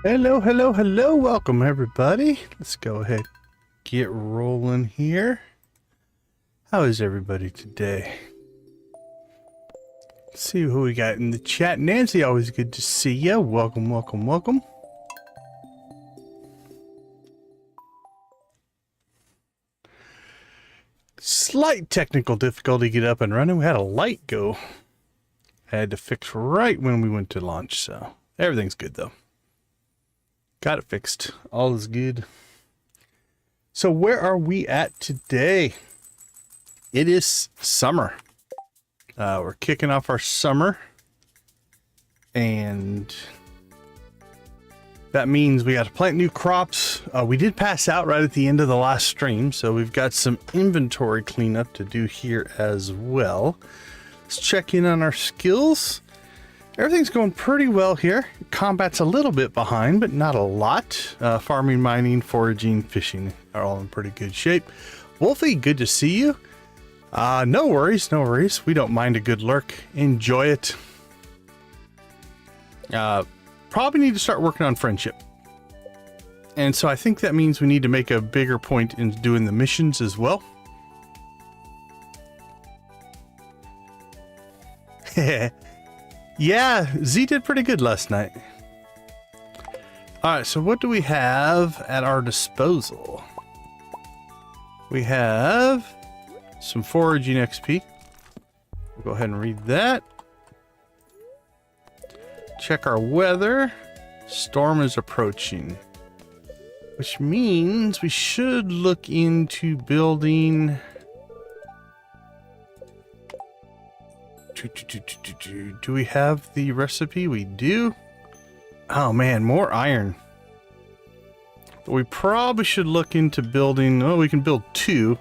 Hello, hello, hello. Welcome, everybody. Let's go ahead get rolling here. How is everybody today? Let's see who we got in the chat. Nancy, always good to see you. Welcome, welcome, welcome. Slight technical difficulty to get up and running. We had a light go. I had to fix right when we went to launch, so everything's good though. Got it fixed. All is good. So where are we at today? It is summer. We're kicking off our summer. And that means we got to plant new crops. We did pass out right at the end of the last stream, so we've got some inventory cleanup to do here as well. Let's check in on our skills. Everything's going pretty well here. Combat's a little bit behind, but not a lot. Farming, mining, foraging, fishing are all in pretty good shape. Wolfie, good to see you. No worries, no worries. We don't mind a good lurk. Enjoy it. Probably need to start working on friendship. And so I think that means we need to make a bigger point in doing the missions as well. Yeah, Z did pretty good last night. Alright, so what do we have at our disposal? We have some foraging XP. We'll go ahead and read that. Check our weather. Storm is approaching. Which means we should look into building... Do we have the recipe? We do. Oh man, more iron. But we probably should look into building... Oh, we can build 2.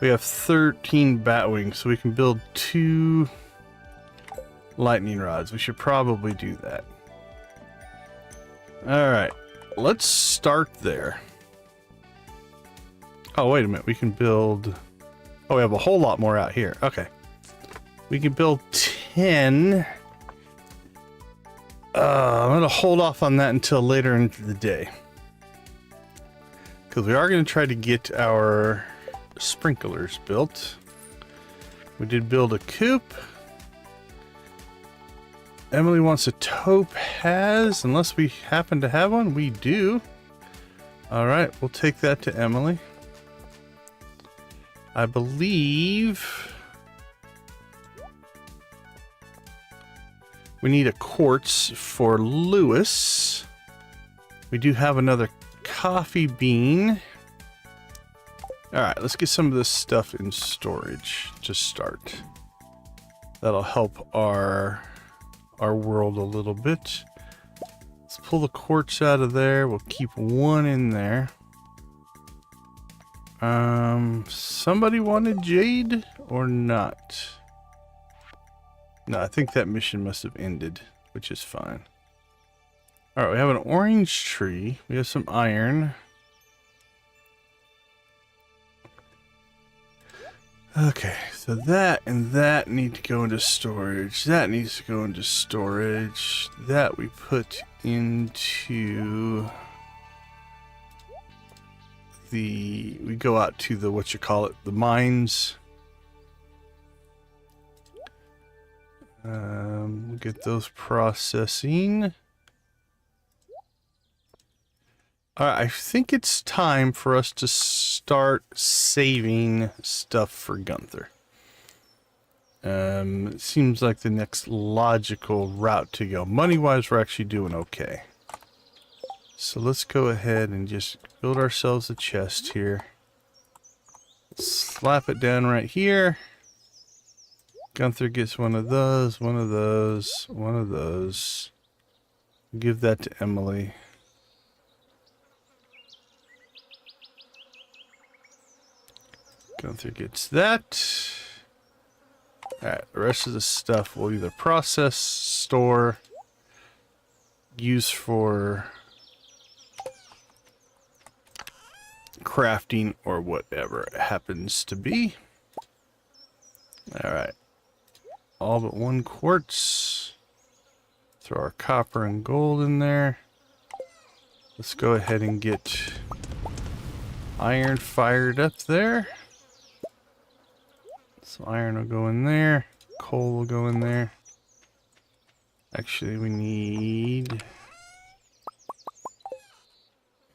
We have 13 bat wings, so we can build 2 lightning rods. We should probably do that. Alright, let's start there. Oh, wait a minute. We can build... Oh, we have a whole lot more out here. Okay. We can build 10. I'm going to hold off on that until later into the day. Because we are going to try to get our sprinklers built. We did build a coop. Emily wants a topaz. Unless we happen to have one, we do. Alright, we'll take that to Emily. I believe... we need a quartz for Lewis. We do have another coffee bean. Alright, let's get some of this stuff in storage to start. That'll help our world a little bit. Let's pull the quartz out of there. We'll keep 1 in there. Somebody wanted jade or not? No, I think that mission must have ended, which is fine. Alright, we have an orange tree. We have some iron. Okay, so that and that need to go into storage. That needs to go into storage. That we put into the... we go out to the, the mines. We'll get those processing. Alright, I think it's time for us to start saving stuff for Gunther. It seems like the next logical route to go. Money-wise, we're actually doing okay. So let's go ahead and just build ourselves a chest here. Slap it down right here. Gunther gets one of those, one of those, one of those. Give that to Emily. Gunther gets that. Alright, the rest of the stuff we'll either process, store, use for crafting, or whatever it happens to be. Alright. All but 1 quartz. Throw our copper and gold in there. Let's go ahead and get iron fired up there. So iron will go in there. Coal will go in there. Actually, we need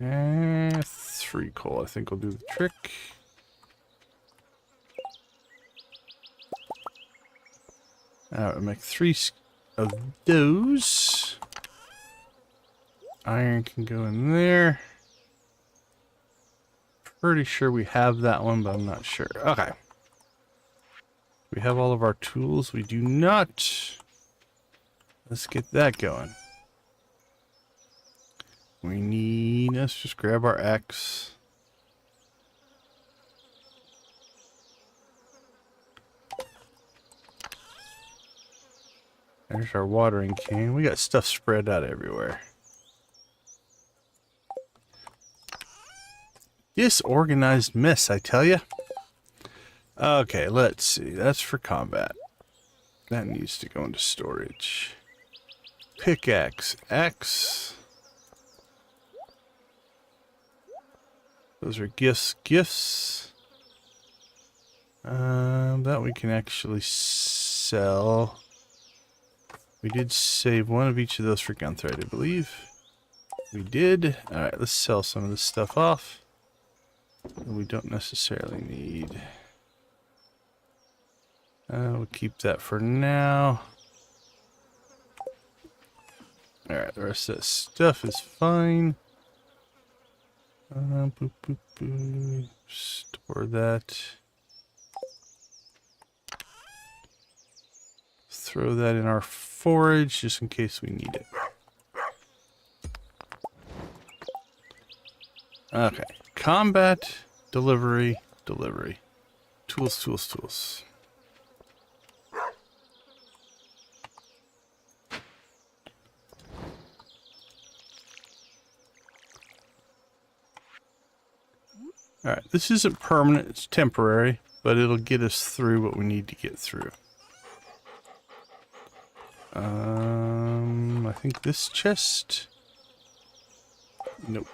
3 coal. I think will do the trick. Alright, we'll make 3 of those. Iron can go in there. Pretty sure we have that one, but I'm not sure. Okay. We have all of our tools. We do not. Let's get that going. We need, let's just grab our axe. There's our watering can. We got stuff spread out everywhere. Disorganized mess, I tell ya. Okay, let's see. That's for combat. That needs to go into storage. Pickaxe, axe. Those are gifts. That we can actually sell. We did save one of each of those for gunthread, I believe. We did. Alright, let's sell some of this stuff off that we don't necessarily need. We'll keep that for now. Alright, the rest of that stuff is fine. Boop, boop, boop. Store that. Throw that in our forage just in case we need it. Okay. Combat, delivery. Tools. Alright, this isn't permanent, it's temporary, but it'll get us through what we need to get through. I think this chest. Nope.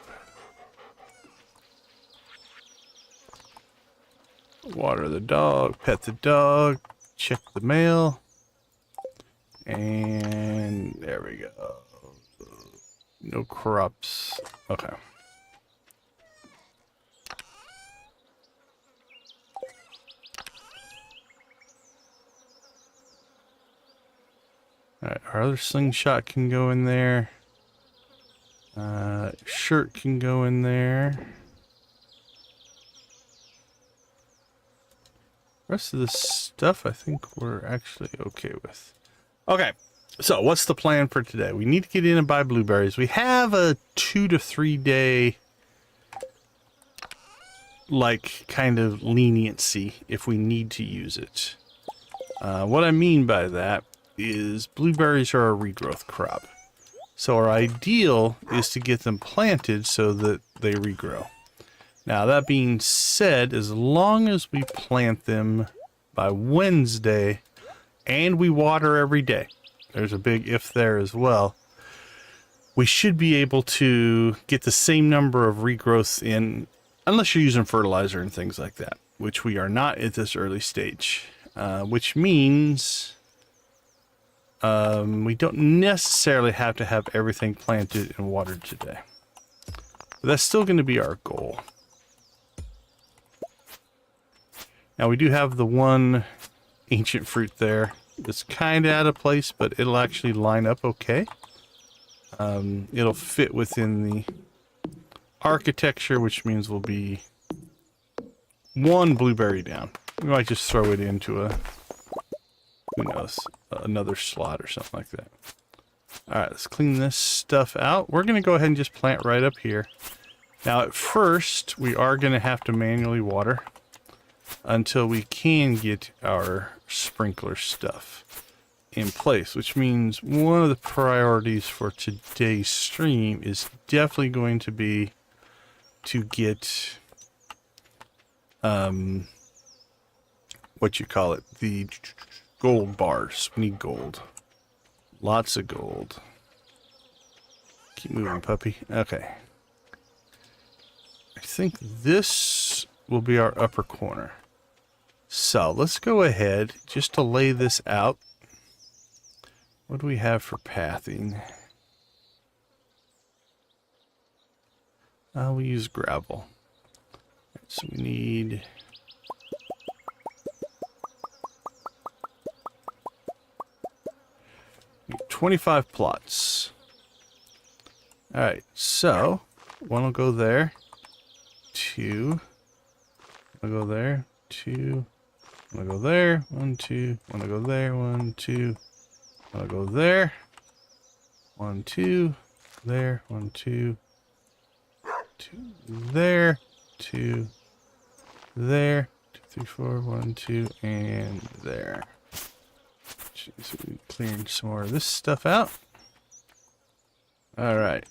Water the dog, pet the dog, check the mail. And there we go. No crops. Okay. Alright, our other slingshot can go in there. Shirt can go in there. Rest of the stuff I think we're actually okay with. Okay, so what's the plan for today? We need to get in and buy blueberries. We have a 2 to 3 day like kind of leniency if we need to use it. What I mean by that is blueberries are a regrowth crop. So our ideal is to get them planted so that they regrow. Now that being said, as long as we plant them by Wednesday and we water every day, there's a big if there as well, we should be able to get the same number of regrowth in, unless you're using fertilizer and things like that, which we are not at this early stage, which means we don't necessarily have to have everything planted and watered today. But that's still going to be our goal. Now we do have the one ancient fruit there that's kind of out of place, but it'll actually line up okay. It'll fit within the architecture, which means we'll be one blueberry down. We might just throw it into a, who knows, another slot or something like that. Alright, let's clean this stuff out. We're going to go ahead and just plant right up here. Now at first, we are going to have to manually water until we can get our sprinkler stuff in place, which means one of the priorities for today's stream is definitely going to be to get the gold bars. We need gold. Lots of gold. Keep moving, puppy. Okay. I think this will be our upper corner. So let's go ahead just to lay this out. What do we have for pathing? We use gravel. So we need 25 plots. Alright, so one will go there. 2. I'll go there. 2. I'll go there. 1, 2. I'll go there. 1, 2. I'll go there. 1, 2. There. 1, 2. 2. There. 2. There. 2, 3, 4. 1, 2. And there. Jeez, we're clearing some more of this stuff out. Alright.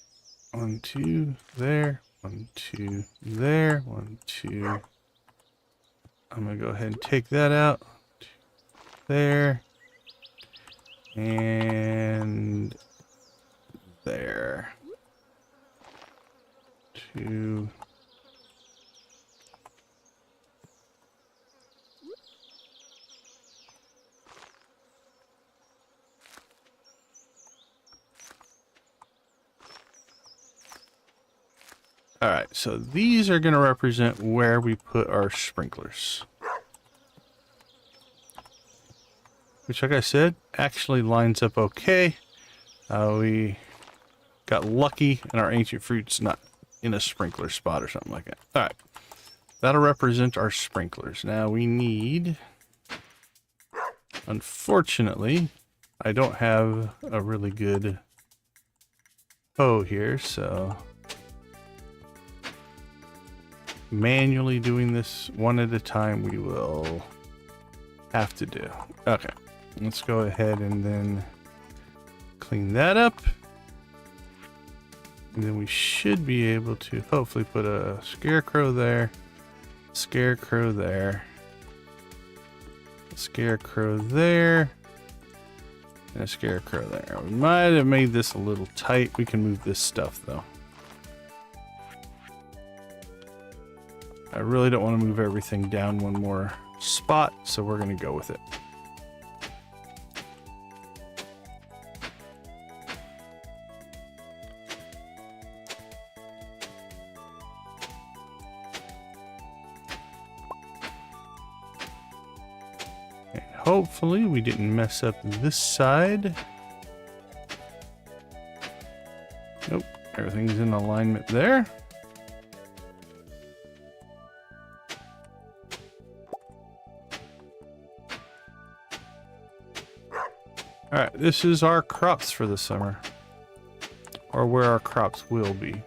1, 2. There. 1, 2. There. 1, 2. I'm going to go ahead and take that out. There. And there. 2. Alright, so these are going to represent where we put our sprinklers. Which, like I said, actually lines up okay. We got lucky and our ancient fruit's not in a sprinkler spot or something like that. Alright, that'll represent our sprinklers. Now we need... Unfortunately, I don't have a really good hoe here, so... Manually doing this one at a time we will have to do. Okay, let's go ahead and then clean that up. And then we should be able to hopefully put a scarecrow there, scarecrow there, scarecrow there, and a scarecrow there. We might have made this a little tight. We can move this stuff though. I really don't want to move everything down one more spot, so we're going to go with it. And hopefully we didn't mess up this side. Nope, everything's in alignment there. Alright, this is our crops for the summer. Or where our crops will be.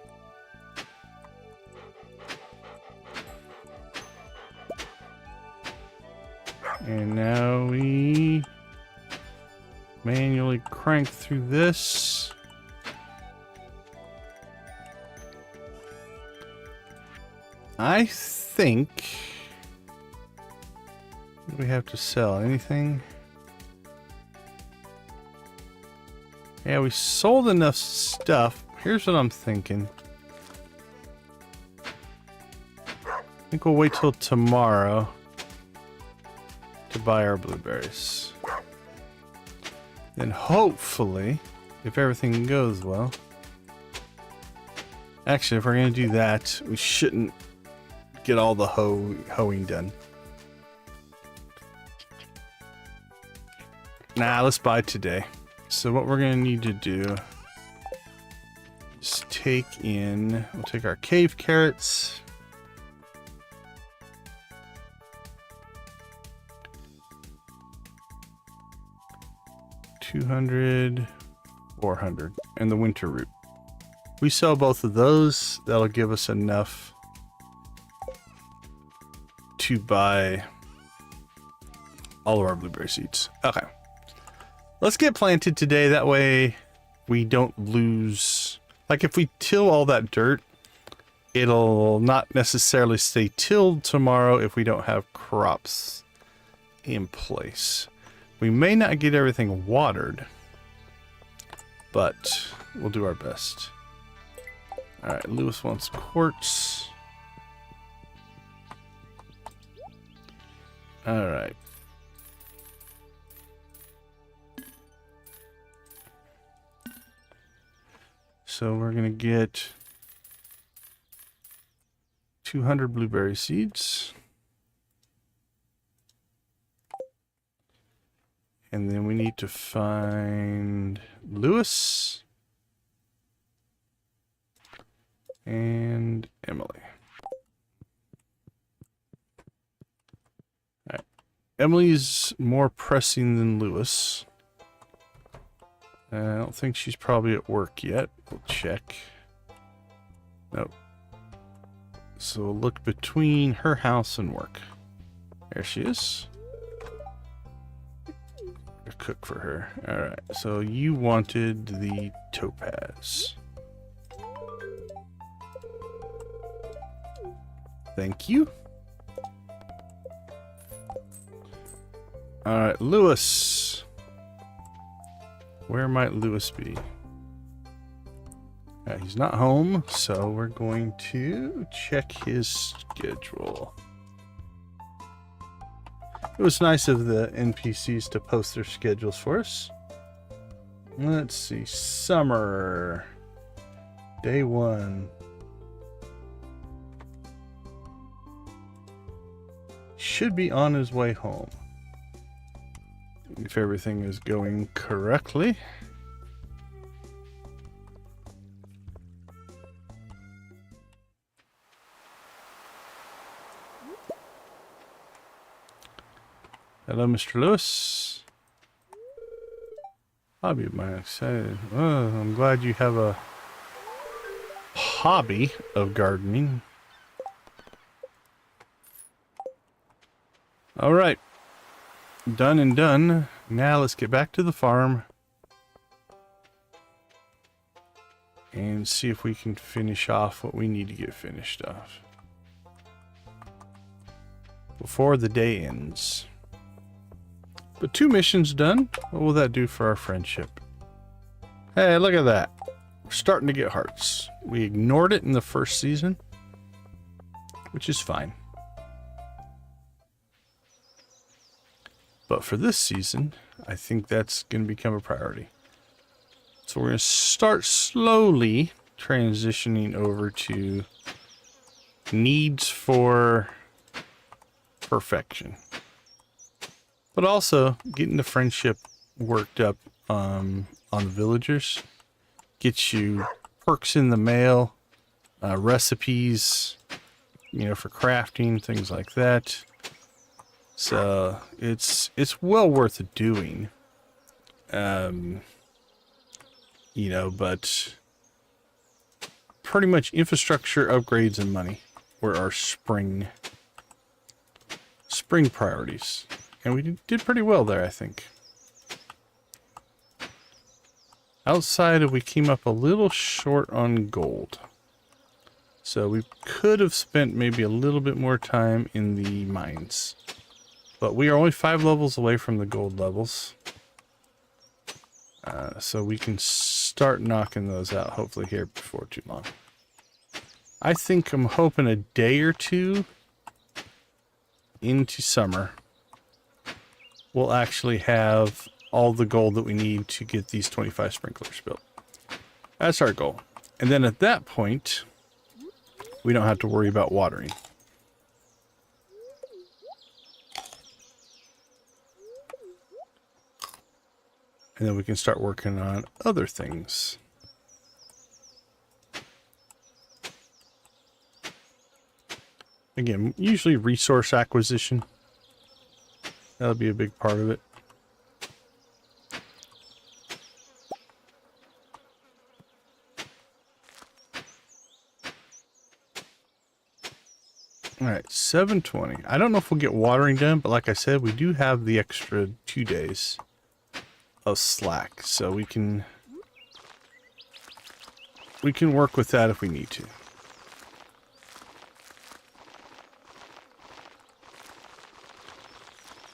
And now we manually crank through this. I think we have to sell anything. Yeah, we sold enough stuff. Here's what I'm thinking. I think we'll wait till tomorrow to buy our blueberries. Then hopefully, if everything goes well... Actually, if we're going to do that, we shouldn't get all the hoeing done. Nah, let's buy today. So what we're going to need to do is we'll take our cave carrots. $200, $400, and the winter root. We sell both of those, that'll give us enough to buy all of our blueberry seeds. Okay. Let's get planted today, that way we don't lose... Like if we till all that dirt, it'll not necessarily stay tilled tomorrow if we don't have crops in place. We may not get everything watered, but we'll do our best. Alright, Lewis wants quartz. All right. So we're going to get 200 blueberry seeds. And then we need to find Lewis and Emily. All right. Emily's more pressing than Lewis. I don't think she's probably at work yet. We'll check. Nope. So we'll look between her house and work. There she is. A cook for her. Alright, so you wanted the topaz. Thank you. Alright, Lewis. Where might Lewis be? He's not home, so we're going to check his schedule. It was nice of the NPCs to post their schedules for us. Let's see. Summer. Day 1. Should be on his way home. If everything is going correctly. Hello, Mr. Lewis. Hobby of mine, excited. Oh, I'm glad you have a hobby of gardening. All right. Done and done. Now let's get back to the farm and see if we can finish off what we need to get finished off before the day ends. But 2 missions done. What will that do for our friendship? Hey, look at that. We're starting to get hearts. We ignored it in the first season, which is fine. But for this season, I think that's going to become a priority. So we're going to start slowly transitioning over to needs for perfection. But also getting the friendship worked up on the villagers. Gets you perks in the mail, recipes, you know, for crafting, things like that. So it's well worth doing. You know, but pretty much infrastructure upgrades and money were our spring priorities. And we did pretty well there, I think. Outside of, we came up a little short on gold. So we could have spent maybe a little bit more time in the mines. But we are only 5 levels away from the gold levels. So we can start knocking those out, hopefully here before too long. I think I'm hoping a day or 2 into summer, we'll actually have all the gold that we need to get these 25 sprinklers built. That's our goal. And then at that point, we don't have to worry about watering. And then we can start working on other things. Again, usually resource acquisition. That'll be a big part of it. All right, 7:20. I don't know if we'll get watering done, but like I said, we do have the extra 2 days of slack, so we can work with that if we need to.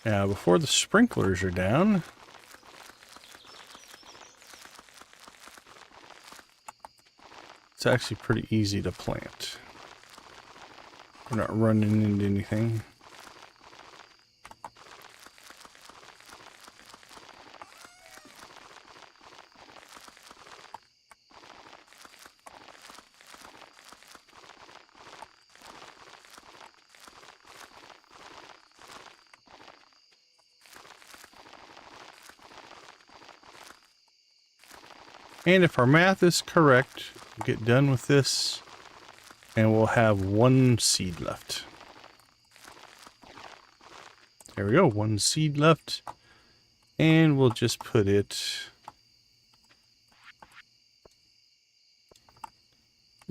Now, before the sprinklers are down, it's actually pretty easy to plant. We're not running into anything. And if our math is correct, we'll get done with this and we'll have 1 seed left. There we go, 1 seed left. And we'll just put it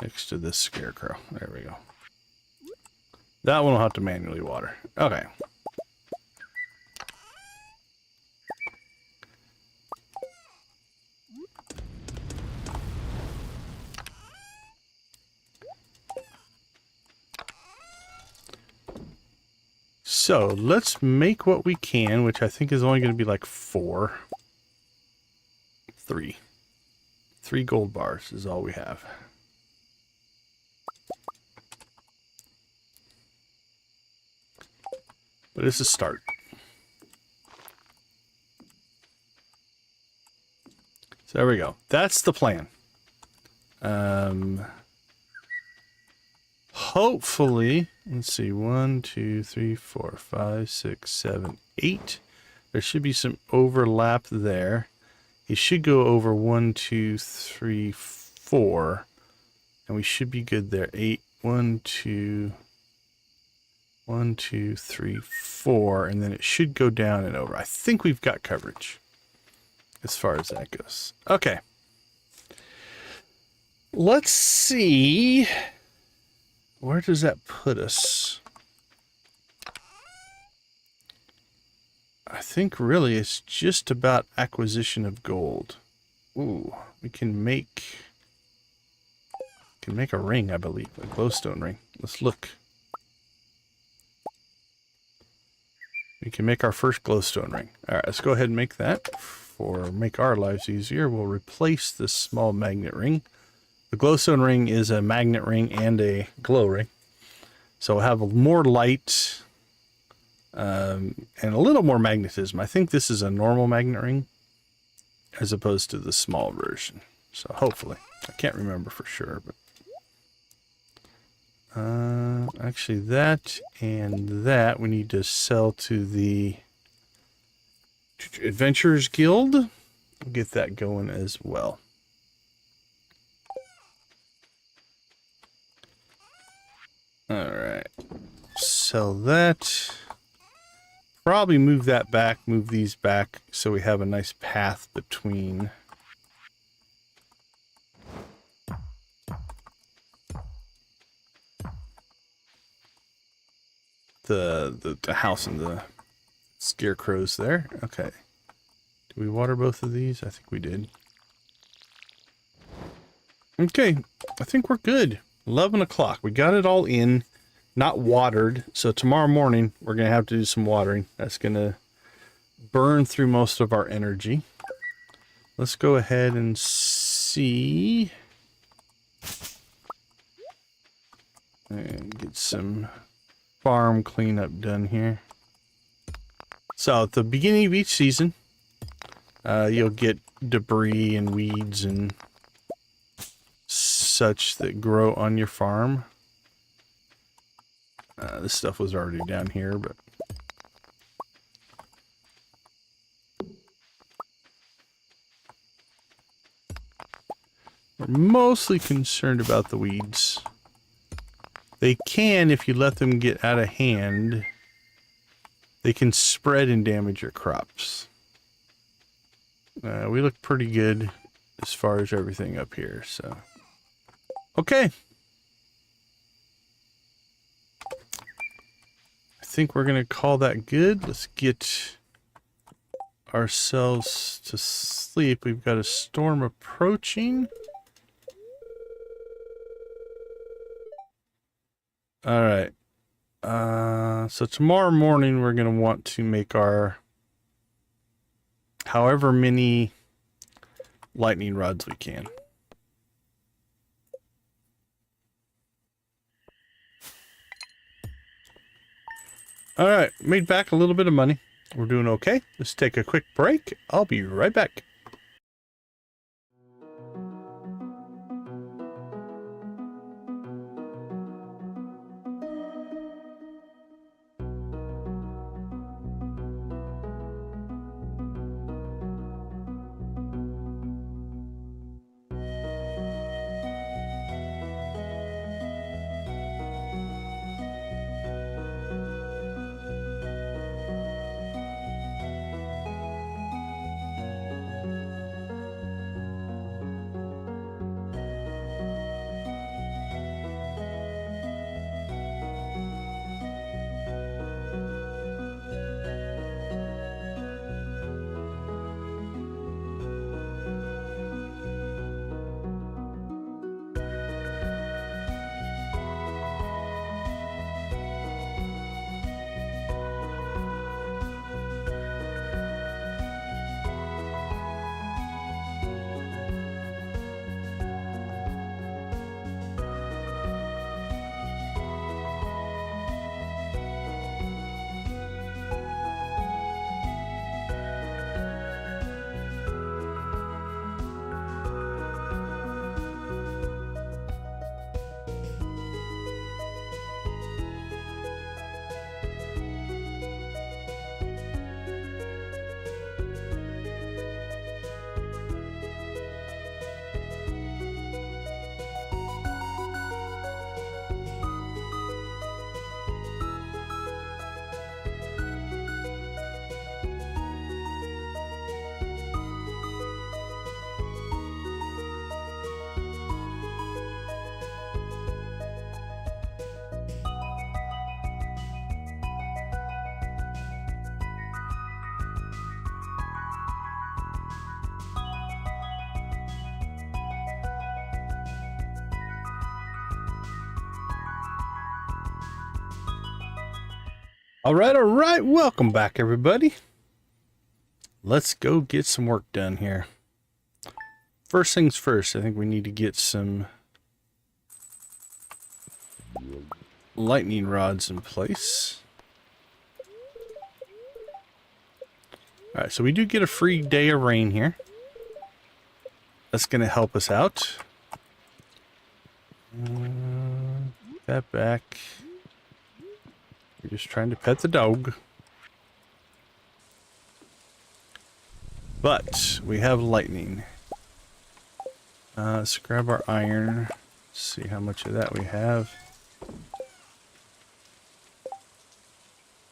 next to this scarecrow. There we go. That one will have to manually water. Okay. So let's make what we can, which I think is only going to be like 4. 3. 3 gold bars is all we have. But it's a start. So there we go. That's the plan. Hopefully, let's see, 1, 2, 3, 4, 5, 6, 7, 8. There should be some overlap there. It should go over 1, 2, 3, 4. And we should be good there. 8, 1, 2, 1, 2, 3, 4. And then it should go down and over. I think we've got coverage as far as that goes. Okay. Let's see. Where does that put us? I think really it's just about acquisition of gold. Ooh, we can make a ring, I believe, a glowstone ring. Let's look. We can make our first glowstone ring. All right, let's go ahead and make that. For make our lives easier, we'll replace this small magnet ring. The glowstone ring is a magnet ring and a glow ring. So we'll have more light and a little more magnetism. I think this is a normal magnet ring as opposed to the small version. So hopefully. I can't remember for sure, but actually that and that we need to sell to the Adventurers Guild. We'll get that going as well. Alright, sell that. Probably move that back, move these back so we have a nice path between the house and the scarecrows there. Okay. Did we water both of these? I think we did. Okay, I think we're good. 11 o'clock. We got it all in, not watered. So tomorrow morning, we're going to have to do some watering. That's going to burn through most of our energy. Let's go ahead and see. And get some farm cleanup done here. So at the beginning of each season, you'll get debris and weeds and such that grow on your farm. This stuff was already down here, but we're mostly concerned about the weeds. They can, if you let them get out of hand, they can spread and damage your crops. We look pretty good as far as everything up here, so. Okay. I think we're going to call that good. Let's get ourselves to sleep. We've got a storm approaching. All right. So tomorrow morning we're going to want to make our however many lightning rods we can. All right, made back a little bit of money. We're doing okay. Let's take a quick break. I'll be right back. All right. Welcome back, everybody. Let's go get some work done here. First things first, I think we need to get some lightning rods in place. All right, so we do get a free day of rain here. That's going to help us out. That back. We're just trying to pet the dog. But we have lightning. Let's grab our iron. See how much of that we have.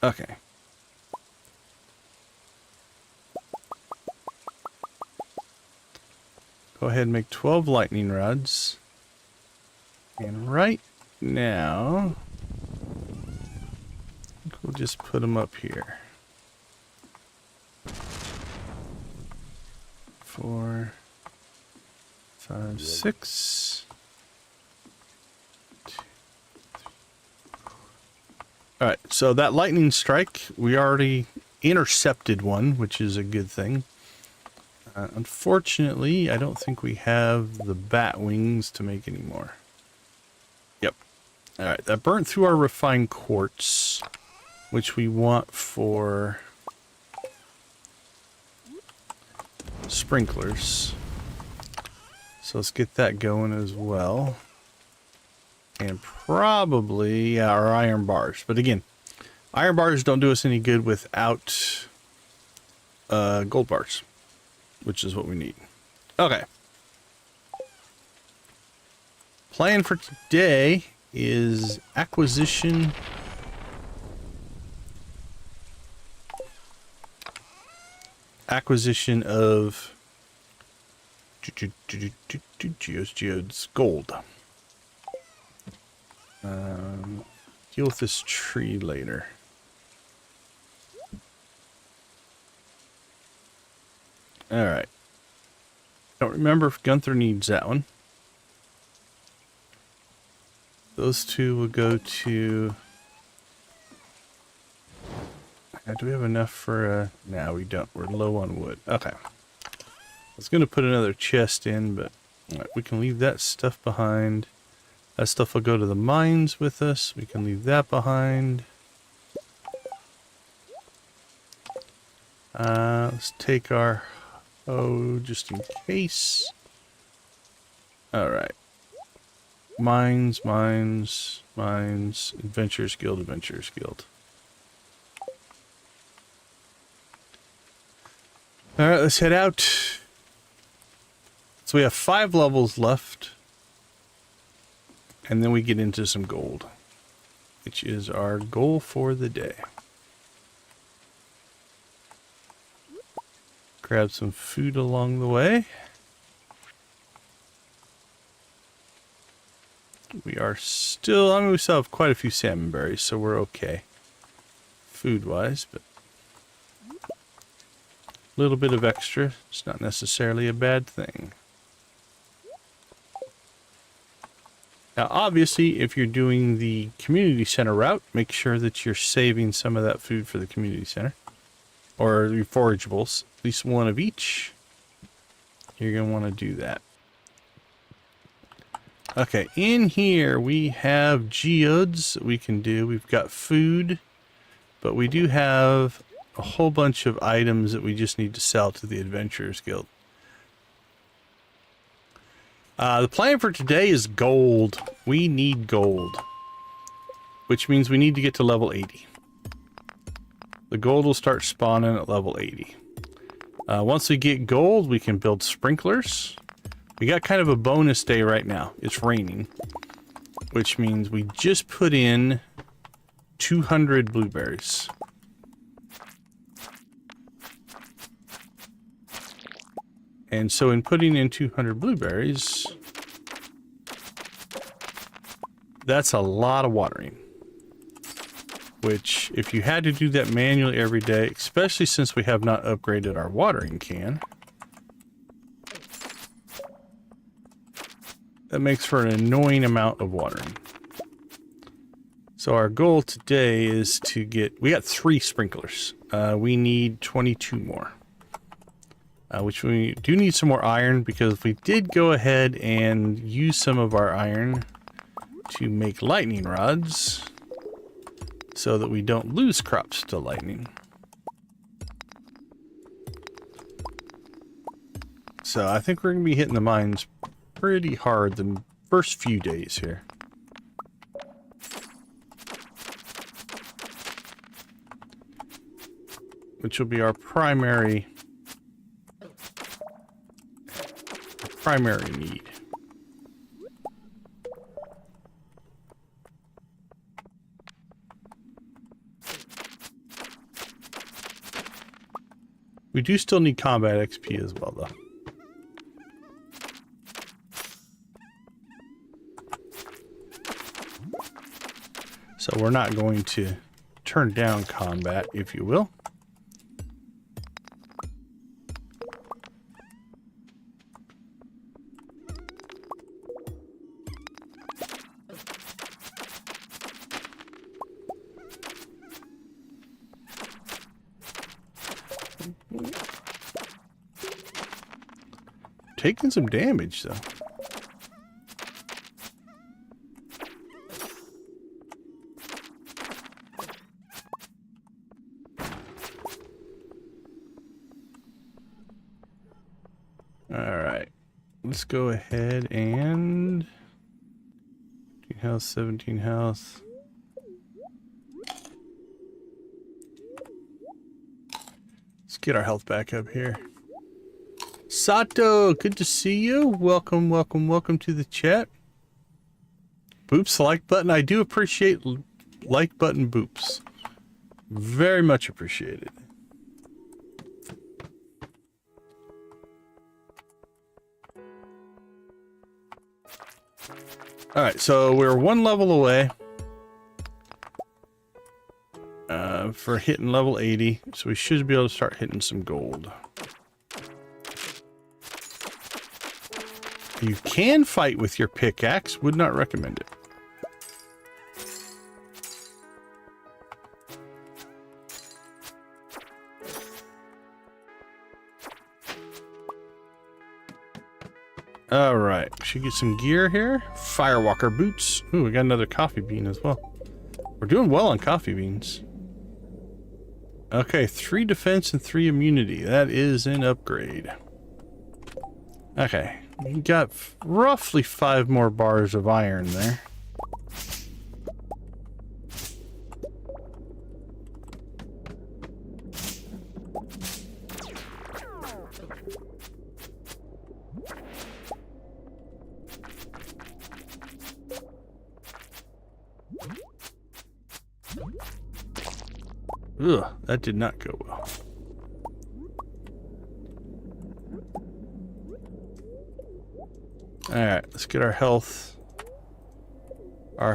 Okay. Go ahead and make 12 lightning rods. And right now, I think we'll just put them up here. 4, 5, 6. All right, so that lightning strike, we already intercepted one, which is a good thing. Unfortunately, I don't think we have the bat wings to make any more. Yep. All right, that burnt through our refined quartz, which we want for sprinklers. So let's get that going as well. And probably our iron bars. But again, iron bars don't do us any good without gold bars, which is what we need. Okay. Plan for today is acquisition of geodes gold. Deal with this tree later. Alright. Don't remember if Gunther needs that one. Those two will go to... do we have enough for... No, we don't. We're low on wood. Okay. I was going to put another chest in, but we can leave that stuff behind. That stuff will go to the mines with us. We can leave that behind. Let's take our... just in case. Alright. Mines. Adventurers Guild. Alright, let's head out. So we have 5 levels left. And then we get into some gold, which is our goal for the day. Grab some food along the way. We are still, I mean, we still have quite a few salmon berries, so we're okay food-wise, but a little bit of extra, it's not necessarily a bad thing. Now, obviously, if you're doing the community center route, make sure that you're saving some of that food for the community center. Or your forageables, at least one of each. You're going to want to do that. Okay, in here we have geodes that we can do. We've got food, but we do have a whole bunch of items that we just need to sell to the Adventurers Guild. The plan for today is gold. We need gold, which means we need to get to level 80. The gold will start spawning at level 80. Once we get gold, we can build sprinklers. We got kind of a bonus day right now. It's raining, which means we just put in 200 blueberries. And so in putting in 200 blueberries, that's a lot of watering. Which, if you had to do that manually every day, especially since we have not upgraded our watering can, that makes for an annoying amount of watering. So our goal today is to get, we got 3 sprinklers. We need 22 more. Which we do need some more iron, because we did go ahead and use some of our iron to make lightning rods so that we don't lose crops to lightning. So I think we're going to be hitting the mines pretty hard the first few days here. Which will be our primary need. We do still need combat XP as well, though. So we're not going to turn down combat, if you will. Taking some damage, though. Alright. Let's go ahead and... 15 health, 17 health. Let's get our health back up here. Sato, good to see you. Welcome, welcome, welcome to the chat. Boops, the like button. I do appreciate like button boops. Very much appreciated. Alright, so we're 1 level away for hitting level 80. So we should be able to start hitting some gold. You can fight with your pickaxe. Would not recommend it. Alright, should get some gear here. Firewalker boots. Ooh, we got another coffee bean as well. We're doing well on coffee beans. Okay, 3 defense and 3 immunity. That is an upgrade. Okay, we got roughly 5 more bars of iron there. Ugh, that did not go well. Alright, let's get our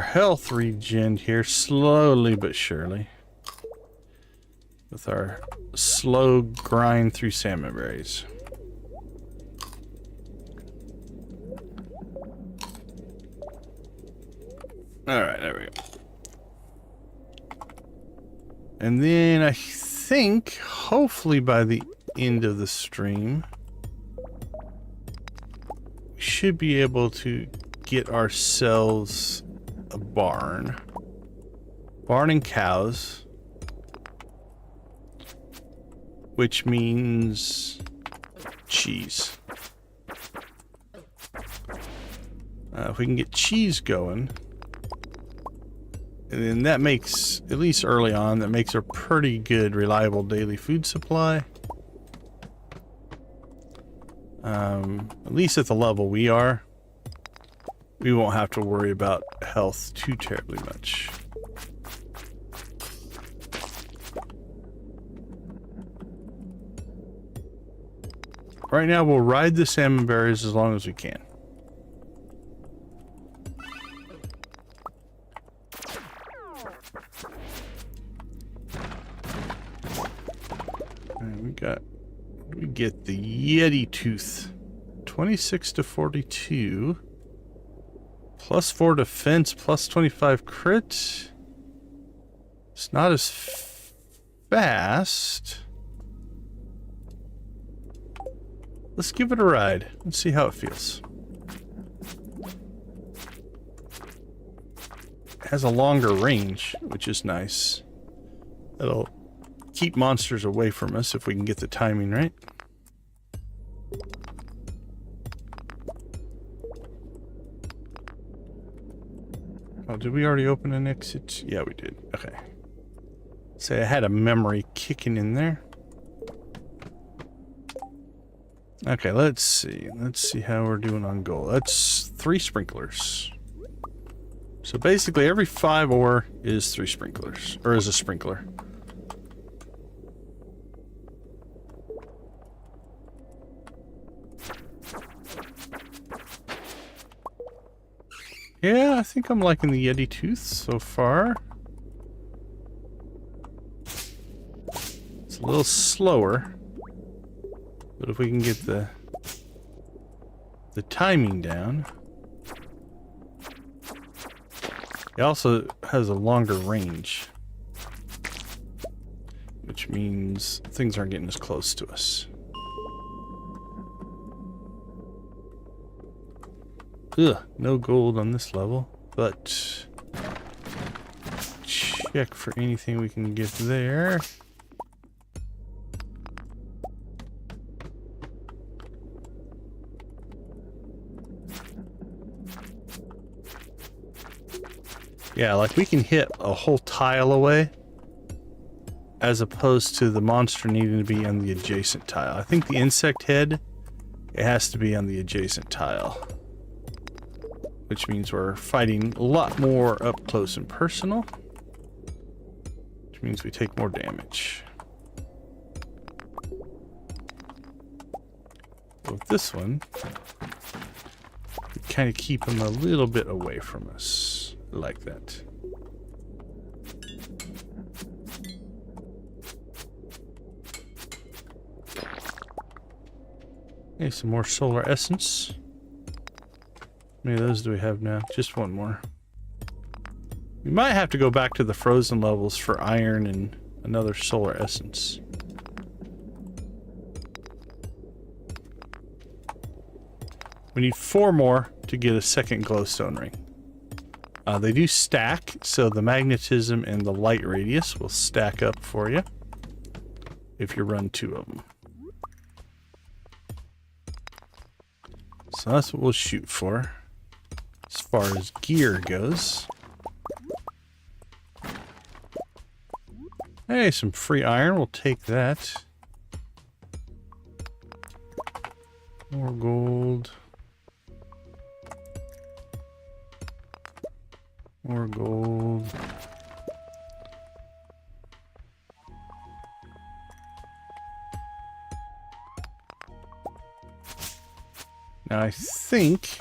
health regen here, slowly but surely. With our slow grind through salmon berries. Alright, there we go. And then I think, hopefully by the end of the stream, we should be able to get ourselves a barn. Barn and cows. Which means cheese. If we can get cheese going, and then that makes, at least early on, that makes a pretty good, reliable daily food supply. At least at the level we are, we won't have to worry about health too terribly much. Right now, we'll ride the salmon berries as long as we can. We get the Yeti tooth. 26 to 42. Plus 4 defense, plus 25 crit. It's not as fast. Let's give it a ride. Let's see how it feels. It has a longer range, which is nice. It'll keep monsters away from us if we can get the timing right. Oh, did we already open an exit? Yeah, we did. Okay. Say I had a memory kicking in there. Okay, let's see. Let's see how we're doing on gold. That's 3 sprinklers. So basically every 5 ore is 3 sprinklers, or is a sprinkler. Yeah, I think I'm liking the Yeti tooth so far. It's a little slower, but if we can get the timing down. It also has a longer range, which means things aren't getting as close to us. Ugh, no gold on this level, but check for anything we can get there. Yeah, like we can hit a whole tile away as opposed to the monster needing to be on the adjacent tile. I think the insect head, it has to be on the adjacent tile. Which means we're fighting a lot more up close and personal. Which means we take more damage. With this one, we kind of keep them a little bit away from us. Like that. Okay, some more solar essence. How many of those do we have now? Just one more. We might have to go back to the frozen levels for iron and another solar essence. We need 4 more to get a second glowstone ring. They do stack, so the magnetism and the light radius will stack up for you if you run 2 of them. So that's what we'll shoot for as far as gear goes. Hey, some free iron, we'll take that. More gold. More gold. Now I think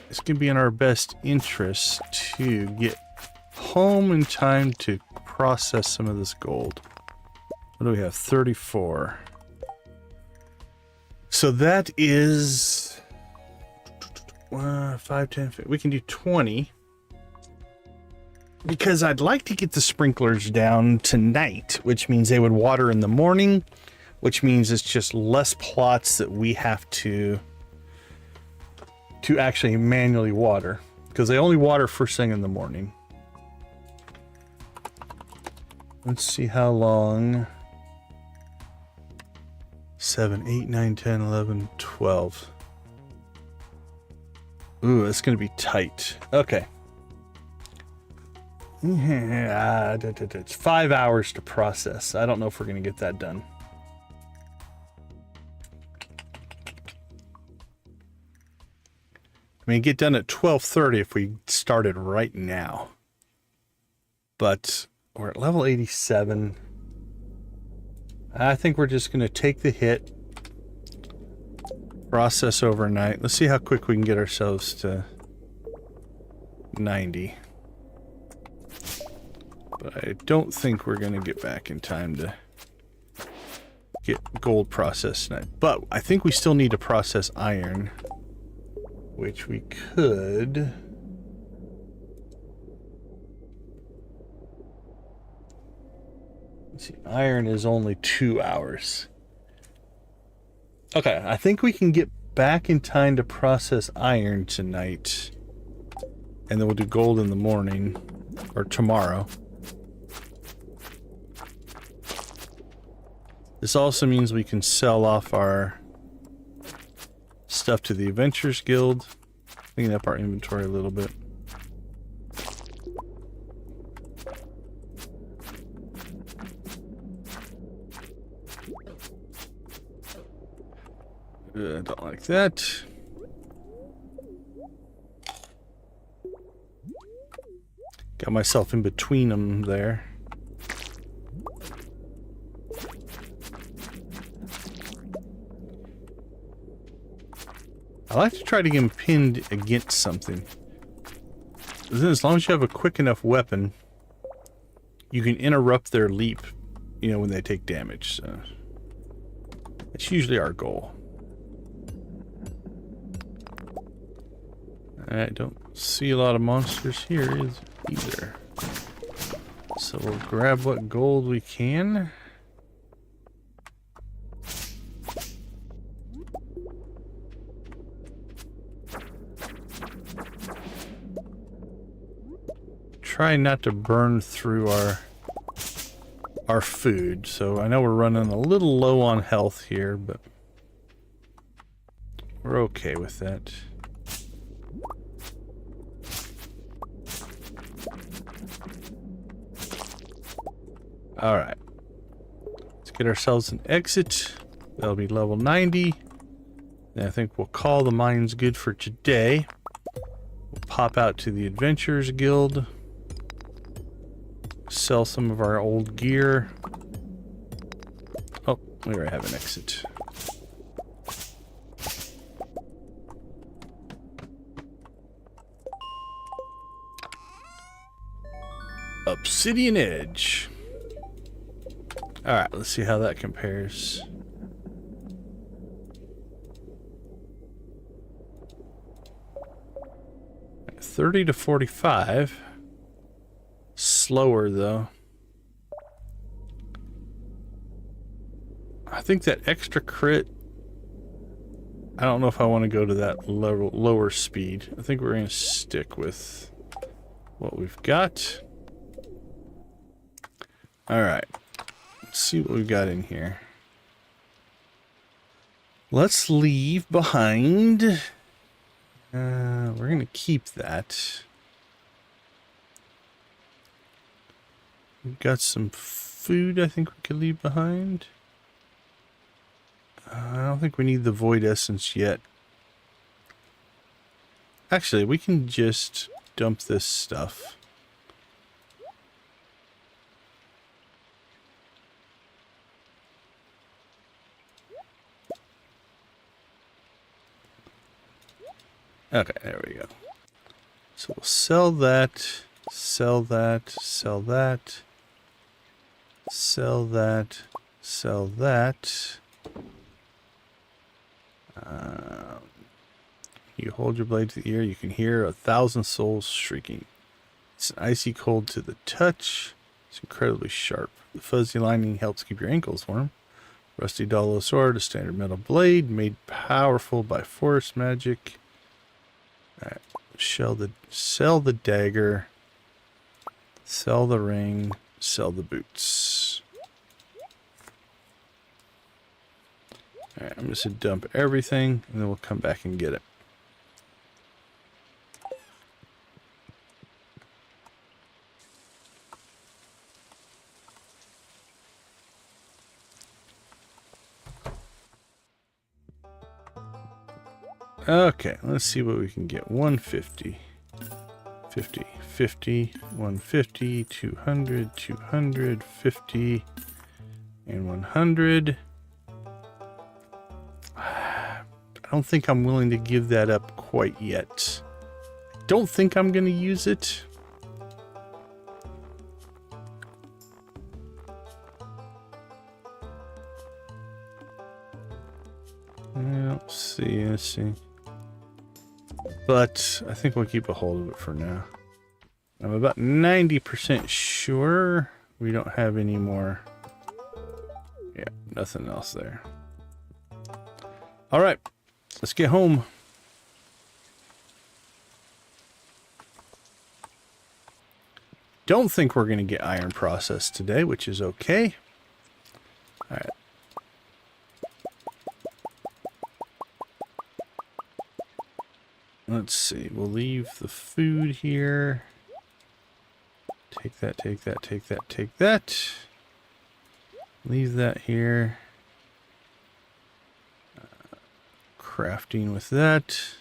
it's going to be in our best interest to get home in time to process some of this gold. What do we have? 34. So that is 5, 10, 15. We can do 20. Because I'd like to get the sprinklers down tonight, which means they would water in the morning, which means it's just less plots that we have to actually manually water, because they only water first thing in the morning. Let's see how long. 7, 8, 9, 10, 11, 12. Ooh, it's going to be tight. Okay. Yeah, it's 5 hours to process. I don't know if we're going to get that done. I mean, get done at 12:30 if we started right now. But we're at level 87. I think we're just going to take the hit. Process overnight. Let's see how quick we can get ourselves to 90. But I don't think we're going to get back in time to get gold processed tonight. But I think we still need to process iron, which we could Let's see, iron is only 2 hours. Okay, I think we can get back in time to process iron tonight. And then we'll do gold in the morning. Or tomorrow. This also means we can sell off our stuff to the Adventurers Guild. Clean up our inventory a little bit. I don't like that. Got myself in between them there. I like to try to get them pinned against something. Then as long as you have a quick enough weapon, you can interrupt their leap, you know, when they take damage. So that's usually our goal. I don't see a lot of monsters here either. So we'll grab what gold we can. Try not to burn through our food. So I know we're running a little low on health here, but we're okay with that. All right, let's get ourselves an exit. That'll be level 90. And I think we'll call the mines good for today. We'll pop out to the Adventurers Guild. Sell some of our old gear. Oh, we already have an exit. Obsidian Edge. Alright, let's see how that compares. At 30 to 45. Slower though. I think that extra crit, I don't know if I want to go to that lower speed. I think we're going to stick with what we've got. Alright. Let's see what we've got in here. Let's leave behind. We're going to keep that. We've got some food I think we could leave behind. I don't think we need the void essence yet. Actually, we can just dump this stuff. Okay, there we go. So we'll sell that, sell that, sell that, sell that, sell that. You hold your blade to the ear, you can hear 1,000 souls shrieking. It's icy cold to the touch. It's incredibly sharp. The fuzzy lining helps keep your ankles warm. Rusty dull sword, a standard metal blade made powerful by forest magic. Alright, sell the dagger, sell the ring, sell the boots. Alright, I'm just going to dump everything, and then we'll come back and get it. Okay, let's see what we can get. 150, 50, 50, 150, 200, 200, 50, and 100. I don't think I'm willing to give that up quite yet. I don't think I'm going to use it. Let's see. But I think we'll keep a hold of it for now. I'm about 90% sure we don't have any more Yeah, nothing else there. All right, let's get home. Don't think we're going to get iron processed today, which is okay. All right. Let's see. We'll leave the food here. Take that, take that, take that, take that. Leave that here. Crafting with that.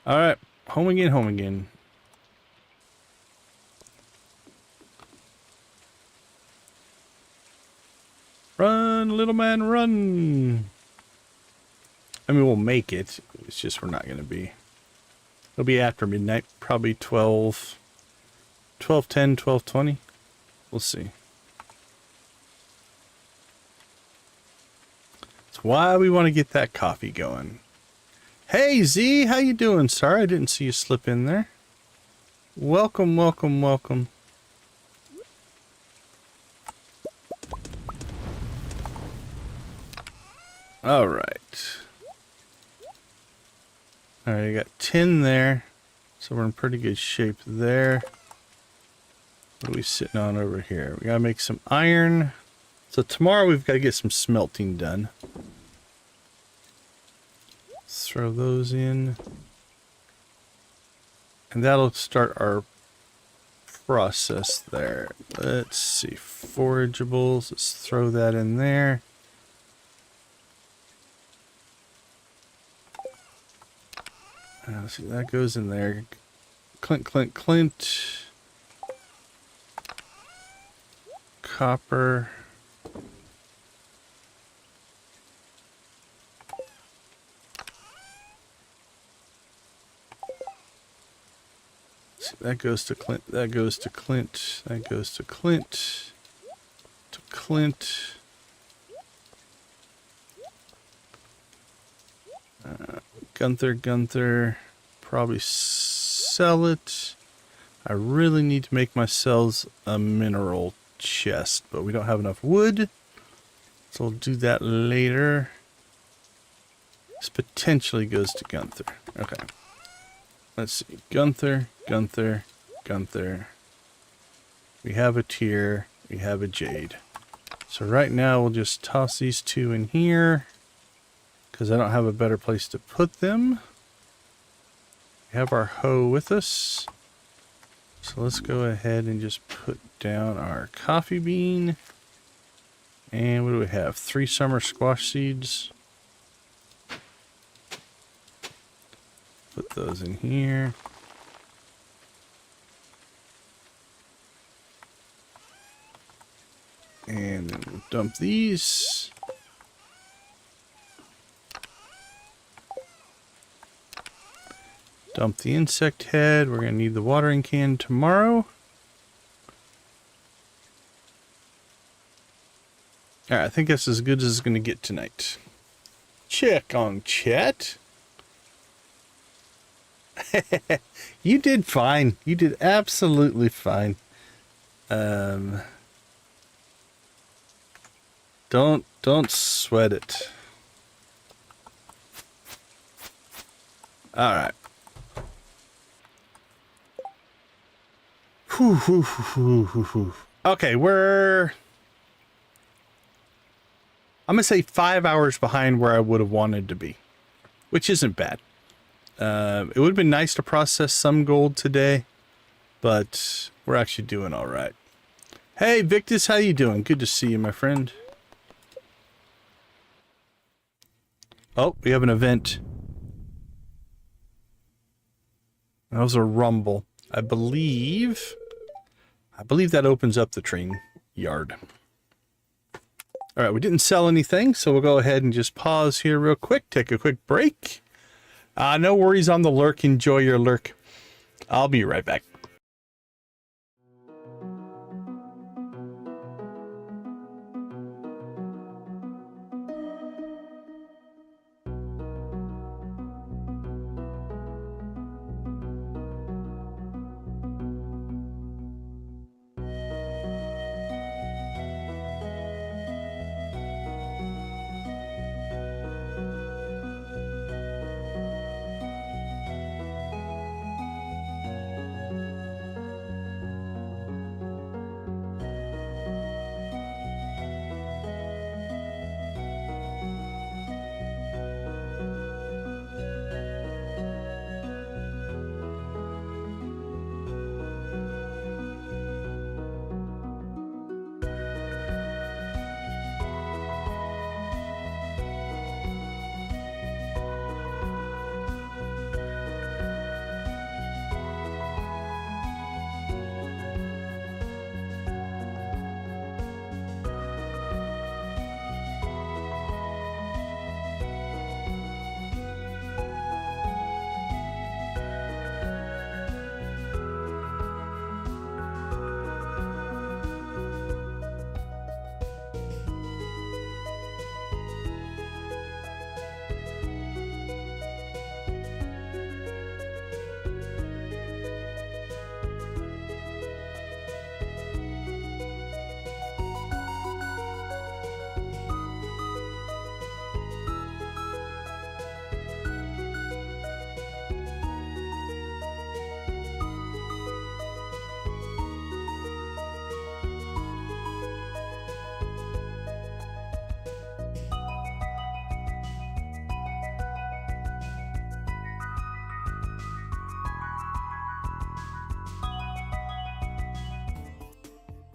All right, home again, home again. Run, little man, run. I mean, we'll make it. It's just we're not going to be. It'll be after midnight, probably 12, 12:10, 12:20. We'll see. That's why we want to get that coffee going. Hey, Z, how you doing? Sorry, I didn't see you slip in there. Welcome, welcome, welcome. All right. All right, I got 10 there. So we're in pretty good shape there. What are we sitting on over here? We gotta make some iron. So tomorrow we've got to get some smelting done. Let's throw those in. And that'll start our process there. Let's see, forageables. Let's throw that in there. Let's see, that goes in there. Clint, clint, clint. Copper. See, that goes to Clint. That goes to Clint. That goes to Clint. To Clint. Gunther. Probably sell it. I really need to make myself a mineral chest, but we don't have enough wood. So we'll do that later. This potentially goes to Gunther. Okay. Let's see. Gunther. We have a tier. We have a jade. So right now we'll just toss these two in here, because I don't have a better place to put them. We have our hoe with us. So let's go ahead and just put down our coffee bean. And what do we have? 3 summer squash seeds. Put those in here. And then we'll dump these. Dump the insect head. We're going to need the watering can tomorrow. Alright, I think that's as good as it's going to get tonight. Check on chat. You did fine. You did absolutely fine. Don't sweat it. Alright. Okay, we're... I'm going to say 5 hours behind where I would have wanted to be, which isn't bad. It would have been nice to process some gold today, but we're actually doing all right. Hey, Victus, how you doing? Good to see you, my friend. Oh, we have an event. That was a rumble. I believe that opens up the train yard. All right, we didn't sell anything, so we'll go ahead and just pause here real quick, take a quick break. No worries on the lurk. Enjoy your lurk. I'll be right back.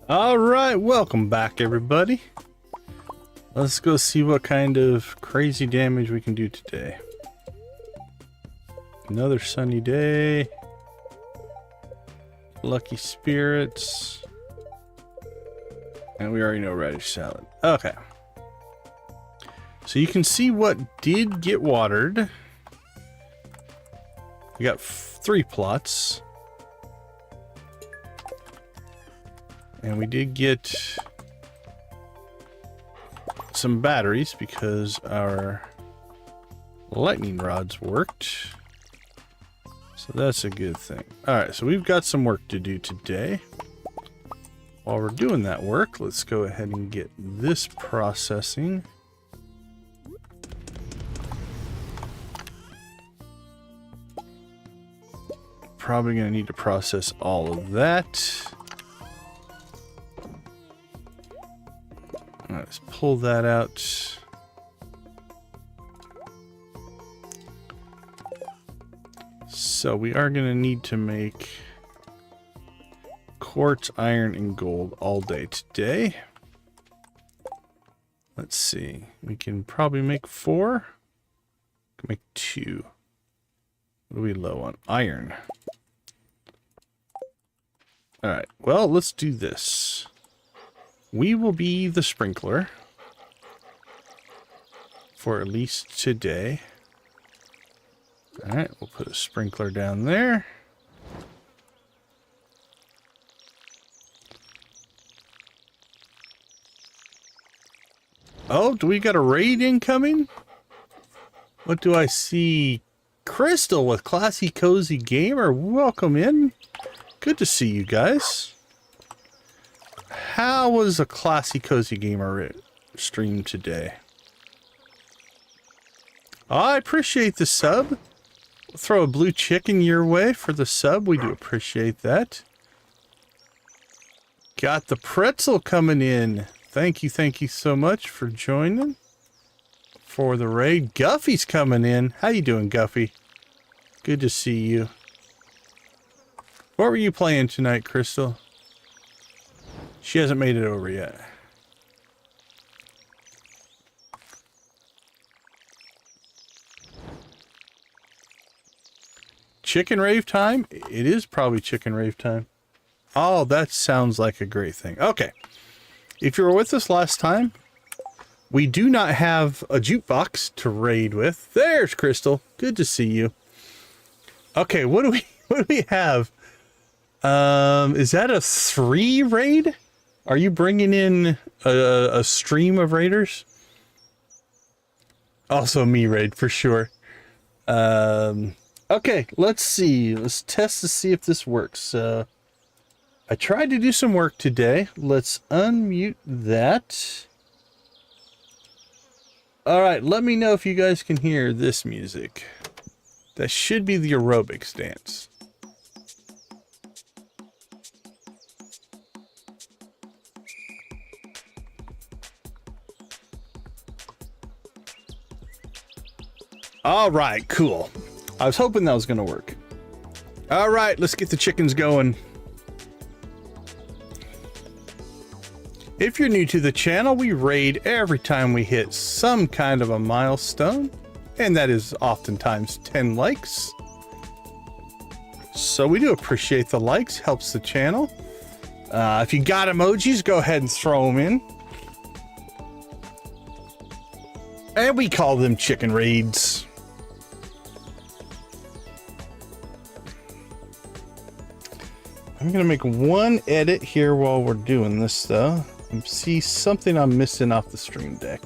All right, welcome back, everybody. Let's go see what kind of crazy damage we can do today. Another sunny day. Lucky spirits. And we already know radish salad. Okay. So you can see what did get watered. We got 3 plots. And we did get some batteries because our lightning rods worked. So that's a good thing. Alright, so we've got some work to do today. While we're doing that work, let's go ahead and get this processing. Probably going to need to process all of that. Let's pull that out. So we are going to need to make quartz, iron, and gold all day today. Let's see. We can probably make 4. We can make 2. What are we low on? Iron. Alright, well, let's do this. We will be the sprinkler for at least today. Alright, we'll put a sprinkler down there. Oh, do we got a raid incoming? What do I see? Crystal with Classy Cozy Gamer. Welcome in. Good to see you guys. How was a Classy Cozy Gamer stream today? Oh, I appreciate the sub. We'll throw a blue chicken your way for the sub. We do appreciate that. Got the pretzel coming in. Thank you so much for joining for the raid. Guffy's coming in. How you doing, Guffy? Good to see you. What were you playing tonight, Crystal? She hasn't made it over yet. Chicken rave time? It is probably chicken rave time. Oh, that sounds like a great thing. Okay. If you were with us last time, we do not have a jukebox to raid with. There's Crystal. Good to see you. Okay, what do we have? Is that a 3 raid? Are you bringing in a stream of raiders? Also me raid for sure. Okay, let's see. Let's test to see if this works. I tried to do some work today. Let's unmute that. Alright, let me know if you guys can hear this music. That should be the aerobics dance. Alright, cool. I was hoping that was going to work. Alright, let's get the chickens going. If you're new to the channel, we raid every time we hit some kind of a milestone, and that is oftentimes 10 likes. So we do appreciate the likes, helps the channel. If you got emojis, go ahead and throw them in. And we call them chicken raids. I'm gonna make one edit here while we're doing this though. See something I'm missing off the stream deck.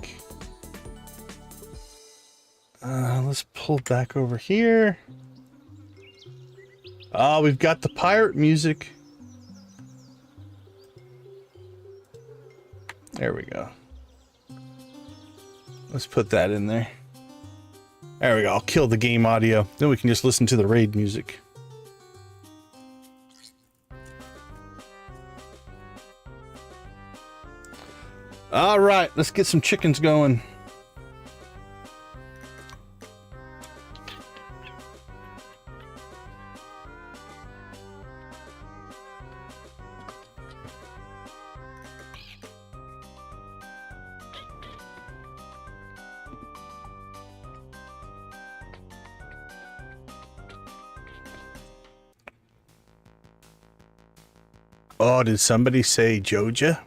Let's pull back over here. Oh, we've got the pirate music. There we go. Let's put that in there. There we go. I'll kill the game audio. Then we can just listen to the raid music. All right, let's get some chickens going. Oh, did somebody say Joja?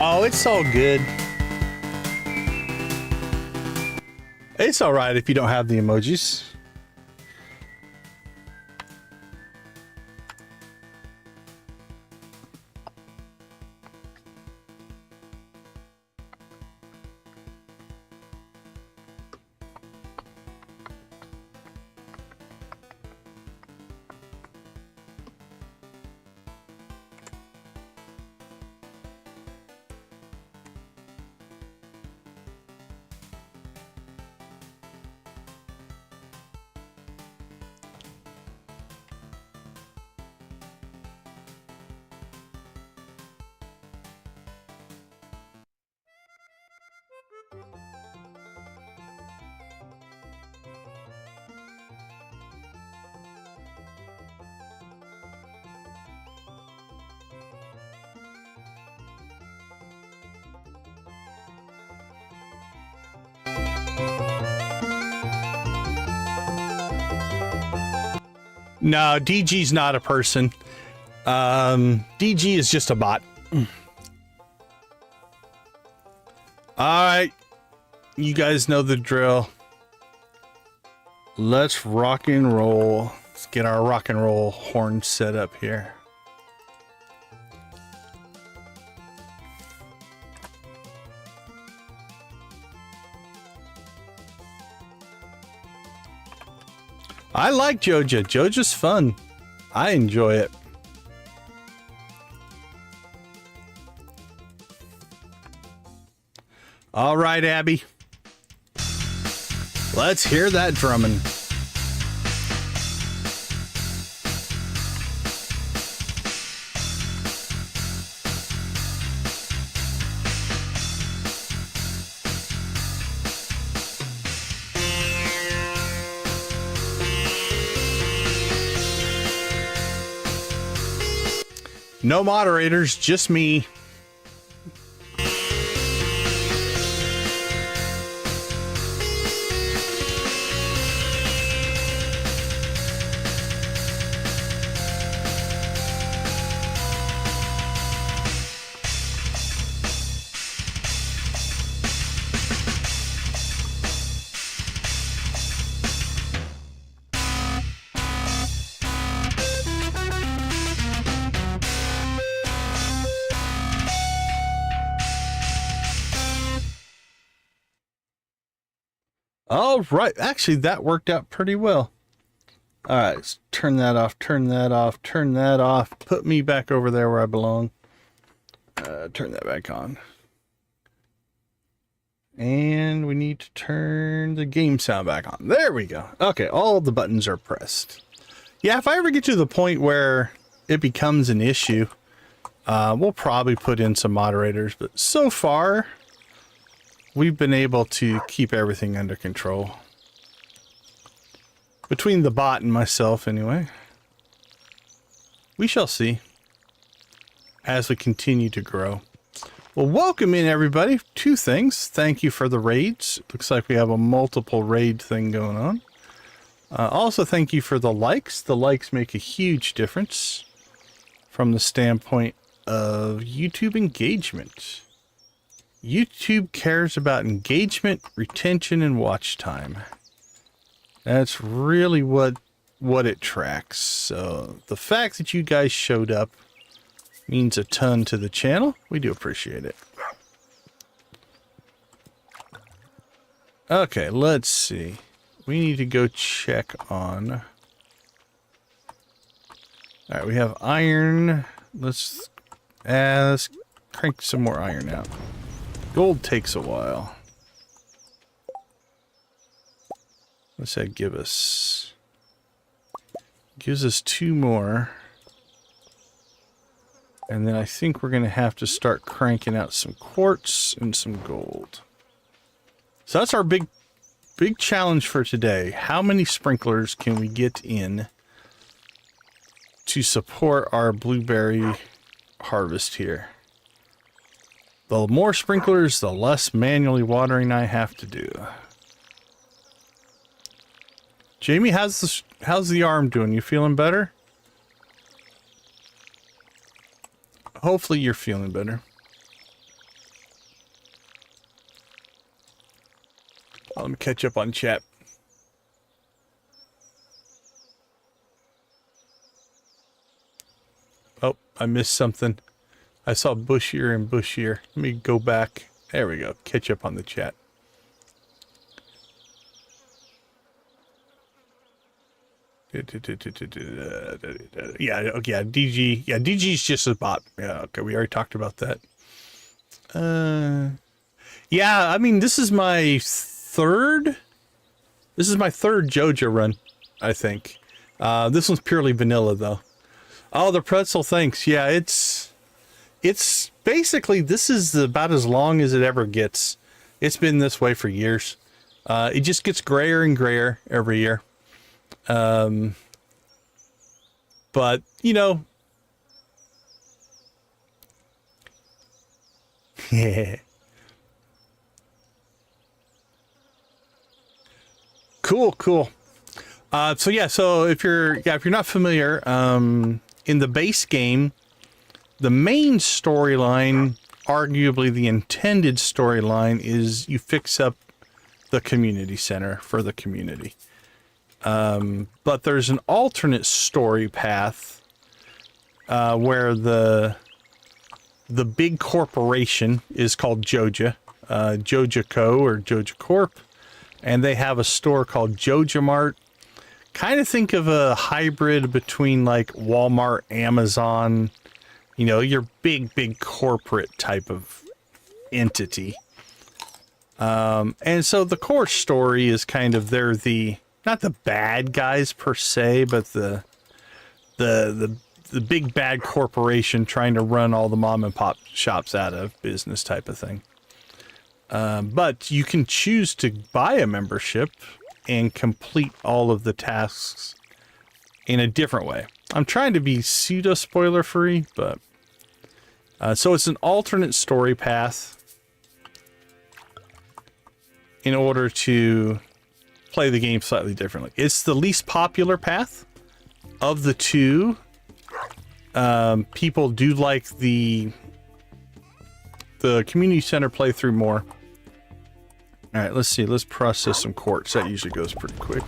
Oh, it's all good. It's all right if you don't have the emojis. No, DG's not a person. DG is just a bot. Alright. You guys know the drill. Let's rock and roll. Let's get our rock and roll horn set up here. I like Joja. Joja's fun. I enjoy it. All right, Abby. Let's hear that drumming. No moderators, just me. All right, actually that worked out pretty well. All right, let's turn that off, turn that off, turn that off. Put me back over there where I belong. Turn that back on. And we need to turn the game sound back on. There we go. Okay, all the buttons are pressed. Yeah, if I ever get to the point where it becomes an issue, we'll probably put in some moderators. But so far, we've been able to keep everything under control. Between the bot and myself, anyway. We shall see as we continue to grow. Well, welcome in, everybody. Two things. Thank you for the raids. Looks like we have a multiple raid thing going on. Also, thank you for the likes. The likes make a huge difference from the standpoint of YouTube engagement. YouTube cares about engagement, retention, and watch time. That's really what it tracks. So the fact that you guys showed up Means a ton to the channel. We do appreciate it. Okay, let's see. We need to go check on... Alright, we have iron. Let's crank some more iron out. Gold takes a while. What's that give us? Gives us 2 more. And then I think we're going to have to start cranking out some quartz and some gold. So that's our big challenge for today. How many sprinklers can we get in to support our blueberry harvest here? The more sprinklers, the less manually watering I have to do. Jamie, how's the arm doing? You feeling better? Hopefully you're feeling better. Let me catch up on chat. Oh, I missed something. I saw bushier and bushier. Let me go back. There we go. Catch up on the chat. Yeah, okay, yeah, DG. Yeah, DG's just a bot. Yeah, okay, we already talked about that. Yeah, I mean, this is my third Joja run, I think. This one's purely vanilla, though. Oh, the pretzel, thanks. Yeah, it's basically, this is about as long as it ever gets. It's been this way for years. It just gets grayer and grayer every year. But, you know. Cool. So yeah, so if you're not familiar, in the base game, the main storyline, arguably the intended storyline, is you fix up the community center for the community. But there's an alternate story path where the big corporation is called Joja, Joja Co. or Joja Corp. And they have a store called Joja Mart. Kind of think of a hybrid between like Walmart, Amazon, you know, your big corporate type of entity. And so the core story is kind of they're not the bad guys per se, but the big bad corporation trying to run all the mom and pop shops out of business type of thing. But you can choose to buy a membership and complete all of the tasks in a different way. I'm trying to be pseudo spoiler free, but so it's an alternate story path in order to play the game slightly differently. It's the least popular path of the two. People do like the community center playthrough more. All right, let's see. Let's process some quartz. That usually goes pretty quick.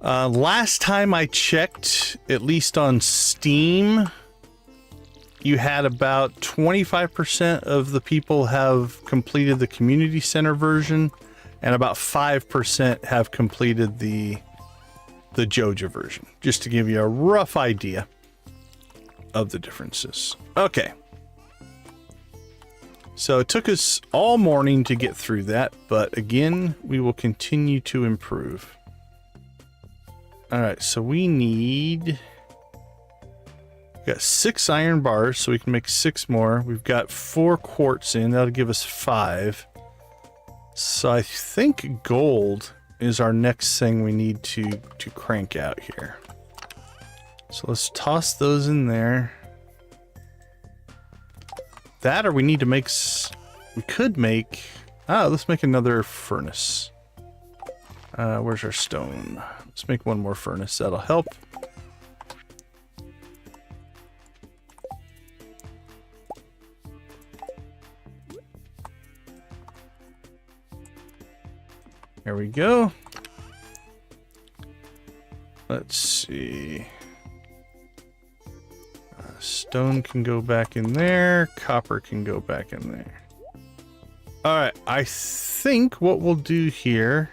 Last time I checked, at least on Steam, you had about 25% of the people have completed the community center version, and about 5% have completed the Joja version, just to give you a rough idea of the differences. Okay. So it took us all morning to get through that, but again, we will continue to improve. All right, so we got 6 iron bars, so we can make 6 more. We've got 4 quartz in, that'll give us 5. So I think gold is our next thing we need to crank out here. So let's toss those in there. That, or we need to make, we could make, let's make another furnace. Where's our stone? Let's make one more furnace, that'll help. There we go. Let's see. Stone can go back in there. Copper can go back in there. All right, I think what we'll do here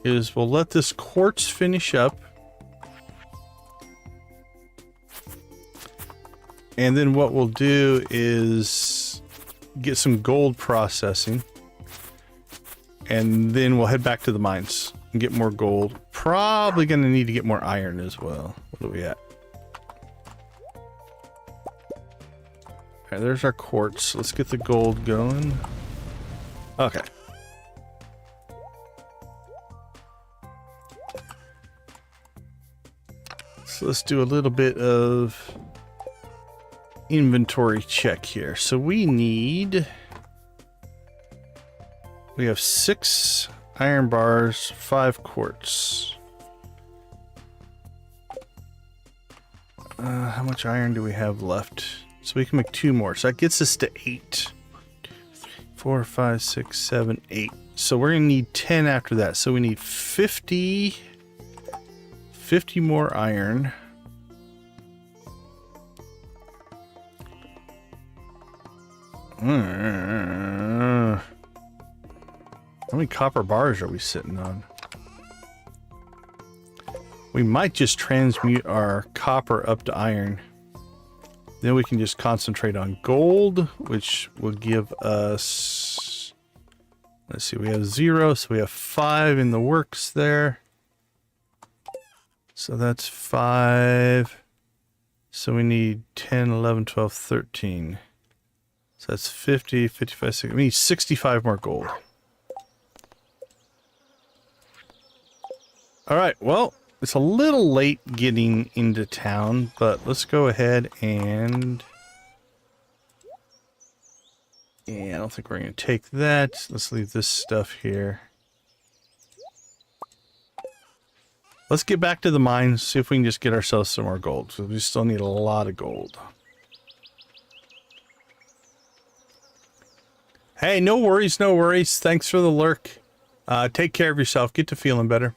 is we'll let this quartz finish up. And then what we'll do is get some gold processing. And then we'll head back to the mines and get more gold. Probably going to need to get more iron as well. What are we at? All right, there's our quartz. Let's get the gold going. Okay. So let's do a little bit of inventory check here. So we have 6 iron bars, 5 quartz. How much iron do we have left? So we can make 2 more. So that gets us to 8. 4, 5, 6, 7, 8. So we're gonna need 10 after that. So we need 50 more iron. How many copper bars are we sitting on? We might just transmute our copper up to iron. Then we can just concentrate on gold, which will give us... Let's see, we have 0, so we have 5 in the works there. So that's 5. So we need 10, 11, 12, 13. So that's 50, 55, 60. We need 65 more gold. Alright, well, it's a little late getting into town, but let's go ahead and... Yeah, I don't think we're going to take that. Let's leave this stuff here. Let's get back to the mines, see if we can just get ourselves some more gold. So we still need a lot of gold. Hey, no worries, no worries. Thanks for the lurk. Take care of yourself. Get to feeling better.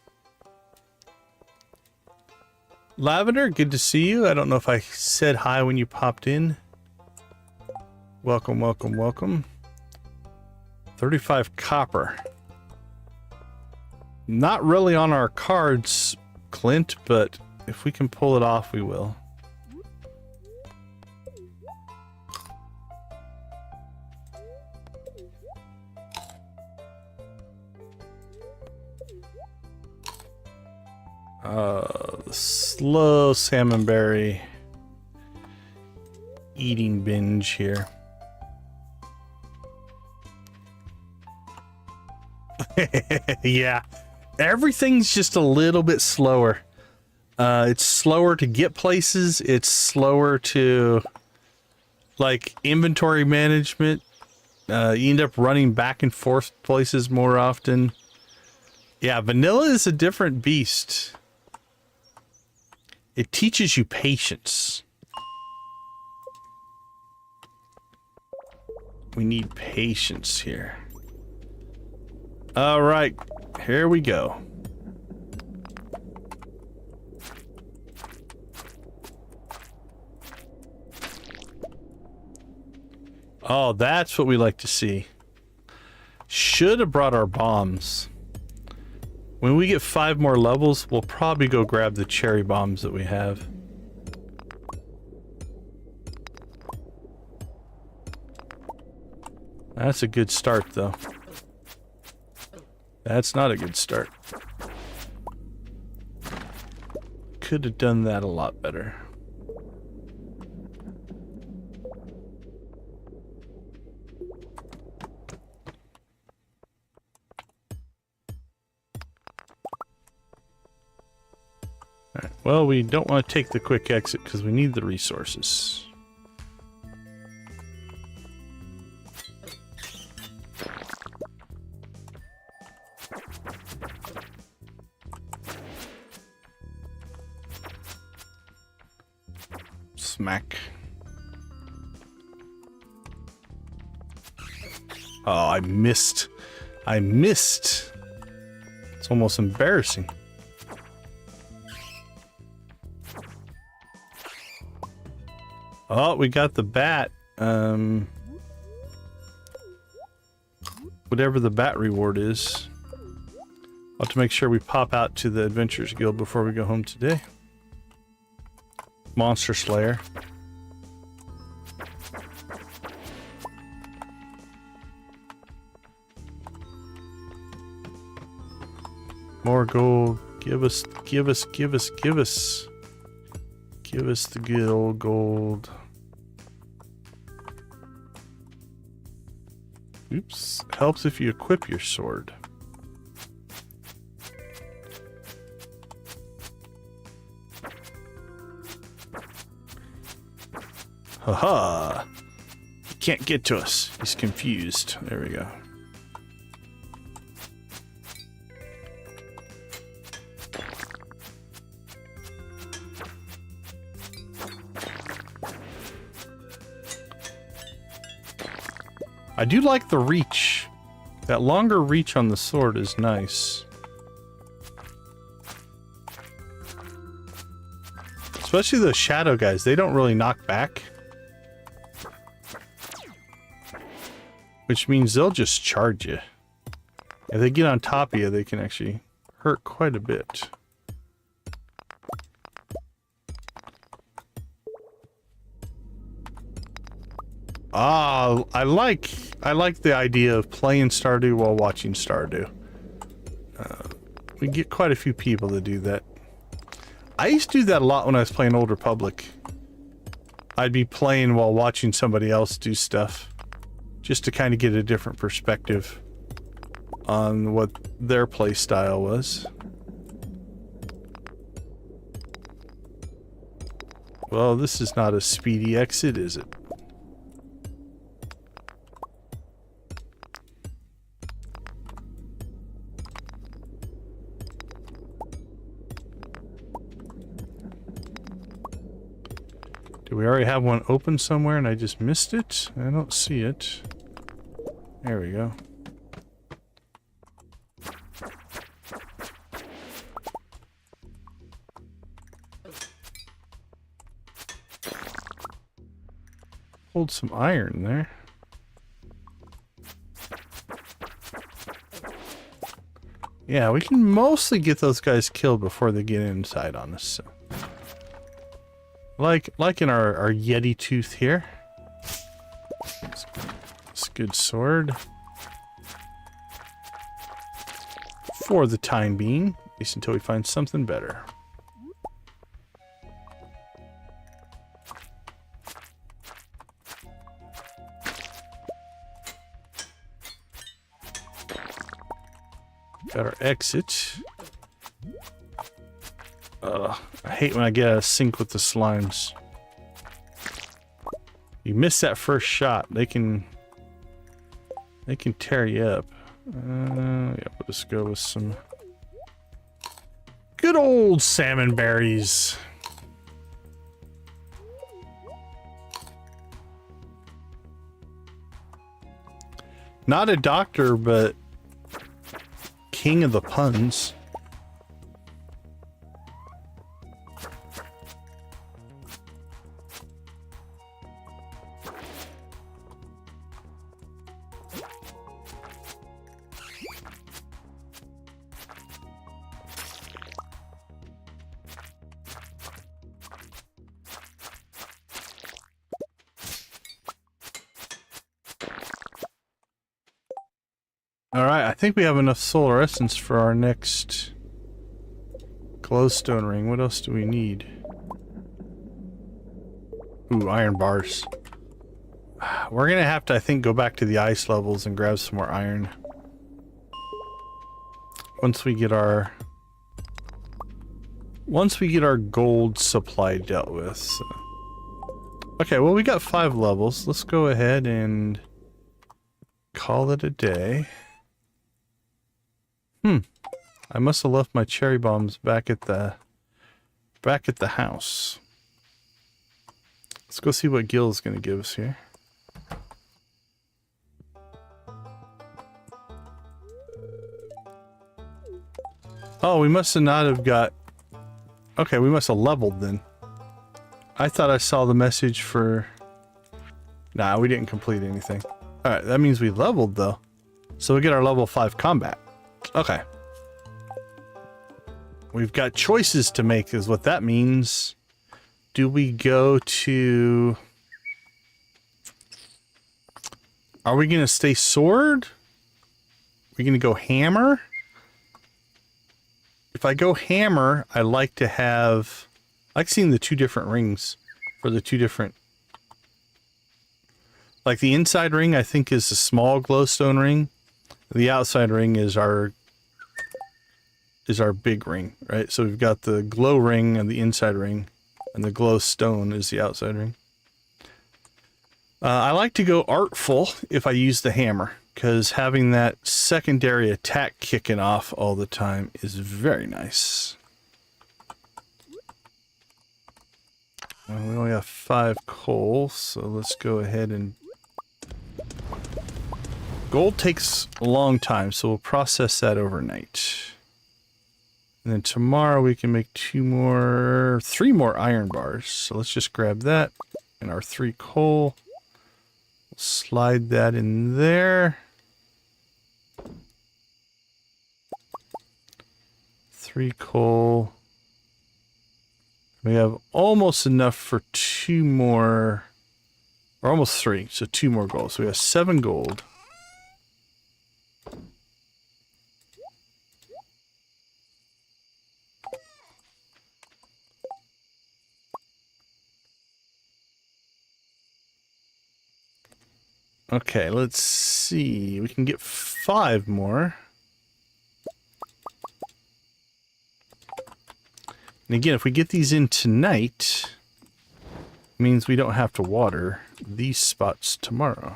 Lavender, good to see you. I don't know if I said hi when you popped in. Welcome, welcome, welcome. 35 copper. Not really on our cards, Clint, but if we can pull it off, we will. The slow salmonberry eating binge here. Yeah, everything's just a little bit slower. It's slower to get places. It's slower to, like, inventory management. You end up running back and forth places more often. Yeah, vanilla is a different beast. It teaches you patience. We need patience here. All right, here we go. Oh, that's what we like to see. Should have brought our bombs. When we get 5 more levels, we'll probably go grab the cherry bombs that we have. That's a good start, though. That's not a good start. Could have done that a lot better. Alright, well, we don't want to take the quick exit because we need the resources. Smack. Oh, I missed. I missed. It's almost embarrassing. Oh, we got the bat. Whatever the bat reward is. I'll have to make sure we pop out to the Adventurers Guild before we go home today. Monster Slayer. More gold. Give us the good gold. Oops. Helps if you equip your sword. Haha. He can't get to us. He's confused. There we go. I do like the reach. That longer reach on the sword is nice. Especially those shadow guys, they don't really knock back. Which means they'll just charge you. If they get on top of you, they can actually hurt quite a bit. Ah, I like the idea of playing Stardew while watching Stardew. We get quite a few people to do that. I used to do that a lot when I was playing Old Republic. I'd be playing while watching somebody else do stuff, just to kind of get a different perspective on what their play style was. Well, this is not a speedy exit, is it? Do we already have one open somewhere and I just missed it? I don't see it. There we go. Hold some iron there. Yeah, we can mostly get those guys killed before they get inside on us. So. Like in our Yeti tooth here. It's a good sword. For the time being, at least until we find something better. Got our exit. I hate when I get out of sync with the slimes. You miss that first shot, they can tear you up. Yeah, we'll just go with some good old salmon berries. Not a doctor, but king of the puns. Alright, I think we have enough solar essence for our next glowstone ring. What else do we need? Ooh, iron bars. We're gonna have to, I think, go back to the ice levels and grab some more iron. Once we get our gold supply dealt with. So. Okay, well, we got 5 levels. Let's go ahead and call it a day. I must have left my cherry bombs back at the house. Let's go see what Gil's gonna give us here. Oh, we must have not have got... Okay, we must have leveled then. I thought I saw the message for... Nah, we didn't complete anything. Alright, that means we leveled though. So we get our level 5 combat. Okay. We've got choices to make is what that means. Do we go to... Are we going to stay sword? Are we going to go hammer? If I go hammer, I like to have... I like seeing the 2 different rings for the 2 different... Like the inside ring, I think, is a small glowstone ring. The outside ring is our big ring, right? So we've got the glow ring and the inside ring, and the glowstone is the outside ring. I like to go artful if I use the hammer, because having that secondary attack kicking off all the time is very nice. We only have 5 coal, so let's go ahead and... Gold takes a long time, so we'll process that overnight. And then tomorrow we can make 3 more iron bars. So let's just grab that and our 3 coal. We'll slide that in there. 3 coal. We have almost enough for 2 more, or almost 3, so 2 more gold. So we have 7 gold. Okay, let's see. We can get 5 more. And again, if we get these in tonight, it means we don't have to water these spots tomorrow.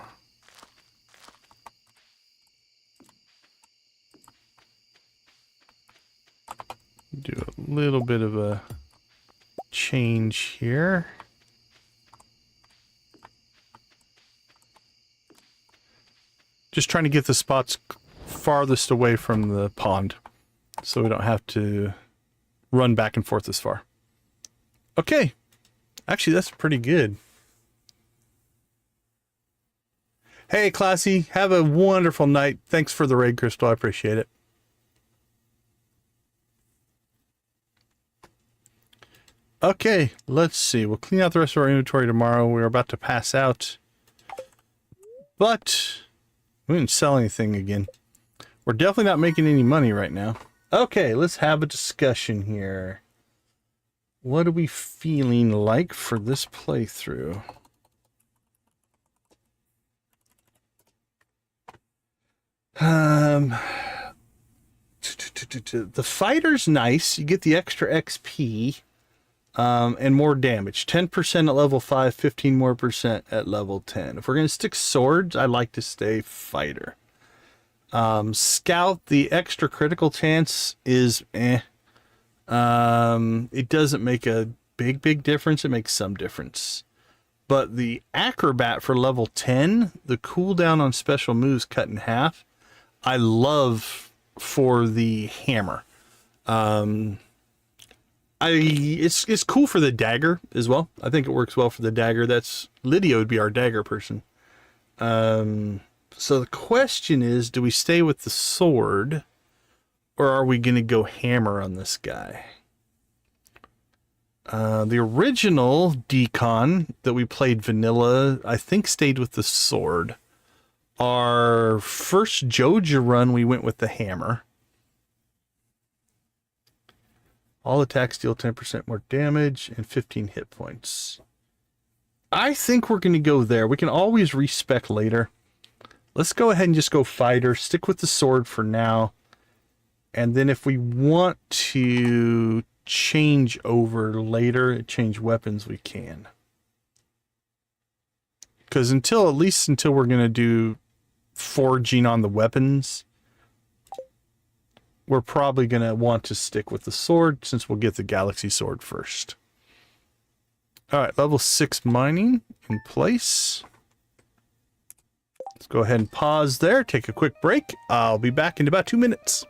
Do a little bit of a change here. Just trying to get the spots farthest away from the pond so we don't have to run back and forth as far. Okay. Actually, that's pretty good. Hey, Classy. Have a wonderful night. Thanks for the raid, Crystal. I appreciate it. Okay, let's see. We'll clean out the rest of our inventory tomorrow. We're about to pass out. But... we didn't sell anything again. We're definitely not making any money right now. Okay, let's have a discussion here. What are we feeling like for this playthrough? The fighter's nice. You get the extra XP and more damage. 10% at level 5, 15 more % at level 10. If we're going to stick swords, I like to stay fighter. Scout, the extra critical chance is eh. It doesn't make a big difference. It makes some difference. But the acrobat for level 10, the cooldown on special moves cut in half, I love for the hammer. It's cool for the dagger as well. I think it works well for the dagger. Lydia would be our dagger person. So the question is, do we stay with the sword or are we going to go hammer on this guy? The original decon that we played vanilla, I think stayed with the sword. Our first Joja run, we went with the hammer. All attacks deal 10% more damage and 15 hit points. I think we're going to go there. We can always respec later. Let's go ahead and just go fighter. Stick with the sword for now. And then if we want to change over later, change weapons, we can. Because at least until we're going to do forging on the weapons, we're probably going to want to stick with the sword since we'll get the galaxy sword first. All right, level 6 mining in place. Let's go ahead and pause there, take a quick break. I'll be back in about 2 minutes.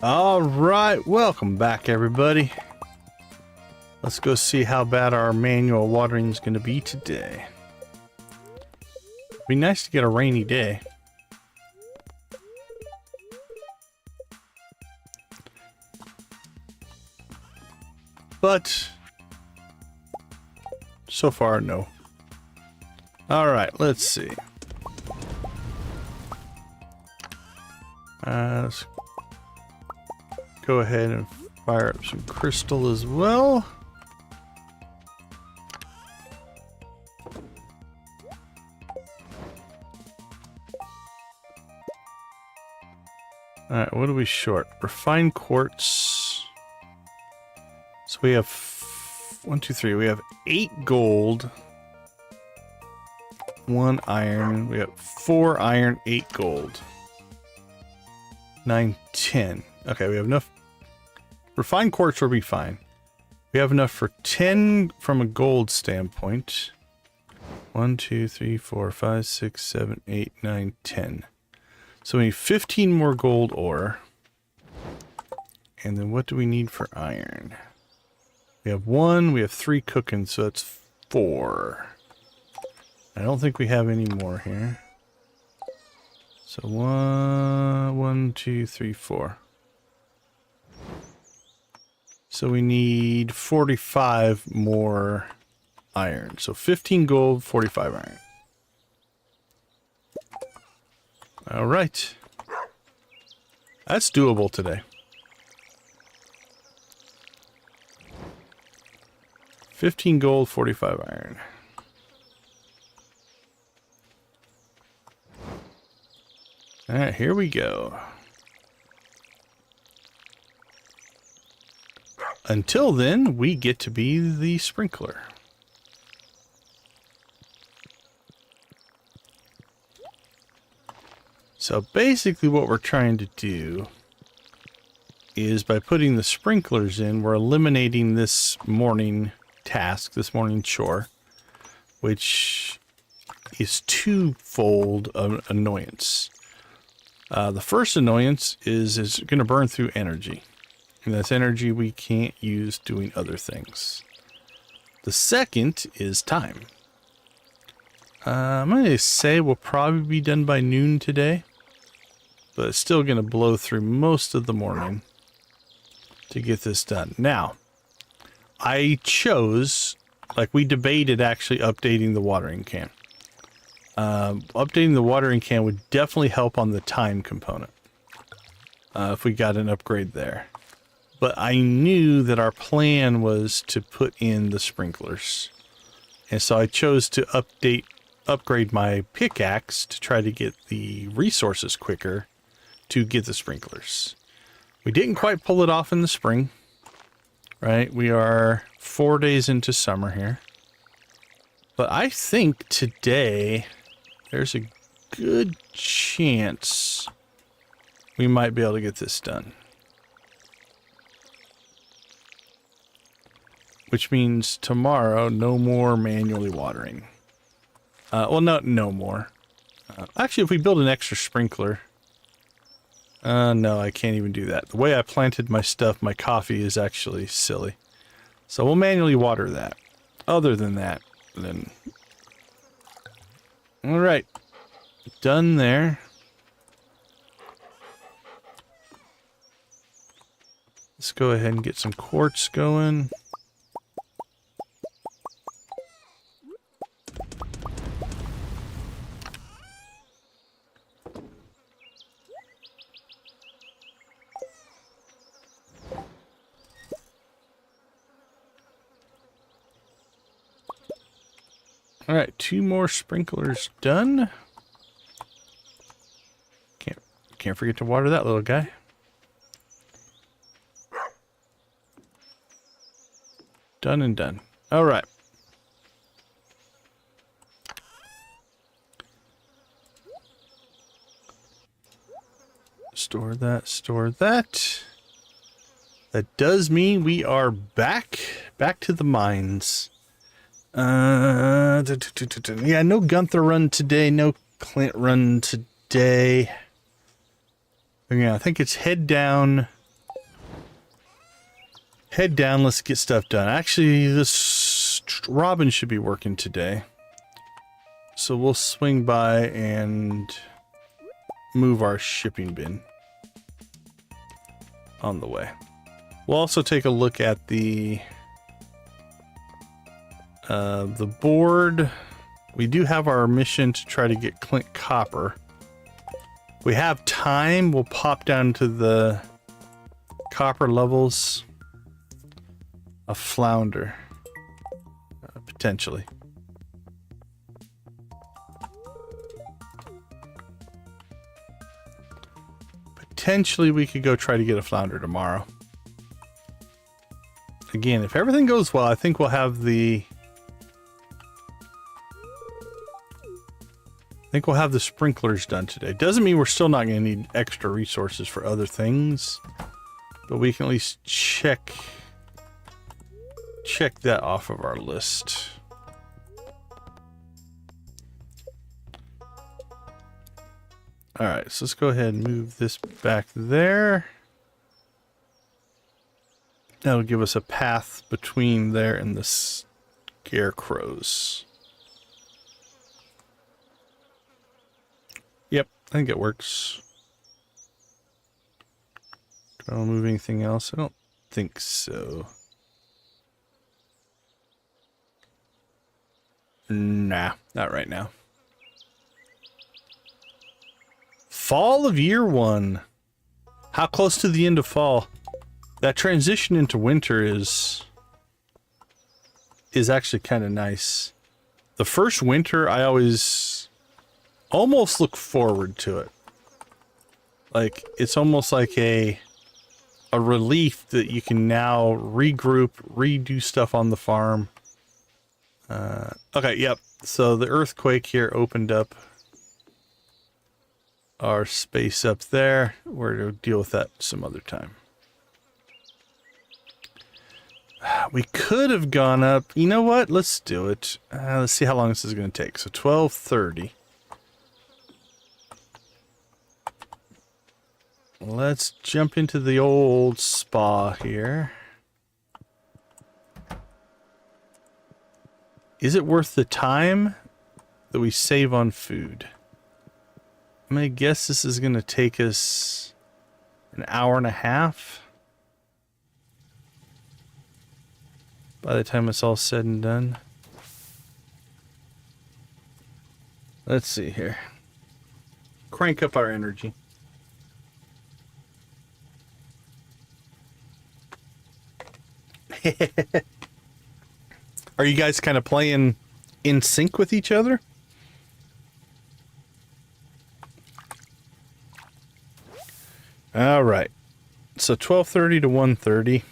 All right, welcome back, everybody. Let's go see how bad our manual watering is going to be today. Be nice to get a rainy day. But so far, no. All right, let's see. Let's go ahead and fire up some crystal as well. All right, what are we short? Refined quartz. So we have 1, 2, 3. We have 8 gold, 1 iron. We have 4 iron, 8 gold. 9, 10. Okay, we have enough. Refined quartz will be fine. We have enough for 10 from a gold standpoint. 1, 2, 3, 4, 5, 6, 7, 8, 9, 10. So we need 15 more gold ore. And then what do we need for iron? We have 1, we have 3 cooking, so that's 4. I don't think we have any more here. So 1, 2, 3, 4. So we need 45 more iron. So 15 gold, 45 iron. All right. That's doable today. 15 gold, 45 iron. All right, here we go. Until then, we get to be the sprinkler. So basically what we're trying to do is by putting the sprinklers in, we're eliminating this morning task, this morning chore, which is twofold of annoyance. The first annoyance is it's going to burn through energy. And that's energy we can't use doing other things. The second is time. I'm going to say we'll probably be done by noon today. But it's still going to blow through most of the morning to get this done. Now, I chose, like we debated actually updating the watering can. Updating the watering can would definitely help on the time component. If we got an upgrade there. But I knew that our plan was to put in the sprinklers. And so I chose to upgrade my pickaxe to try to get the resources quicker to get the sprinklers. We didn't quite pull it off in the spring, right? We are 4 days into summer here. But I think today there's a good chance we might be able to get this done. Which means tomorrow, no more manually watering. Well, no more. Actually, if we build an extra sprinkler... no, I can't even do that. The way I planted my stuff, my coffee is actually silly. So we'll manually water that. Other than that, then... Alright. Done there. Let's go ahead and get some quartz going. All right, 2 more sprinklers done. Can't forget to water that little guy. Done and done. All right. Store that, store that. That does mean we are back to the mines. Yeah, no Gunther run today, no Clint run today. Yeah, I think it's head down, head down. Let's get stuff done. Actually, this Robin should be working today. So we'll swing by and move our shipping bin on the way. We'll also take a look at the board. We do have our mission to try to get Clint Copper. If we have time, we'll pop down to the copper levels. A flounder, potentially. Potentially we could go try to get a flounder tomorrow. Again, if everything goes well, I think we'll have the sprinklers done today. Doesn't mean we're still not going to need extra resources for other things, but we can at least check that off of our list. All right, so let's go ahead and move this back there. That'll give us a path between there and the scarecrows. Yep, I think it works. Do I want to move anything else? I don't think so. Nah, not right now. Fall of year one. How close to the end of fall? That transition into winter is actually kind of nice. The first winter, I always almost look forward to it. Like, it's almost like a relief that you can now regroup, redo stuff on the farm. Okay, yep. So the earthquake here opened up our space up there. We're going to deal with that some other time. We could have gone up. You know what? Let's do it. Let's see how long this is going to take. So 12:30. Let's jump into the old spa here. Is it worth the time that we save on food? I'm going to guess this is going to take us an hour and a half. By the time it's all said and done. Let's see here. Crank up our energy. Are you guys kind of playing in sync with each other? All right. So 12:30 to 1:30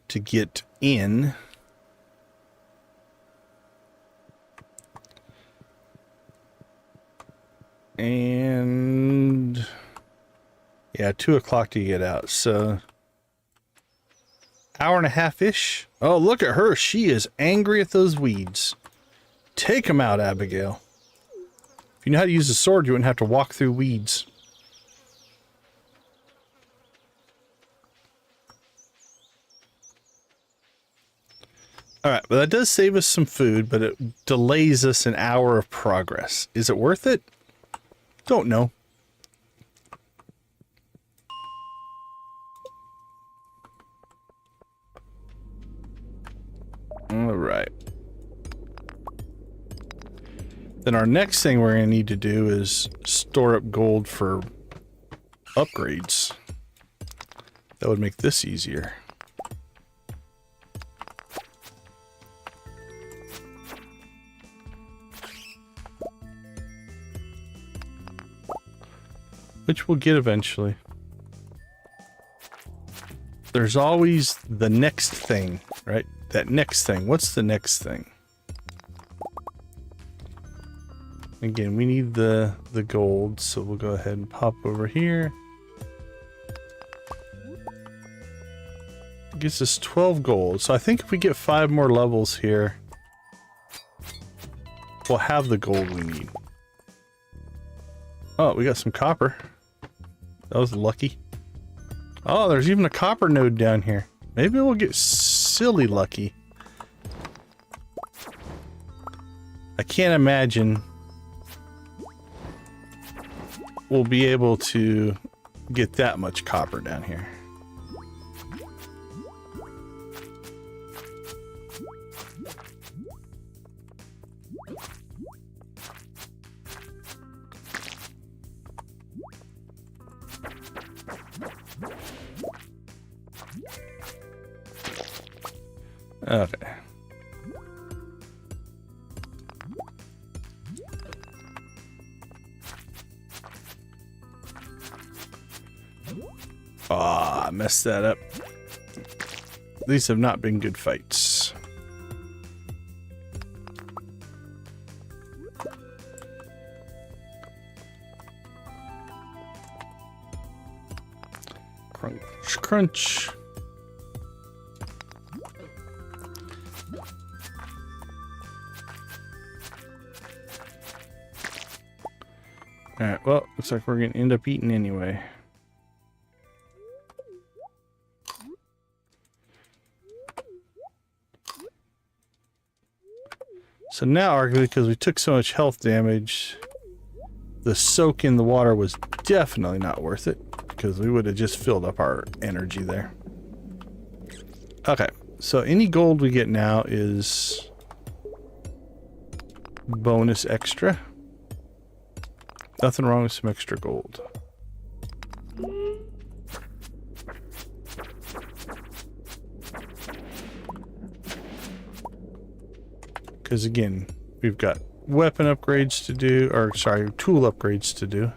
to get in. And yeah, 2 o'clock to get out. So hour and a half-ish. Oh, look at her. She is angry at those weeds. Take them out, Abigail. If you know how to use a sword, you wouldn't have to walk through weeds. Alright, well that does save us some food, but it delays us an hour of progress. Is it worth it? Don't know. Alright. Then our next thing we're going to need to do is store up gold for upgrades. That would make this easier. Which we'll get eventually. There's always the next thing, right? That next thing. What's the next thing? Again, we need the gold, so we'll go ahead and pop over here. It gives us 12 gold. So I think if we get 5 more levels here, we'll have the gold we need. Oh, we got some copper. That was lucky. Oh, there's even a copper node down here. Maybe we'll get silly lucky. I can't imagine we'll be able to get that much copper down here. Okay. Ah, I messed that up. These have not been good fights. Crunch, crunch. Alright, well, looks like we're gonna end up eating anyway. So now, arguably, because we took so much health damage, the soak in the water was definitely not worth it, because we would have just filled up our energy there. Okay, so any gold we get now is bonus extra. Nothing wrong with some extra gold. Because again, we've got weapon upgrades to do, or sorry, tool upgrades to do.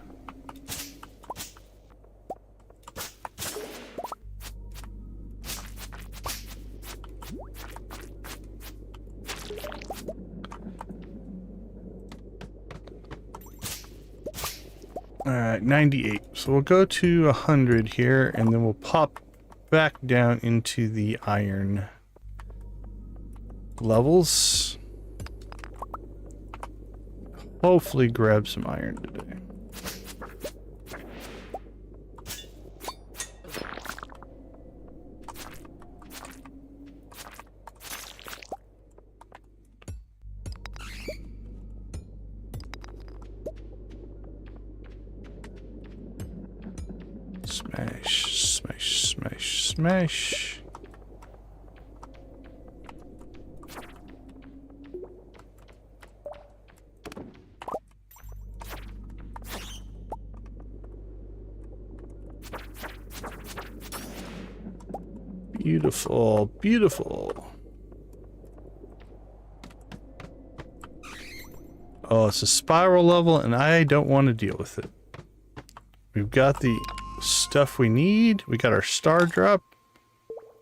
Alright, 98. So we'll go to 100 here, and then we'll pop back down into the iron levels. Hopefully grab some iron today. Smash, smash, smash, smash. Beautiful, beautiful. Oh, it's a spiral level, and I don't want to deal with it. We've got the stuff we need. We got our star drop.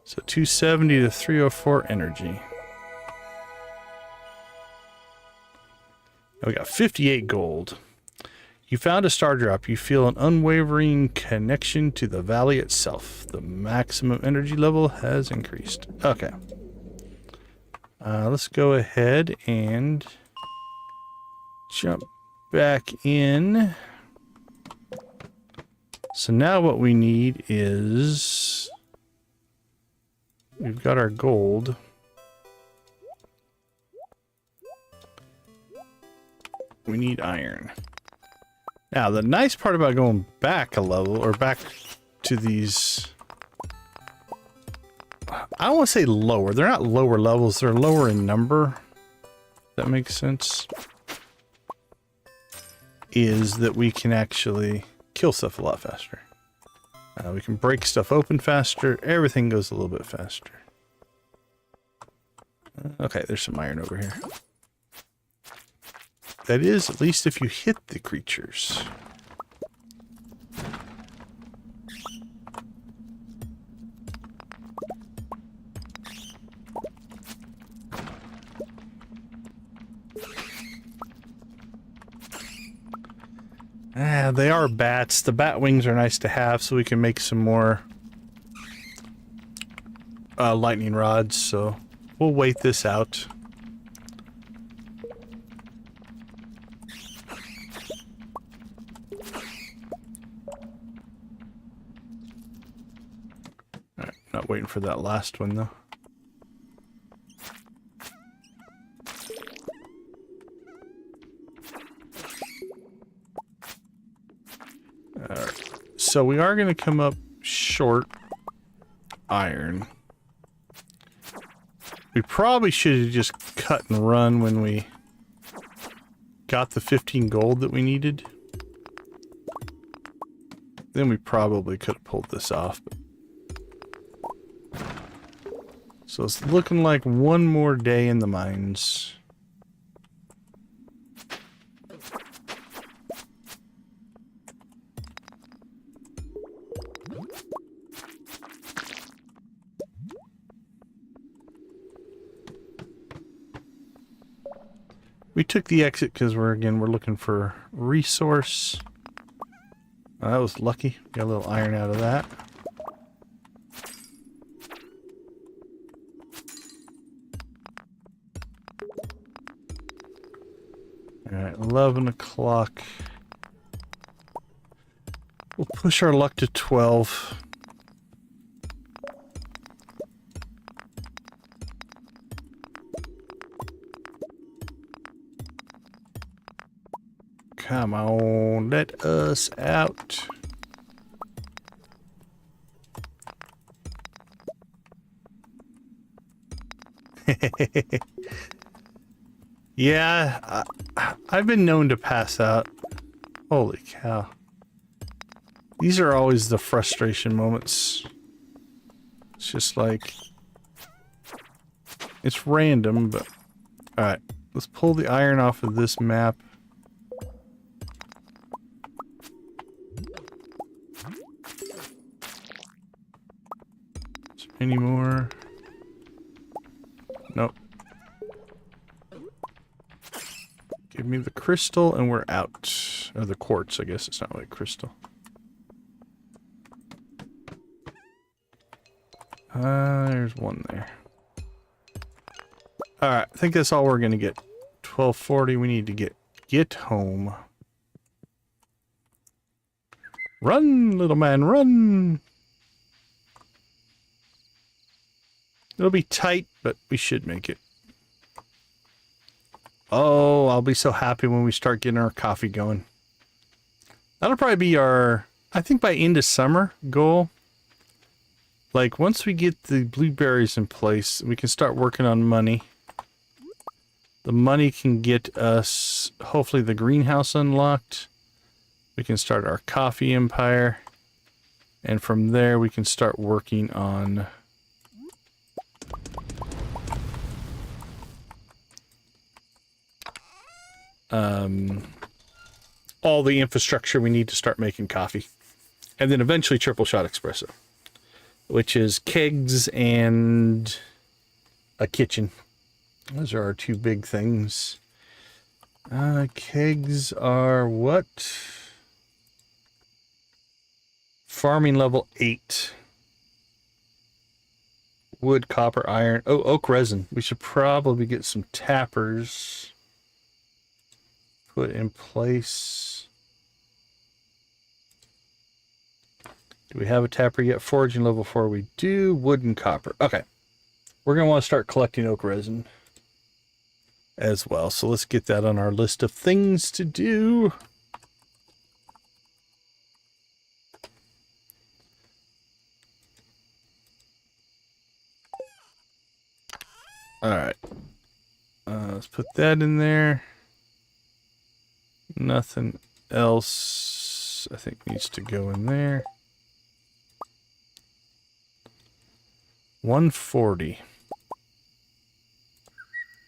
So 270 to 304 energy. We got 58 gold. You found a star drop. You feel an unwavering connection to the valley itself. The maximum energy level has increased. Okay. Let's go ahead and jump back in. So now what we need is, we've got our gold. We need iron. Now, the nice part about going back a level, or back to these, I don't want to say lower. They're not lower levels. They're lower in number. That makes sense. Is that we can actually kill stuff a lot faster. We can break stuff open faster. Everything goes a little bit faster. Okay, there's some iron over here. That is, at least if you hit the creatures. They are bats. The bat wings are nice to have, so we can make some more lightning rods, so we'll wait this out. Not waiting for that last one, though. Alright. So we are going to come up short iron. We probably should have just cut and run when we got the 15 gold that we needed. Then we probably could have pulled this off. So it's looking like one more day in the mines. We took the exit because we're looking for resource. That was lucky. Got a little iron out of that. Alright, 11 o'clock. We'll push our luck to 12. Come on, let us out. Yeah, I've been known to pass out. Holy cow. These are always the frustration moments. It's just like... it's random, but... Alright, let's pull the iron off of this map. Any more? Nope. Give me the crystal and we're out. Or the quartz, I guess. It's not really crystal. There's one there. Alright, I think that's all we're gonna get. 12:40, we need to get home. Run, little man, run! It'll be tight, but we should make it. Oh, I'll be so happy when we start getting our coffee going. That'll probably be our, I think by end of summer goal. Like, once we get the blueberries in place, we can start working on money. The money can get us, hopefully, the greenhouse unlocked. We can start our coffee empire. And from there, we can start working on... all the infrastructure we need to start making coffee. And then eventually triple shot espresso, which is kegs and a kitchen. Those are our two big things. Kegs are what? Farming level 8. Wood, copper, iron. Oh, oak resin. We should probably get some tappers put in place. Do we have a tapper yet? Foraging level 4 we do. Wood and copper. Okay. We're going to want to start collecting oak resin as well. So let's get that on our list of things to do. Alright. Let's put that in there. Nothing else I think needs to go in there. 140.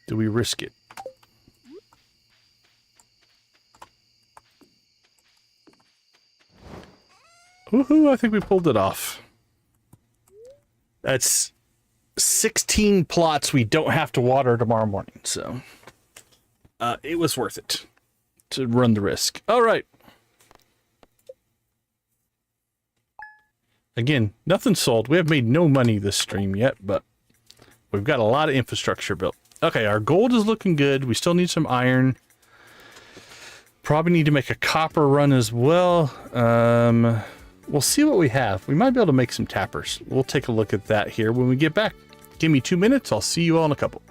Do we risk it? Woohoo, I think we pulled it off. That's 16 plots we don't have to water tomorrow morning, so it was worth it to run the risk. All right. Again, nothing sold. We have made no money this stream yet, but we've got a lot of infrastructure built. Okay, our gold is looking good. We still need some iron. Probably need to make a copper run as well. we'll see what we have. We might be able to make some tappers. We'll take a look at that here when we get back. Give me 2 minutes. I'll see you all in a couple.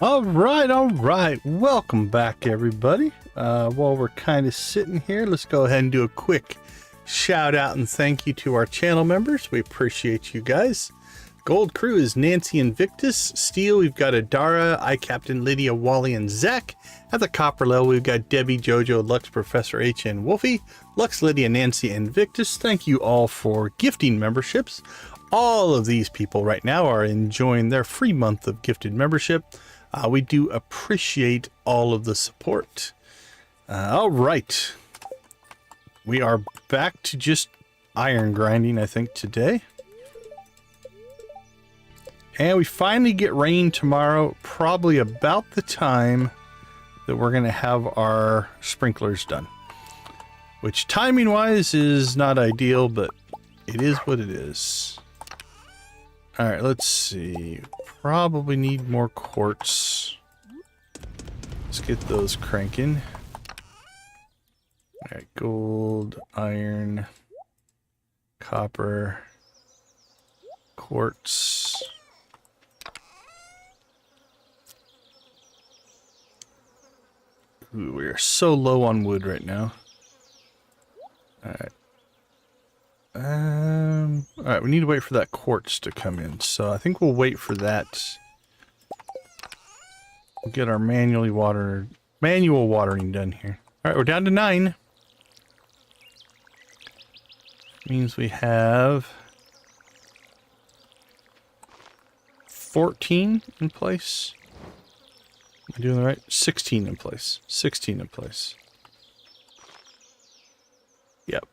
All right. Welcome back, everybody. While we're kind of sitting here, let's go ahead and do a quick shout out and thank you to our channel members. We appreciate you guys. Gold crew is Nancy and Victus. Steel, we've got Adara, I Captain Lydia, Wally, and Zach. At the copper level, we've got Debbie, Jojo, Lux, Professor H, and Wolfie. Lux, Lydia, Nancy, and Victus. Thank you all for gifting memberships. All of these people right now are enjoying their free month of gifted membership. We do appreciate all of the support. All right. We are back to just iron grinding, I think, today. And we finally get rain tomorrow, probably about the time that we're going to have our sprinklers done. Which, timing-wise, is not ideal, but it is what it is. All right, let's see. Probably need more quartz. Let's get those cranking. All right, gold, iron, copper, quartz. Ooh, we are so low on wood right now. All right. All right, we need to wait for that quartz to come in. So I think we'll wait for that. We'll get our manual watering done here. All right, we're down to 9. Means we have 14 in place. Am I doing the right? 16 in place. 16 in place. Yep.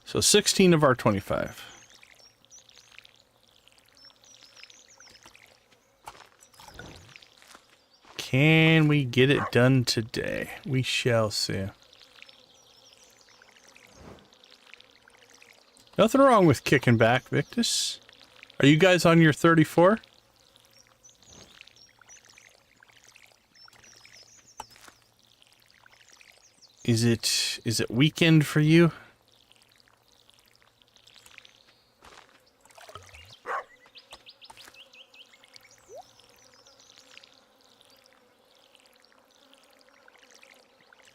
So 16 of our 25. Can we get it done today? We shall see. Nothing wrong with kicking back, Victus. Are you guys on your 34? Is it weekend for you?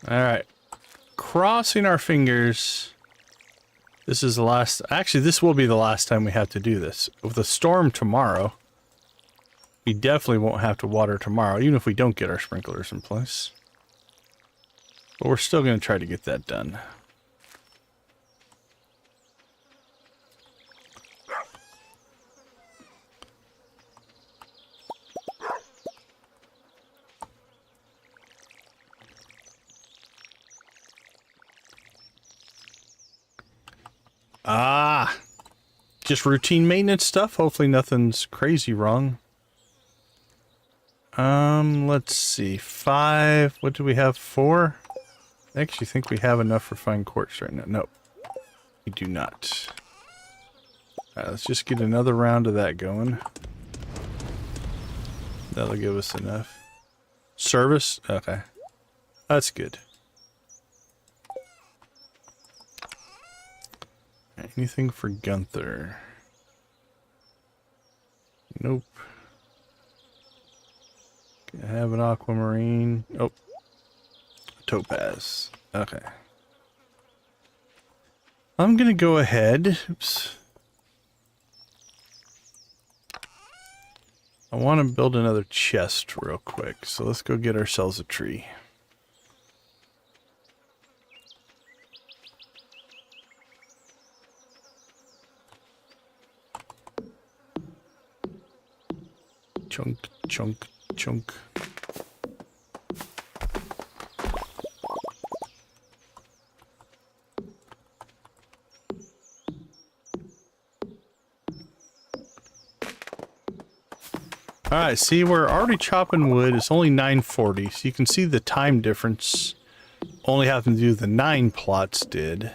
All right. Crossing our fingers. This is the last... Actually, this will be the last time we have to do this. With a storm tomorrow, we definitely won't have to water tomorrow, even if we don't get our sprinklers in place. But we're still going to try to get that done. Ah, just routine maintenance stuff. Hopefully nothing's crazy wrong. Let's see. 5. What do we have? 4? I actually think we have enough for fine quartz right now. Nope. We do not. Alright, let's just get another round of that going. That'll give us enough. Service? Okay. That's good. Anything for Gunther? Nope. I have an aquamarine. Oh. Topaz. Okay. I'm gonna go ahead. Oops. I want to build another chest real quick. So let's go get ourselves a tree. Chunk, chunk, chunk. Alright, see, we're already chopping wood. It's only 9:40, so you can see the time difference. Only having to do the 9 plots did.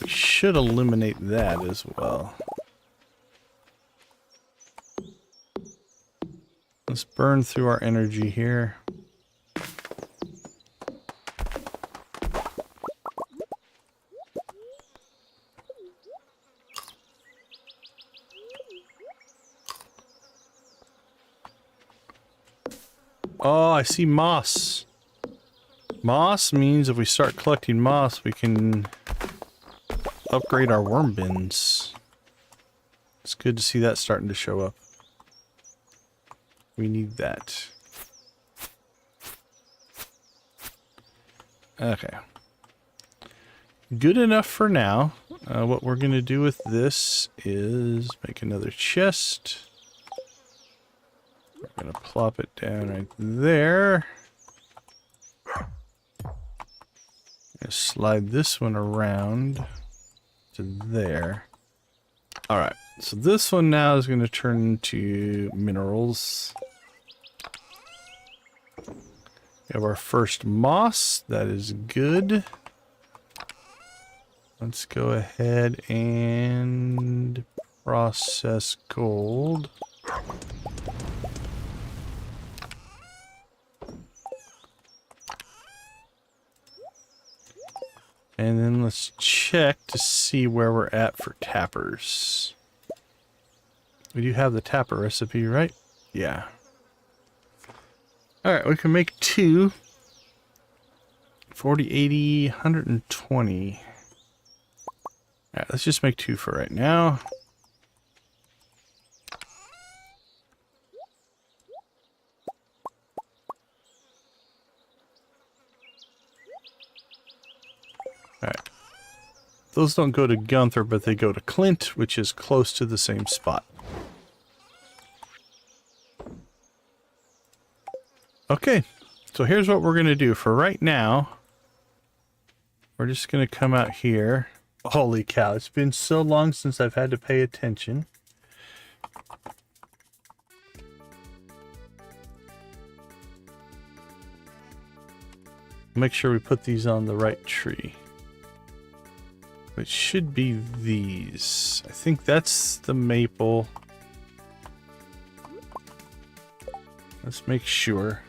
We should eliminate that as well. Let's burn through our energy here. Oh, I see moss. Moss means if we start collecting moss, we can upgrade our worm bins. It's good to see that starting to show up. We need that. Okay. Good enough for now. What we're going to do with this is make another chest. We're going to plop it down right there. Slide this one around to there. Alright, so this one now is going to turn into minerals. We have our first moss. That is good. Let's go ahead and process gold. And then let's check to see where we're at for tappers. We do have the tapper recipe, right? Yeah. Alright, we can make 2. 40, 80, 120. Alright, let's just make 2 for right now. Alright. Those don't go to Gunther, but they go to Clint, which is close to the same spot. Okay, so here's what we're going to do. For right now, we're just going to come out here. Holy cow, it's been so long since I've had to pay attention. Make sure we put these on the right tree. It should be these. I think that's the maple. Let's make sure.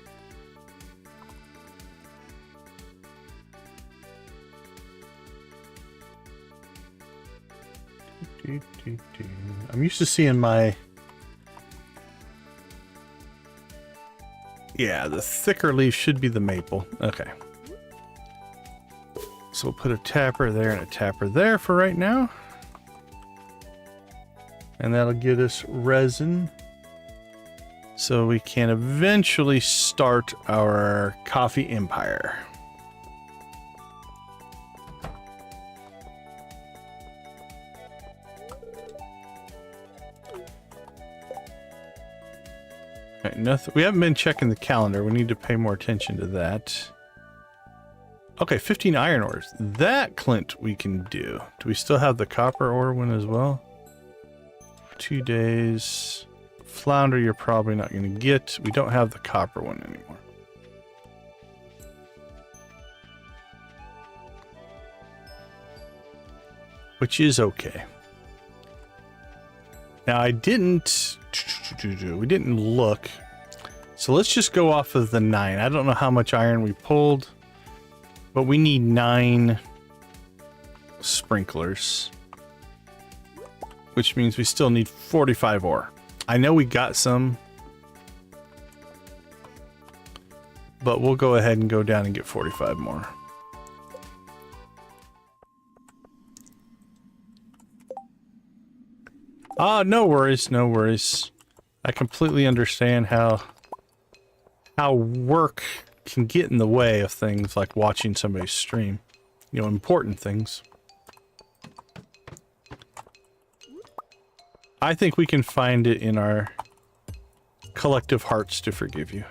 I'm used to seeing my... Yeah, the thicker leaf should be the maple. Okay. So we'll put a tapper there and a tapper there for right now. And that'll get us resin. So we can eventually start our coffee empire. Right, nothing. We haven't been checking the calendar. We need to pay more attention to that. Okay, 15 iron ores. That Clint we can do. Do we still have the copper ore one as well? 2 days. Flounder you're probably not going to get. We don't have the copper one anymore. Which is okay. Now we didn't look. So let's just go off of the 9. I don't know how much iron we pulled, but we need 9 sprinklers, which means we still need 45 ore. I know we got some, but we'll go ahead and go down and get 45 more. Ah, no worries, no worries. I completely understand how work can get in the way of things like watching somebody stream. You know, important things. I think we can find it in our collective hearts to forgive you.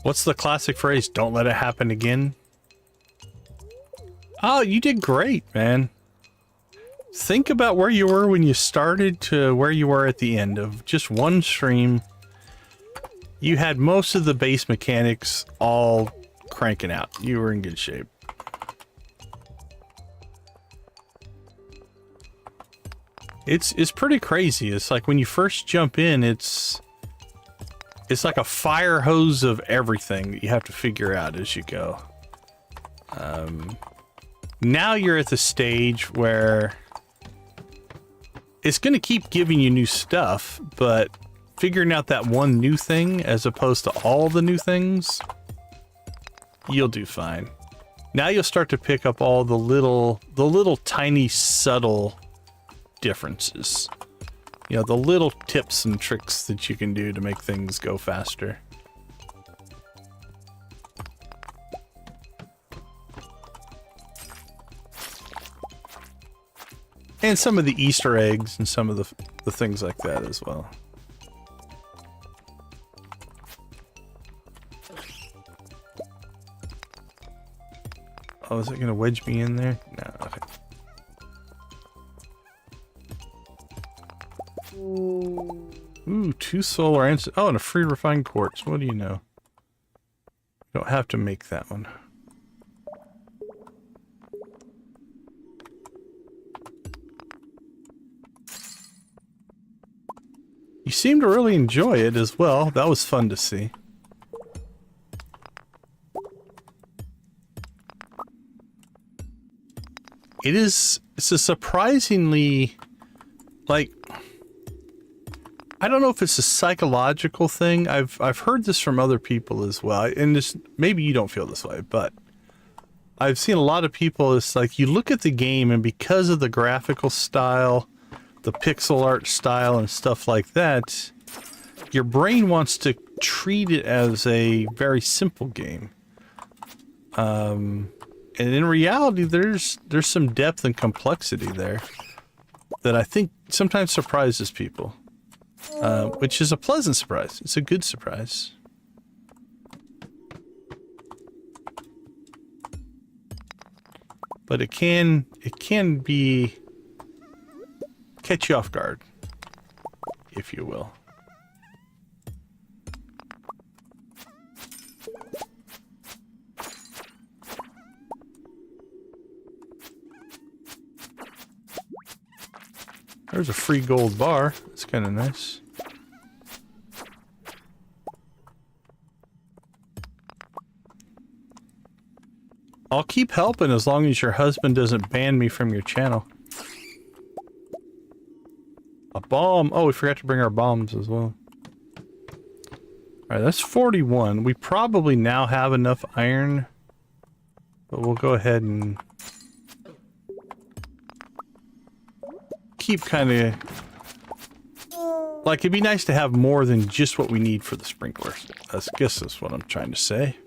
What's the classic phrase? Don't let it happen again. Oh, you did great, man. Think about where you were when you started to where you were at the end of just one stream. You had most of the base mechanics all cranking out. You were in good shape. It's pretty crazy. It's like when you first jump in, it's like a fire hose of everything that you have to figure out as you go. Now you're at the stage where it's going to keep giving you new stuff, but figuring out that one new thing as opposed to all the new things, you'll do fine. Now you'll start to pick up all the little tiny subtle differences. You know, the little tips and tricks that you can do to make things go faster. And some of the Easter eggs and some of the things like that as well. Oh, is it going to wedge me in there? No, okay. Ooh, 2 solar and oh, and a free refined quartz. What do you know? You don't have to make that one. You seem to really enjoy it as well. That was fun to see. It's a surprisingly, like, I don't know if it's a psychological thing. I've heard this from other people as well, and this, maybe you don't feel this way, but I've seen a lot of people. It's like you look at the game, and because of the graphical style, the pixel art style, and stuff like that, your brain wants to treat it as a very simple game. And in reality, there's some depth and complexity there that I think sometimes surprises people. Which is a pleasant surprise. It's a good surprise. But it can be catch you off guard, if you will. There's a free gold bar. That's kind of nice. I'll keep helping as long as your husband doesn't ban me from your channel. A bomb. Oh, we forgot to bring our bombs as well. Alright, that's 41. We probably now have enough iron. But we'll go ahead and keep kind of... Like, it'd be nice to have more than just what we need for the sprinklers. I guess that's what I'm trying to say.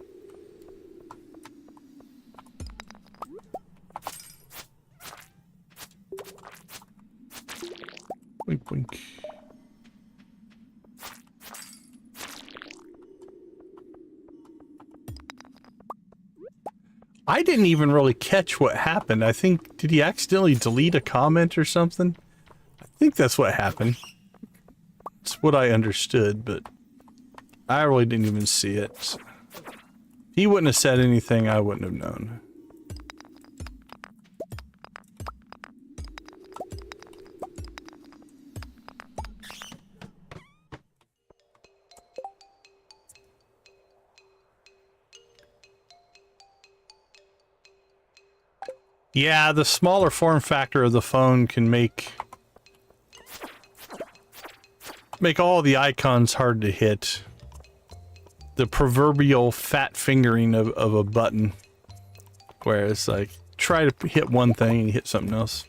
I didn't even really catch what happened. I think, did he accidentally delete a comment or something? I think that's what happened. It's what I understood, but I really didn't even see it. So. He wouldn't have said anything, I wouldn't have known. Yeah, the smaller form factor of the phone can make all the icons hard to hit. The proverbial fat fingering of a button. Where it's like, try to hit one thing and you hit something else.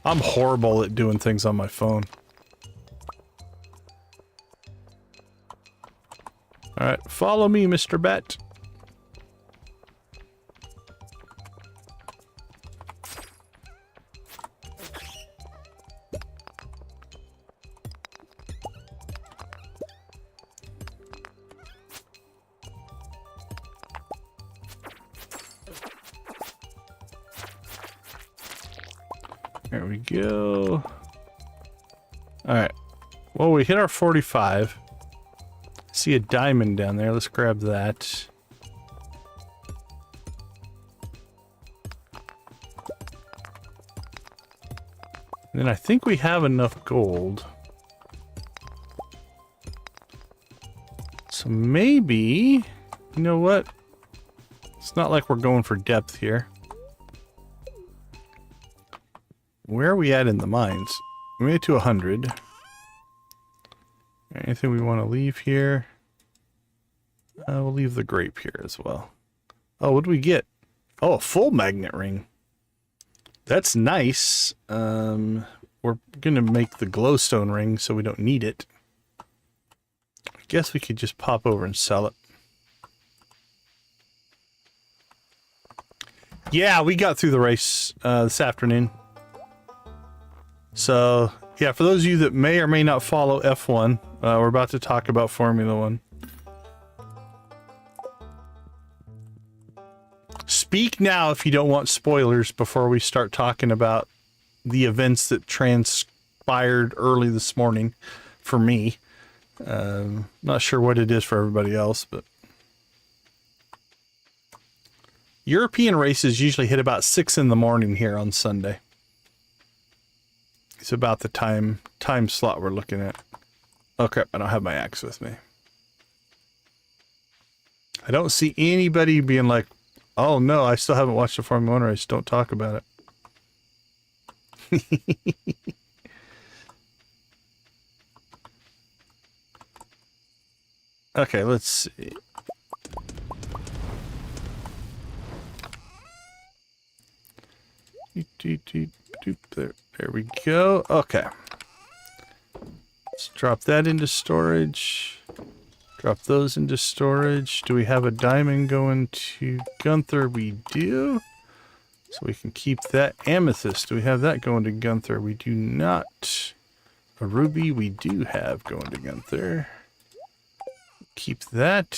I'm horrible at doing things on my phone. Alright, follow me, Mr. Bat. There we go. Alright. Well, we hit our 45. See a diamond down there. Let's grab that. And then I think we have enough gold. So maybe... You know what? It's not like we're going for depth here. Where are we at in the mines? We made it to 100. Anything we want to leave here? We'll leave the grape here as well. Oh, what do we get? Oh, a full magnet ring. That's nice. We're going to make the glowstone ring so we don't need it. I guess we could just pop over and sell it. Yeah, we got through the race this afternoon. So, yeah, for those of you that may or may not follow F1, we're about to talk about Formula 1. Speak now if you don't want spoilers before we start talking about the events that transpired early this morning for me. Not sure what it is for everybody else, but... European races usually hit about 6 in the morning here on Sunday. It's about the time slot we're looking at. Oh crap, I don't have my axe with me. I don't see anybody being like, oh no, I still haven't watched the Formula 1 race, don't talk about it. Okay, let's see. There we go. Okay. Let's drop that into storage. Drop those into storage. Do we have a diamond going to Gunther? We do. So we can keep that. Amethyst. Do we have that going to Gunther? We do not. A ruby we do have going to Gunther. Keep that.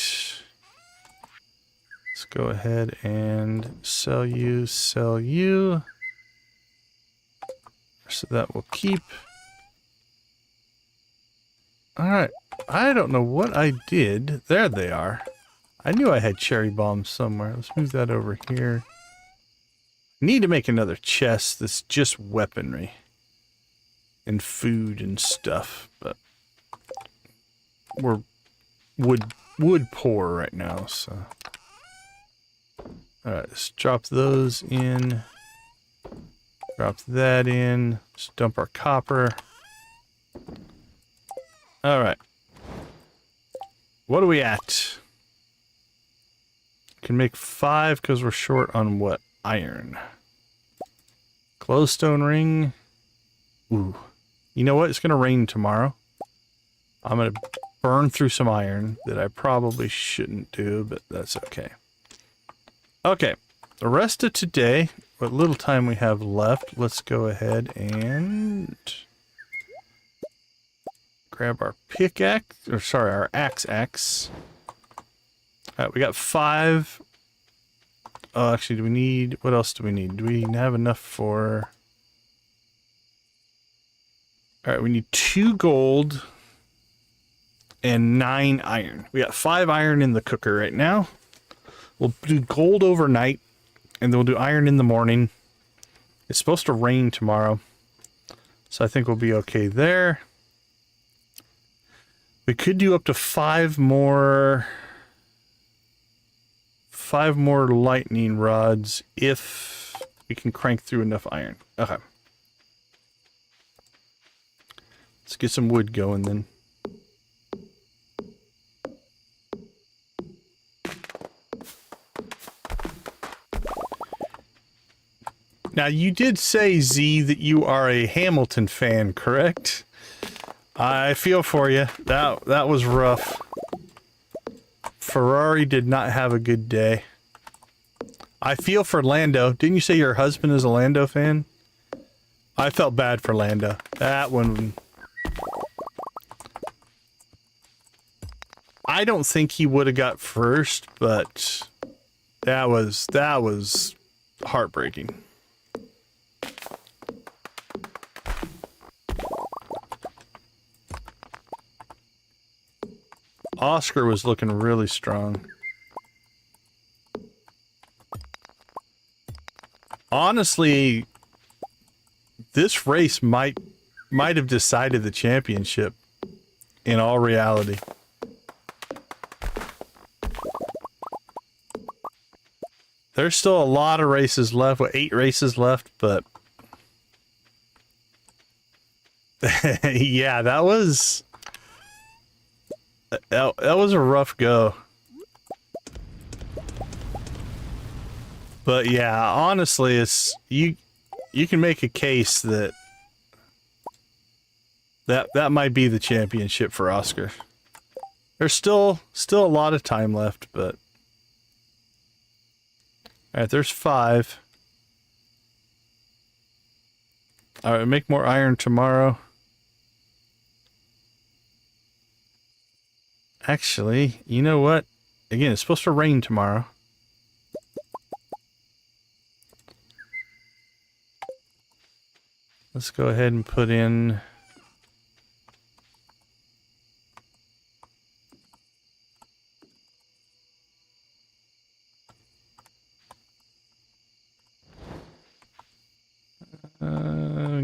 Let's go ahead and sell you, sell you. So that will keep. Alright. I don't know what I did. There they are. I knew I had cherry bombs somewhere. Let's move that over here. Need to make another chest that's just weaponry. And food and stuff. But we're wood poor right now, so. Alright, let's drop those in. Drop that in. Let's dump our copper. Alright. What are we at? Can make 5 because we're short on what? Iron. Glowstone ring. Ooh. You know what? It's going to rain tomorrow. I'm going to burn through some iron that I probably shouldn't do, but that's okay. Okay. The rest of today, what little time we have left, let's go ahead and grab our pickaxe, or sorry, our axe. Alright, we got 5 Oh, actually, do we need... What else do we need? Do we have enough for... Alright, we need 2 gold and 9 iron. We got 5 iron in the cooker right now. We'll do gold overnight, and then we'll do iron in the morning. It's supposed to rain tomorrow, so I think we'll be okay there. We could do up to 5 more... 5 more lightning rods if we can crank through enough iron. Okay. Let's get some wood going then. Now, you did say, Z, that you are a Hamilton fan, correct? I feel for you. That was rough. Ferrari did not have a good day. I feel for Lando. Didn't you say your husband is a Lando fan? I felt bad for Lando. That one... I don't think he would have got first, but that was heartbreaking. Oscar was looking really strong. Honestly, this race might have decided the championship in all reality. There's still a lot of races left, what, 8 races left, but yeah, that was a rough go. But yeah, honestly, it's you can make a case that might be the championship for Oscar. There's still a lot of time left, but all right, there's 5. All right, make more iron tomorrow. Actually, you know what? Again, it's supposed to rain tomorrow. Let's go ahead and put in...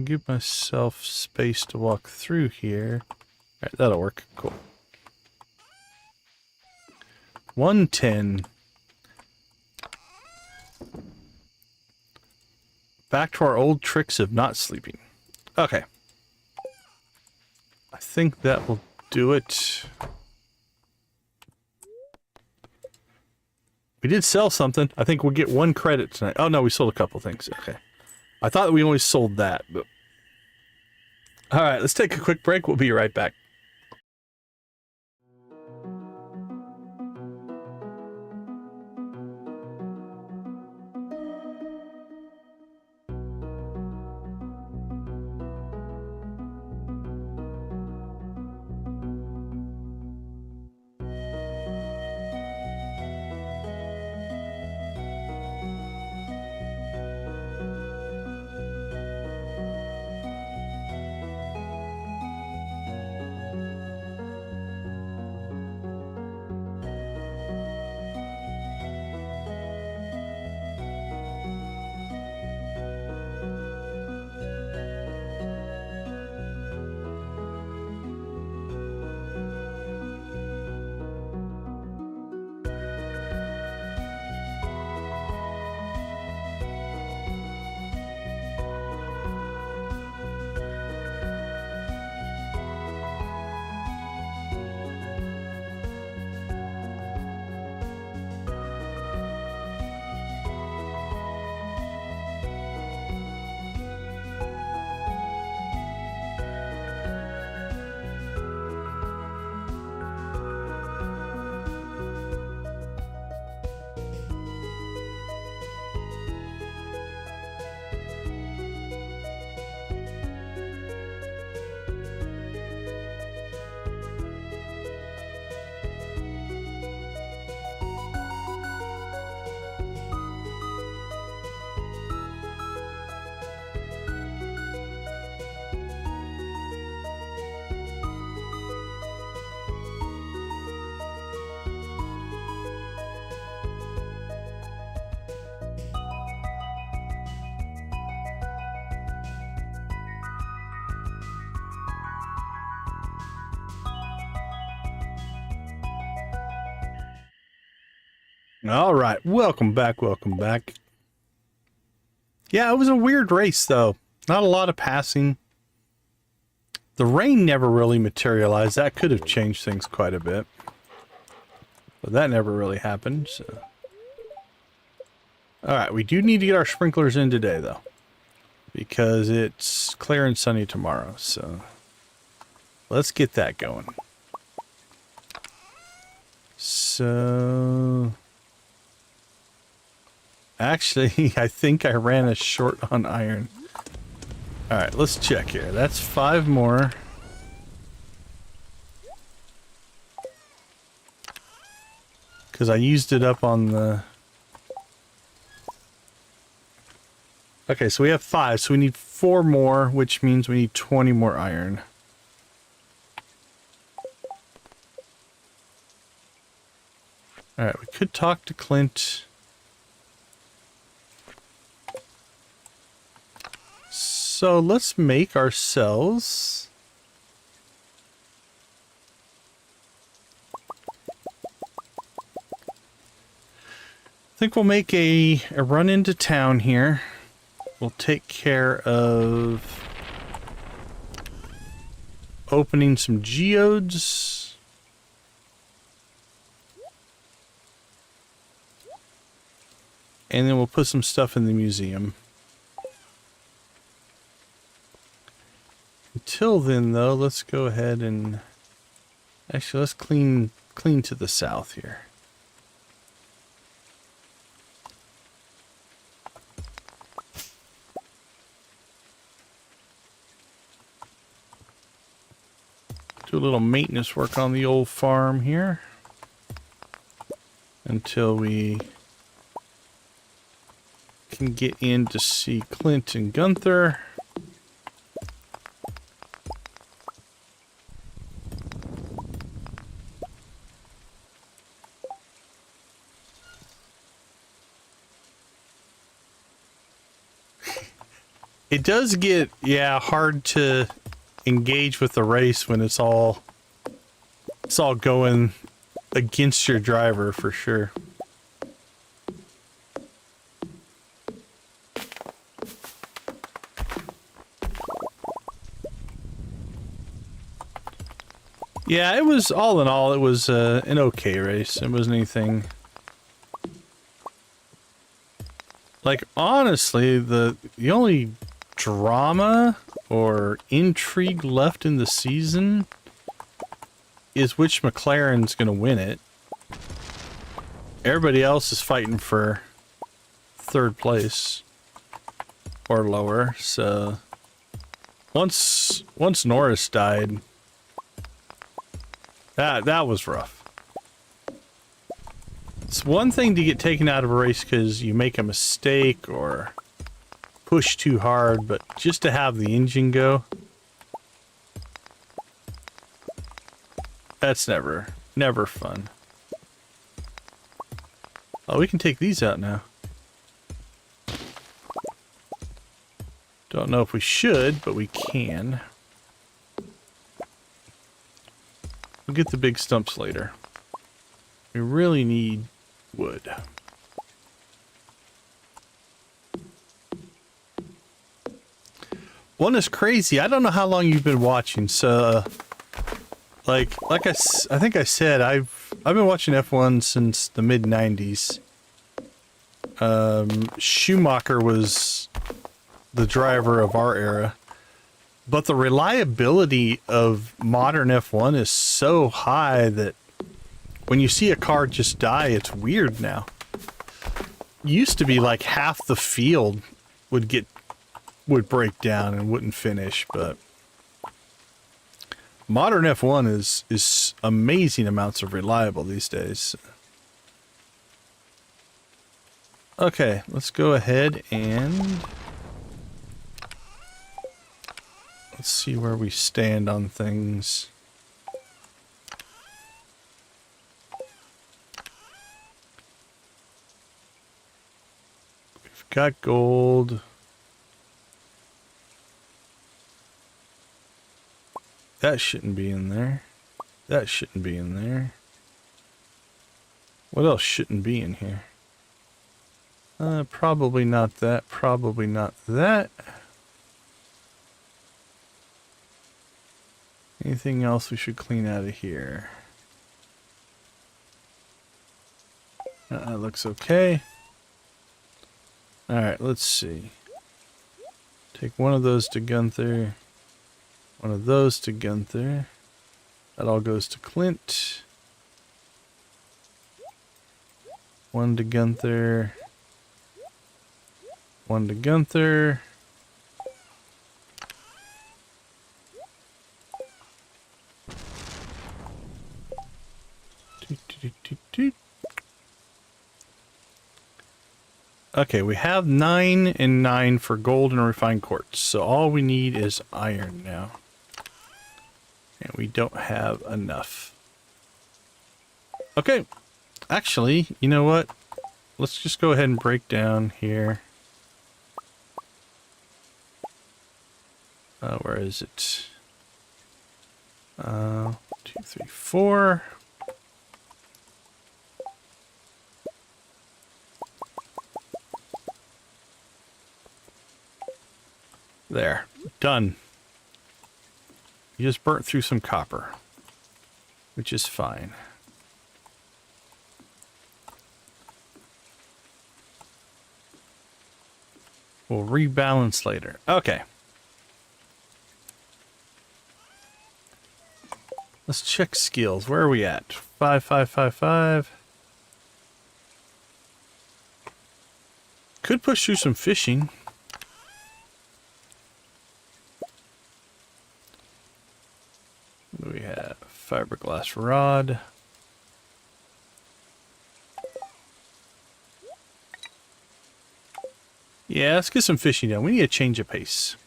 give myself space to walk through here. Alright, that'll work. Cool. 110. Back to our old tricks of not sleeping. Okay. I think that will do it. We did sell something. I think we'll get 1 credit tonight. Oh no, we sold a couple things. Okay. I thought we only sold that, but... Alright, let's take a quick break. We'll be right back. All right, welcome back, welcome back. Yeah, it was a weird race, though. Not a lot of passing. The rain never really materialized. That could have changed things quite a bit. But that never really happened, so... Alright, we do need to get our sprinklers in today, though. Because it's clear and sunny tomorrow, so... Let's get that going. So... Actually, I think I ran us short on iron. Alright, let's check here. That's 5 more. Because I used it up on the... Okay, so we have 5, so we need 4 more, which means we need 20 more iron. Alright, we could talk to Clint. So let's make ourselves... I think we'll make a run into town here. We'll take care of opening some geodes. And then we'll put some stuff in the museum. Until then, though, let's go ahead and... Actually, let's clean to the south here. Do a little maintenance work on the old farm here. Until we can get in to see Clint and Gunther. It does get, yeah, hard to engage with the race when it's all going against your driver for sure. Yeah, it was, all in all, it was an okay race. It wasn't anything... Like, honestly, the only drama or intrigue left in the season is which McLaren's gonna win it. Everybody else is fighting for 3rd place or lower, so once Norris died, that was rough. It's one thing to get taken out of a race because you make a mistake or push too hard, but just to have the engine go, that's never fun. Oh, we can take these out now. Don't know if we should, but we can. We'll get the big stumps later. We really need wood. One is crazy. I don't know how long you've been watching, so like I think I said I've been watching F1 since the mid '90s. Schumacher was the driver of our era, but the reliability of modern F1 is so high that when you see a car just die, it's weird now. Used to be like half the field would break down and wouldn't finish, but modern F1 is amazing amounts of reliable these days. Okay, let's go ahead and let's see where we stand on things. We've got gold. That shouldn't be in there. That shouldn't be in there. What else shouldn't be in here? Probably not that. Probably not that. Anything else we should clean out of here? That looks okay. Alright, let's see. Take one of those to Gunther. One of those to Gunther. That all goes to Clint. One to Gunther. One to Gunther. Okay, we have 9 and 9 for gold and refined quartz. So all we need is iron now. And we don't have enough. Okay. Actually, you know what? Let's just go ahead and break down here. Where is it? 2, 3, 4. There. Done. You just burnt through some copper, which is fine. We'll rebalance later. Okay. Let's check skills. Where are we at? 5, 5, 5, 5. Could push through some fishing. What do we have? Fiberglass rod. Yeah, let's get some fishing done. We need a change of pace.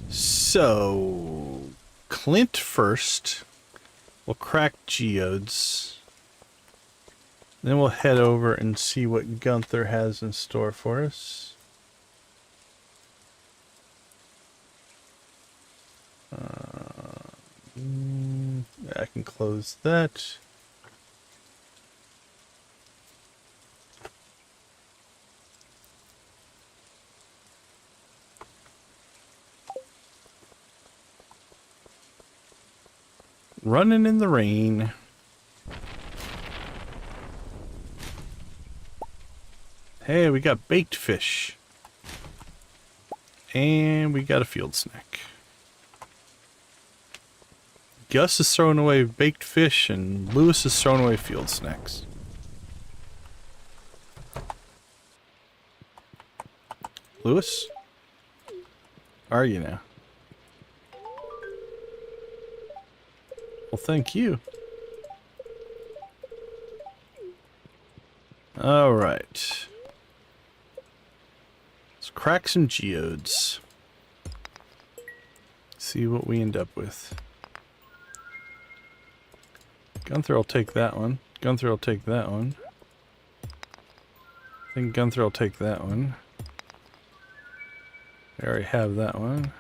So, Clint first. We'll crack geodes. Then we'll head over and see what Gunther has in store for us. I can close that. Running in the rain. Hey, we got baked fish. And we got a field snack. Gus is throwing away baked fish and Lewis is throwing away field snacks. Lewis? Are you now? Well, thank you. All right. Let's crack some geodes. See what we end up with. Gunther will take that one. Gunther will take that one. I think Gunther will take that one. I already have that one.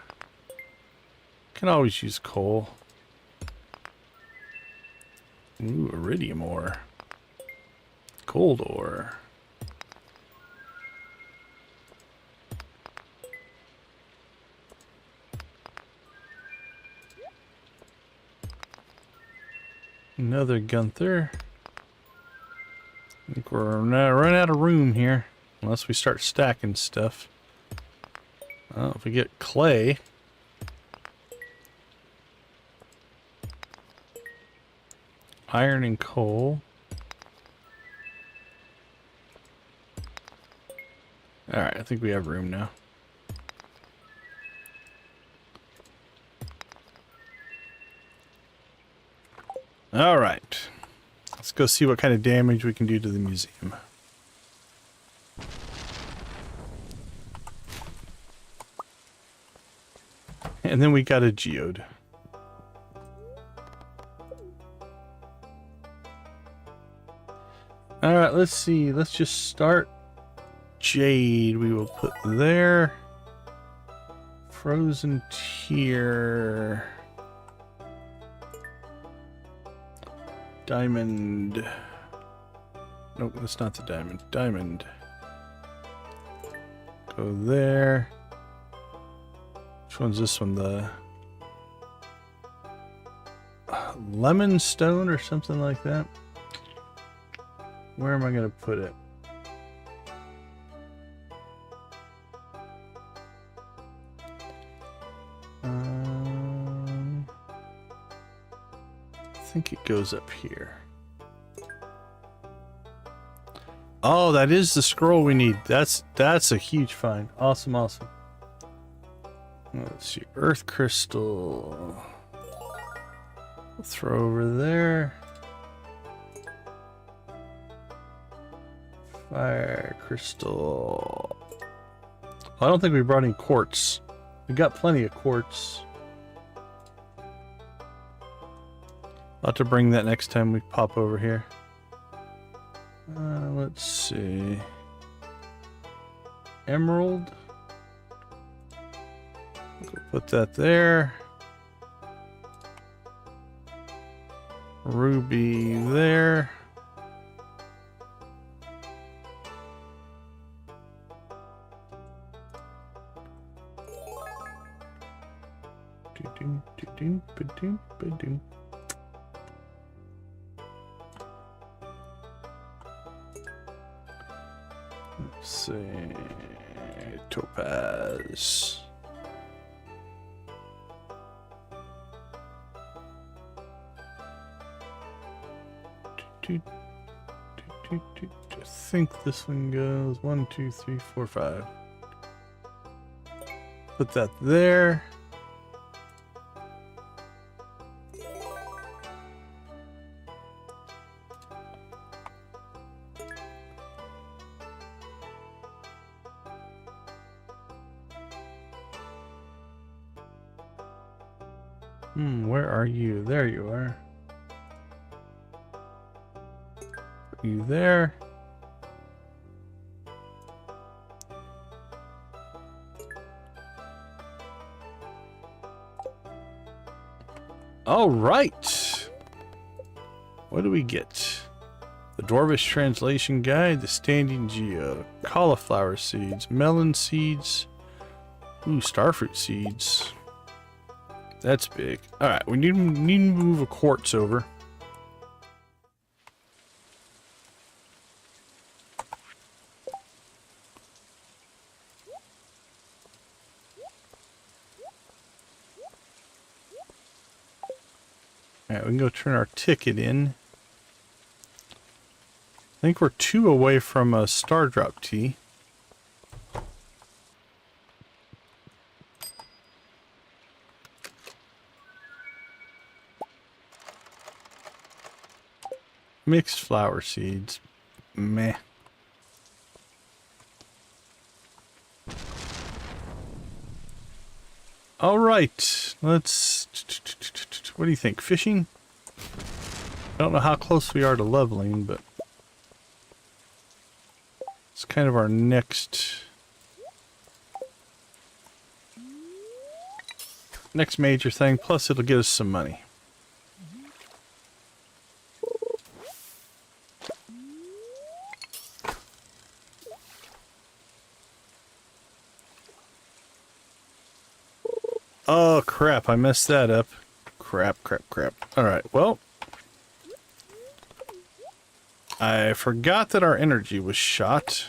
Can always use coal. Ooh, iridium ore. Gold ore. Another Gunther. I think we're running out of room here. Unless we start stacking stuff. Well, if we get clay. Iron and coal. Alright, I think we have room now. Alright. Let's go see what kind of damage we can do to the museum. And then we got a geode. Alright, let's see. Let's just start. Jade we will put there. Frozen tier. Diamond. Nope, that's not the diamond. Diamond. Go there. Which one's this one? The lemon stone or something like that? Where am I going to put it? I think it goes up here. Oh, that is the scroll we need. That's a huge find. Awesome, awesome. Let's see. Earth crystal. We'll throw over there. Fire crystal. I don't think we brought any quartz. We got plenty of quartz. I'll have to bring that next time we pop over here. Let's see. Emerald. Put that there. Ruby there. Let's see. Topaz. I think this one goes 1, 2, 3, 4, 5. Put that there. Where are you? There you are. You there? All right. What do we get? The Dwarvish Translation Guide, the Standing Geo, cauliflower seeds, melon seeds, ooh, starfruit seeds. That's big. All right, we need to move a quartz over. Alright, we can go turn our ticket in. I think we're 2 away from a star drop tea. Mixed flower seeds. Meh. Alright, let's... What do you think? Fishing? I don't know how close we are to leveling, but... it's kind of our next major thing, plus it'll get us some money. Oh crap, I messed that up. Crap. Alright, well. I forgot that our energy was shot.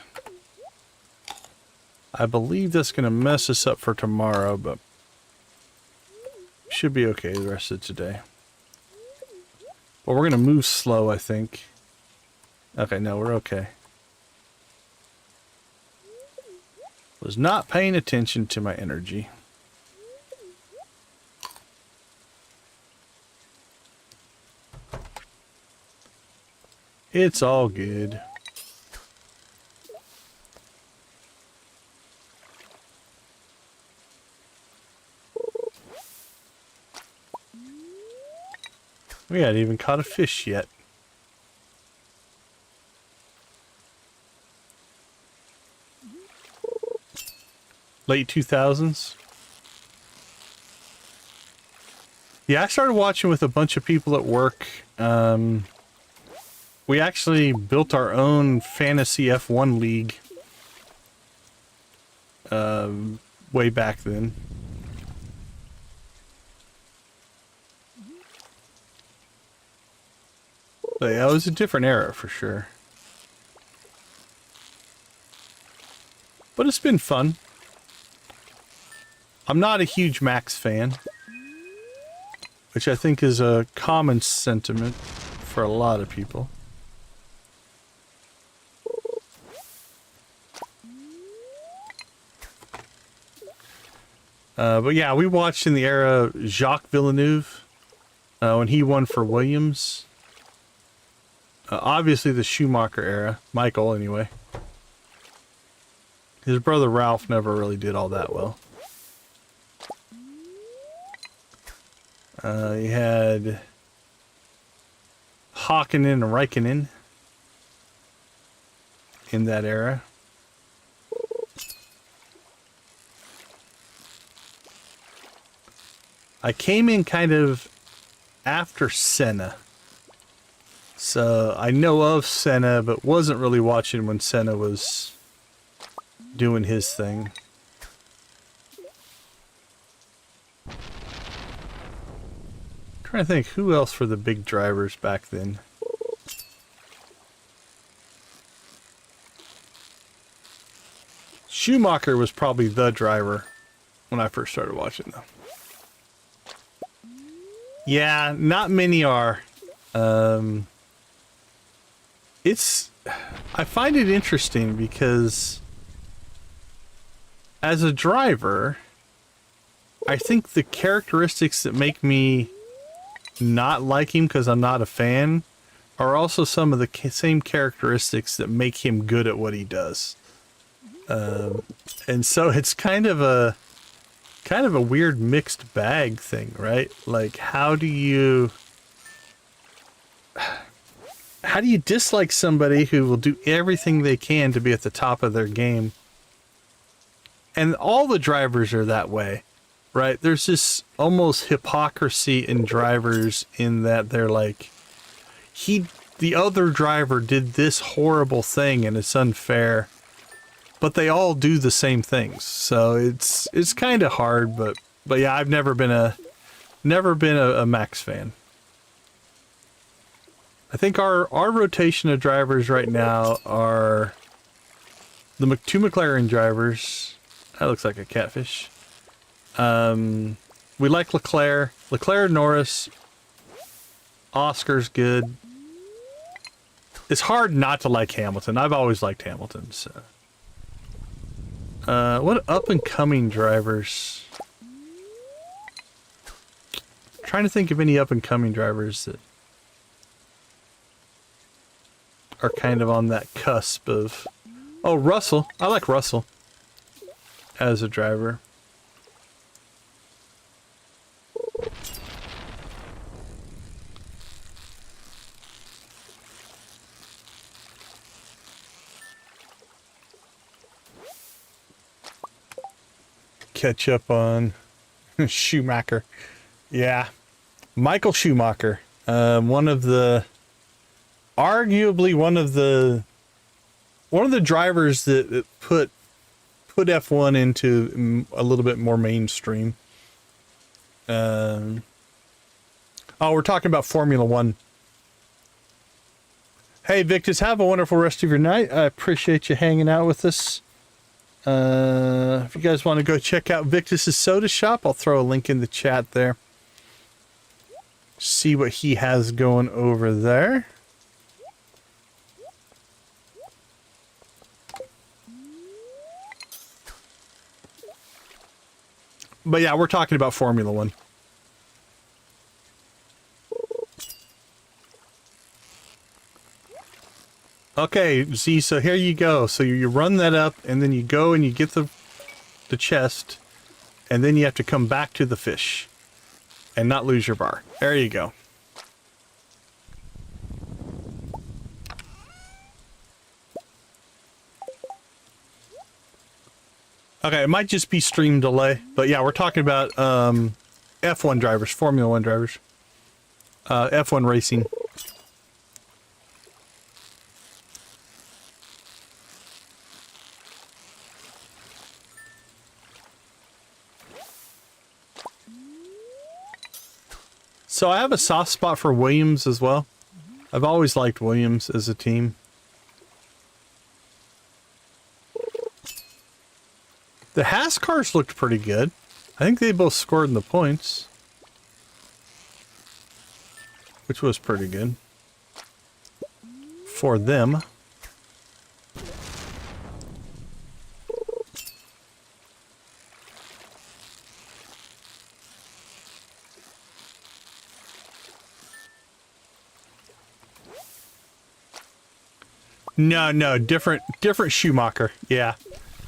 I believe that's going to mess us up for tomorrow, but should be okay the rest of today. But we're going to move slow, I think. Okay, no, we're okay. Was not paying attention to my energy. It's all good. We hadn't even caught a fish yet. Late 2000s? Yeah, I started watching with a bunch of people at work. We actually built our own fantasy F1 league way back then. But yeah, it was a different era for sure. But it's been fun. I'm not a huge Max fan, which I think is a common sentiment for a lot of people. But yeah, we watched in the era of Jacques Villeneuve when he won for Williams. Obviously the Schumacher era, Michael anyway. His brother Ralph never really did all that well. You had Hakkinen and Raikkonen in that era. I came in kind of after Senna. So I know of Senna, but wasn't really watching when Senna was doing his thing. Trying to think who else were the big drivers back then. Schumacher was probably the driver when I first started watching though. Yeah, not many are. I find it interesting because as a driver, I think the characteristics that make me not like him because I'm not a fan are also some of the same characteristics that make him good at what he does. And so it's kind of a weird mixed bag thing, right? Like, how do you dislike somebody who will do everything they can to be at the top of their game? And all the drivers are that way, right? There's this almost hypocrisy in drivers in that they're like, the other driver did this horrible thing and it's unfair, but they all do the same things. So it's kind of hard, but yeah, I've never been a Max fan. I think our rotation of drivers right now are the two McLaren drivers. That looks like a catfish. We like Leclerc, Norris, Oscar's good. It's hard not to like Hamilton. I've always liked Hamilton. So, what up and coming drivers? I'm trying to think of any up and coming drivers that are kind of on that cusp of. Oh, Russell. I like Russell as a driver. Catch up on Schumacher. Yeah. Michael Schumacher. Arguably one of the drivers that put F1 into a little bit more mainstream. We're talking about Formula One. Hey, Victus, have a wonderful rest of your night. I appreciate you hanging out with us. If you guys want to go check out Victus's soda shop, I'll throw a link in the chat there. See what he has going over there. But yeah, we're talking about Formula One. Okay, Z, so here you go. So you run that up, and then you go and you get the chest, and then you have to come back to the fish and not lose your bar. There you go. Okay, it might just be stream delay, but yeah, we're talking about F1 drivers, Formula 1 drivers. F1 racing. So I have a soft spot for Williams as well. I've always liked Williams as a team. The Haas cars looked pretty good. I think they both scored in the points, which was pretty good for them. No, different Schumacher. Yeah.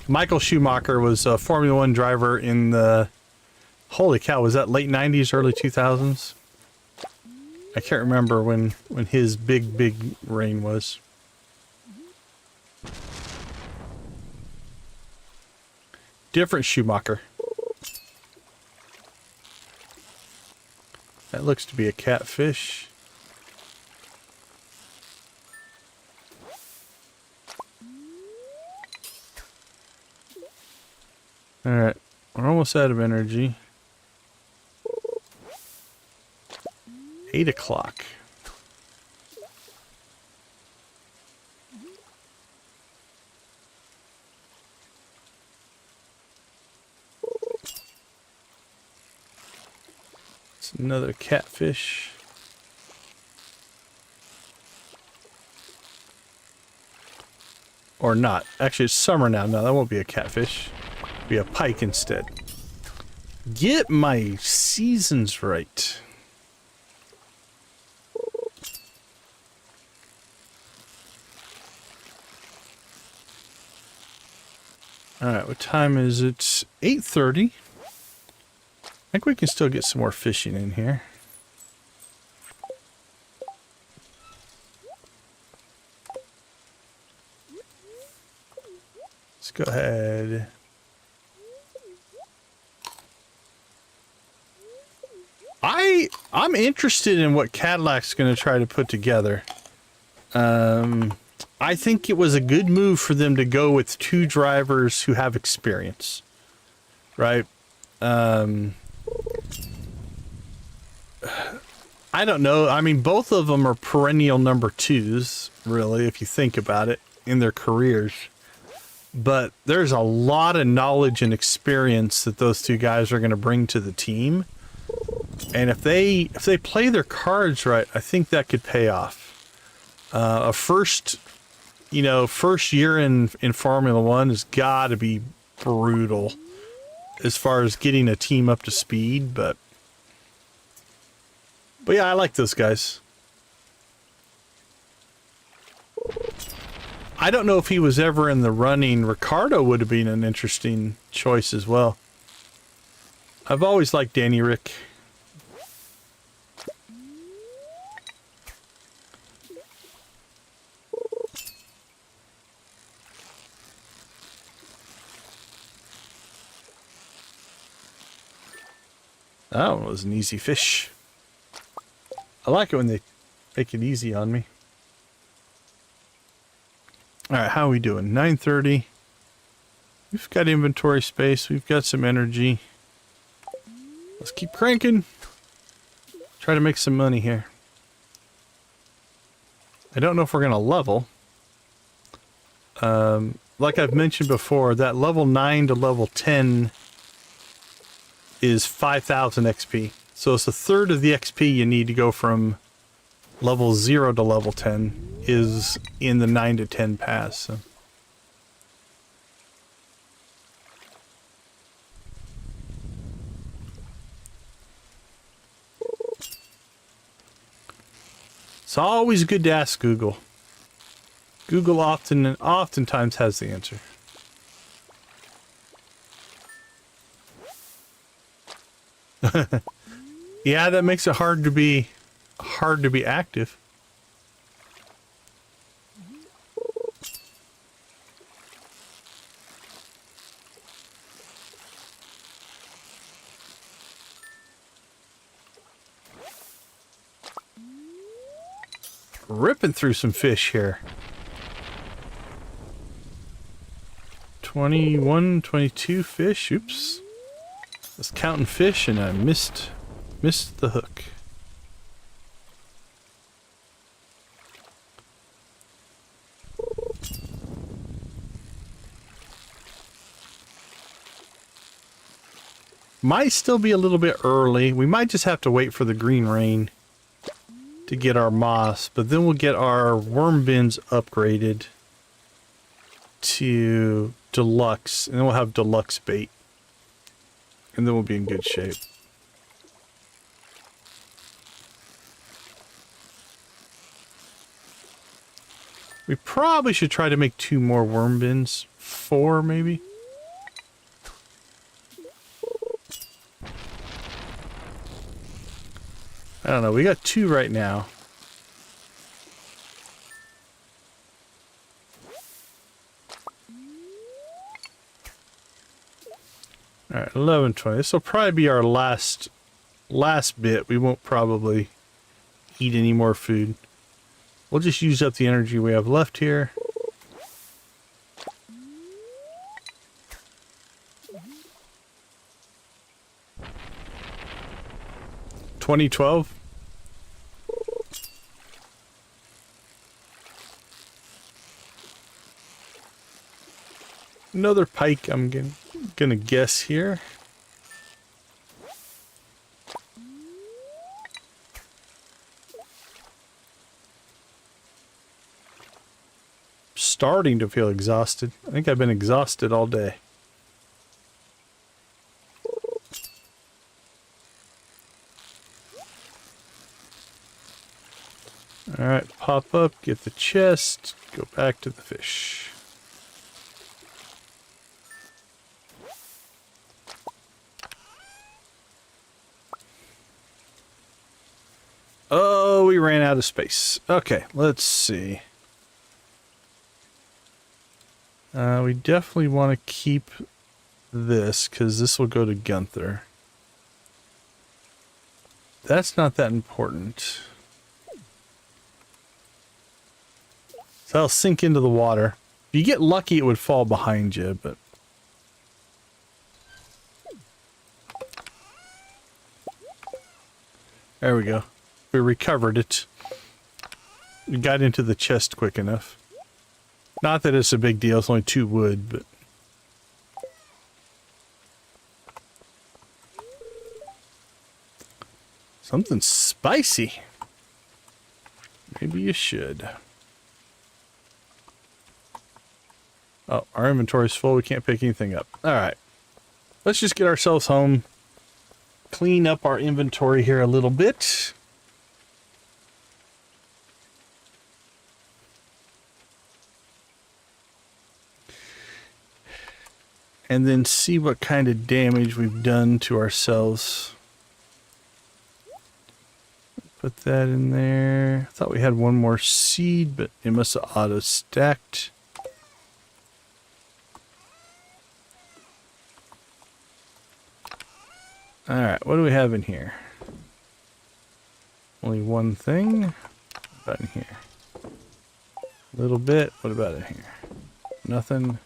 Michael Schumacher was a Formula 1 driver in the, holy cow, was that late 90s, early 2000s? I can't remember when his big reign was. Different Schumacher. That looks to be a catfish. Alright, we're almost out of energy. 8 o'clock. It's another catfish. Or not. Actually, it's summer now. No, that won't be a catfish. Be a pike instead. Get my seasons right. Alright, what time is it? 8:30. I think we can still get some more fishing in here. Let's go ahead. I'm interested in what Cadillac's going to try to put together. I think it was a good move for them to go with 2 drivers who have experience, right? I don't know. I mean, both of them are perennial number 2s, really, if you think about it, in their careers. But there's a lot of knowledge and experience that those 2 guys are going to bring to the team. And if they play their cards right, I think that could pay off. A first year in Formula 1 has got to be brutal as far as getting a team up to speed, but yeah, I like those guys. I don't know if he was ever in the running. Ricardo would have been an interesting choice as well. I've always liked Danny Rick. That one was an easy fish. I like it when they make it easy on me. Alright, how are we doing? 9:30. We've got inventory space. We've got some energy. Let's keep cranking. Try to make some money here. I don't know if we're going to level. Like I've mentioned before, that level 9 to level 10 is 5,000 XP. So it's a third of the XP you need to go from level 0 to level 10 is in the 9 to 10 pass. So. It's always good to ask Google. Google oftentimes has the answer. Yeah, that makes it hard to be active. ripping through some fish here. 21, 22 fish. Oops. I was counting fish and I missed the hook. Might still be a little bit early. We might just have to wait for the green rain to get our moss, but then we'll get our worm bins upgraded to deluxe, and then we'll have deluxe bait, and then we'll be in good shape. We probably should try to make 2 more worm bins. 4 maybe. I don't know, we got 2 right now. Alright, 11, 20. This will probably be our last bit. We won't probably eat any more food. We'll just use up the energy we have left here. $20.12. Another pike, I'm gonna guess here. Starting to feel exhausted. I think I've been exhausted all day. Alright, pop up, get the chest, go back to the fish. Oh, we ran out of space. Okay, let's see. We definitely want to keep this, because this will go to Gunther. That's not that important. So that'll sink into the water. If you get lucky, it would fall behind you, but... There we go. We recovered it. We got into the chest quick enough. Not that it's a big deal, it's only 2 wood, but... Something spicy. Maybe you should. Oh, our inventory's full, we can't pick anything up. Alright. Let's just get ourselves home. Clean up our inventory here a little bit. And then see what kind of damage we've done to ourselves. Put that in there. I thought we had 1 more seed, but it must have auto-stacked. Alright, what do we have in here? Only 1 thing. What about in here? A little bit. What about in here? Nothing.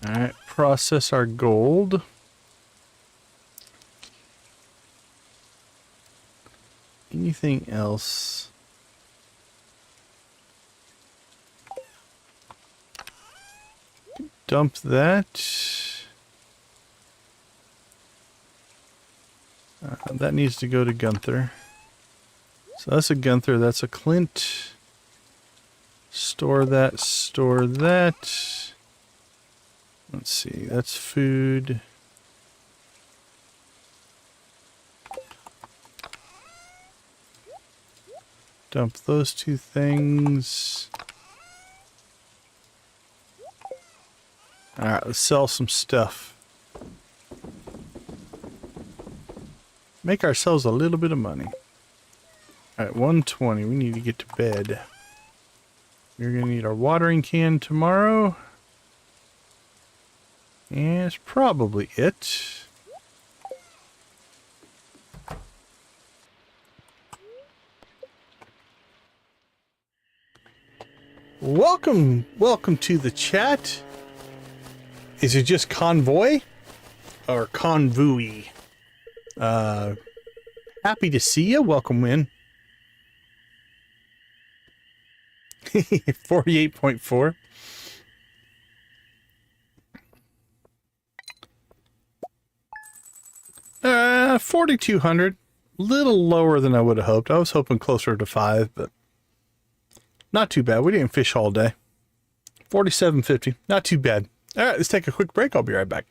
Alright, process our gold. Anything else? Dump that. That needs to go to Gunther. So that's a Gunther, that's a Clint. Store that, store that. Let's see, that's food. Dump those 2 things. Alright, let's sell some stuff. Make ourselves a little bit of money. Alright, 120. We need to get to bed. We're going to need our watering can tomorrow. Yeah, that's probably it. Welcome to the chat. Is it just convoy or convoy? Happy to see you. Welcome in. 48.4. 4,200. Little lower than I would have hoped. I was hoping closer to 5, but not too bad. We didn't fish all day. 47.50. Not too bad. All right, let's take a quick break. I'll be right back.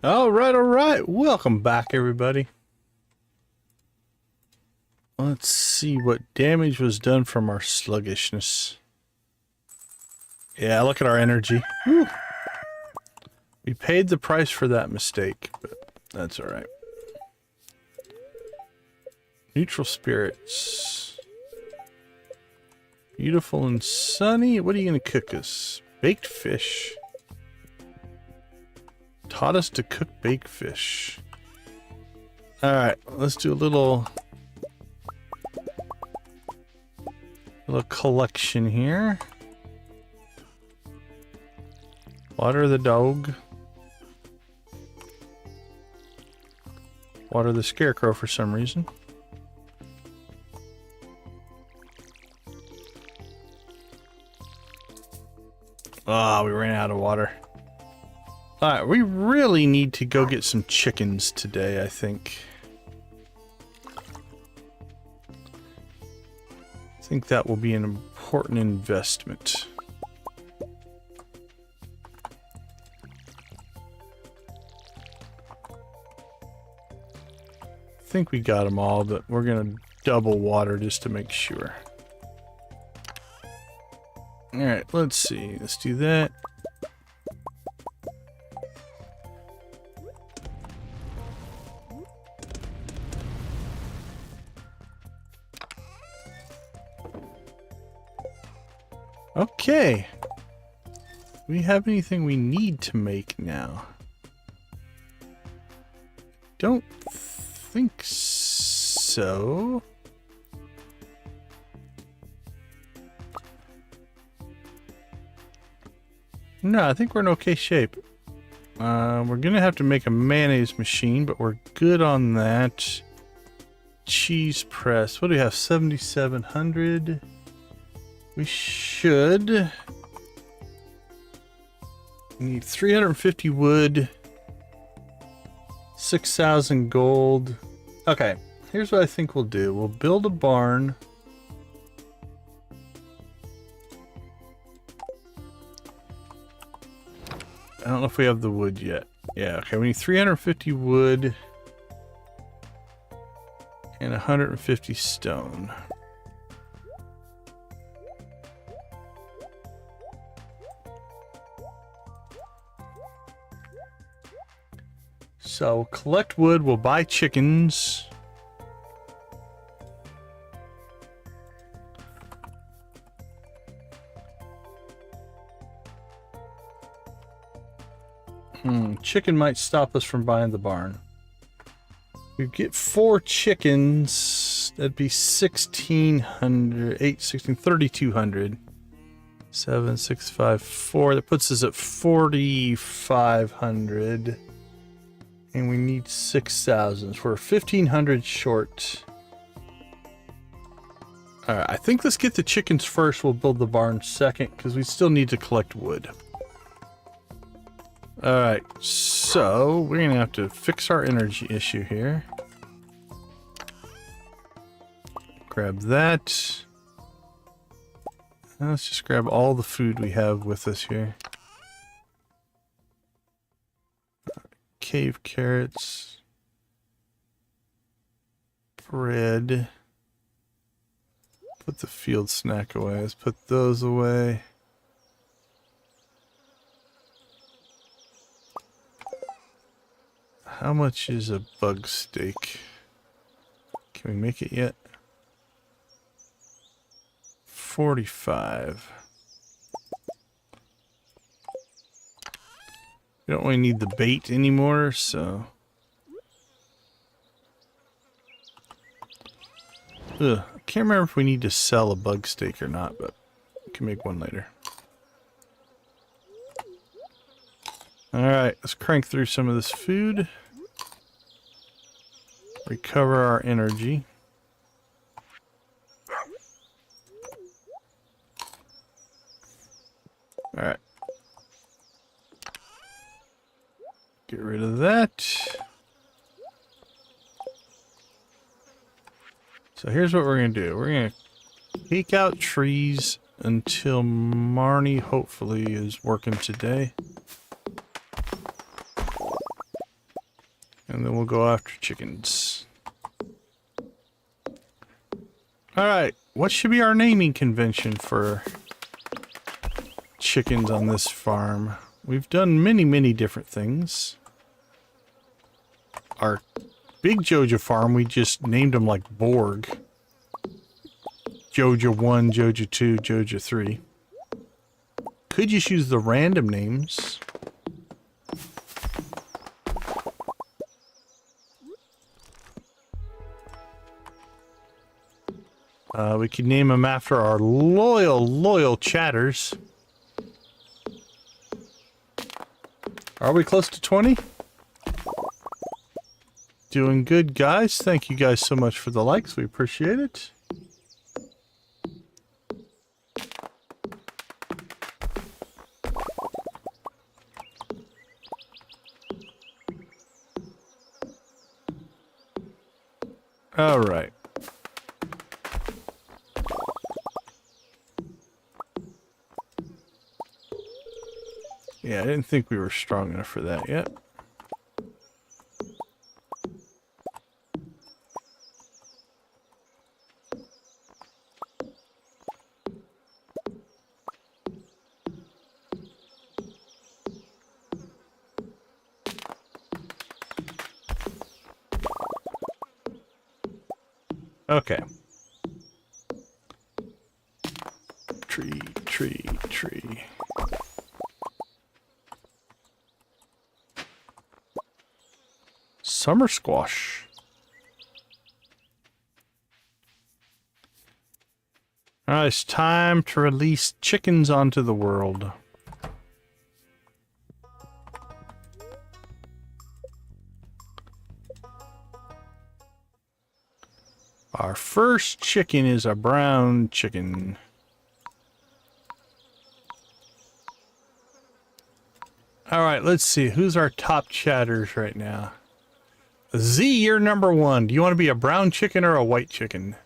All right. Welcome back, everybody. Let's see what damage was done from our sluggishness. Yeah, look at our energy. Whew. We paid the price for that mistake, but that's all right. Neutral spirits. Beautiful and sunny. What are you going to cook us? Baked fish. Taught us to cook baked fish. Alright, let's do a little collection here. Water the dog. Water the scarecrow for some reason. Ah, we ran out of water. Alright, we really need to go get some chickens today, I think. I think that will be an important investment. I think we got them all, but we're going to double water just to make sure. Alright, let's see. Let's do that. Okay. Do we have anything we need to make now? Don't think so. No, I think we're in okay shape. We're gonna have to make a mayonnaise machine, but we're good on that. Cheese press. What do we have? 7,700. We should We need 350 wood, 6,000 gold. Okay, here's what I think we'll do. We'll build a barn. I don't know if we have the wood yet. Yeah, okay, we need 350 wood and 150 stone. So we'll collect wood, we'll buy chickens. Chicken might stop us from buying the barn. We get 4 chickens. That'd be 1,600, 8, 16, 3,200. 7, 6, 5, 4. That puts us at 4,500. And we need 6,000. So we're 1,500 short. Alright, I think let's get the chickens first. We'll build the barn second, because we still need to collect wood. Alright, so we're going to have to fix our energy issue here. Grab that. Now let's just grab all the food we have with us here. Cave carrots. Bread. Put the field snack away. Let's put those away. How much is a bug steak? Can we make it yet? 45. We don't really need the bait anymore, so... Ugh, I can't remember if we need to sell a bug steak or not, but we can make one later. Alright, let's crank through some of this food. Recover our energy. Alright. Get rid of that. So here's what we're going to do. We're going to take out trees until Marnie hopefully is working today. And then we'll go after chickens. Alright, what should be our naming convention for chickens on this farm? We've done many different things. Our big Joja farm, we just named them like Borg. Joja 1, Joja 2, Joja 3. Could just use the random names. We could name them after our loyal chatters. Are we close to 20? Doing good, guys. Thank you guys so much for the likes. We appreciate it. All right. Yeah, I didn't think we were strong enough for that yet. Okay. Tree. Summer squash. Alright, it's time to release chickens onto the world. Our first chicken is a brown chicken. All right, let's see. Who's our top chatters right now? Z, you're number 1. Do you want to be a brown chicken or a white chicken?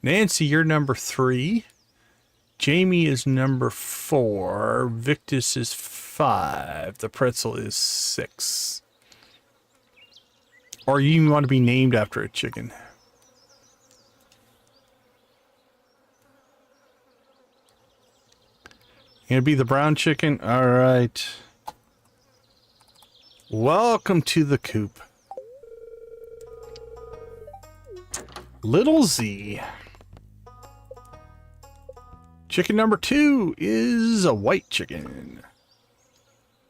Nancy, you're number 3. Jamie is number 4. Victus is 5. The pretzel is 6. Or you want to be named after a chicken. You gonna be the brown chicken? All right. Welcome to the coop. Little Z. Chicken number 2 is a white chicken.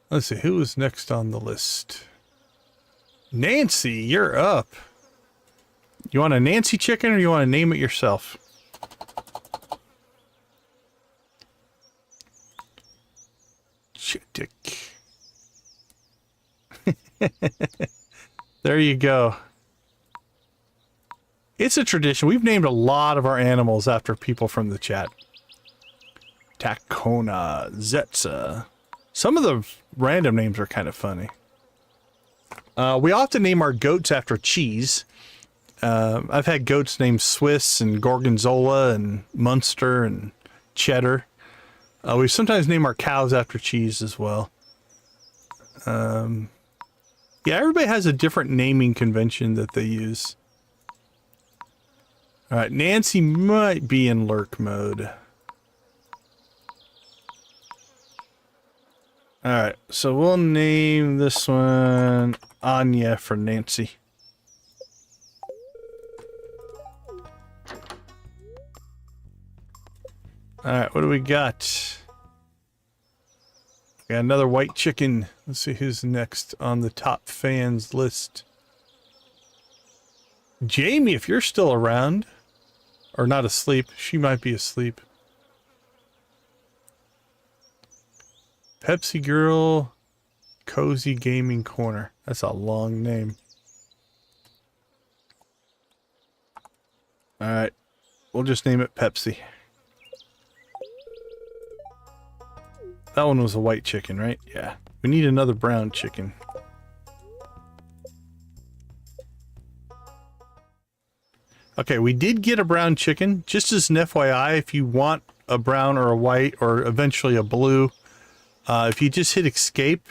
Let's see, who is next on the list? Nancy, you're up. You want a Nancy chicken or you want to name it yourself? Chick. There you go. It's a tradition. We've named a lot of our animals after people from the chat. Tacona, Zetsa. Some of the random names are kind of funny. We often name our goats after cheese. I've had goats named Swiss and Gorgonzola and Munster and Cheddar. We sometimes name our cows after cheese as well. Yeah, everybody has a different naming convention that they use. All right, Nancy might be in lurk mode. All right, so we'll name this one Anya for Nancy. All right, what do we got? Got another white chicken. Let's see who's next on the top fans list. Jamie, if you're still around, or not asleep, she might be asleep. Pepsi Girl, Cozy Gaming Corner. That's a long name. All right, we'll just name it Pepsi. That one was a white chicken, right? Yeah. We need another brown chicken. Okay, we did get a brown chicken. Just as an FYI, if you want a brown or a white or eventually a blue, if you just hit escape,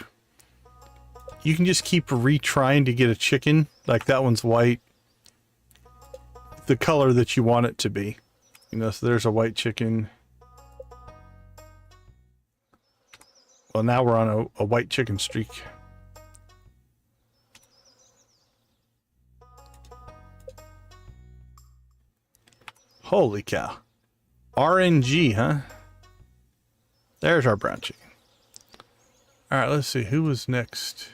you can just keep retrying to get a chicken. Like that one's white. The color that you want it to be. You know, so there's a white chicken. Well, now we're on a white chicken streak. Holy cow. RNG, huh? There's our brown chicken. All right, let's see. Who was next?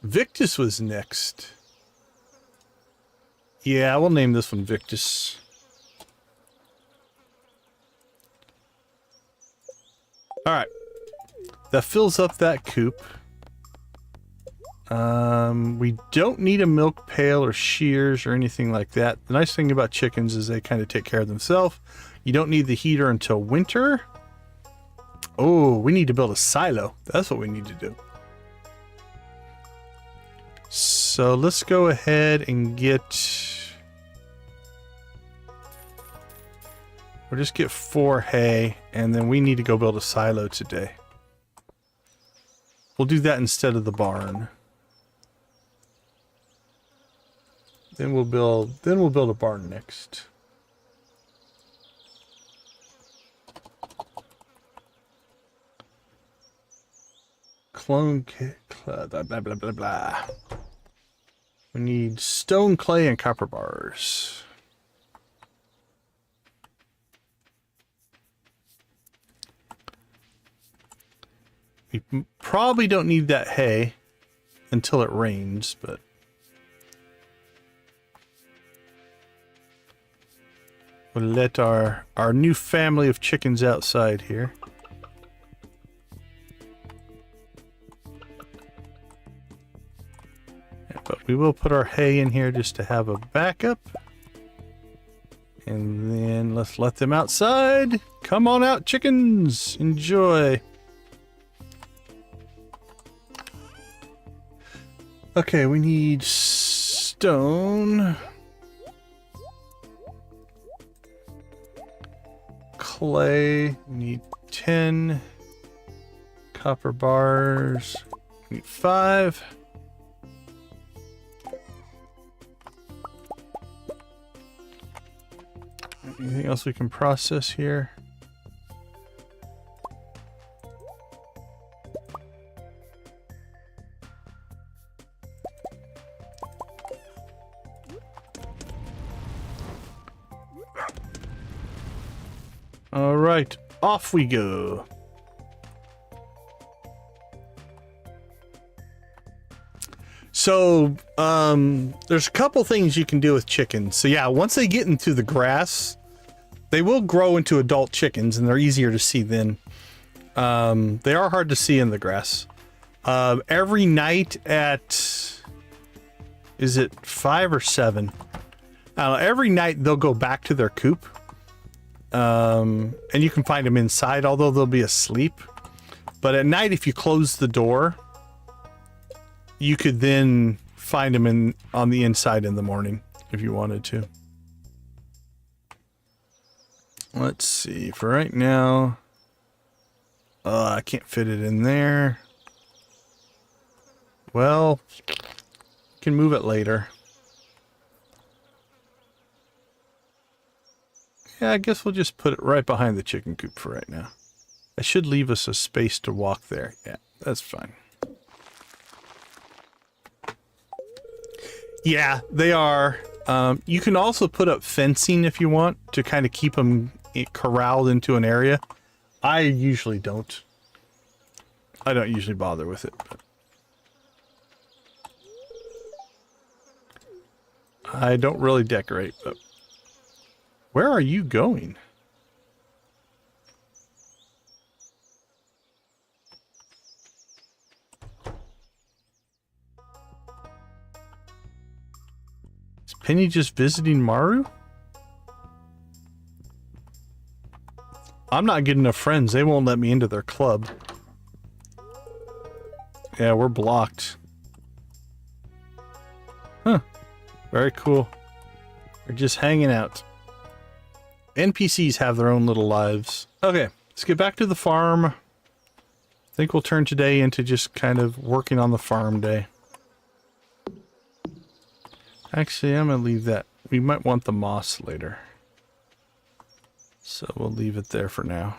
Victus was next. Yeah, we'll name this one Victus. All right. That fills up that coop. We don't need a milk pail or shears or anything like that. The nice thing about chickens is they kind of take care of themselves. You don't need the heater until winter. Oh, we need to build a silo. That's what we need to do. So let's go ahead and get... We'll just get 4 hay, and then we need to go build a silo today. We'll do that instead of the barn. Then we'll build a barn next. Clone blah blah blah blah blah. We need stone, clay, and copper bars. We probably don't need that hay until it rains, but we'll let our new family of chickens outside here. Yeah, but we will put our hay in here just to have a backup. And then let's let them outside. Come on out, chickens. Enjoy. Okay, we need stone. Clay. We need 10. Copper bars. We need 5. Anything else we can process here? All right, off we go. So, there's a couple things you can do with chickens. So yeah, once they get into the grass, they will grow into adult chickens, and they're easier to see then. They are hard to see in the grass. Every night at, is it 5 or 7? Every night they'll go back to their coop. And you can find them inside, although they'll be asleep. But at night, if you close the door, you could then find them on the inside in the morning if you wanted to. Let's see, for right now, I can't fit it in there. Well, you can move it later. Yeah, I guess we'll just put it right behind the chicken coop for right now. That should leave us a space to walk there. Yeah, that's fine. Yeah, they are. You can also put up fencing if you want to kind of keep them corralled into an area. I usually don't. I don't usually bother with it. But I don't really decorate, but where are you going? Is Penny just visiting Maru? I'm not getting enough friends. They won't let me into their club. Yeah, we're blocked. Huh. Very cool. We're just hanging out. NPCs have their own little lives. Okay, let's get back to the farm. I think we'll turn today into just kind of working on the farm day. Actually, I'm going to leave that. We might want the moss later. So we'll leave it there for now.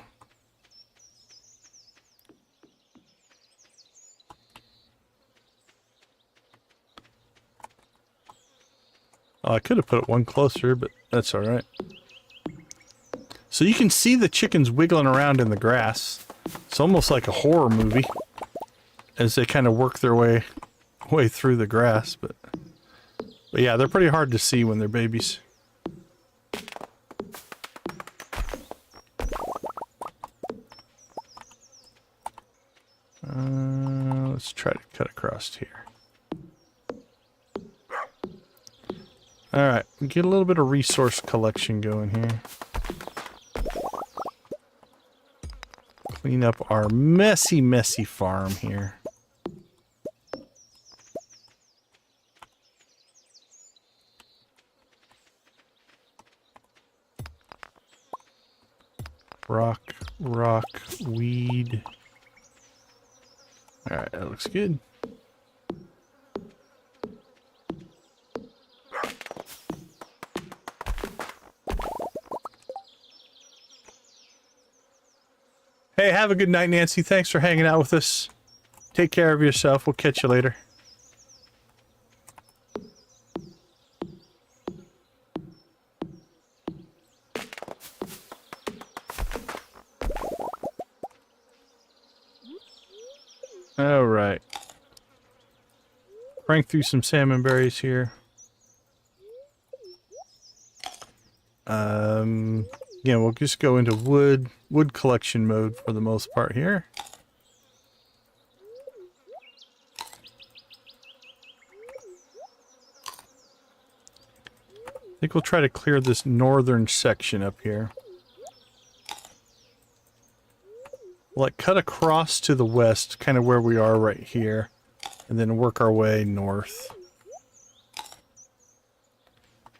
Oh, I could have put it one closer, but that's all right. So you can see the chickens wiggling around in the grass. It's almost like a horror movie as they kind of work their way through the grass. But yeah, they're pretty hard to see when they're babies. Let's try to cut across here. All right, get a little bit of resource collection going here. Clean up our messy, messy farm here. Rock, weed. All right, that looks good. Hey, have a good night, Nancy. Thanks for hanging out with us. Take care of yourself. We'll catch you later. All right. Crank through some salmon berries here. Yeah, we'll just go into wood collection mode for the most part here. I think we'll try to clear this northern section up here. We'll like cut across to the west, kind of where we are right here. and then work our way north.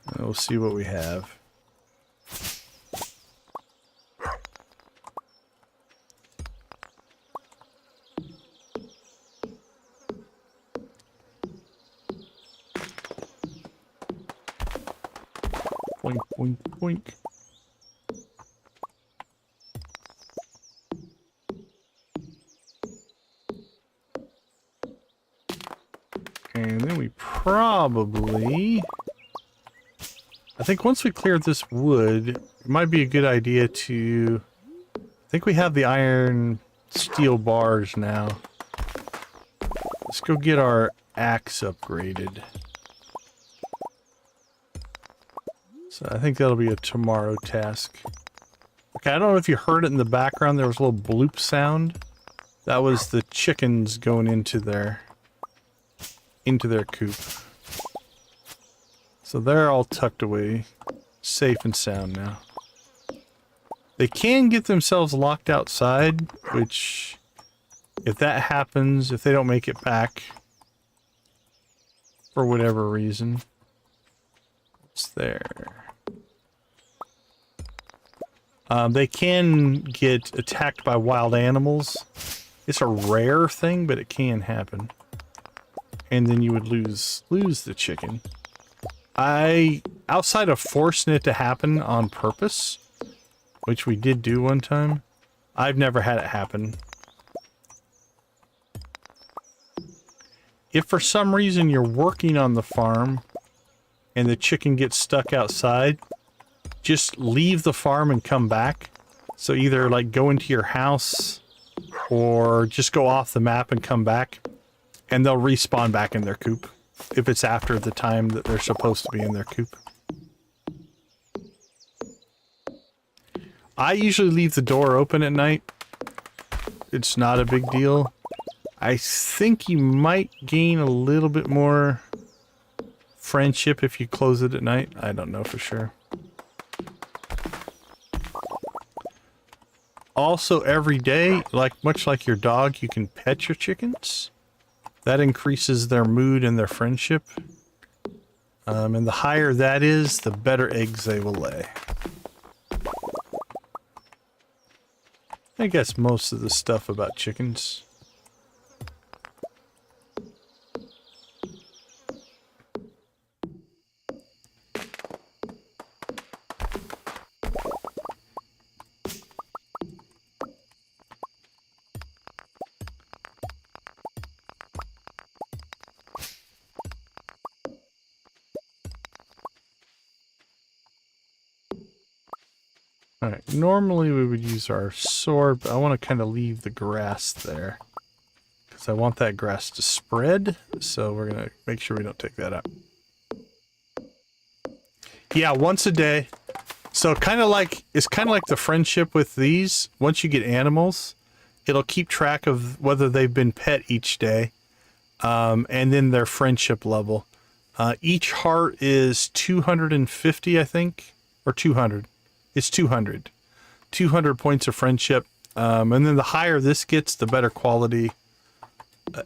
And we'll see what we have. Boink, boink, boink. And then we probably... I think once we clear this wood, it might be a good idea to... I think we have the iron steel bars now. Let's go get our axe upgraded. So I think that'll be a tomorrow task. Okay, I don't know if you heard it in the background. There was a little bloop sound. That was the chickens going into their coop. So they're all tucked away, safe and sound now. They can get themselves locked outside, which, if that happens, if they don't make it back, for whatever reason, it's there. They can get attacked by wild animals. It's a rare thing, but it can happen. And then you would lose the chicken. Outside of forcing it to happen on purpose, which we did do one time, I've never had it happen. If for some reason you're working on the farm and the chicken gets stuck outside, just leave the farm and come back. So either like go into your house or just go off the map and come back, and they'll respawn back in their coop if it's after the time that they're supposed to be in their coop. I usually leave the door open at night. It's not a big deal. I think you might gain a little bit more friendship if you close it at night. I don't know for sure. Also, every day, much like your dog, you can pet your chickens. That increases their mood and their friendship. And the higher that is, the better eggs they will lay. I guess most of the stuff about chickens. Alright, normally we would use our sword, but I want to kind of leave the grass there. Because I want that grass to spread, so we're going to make sure we don't take that out. Yeah, once a day. So it's kind of like the friendship with these. Once you get animals, it'll keep track of whether they've been pet each day. And then their friendship level. Each heart is 250, I think, or 200. It's 200. 200 points of friendship. And then the higher this gets, the better quality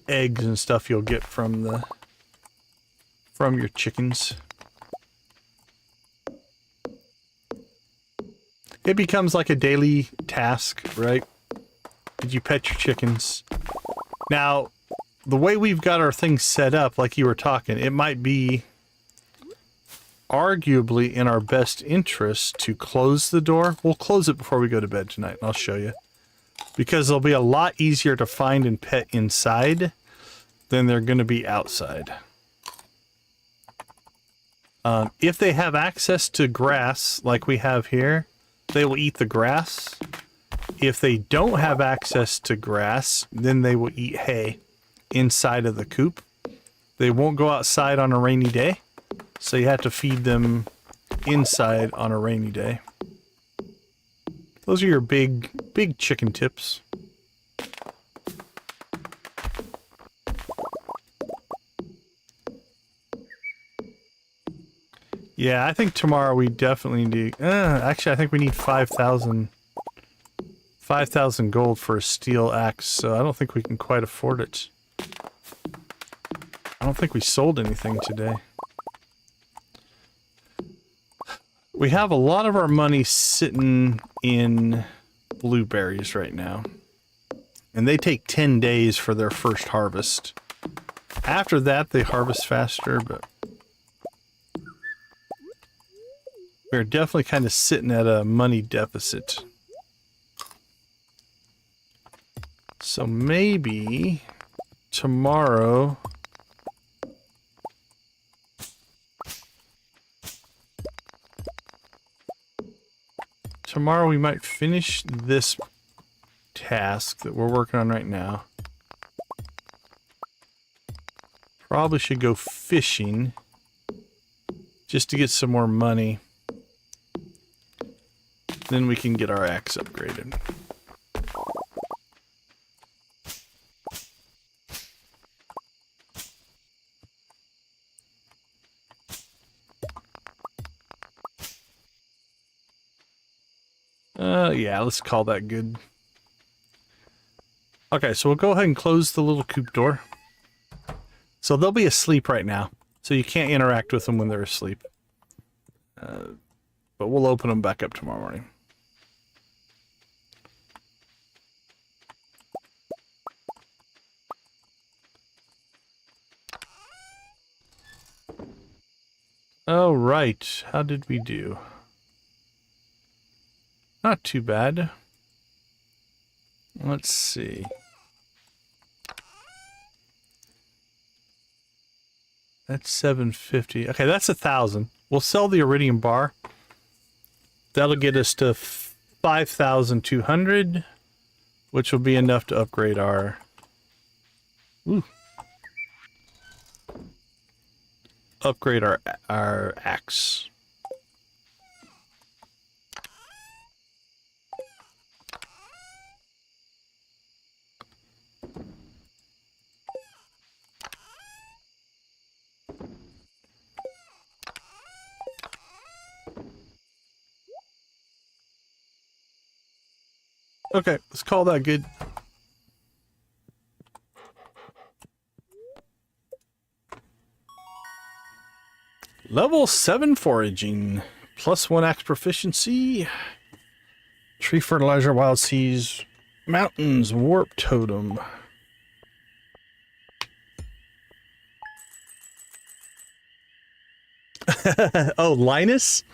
eggs and stuff you'll get from your chickens. It becomes like a daily task, right? Did you pet your chickens? Now, the way we've got our things set up, like you were talking, it might be arguably in our best interest to close the door. We'll close it before we go to bed tonight, and I'll show you. Because they'll be a lot easier to find and pet inside than they're going to be outside. If they have access to grass, like we have here, they will eat the grass. If they don't have access to grass, then they will eat hay inside of the coop. They won't go outside on a rainy day. So you have to feed them inside on a rainy day. Those are your big chicken tips. Yeah, I think tomorrow we definitely need... actually, I think we need 5,000 gold for a steel axe, so I don't think we can quite afford it. don't think we sold anything today. We have a lot of our money sitting in blueberries right now. And they take 10 days for their first harvest. After that, they harvest faster, but we're definitely kind of sitting at a money deficit. So maybe tomorrow... Tomorrow we might finish this task that we're working on right now. Probably should go fishing just to get some more money. Then we can get our axe upgraded. Yeah, let's call that good. Okay, so we'll go ahead and close the little coop door. So they'll be asleep right now, so you can't interact with them when they're asleep. But we'll open them back up tomorrow morning. All right, how did we do? Not too bad. Let's see. That's 750. Okay, that's 1,000. We'll sell the iridium bar. That'll get us to 5,200, which will be enough to upgrade our... Ooh. Upgrade our axe. Okay, let's call that good. Level 7 foraging. +1 axe proficiency. Tree fertilizer, wild seeds, mountains, warp totem. Oh, Linus?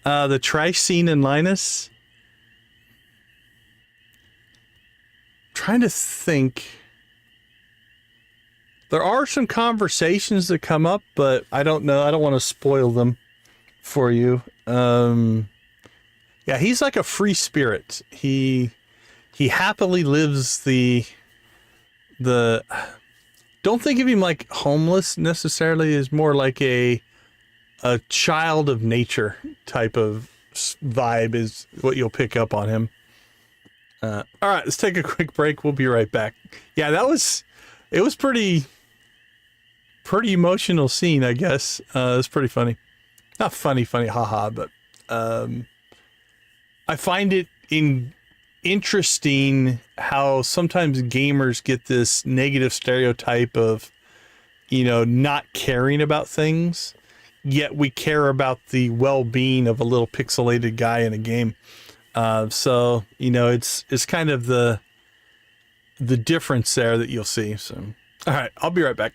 The trash scene in Linus? Trying to think. There are some conversations that come up, but I don't know. I don't want to spoil them for you. Yeah, he's like a free spirit. He happily lives the don't think of him like homeless necessarily, is more like a child of nature type of vibe is what you'll pick up on him. All right, let's take a quick break. We'll be right back. Yeah, it was pretty emotional scene, I guess. It was pretty funny. Not funny, haha, but I find it interesting how sometimes gamers get this negative stereotype of, you know, not caring about things, yet we care about the well-being of a little pixelated guy in a game. So, you know, it's kind of the difference there that you'll see. So, all right, I'll be right back.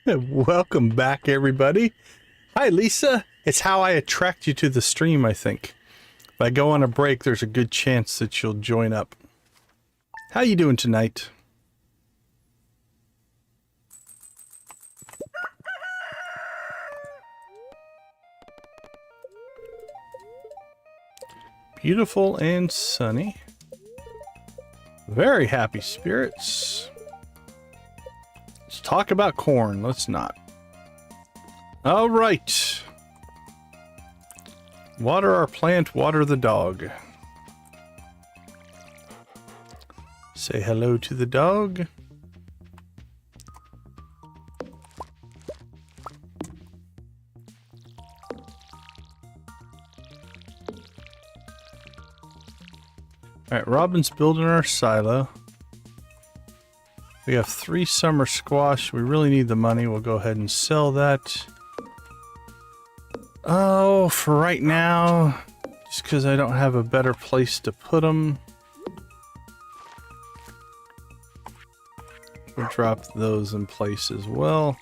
Welcome back, everybody. Hi, Lisa. It's how I attract you to the stream, I think. If I go on a break, there's a good chance that you'll join up. How you doing tonight? Beautiful and sunny. Very happy spirits. Let's talk about corn. Let's not. All right. Water our plant, water the dog. Say hello to the dog. All right, Robin's building our silo. We have 3 summer squash. We really need the money. We'll go ahead and sell that. Oh, for right now, just because I don't have a better place to put them. We'll drop those in place as well.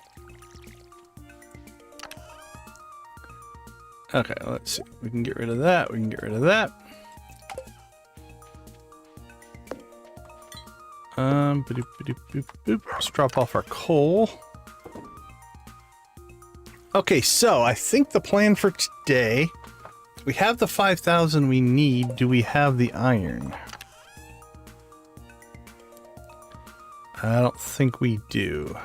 Okay, let's see. We can get rid of that. We can get rid of that. Let's drop off our coal. Okay, so I think the plan for today, we have the 5,000 we need. Do we have the iron? I don't think we do.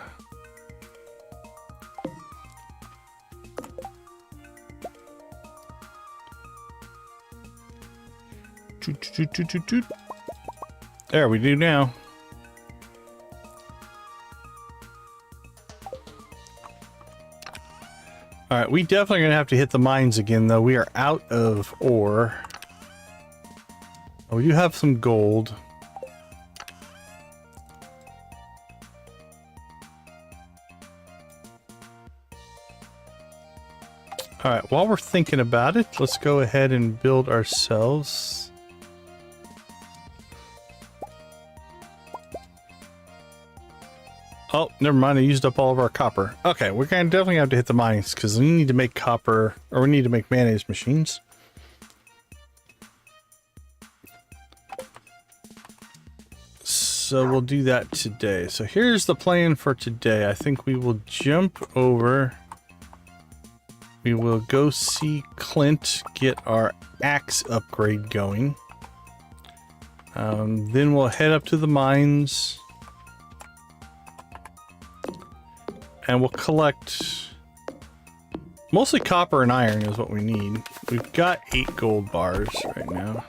There we do now. Alright, we definitely gonna have to hit the mines again, though. We are out of ore. Oh, we do have some gold. Alright, while we're thinking about it, let's go ahead and build ourselves. Oh, never mind. I used up all of our copper. Okay, we're going to definitely have to hit the mines because we need to make copper, or we need to make mayonnaise machines. So we'll do that today. So here's the plan for today. I think we will jump over. We will go see Clint, get our axe upgrade going. Then we'll head up to the mines. And we'll collect mostly copper and iron is what we need. We've got 8 gold bars right now.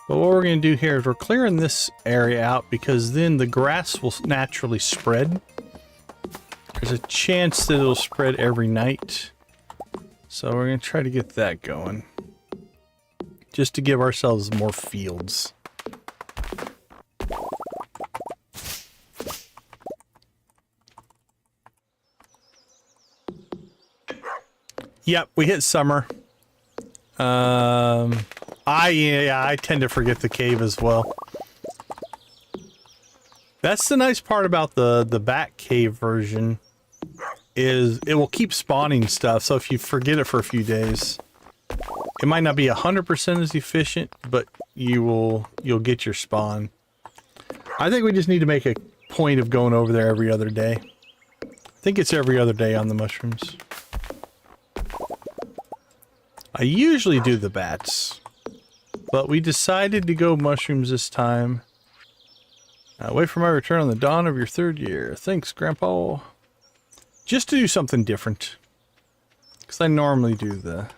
But what we're going to do here is we're clearing this area out because then the grass will naturally spread. There's a chance that it'll spread every night. So we're going to try to get that going. Just to give ourselves more fields. Yep, we hit summer. I tend to forget the cave as well. That's the nice part about the back cave version, is it will keep spawning stuff. So if you forget it for a few days, it might not be 100% as efficient, but you'll get your spawn. I think we just need to make a point of going over there every other day. I think it's every other day on the mushrooms. I usually do the bats, but we decided to go mushrooms this time. Wait for my return on the dawn of your 3rd year. Thanks, Grandpa. Just to do something different, because I normally do the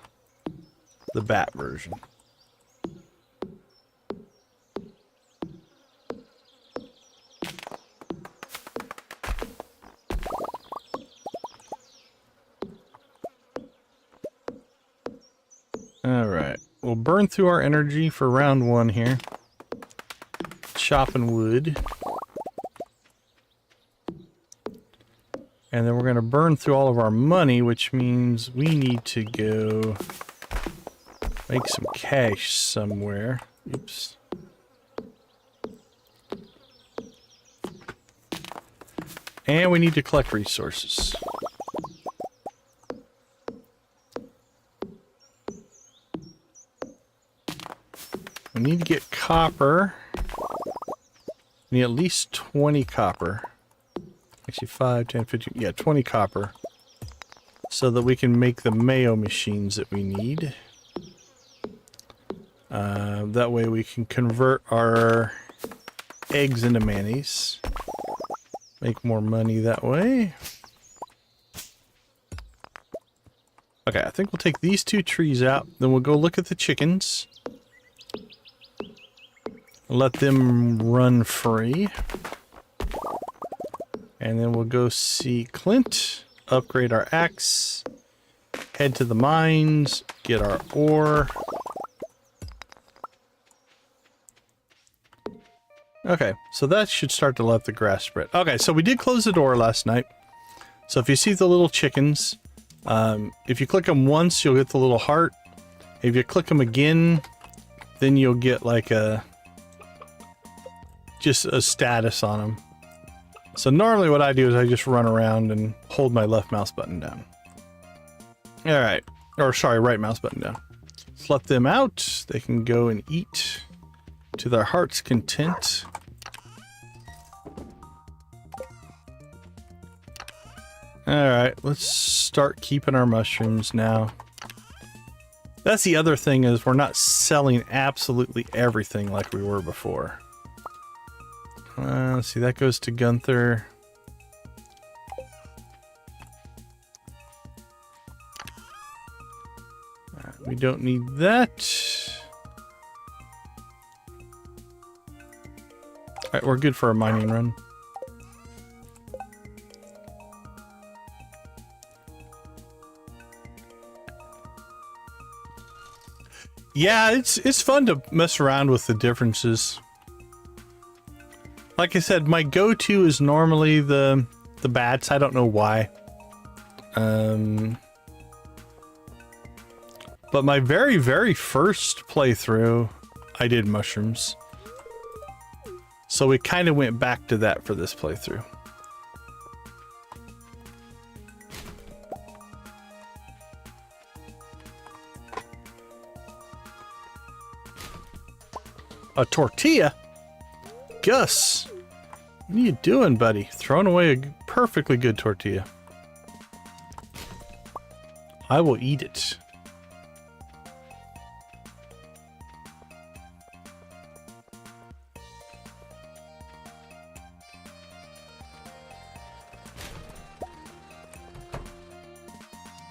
bat version. Alright, we'll burn through our energy for round 1 here. Chopping wood. And then we're going to burn through all of our money, which means we need to go... Make some cash somewhere. Oops. And we need to collect resources. We need to get copper. We need at least 20 copper. Actually 5, 10, 15, yeah, 20 copper. So that we can make the mayo machines that we need. That way we can convert our eggs into mayonnaise. Make more money that way. Okay, I think we'll take these 2 trees out. Then we'll go look at the chickens. Let them run free. And then we'll go see Clint. Upgrade our axe. Head to the mines. Get our ore. Okay, so that should start to let the grass spread. Okay, so we did close the door last night. So if you see the little chickens, if you click them once, you'll get the little heart. If you click them again, then you'll get like just a status on them. So normally what I do is I just run around and hold my left mouse button down. All right, or sorry, right mouse button down. Let's let them out. They can go and eat to their heart's content. Alright, let's start keeping our mushrooms now. That's the other thing, is we're not selling absolutely everything like we were before. Let's see, that goes to Gunther. We don't need that. Alright, we're good for a mining run. Yeah, it's fun to mess around with the differences. Like I said, my go-to is normally the bats. I don't know why. But my very, very first playthrough, I did mushrooms. So we kind of went back to that for this playthrough. A tortilla? Gus, what are you doing, buddy? Throwing away a perfectly good tortilla. I will eat it.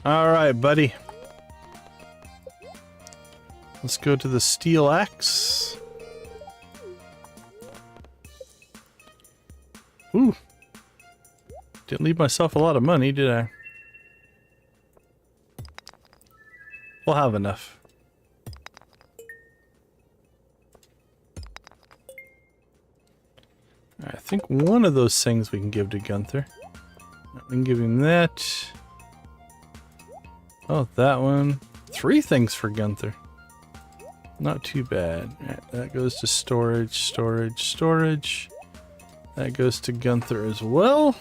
All right, buddy. Let's go to the steel axe. Ooh. Didn't leave myself a lot of money, did I? We'll have enough. I think one of those things we can give to Gunther. We can give him that. Oh, that one. 3 things for Gunther. Not too bad. Right, that goes to storage, storage, storage. That goes to Gunther as well.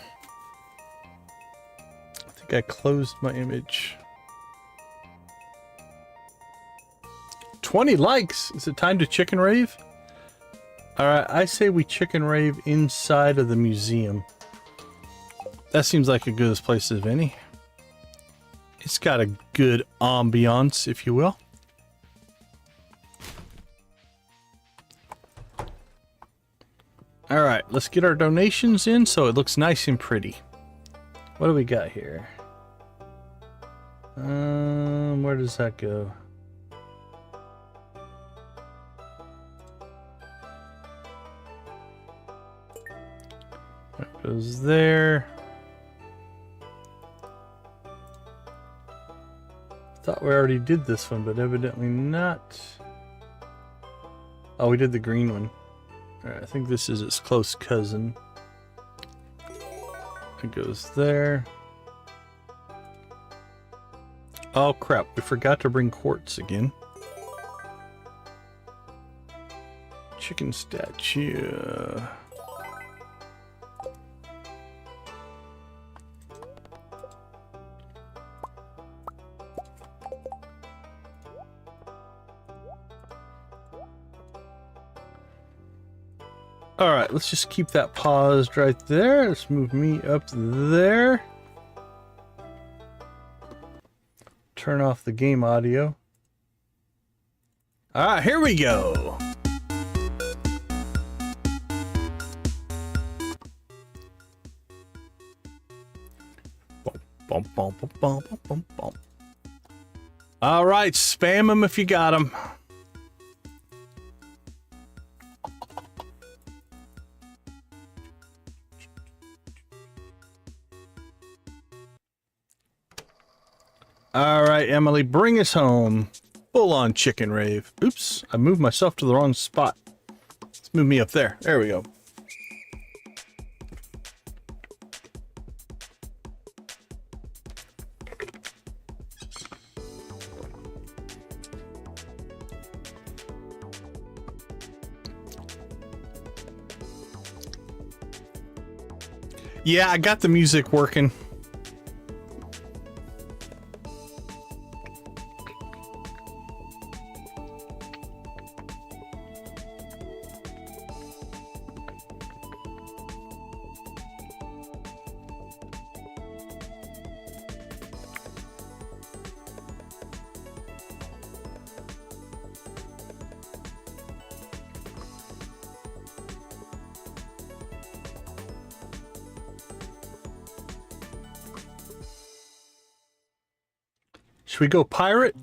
I think I closed my image. 20 likes! Is it time to chicken rave? Alright, I say we chicken rave inside of the museum. That seems like a good place as any. It's got a good ambiance, if you will. Alright, let's get our donations in so it looks nice and pretty. What do we got here? Where does that go? That goes there. Thought we already did this one, but evidently not. Oh, we did the green one. Alright, I think this is its close cousin. It goes there. Oh crap, we forgot to bring quartz again. Chicken statue. All right, let's just keep that paused right there. Let's move me up there. Turn off the game audio. All right, here we go. Bum, bum, bum, bum, bum, bum, bum. All right, spam them if you got them. All right, Emily, bring us home. Full on chicken rave. Oops, I moved myself to the wrong spot. Let's move me up there. There we go. Yeah, I got the music working. Should we go pirate?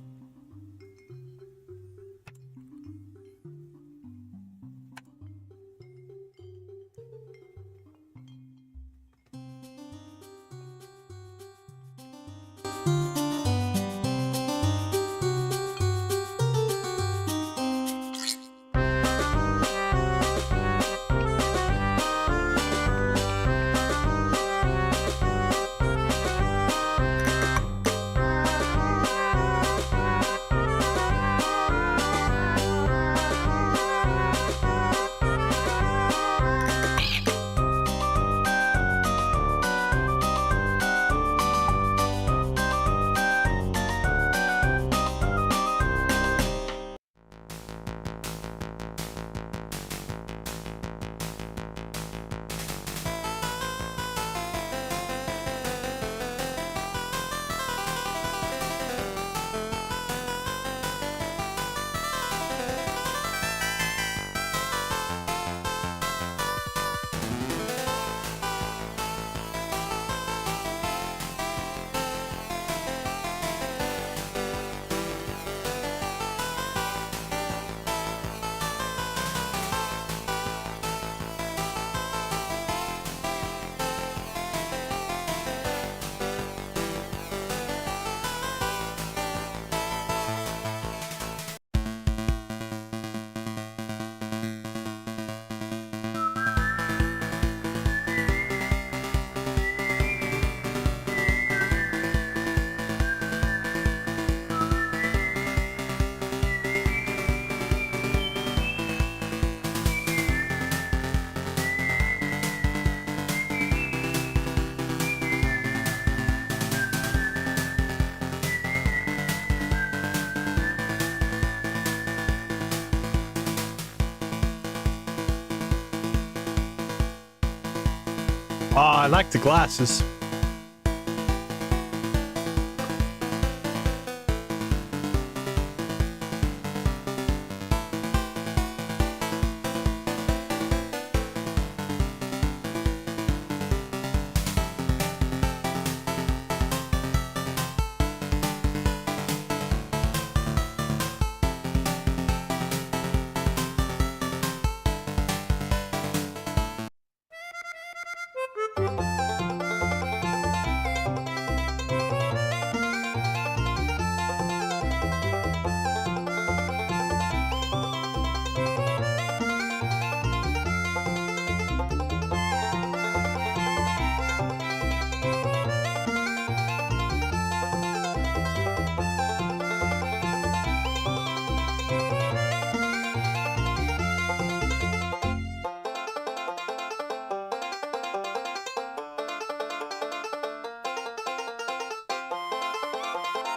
Oh, I like the glasses.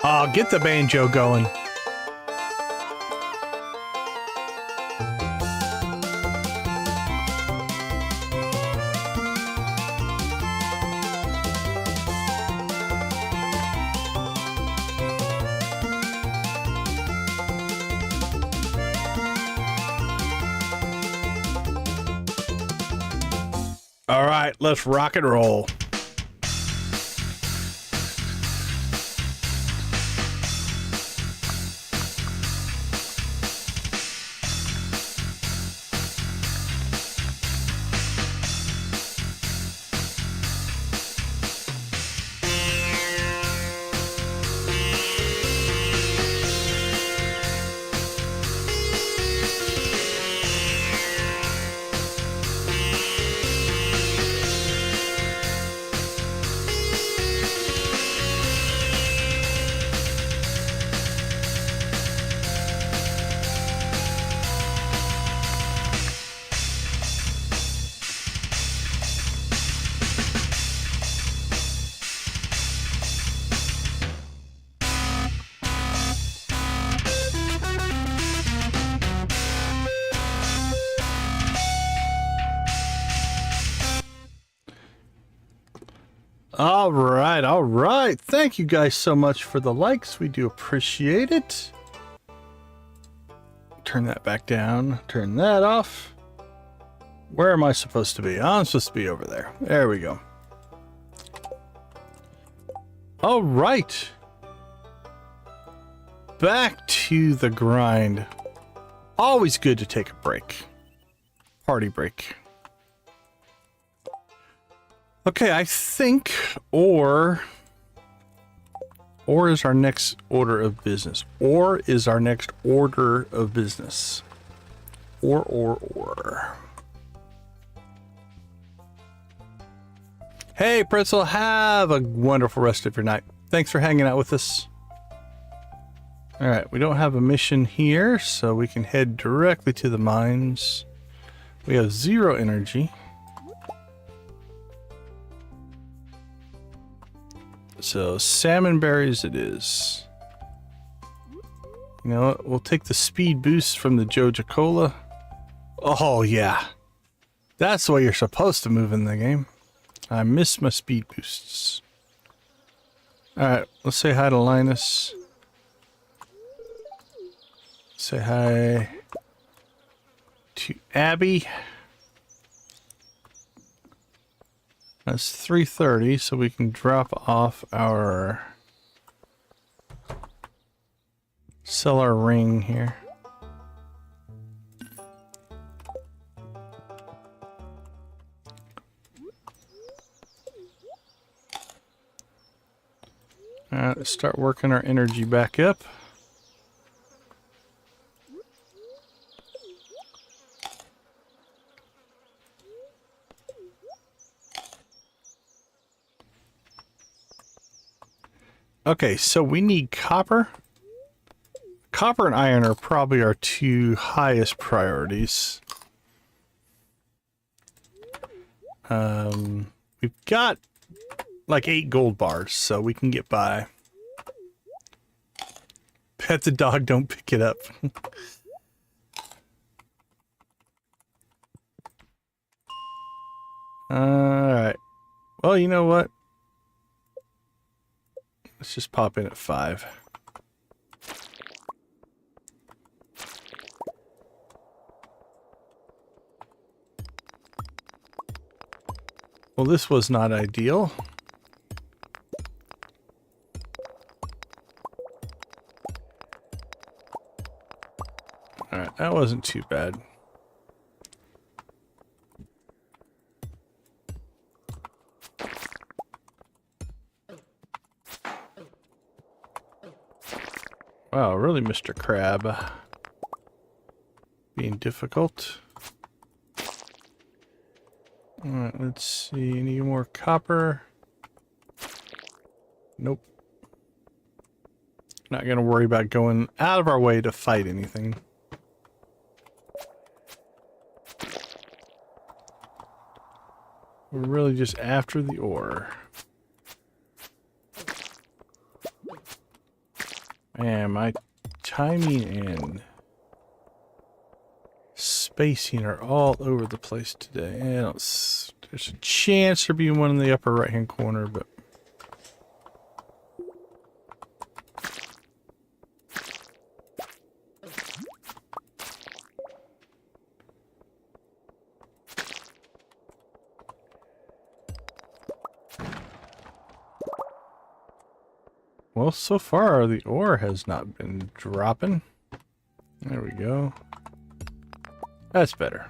Oh, get the banjo going. All right, let's rock and roll. All right, all right. Thank you guys so much for the likes. We do appreciate it. Turn that back down. Turn that off. Where am I supposed to be? I'm supposed to be over there. There we go. All right. Back to the grind. Always good to take a break. Party break. Okay, I think ore is our next order of business. Ore is our next order of business. Ore. Hey, Pretzel, have a wonderful rest of your night. Thanks for hanging out with us. All right, we don't have a mission here, so we can head directly to the mines. We have 0 energy. So salmon berries it is. You know what? We'll take the speed boost from the Joja Cola. Oh yeah. That's the way you're supposed to move in the game. I miss my speed boosts. Alright, let's say hi to Linus. Say hi to Abby. That's 3:30, so we can drop off our... sell our ring here. Alright, let's start working our energy back up. Okay, so we need copper. Copper and iron are probably our 2 highest priorities. We've got like 8 gold bars, so we can get by. Pet the dog, don't pick it up. Alright. Well, you know what? Let's just pop in at 5. Well, this was not ideal. Alright, that wasn't too bad. Wow, really, Mr. Crab. Being difficult. Alright, let's see. Any more copper? Nope. Not gonna worry about going out of our way to fight anything. We're really just after the ore. Man, my timing and spacing are all over the place today. There's a chance there being one in the upper right hand corner, but well, so far the ore has not been dropping. There we go. That's better.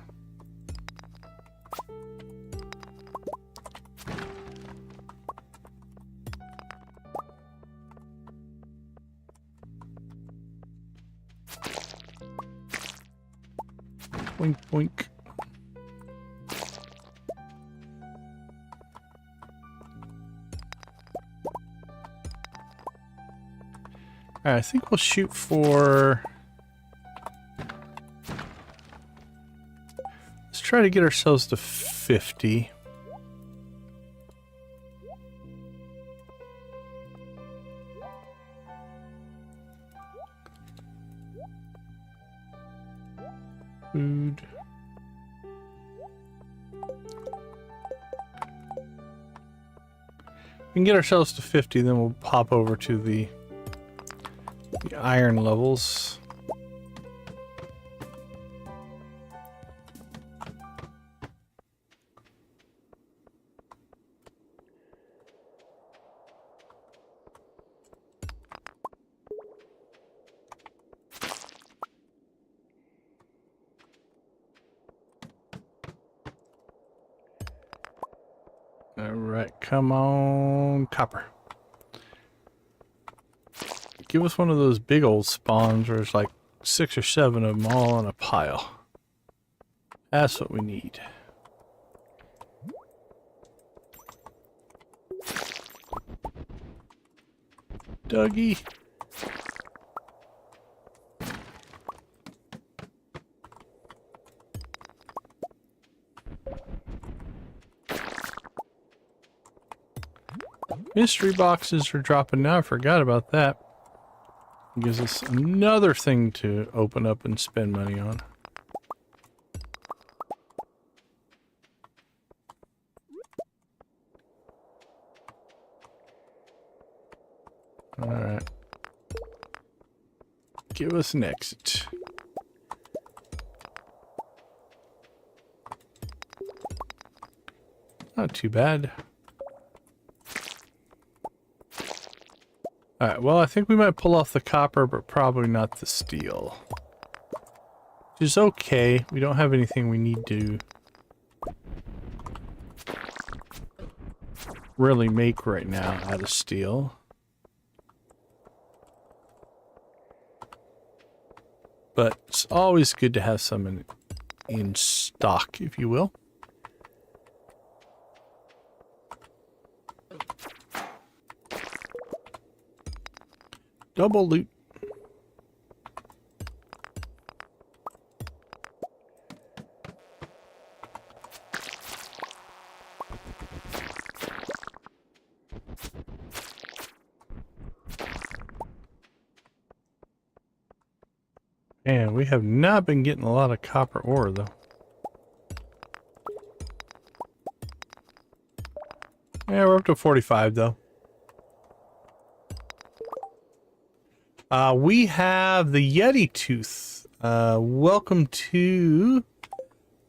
Boink, boink. Alright, I think we'll shoot for... Let's try to get ourselves to 50. Food. We can get ourselves to 50, then we'll pop over to the iron levels. All right, come on, copper. Give us one of those big old spawns where there's like 6 or 7 of them all in a pile. That's what we need. Dougie. Mystery boxes are dropping now. I forgot about that. It gives us another thing to open up and spend money on. Alright. Give us an exit. Not too bad. Alright, well, I think we might pull off the copper, but probably not the steel. Which is okay. We don't have anything we need to really make right now out of steel. But it's always good to have some in stock, if you will. Double loot. And we have not been getting a lot of copper ore, though. Yeah, we're up to 45, though. We have the Yeti Tooth. Welcome to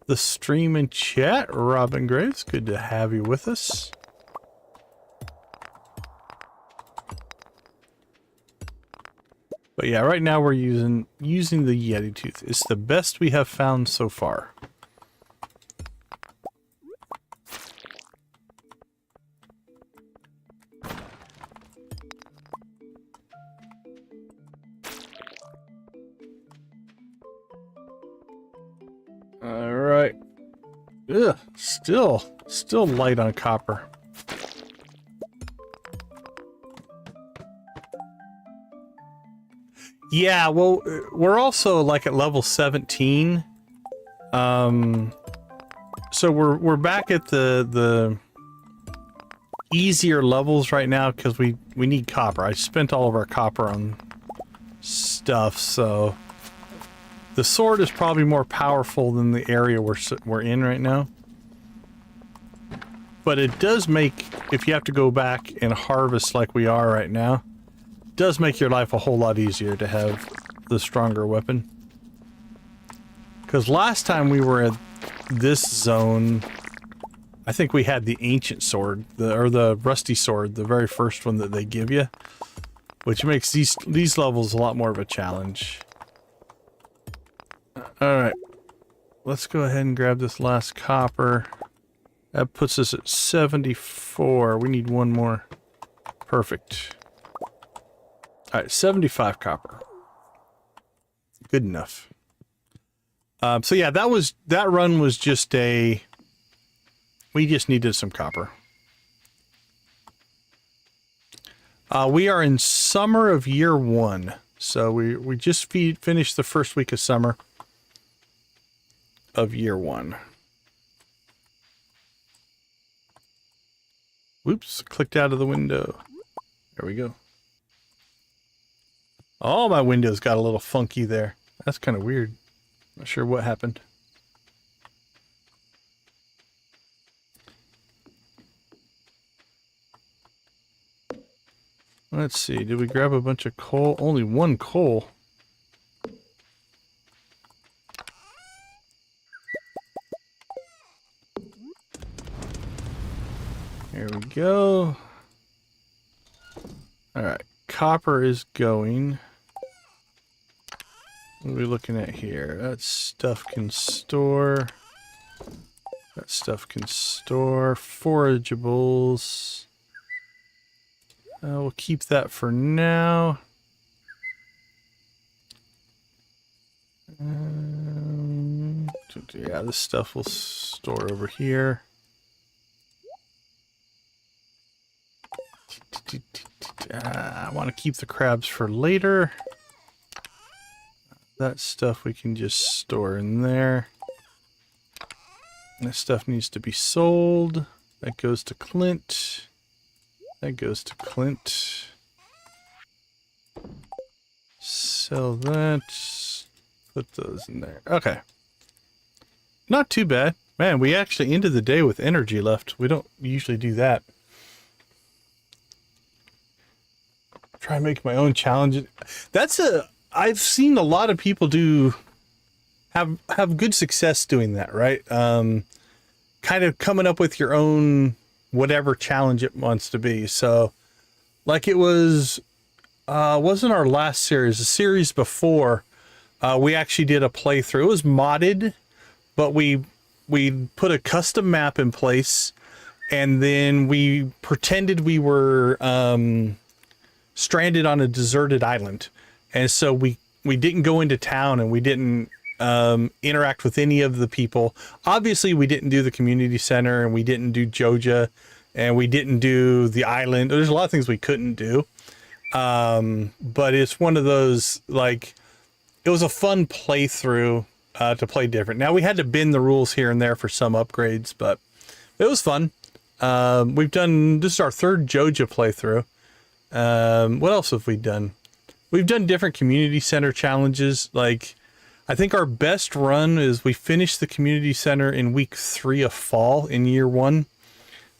the stream and chat, Robin Graves. Good to have you with us. But yeah, right now we're using the Yeti Tooth. It's the best we have found so far. All right. Ugh, still light on copper. Yeah, well, we're also like at level 17. So we're back at the easier levels right now because we need copper. I spent all of our copper on stuff, so the sword is probably more powerful than the area we're in right now. But it does make, if you have to go back and harvest like we are right now, it does make your life a whole lot easier to have the stronger weapon. Because last time we were at this zone, I think we had the ancient sword, or the rusty sword, the very first one that they give you, which makes these levels a lot more of a challenge. Alright, let's go ahead and grab this last copper. That puts us at 74. We need one more. Perfect. Alright, 75 copper. Good enough. So yeah, that run was just we just needed some copper. We are in summer of year 1. So we just finished the first week of summer of year 1. Whoops, clicked out of the window. There we go. Oh, my windows got a little funky there. That's kind of weird. Not sure what happened. Let's see, did we grab a bunch of coal? Only one coal. There we go. Alright, copper is going. What are we looking at here? That stuff can store. That stuff can store. Forageables. We'll keep that for now. Yeah, this stuff will store over here. I want to keep the crabs for later. That stuff we can just store in there. That stuff needs to be sold. That goes to Clint. That goes to Clint. Sell that. Put those in there. Okay. Not too bad. Man, we actually ended the day with energy left. We don't usually do that. Try and make my own challenges. I've seen a lot of people have good success doing that, right? Kind of coming up with your own whatever challenge it wants to be. So like it wasn't our last series, the series before, we actually did a playthrough. It was modded, but we put a custom map in place, and then we pretended we were stranded on a deserted island. And so we didn't go into town, and we didn't interact with any of the people. Obviously, we didn't do the community center, and we didn't do Joja, and we didn't do the island. There's a lot of things we couldn't do. But it's one of those, like, it was a fun playthrough to play different. Now, we had to bend the rules here and there for some upgrades, but it was fun. This is our third Joja playthrough. What else have we done? We've done different community center challenges. Like, I think our best run is we finished the community center in week 3 of fall in year 1.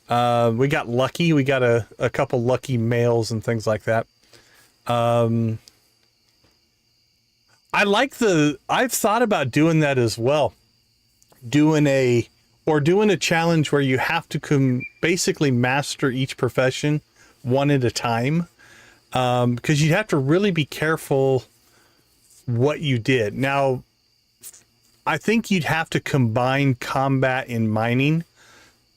We got lucky. We got a couple lucky mails and things like that. I've thought about doing that as well. Doing a challenge where you have to basically master each profession one at a time. Because you'd have to really be careful what you did. Now, I think you'd have to combine combat and mining,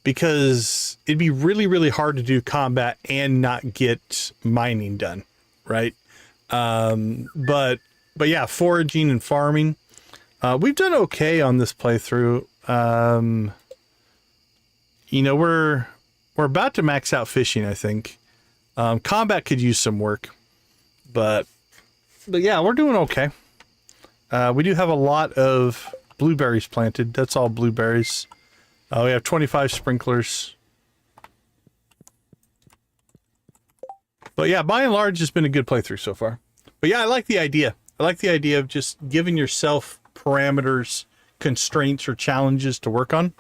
because it'd be really, really hard to do combat and not get mining done, right? But yeah, foraging and farming. We've done okay on this playthrough. You know, we're about to max out fishing, I think. Combat could use some work, but yeah, we're doing okay. We do have a lot of blueberries planted. That's all blueberries. We have 25 sprinklers. But yeah, by and large, it's been a good playthrough so far. But yeah, I like the idea. I like the idea of just giving yourself parameters, constraints, or challenges to work on.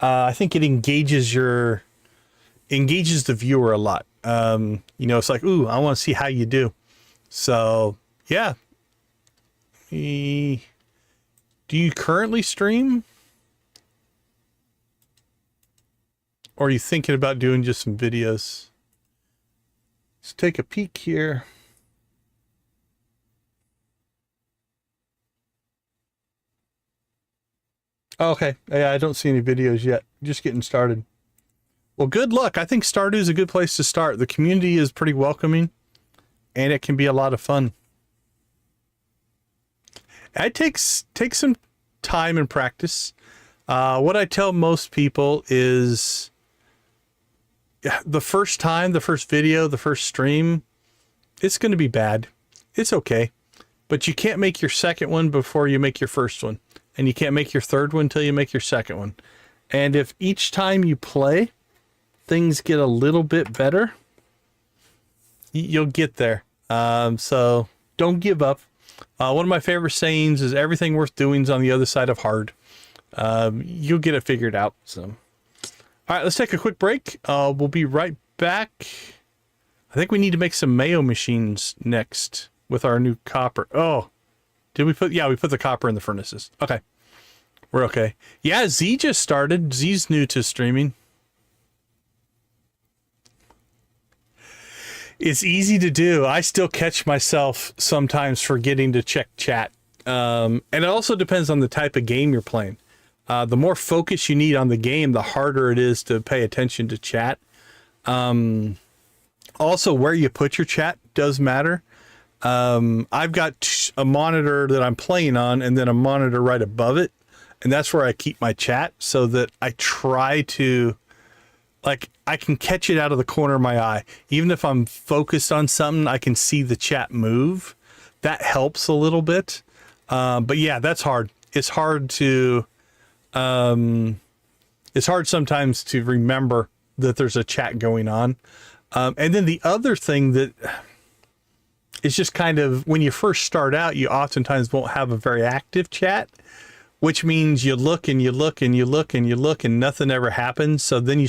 I think it engages the viewer a lot. You know, it's like, ooh, I want to see how you do. So yeah. Do you currently stream? Or are you thinking about doing just some videos? Let's take a peek here. Oh, okay. Yeah, I don't see any videos yet. Just getting started. Well, good luck. I think Stardew is a good place to start. The community is pretty welcoming, and it can be a lot of fun. It takes some time and practice. What I tell most people is the first time, the first video, the first stream, it's going to be bad. It's okay. But you can't make your second one before you make your first one. And you can't make your third one until you make your second one. And if each time you play, things get a little bit better, you'll get there. So don't give up. One of my favorite sayings is everything worth doing is on the other side of hard. You'll get it figured out. So, all right, let's take a quick break. We'll be right back. I think we need to make some mayo machines next with our new copper. Oh, did we put, yeah, we put the copper in the furnaces. Okay. We're okay. Yeah, Z just started. Z's new to streaming. It's easy to do. I still catch myself sometimes forgetting to check chat. And it also depends on the type of game you're playing. The more focus you need on the game, the harder it is to pay attention to chat. Also, where you put your chat does matter. I've got a monitor that I'm playing on and then a monitor right above it. And that's where I keep my chat so that I try to, like, I can catch it out of the corner of my eye. Even if I'm focused on something, I can see the chat move. That helps a little bit. But yeah, that's hard. It's hard to, it's hard sometimes to remember that there's a chat going on. And then the other thing that is just kind of, when you first start out, you oftentimes won't have a very active chat, which means you look and you look and you look and you look and nothing ever happens. So then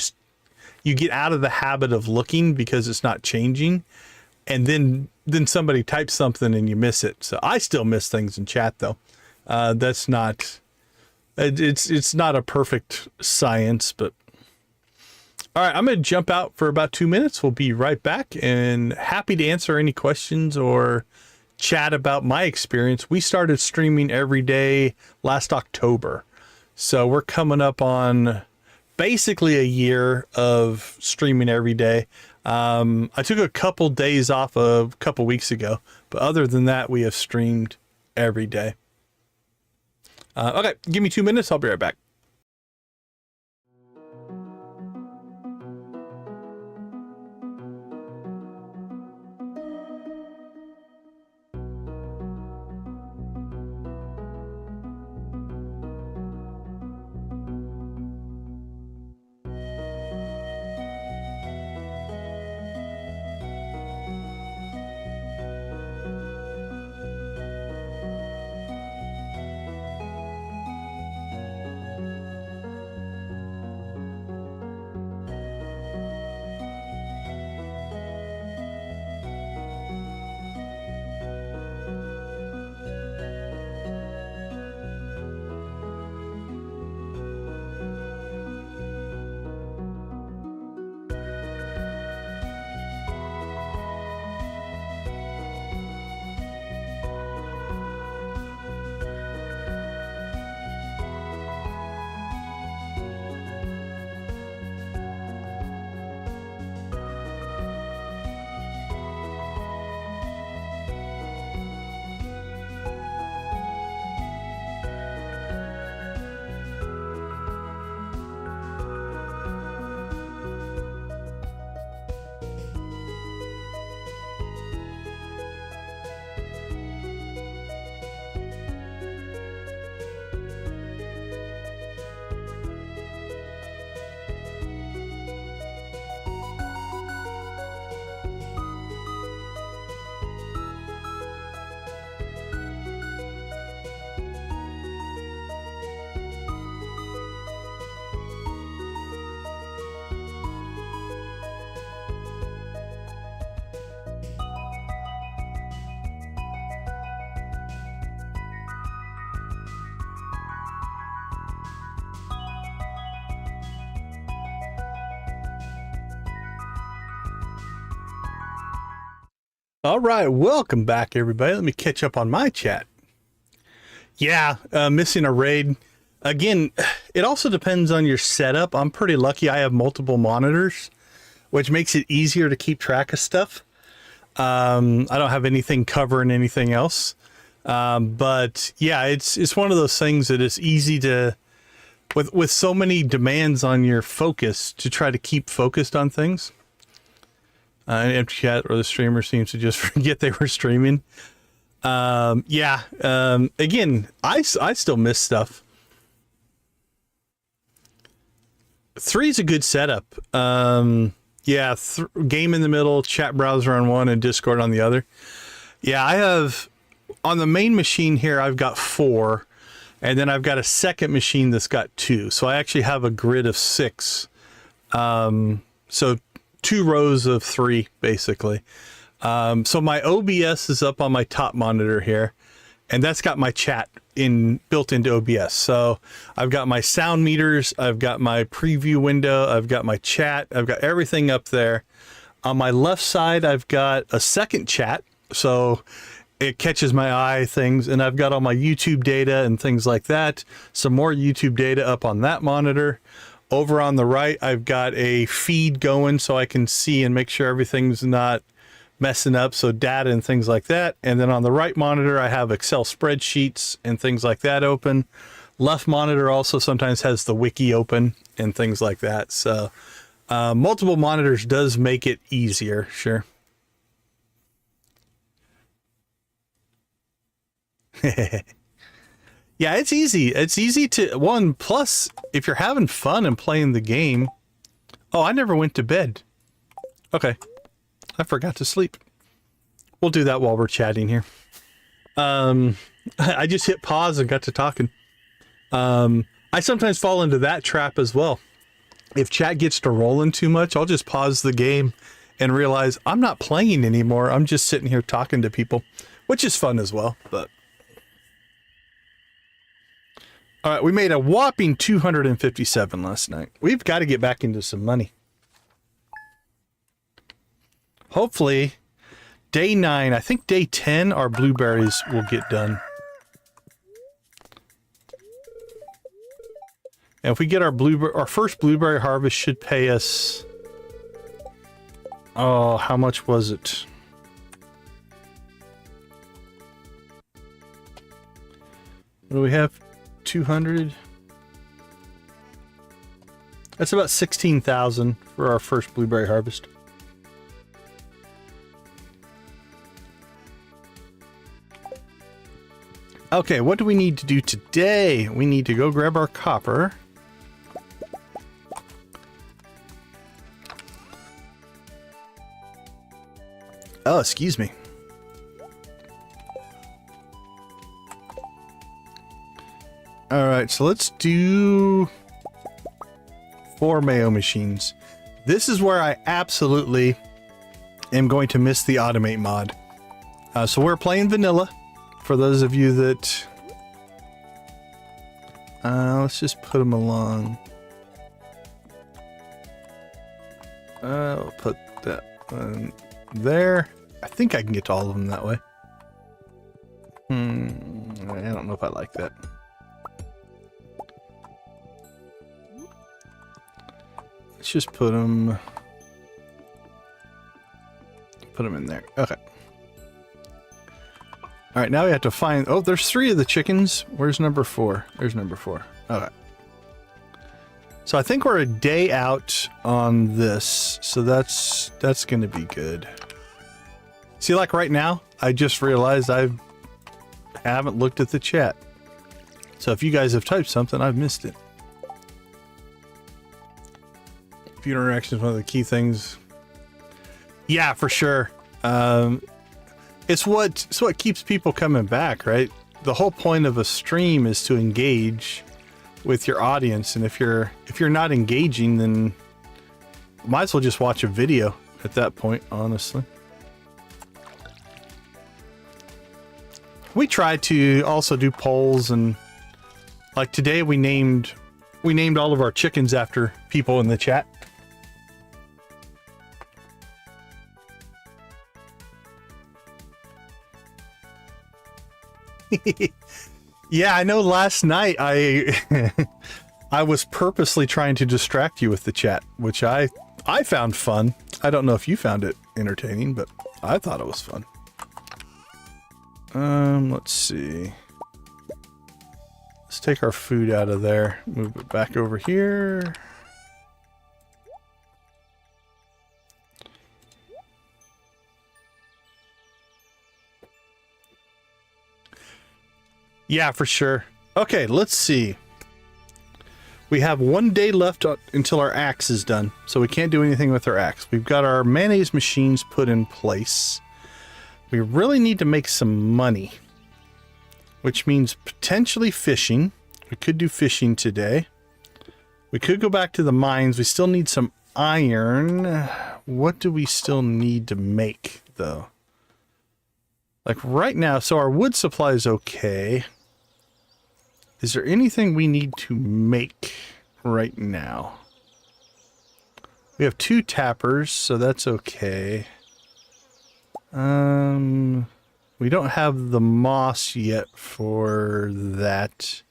you get out of the habit of looking because it's not changing. And then somebody types something and you miss it. So I still miss things in chat though. That's not, it's not a perfect science, but all right, I'm going to jump out for about 2 minutes. We'll be right back and happy to answer any questions or chat about my experience. We started streaming every day last October. So we're coming up on basically a year of streaming every day. I took a couple days off a couple weeks ago, but other than that, we have streamed every day. Okay, give me 2 minutes. I'll be right back. All right, welcome back, everybody. Let me catch up on my chat. Yeah, missing a raid. Again, it also depends on your setup. I'm pretty lucky. I have multiple monitors, which makes it easier to keep track of stuff. I don't have anything covering anything else. But yeah, it's one of those things that is easy to, with so many demands on your focus, to try to keep focused on things. Empty chat, or the streamer seems to just forget they were streaming. Again, I still miss stuff. 3 is a good setup. Game in the middle, chat browser on one, and Discord on the other. Yeah, I have, on the main machine here, I've got 4, and then I've got a second machine that's got 2. So I actually have a grid of 6. So 2 rows of 3, basically. So my OBS is up on my top monitor here, and that's got my chat built into OBS. So I've got my sound meters, I've got my preview window, I've got my chat, I've got everything up there. On my left side, I've got a second chat, so it catches my eye things, and I've got all my YouTube data and things like that. Some more YouTube data up on that monitor. Over on the right, I've got a feed going so I can see and make sure everything's not messing up, so data and things like that. And then on the right monitor, I have Excel spreadsheets and things like that open. Left monitor also sometimes has the wiki open and things like that. So multiple monitors does make it easier, sure. Yeah, it's easy. It's easy to, plus, if you're having fun and playing the game. Oh, I never went to bed. Okay. I forgot to sleep. We'll do that while we're chatting here. I just hit pause and got to talking. I sometimes fall into that trap as well. If chat gets to rolling too much, I'll just pause the game and realize I'm not playing anymore. I'm just sitting here talking to people, which is fun as well, but... All right, we made a whopping 257 last night. We've got to get back into some money. Hopefully, day 9, I think day 10, our blueberries will get done. And if we get our first blueberry harvest should pay us... Oh, how much was it? What do we have? 200. That's about 16,000 for our first blueberry harvest. Okay, what do we need to do today? We need to go grab our copper. Oh, excuse me. All right, so let's do 4 mayo machines. This is where I absolutely am going to miss the automate mod. So we're playing vanilla. For those of you that... let's just put them along. I'll put that one there. I think I can get to all of them that way. I don't know if I like that. Let's just put them in there. Okay. All right, now we have to find... Oh, there's 3 of the chickens. Where's number 4? There's number 4. Okay. So I think we're a day out on this. So that's going to be good. See, like right now, I just realized I haven't looked at the chat. So if you guys have typed something, I've missed it. Computer interaction is one of the key things. Yeah, for sure. It's what keeps people coming back, right? The whole point of a stream is to engage with your audience, and if you're not engaging, then might as well just watch a video at that point, honestly. We try to also do polls, and like today we named all of our chickens after people in the chat. Yeah, I know last night I I was purposely trying to distract you with the chat, which I found fun. I don't know if you found it entertaining, but I thought it was fun. Let's see. Let's take our food out of there. Move it back over here. Yeah, for sure. Okay, let's see. We have 1 day left until our axe is done, so we can't do anything with our axe. We've got our mayonnaise machines put in place. We really need to make some money, which means potentially fishing. We could do fishing today. We could go back to the mines. We still need some iron. What do we still need to make, though? Like right now, so our wood supply is okay. Is there anything we need to make right now? We have 2 tappers, so that's okay. We don't have the moss yet for that.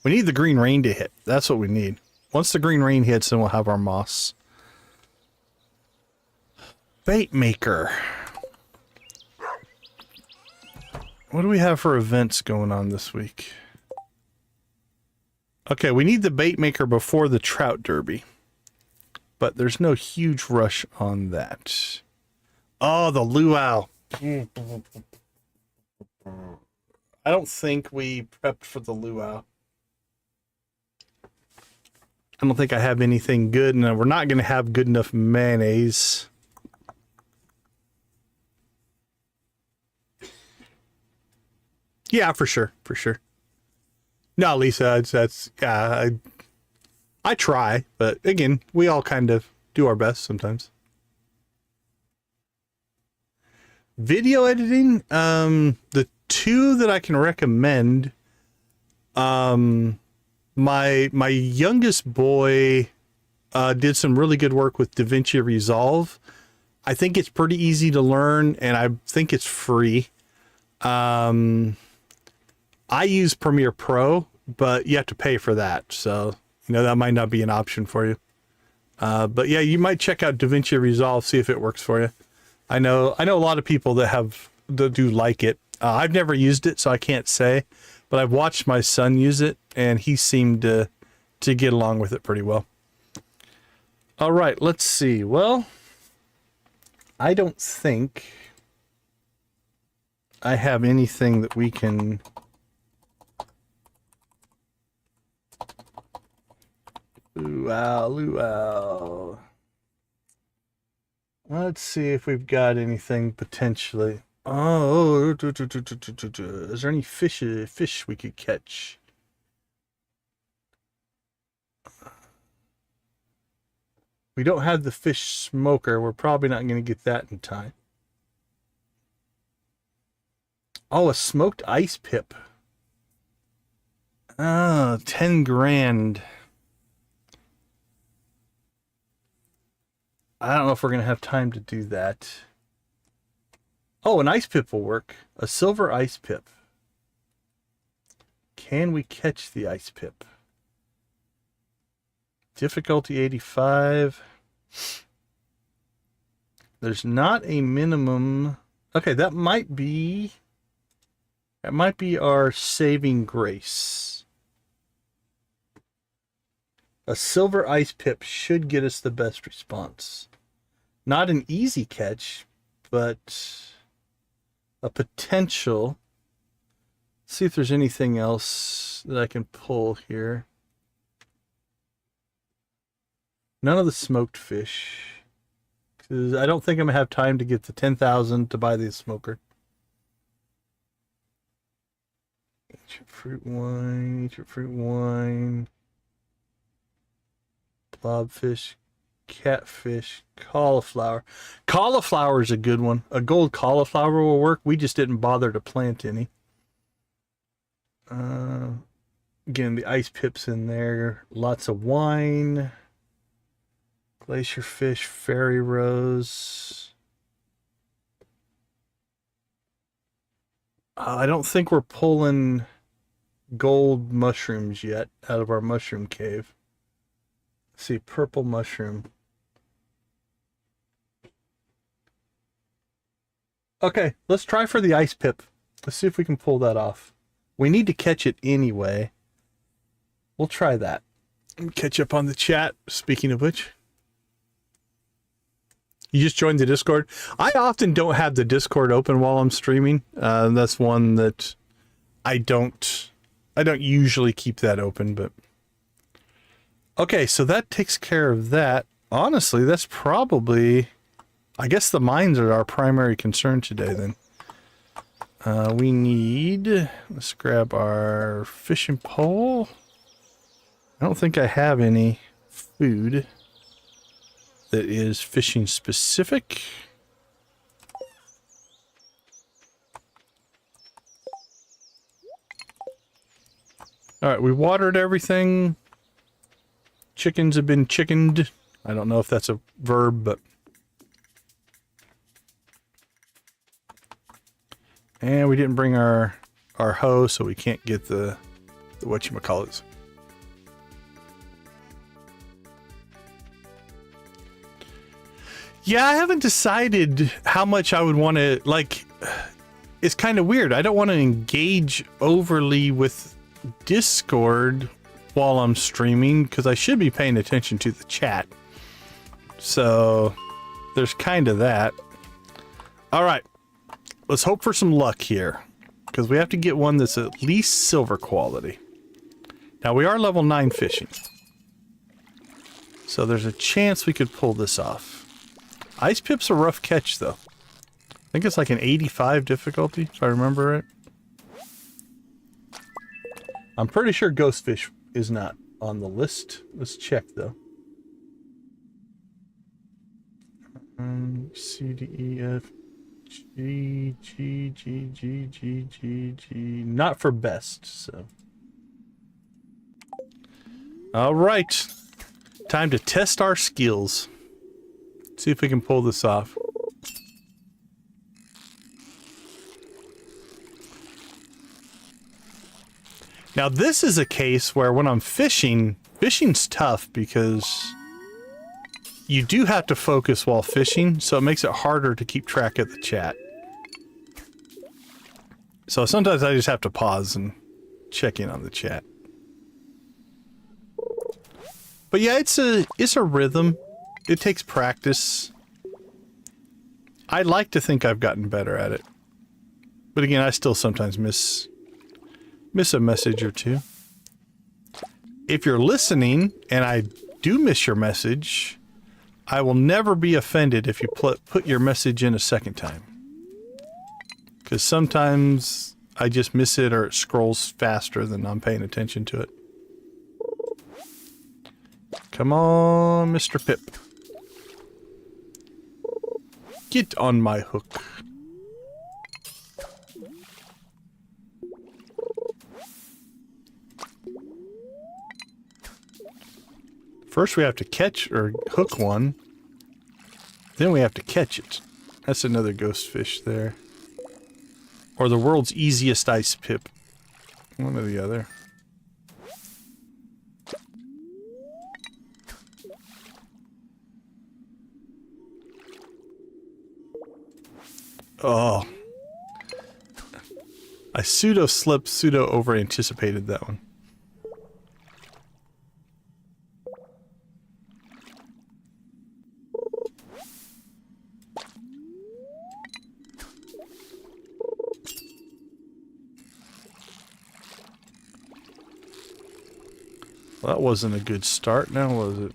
We need the green rain to hit. That's what we need. Once the green rain hits, then we'll have our moss. Bait maker. What do we have for events going on this week? Okay, we need the bait maker before the trout derby. But there's no huge rush on that. Oh, the luau. I don't think we prepped for the luau. I don't think I have anything good, and we're not going to have good enough mayonnaise. Yeah, for sure, for sure. No, Lisa, that's yeah. I try, but again, we all kind of do our best sometimes. Video editing, the 2 that I can recommend, my youngest boy did some really good work with DaVinci Resolve. I think it's pretty easy to learn, and I think it's free. I use Premiere Pro, but you have to pay for that. So, you know, that might not be an option for you. But yeah, you might check out DaVinci Resolve, see if it works for you. I know a lot of people that do like it. I've never used it, so I can't say, but I've watched my son use it, and he seemed to get along with it pretty well. All right, let's see. Well, I don't think I have anything that we can... Luau, luau. Let's see if we've got anything potentially. Oh, is there any fish we could catch? We don't have the fish smoker. We're probably not going to get that in time. Oh, a smoked ice pip. Oh, 10 grand. I don't know if we're going to have time to do that. Oh, an ice pip will work. A silver ice pip. Can we catch the ice pip? Difficulty 85. There's not a minimum. Okay, that might be our saving grace. A silver ice pip should get us the best response. Not an easy catch, but a potential. Let's see if there's anything else that I can pull here. None of the smoked fish. 'Cause I don't think I'm going to have time to get the 10,000 to buy the smoker. Ancient fruit wine. Blobfish, catfish, cauliflower. Cauliflower is a good one. A gold cauliflower will work. We just didn't bother to plant any. Again, the ice pips in there. Lots of wine. Glacier fish, fairy rose. I don't think we're pulling gold mushrooms yet out of our mushroom cave. Let's see, purple mushroom. Okay, let's try for the ice pip. Let's see if we can pull that off. We need to catch it anyway. We'll try that. Catch up on the chat, speaking of which. You just joined the Discord. I often don't have the Discord open while I'm streaming. That's one that I don't usually keep that open, but okay, so that takes care of that. Honestly, that's probably, I guess the mines are our primary concern today then. We need, let's grab our fishing pole. I don't think I have any food that is fishing specific. All right, we watered everything. Chickens have been chickened. I don't know if that's a verb, but... And we didn't bring our hoe, so we can't get the whatchamacallits. Yeah, I haven't decided how much I would want to, like, it's kind of weird. I don't want to engage overly with Discord while I'm streaming, because I should be paying attention to the chat. So, there's kind of that. All right, let's hope for some luck here, because we have to get one that's at least silver quality. Now, we are level 9 fishing, so there's a chance we could pull this off. Ice Pip's a rough catch, though. I think it's like an 85 difficulty, if I remember right. I'm pretty sure Ghostfish is not on the list. Let's check, though. C, D, E, F, G, G, G, G, G, G, G. Not for best, so. All right. Time to test our skills. See if we can pull this off. Now this is a case where when I'm fishing, fishing's tough because you do have to focus while fishing, so it makes it harder to keep track of the chat. So sometimes I just have to pause and check in on the chat. But yeah, it's a rhythm. It takes practice. I like to think I've gotten better at it. But again, I still sometimes miss a message or two. If you're listening and I do miss your message, I will never be offended if you put your message in a second time. Because sometimes I just miss it or it scrolls faster than I'm paying attention to it. Come on, Mr. Pip. Get on my hook. First we have to catch or hook one. Then we have to catch it. That's another ghost fish there. Or the world's easiest ice pip. One or the other. Oh. I pseudo-slipped, pseudo-over-anticipated that one. Well, that wasn't a good start now, was it?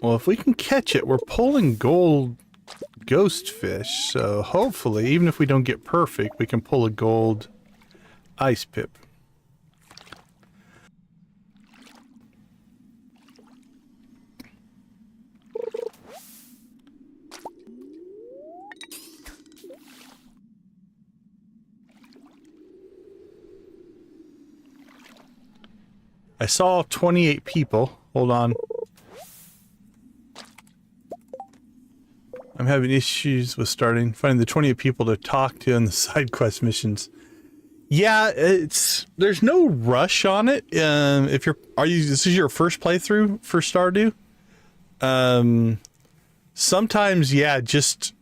Well, if we can catch it, we're pulling gold ghost fish, so hopefully, even if we don't get perfect, we can pull a gold ice pip. I saw 28 people. Hold on. I'm having issues with finding the 20 people to talk to in the side quest missions. Yeah, there's no rush on it. If this is your first playthrough for Stardew? Sometimes, yeah, just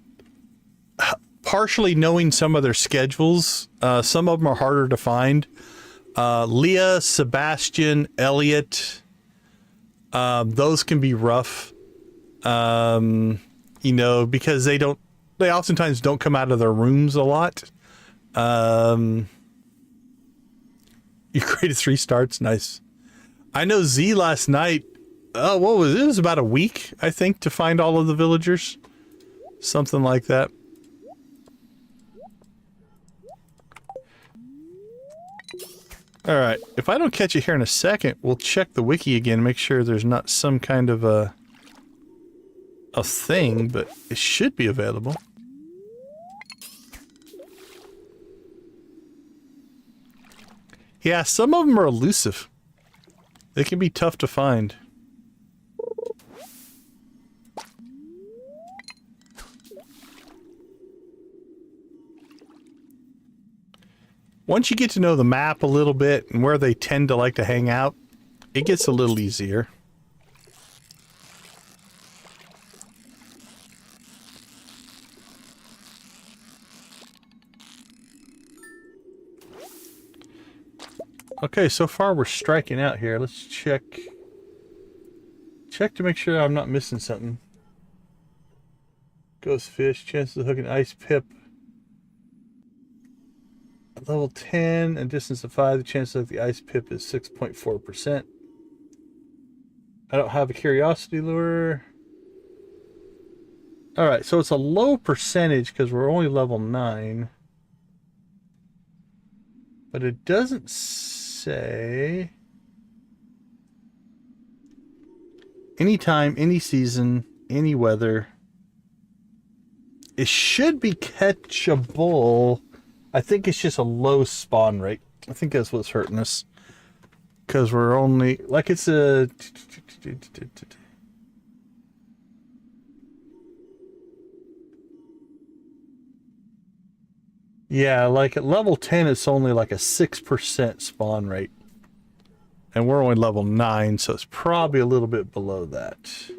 partially knowing some of their schedules. Some of them are harder to find. Leah, Sebastian, Elliot, those can be rough. You know, because they oftentimes don't come out of their rooms a lot. You created 3 starts. Nice. I know Z last night, what was it? It was about a week, I think, to find all of the villagers. Something like that. Alright, if I don't catch it here in a second, we'll check the wiki again, make sure there's not some kind of a thing, but it should be available. Yeah, some of them are elusive. They can be tough to find. Once you get to know the map a little bit and where they tend to like to hang out, it gets a little easier. Okay, so far we're striking out here. Let's check to make sure I'm not missing something. Ghost fish, chances of hooking ice pip. At level 10 and distance of 5, the chance of the ice pip is 6.4%. I don't have a curiosity lure. Alright, so it's a low percentage because we're only level 9. But it doesn't say anytime, any season, any weather. It should be catchable. I think it's just a low spawn rate. I think that's what's hurting us. Because we're only, like it's a... Yeah, like at level 10, it's only like a 6% spawn rate. And we're only level 9, so it's probably a little bit below that.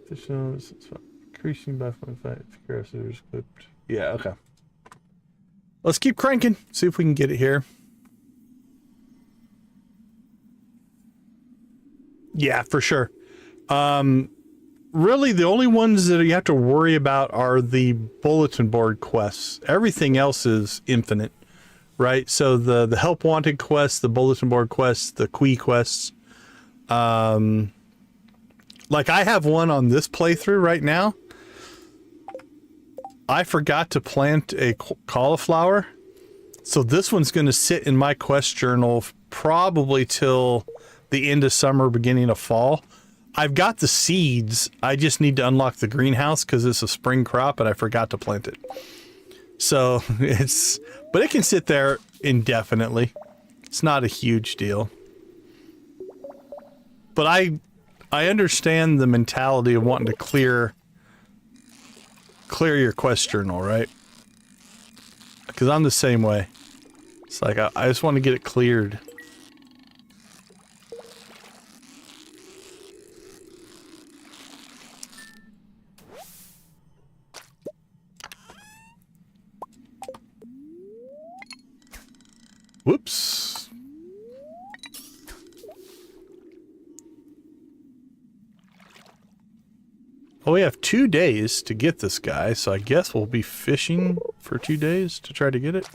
Increasing by 0.5 curiosity is equipped. Yeah, okay. Let's keep cranking. See if we can get it here. Yeah, for sure. Really, the only ones that you have to worry about are the bulletin board quests. Everything else is infinite, right? So the help wanted quests, the bulletin board quests, the Quee quests. Like I have one on this playthrough right now. I forgot to plant a cauliflower. So this one's going to sit in my quest journal probably till the end of summer, beginning of fall. I've got the seeds. I just need to unlock the greenhouse because it's a spring crop and I forgot to plant it. So but it can sit there indefinitely. It's not a huge deal. But I understand the mentality of wanting to clear your quest journal, right? Because I'm the same way. It's like I just want to get it cleared. Whoops. Well, we have 2 days to get this guy, so I guess we'll be fishing for 2 days to try to get it.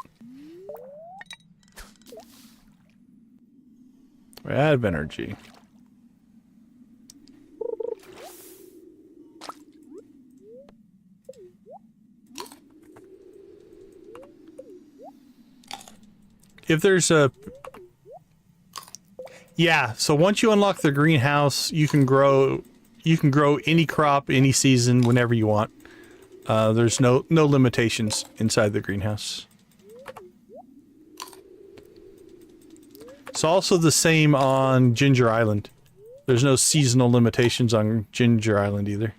We have energy. If there's a... Yeah, so once you unlock the greenhouse, you can grow any crop, any season, whenever you want. There's no limitations inside the greenhouse. It's also the same on Ginger Island. There's no seasonal limitations on Ginger Island either.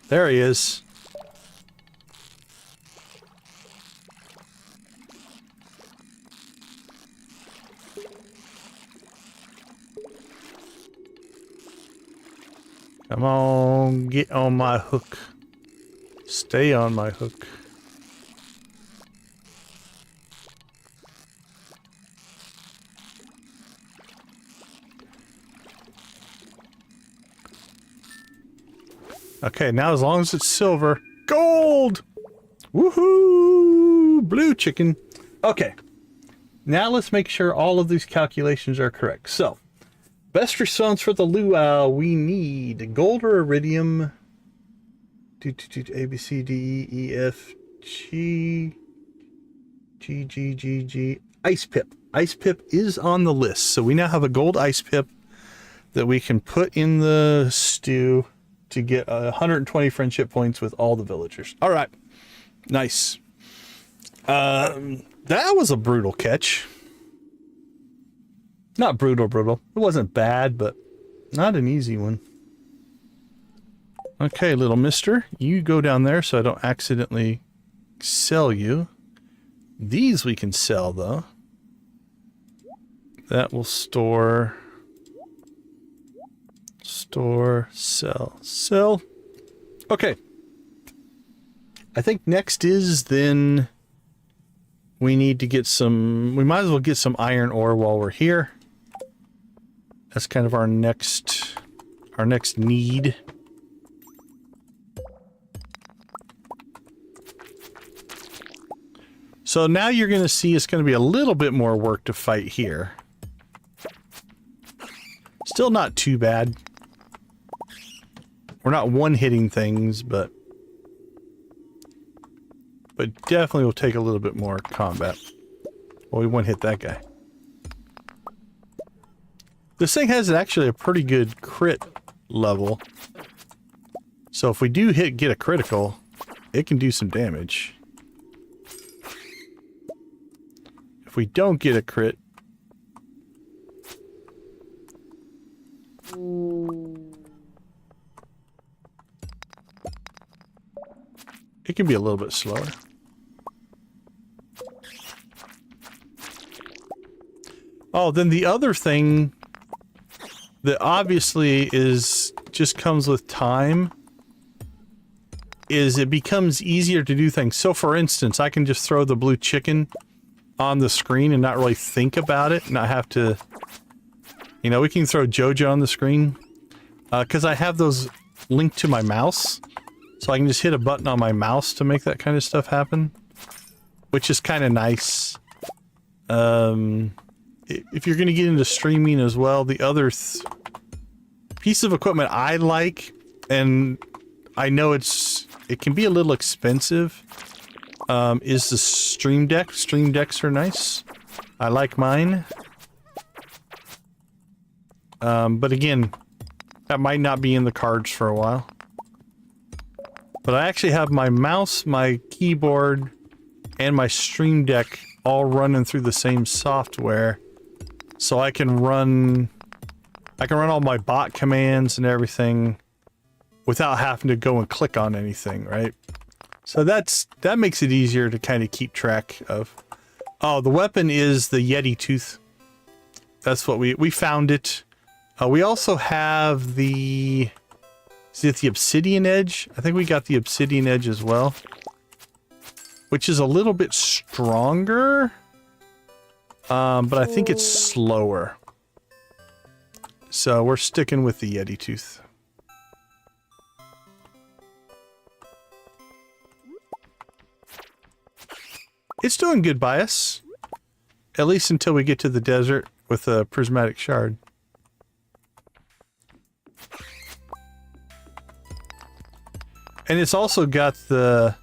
There he is. Come on, get on my hook. Stay on my hook. Okay, now as long as it's silver. Gold! Woohoo! Blue chicken. Okay. Now let's make sure all of these calculations are correct. So, best response for the luau, we need gold or iridium. A, B, C, D, E, F, G, G. Ice pip. Ice pip is on the list. So we now have a gold ice pip that we can put in the stew to get 120 friendship points with all the villagers. All right. Nice. That was a brutal catch. Not brutal. It wasn't bad, but not an easy one. Okay, little mister, you go down there so I don't accidentally sell you. These we can sell, though. That will store, sell. Okay. I think next is then we need to get some, we might as well get some iron ore while we're here. That's kind of our next need. So now you're going to see it's going to be a little bit more work to fight here. Still not too bad. We're not one-hitting things, but definitely will take a little bit more combat. Well, we one-hit that guy. This thing has actually a pretty good crit level. So if we do get a critical, it can do some damage. If we don't get a crit, it can be a little bit slower. Oh, then the other thing that obviously just comes with time is it becomes easier to do things. So for instance, I can just throw the blue chicken on the screen and not really think about it, not have to, you know, we can throw Joja on the screen because I have those linked to my mouse, so I can just hit a button on my mouse to make that kind of stuff happen, which is kind of nice. If you're going to get into streaming as well, the other piece of equipment I like, and I know it can be a little expensive, is the Stream Deck. Stream Decks are nice. I like mine. But again, that might not be in the cards for a while. But I actually have my mouse, my keyboard, and my Stream Deck all running through the same software. So I can run all my bot commands and everything without having to go and click on anything, right? So that makes it easier to kind of keep track of. Oh, the weapon is the Yeti tooth. That's what we found it. We also have the, is it the obsidian edge? I think we got the obsidian edge as well, which is a little bit stronger. But I think it's slower. So we're sticking with the Yeti tooth. It's doing good by us. At least until we get to the desert with a prismatic shard. And it's also got the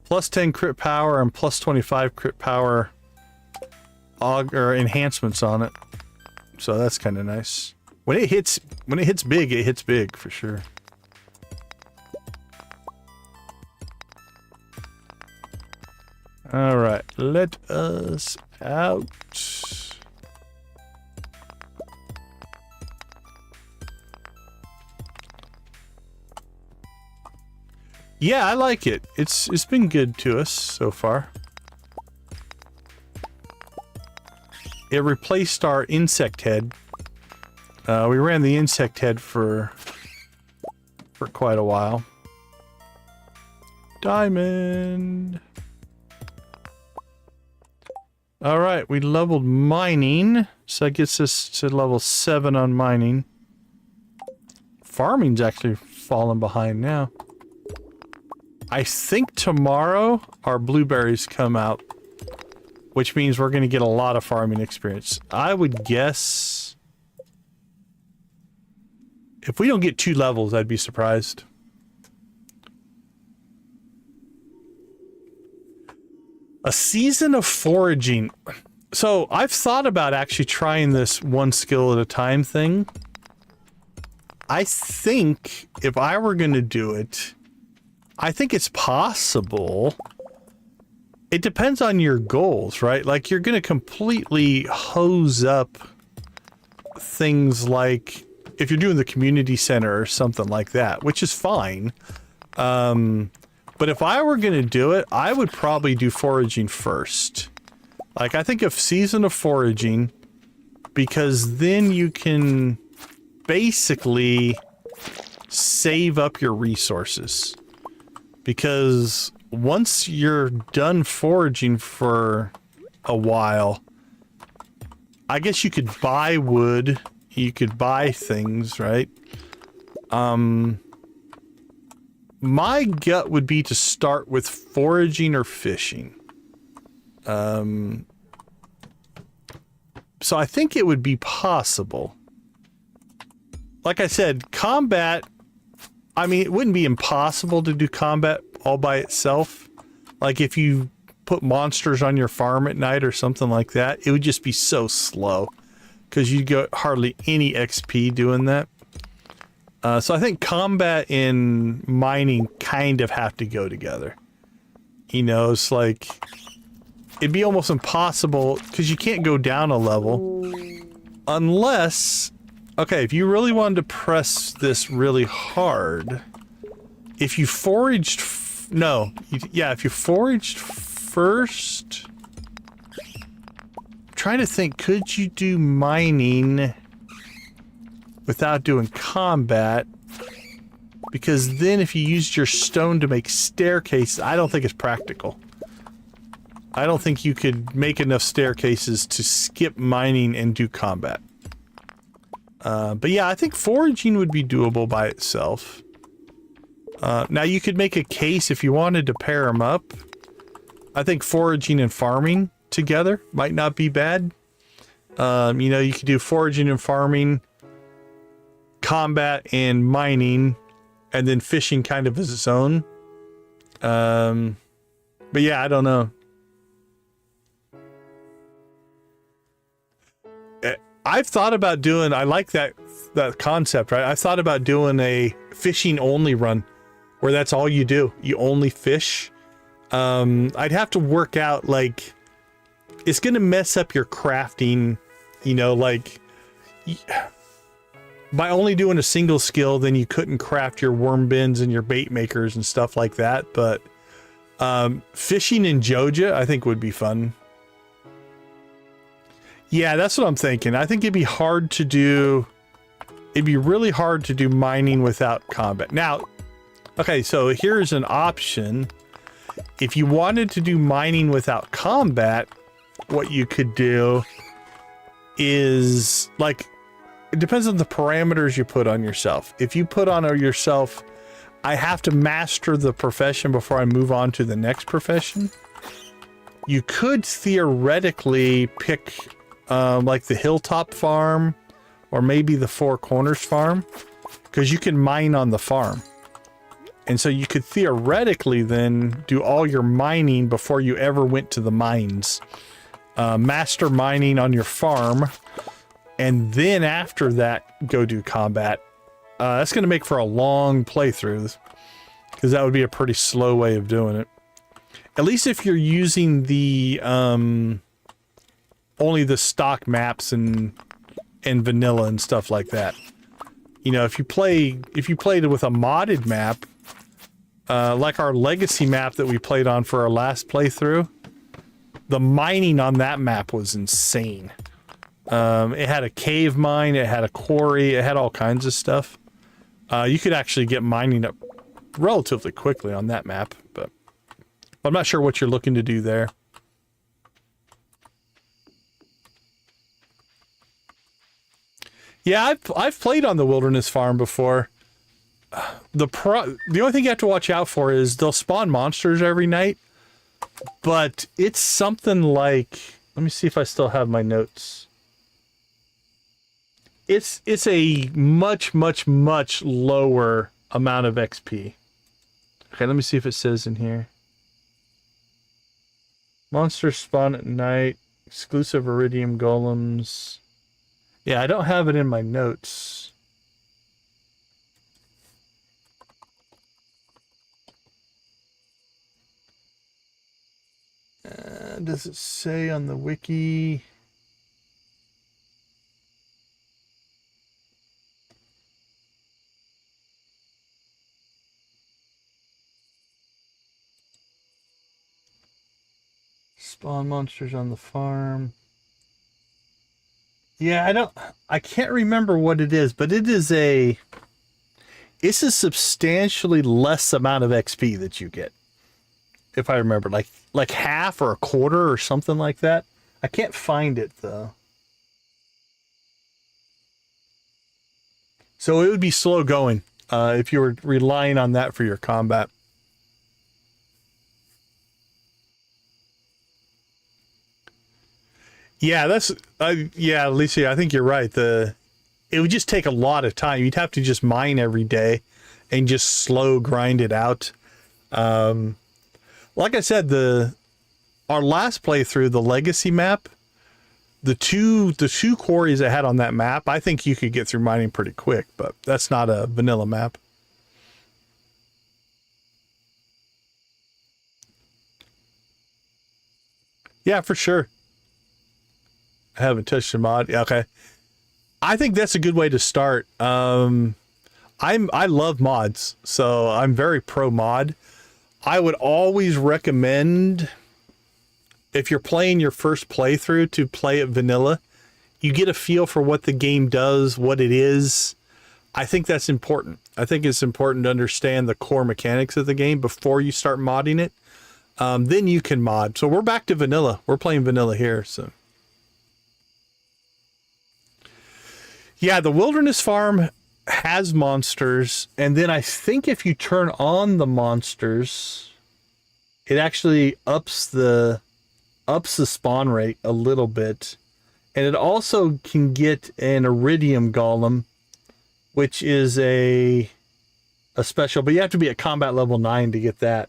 plus 10 crit power and plus 25 crit power or enhancements on it. So that's kind of nice. When it hits big, it hits big for sure. All right, let us out. Yeah, I like it. It's been good to us so far. It replaced our insect head. We ran the insect head for quite a while. Diamond. All right, we leveled mining, so that gets us to level 7 on mining. Farming's actually falling behind now. I think tomorrow our blueberries come out, which means we're going to get a lot of farming experience. I would guess if we don't get 2 levels, I'd be surprised. A season of foraging. So I've thought about actually trying this 1 skill at a time thing. I think if I were going to do it, I think it's possible. It depends on your goals, right? Like you're going to completely hose up things like if you're doing the community center or something like that, which is fine. But if I were going to do it, I would probably do foraging first. Like I think of season of foraging because then you can basically save up your resources. Because once you're done foraging for a while, I guess you could buy wood, you could buy things, right? My gut would be to start with foraging or fishing. So I think it would be possible. Like I said, combat, I mean, it wouldn't be impossible to do combat all by itself. Like if you put monsters on your farm at night or something like that, it would just be so slow because you'd get hardly any XP doing that. So I think combat and mining kind of have to go together. You know, it's like, it'd be almost impossible because you can't go down a level unless, okay, if you really wanted to press this really hard, if you foraged, if you foraged first, I'm trying to think, could you do mining without doing combat? Because then if you used your stone to make staircases, I don't think it's practical. I don't think you could make enough staircases to skip mining and do combat. But yeah, I think foraging would be doable by itself. Now you could make a case if you wanted to pair them up. I think foraging and farming together might not be bad. You know, you could do foraging and farming, combat and mining, and then fishing kind of as its own. But yeah, I don't know. I've thought about doing, I like that concept, right? I've thought about doing a fishing only run where that's all you do. You only fish. I'd have to work out, like, it's going to mess up your crafting, you know, like, by only doing a single skill, then you couldn't craft your worm bins and your bait makers and stuff like that. But fishing in Joja, I think would be fun. Yeah, that's what I'm thinking. I think it'd be hard to do. It'd be really hard to do mining without combat. Now, okay, so here's an option. If you wanted to do mining without combat, what you could do is, like, it depends on the parameters you put on yourself. If you put on yourself, I have to master the profession before I move on to the next profession, you could theoretically pick like the Hilltop Farm or maybe the Four Corners Farm, because you can mine on the farm. And so you could theoretically then do all your mining before you ever went to the mines. Master mining on your farm, and then after that, go do combat. That's going to make for a long playthrough, because that would be a pretty slow way of doing it. At least if you're using the only the stock maps and vanilla and stuff like that. You know, if you played with a modded map, like our legacy map that we played on for our last playthrough, the mining on that map was insane. It had a cave mine, it had a quarry, it had all kinds of stuff. You could actually get mining up relatively quickly on that map, but I'm not sure what you're looking to do there. Yeah, I've played on the wilderness farm before. The only thing you have to watch out for is they'll spawn monsters every night, but it's something like, let me see if I still have my notes. It's a much lower amount of XP. Okay, let me see if it says in here. Monsters spawn at night, exclusive iridium golems. Yeah, I don't have it in my notes. Does it say on the wiki? Spawn monsters on the farm. Yeah, I can't remember what it is, but it's a substantially less amount of XP that you get. If I remember, like half or a quarter or something like that. I can't find it though. So it would be slow going if you were relying on that for your combat. Yeah, yeah, Alicia, I think you're right. It would just take a lot of time. You'd have to just mine every day and just slow grind it out. Like I said, our last playthrough, the legacy map, the two quarries I had on that map, I think you could get through mining pretty quick, but that's not a vanilla map. Yeah, for sure. I haven't touched a mod. Yeah, okay. I think that's a good way to start. I love mods, so I'm very pro mod. I would always recommend, if you're playing your first playthrough, to play it vanilla. You get a feel for what the game does, what it is. I think that's important. I think it's important to understand the core mechanics of the game before you start modding it. Then you can mod. So we're back to vanilla. We're playing vanilla here, so. Yeah, the wilderness farm has monsters, and then I think if you turn on the monsters, it actually ups the spawn rate a little bit. And it also can get an iridium golem, which is a special, but you have to be at combat level 9 to get that.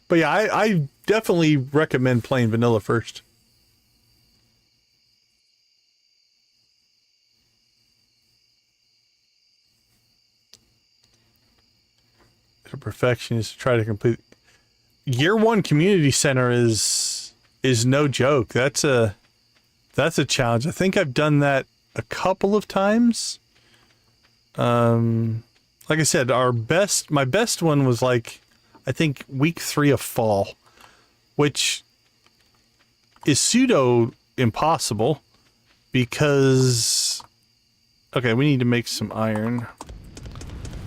But yeah, I definitely recommend playing vanilla first. To perfection is to try to complete. Year 1 community center is no joke. That's a challenge. I think I've done that a couple of times. Like I said, my best one was like, I think week 3 of fall, which is pseudo impossible because, okay, we need to make some iron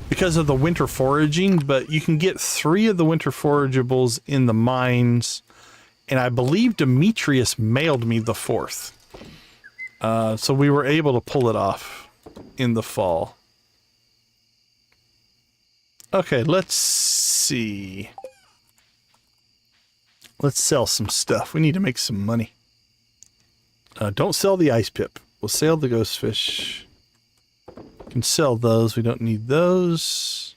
because of the winter foraging, but you can get 3 of the winter forageables in the mines, and I believe Demetrius mailed me the 4th. So we were able to pull it off in the fall. Okay, let's see. Let's sell some stuff. We need to make some money. Don't sell the ice pip. We'll sell the ghost fish. can sell those. We don't need those.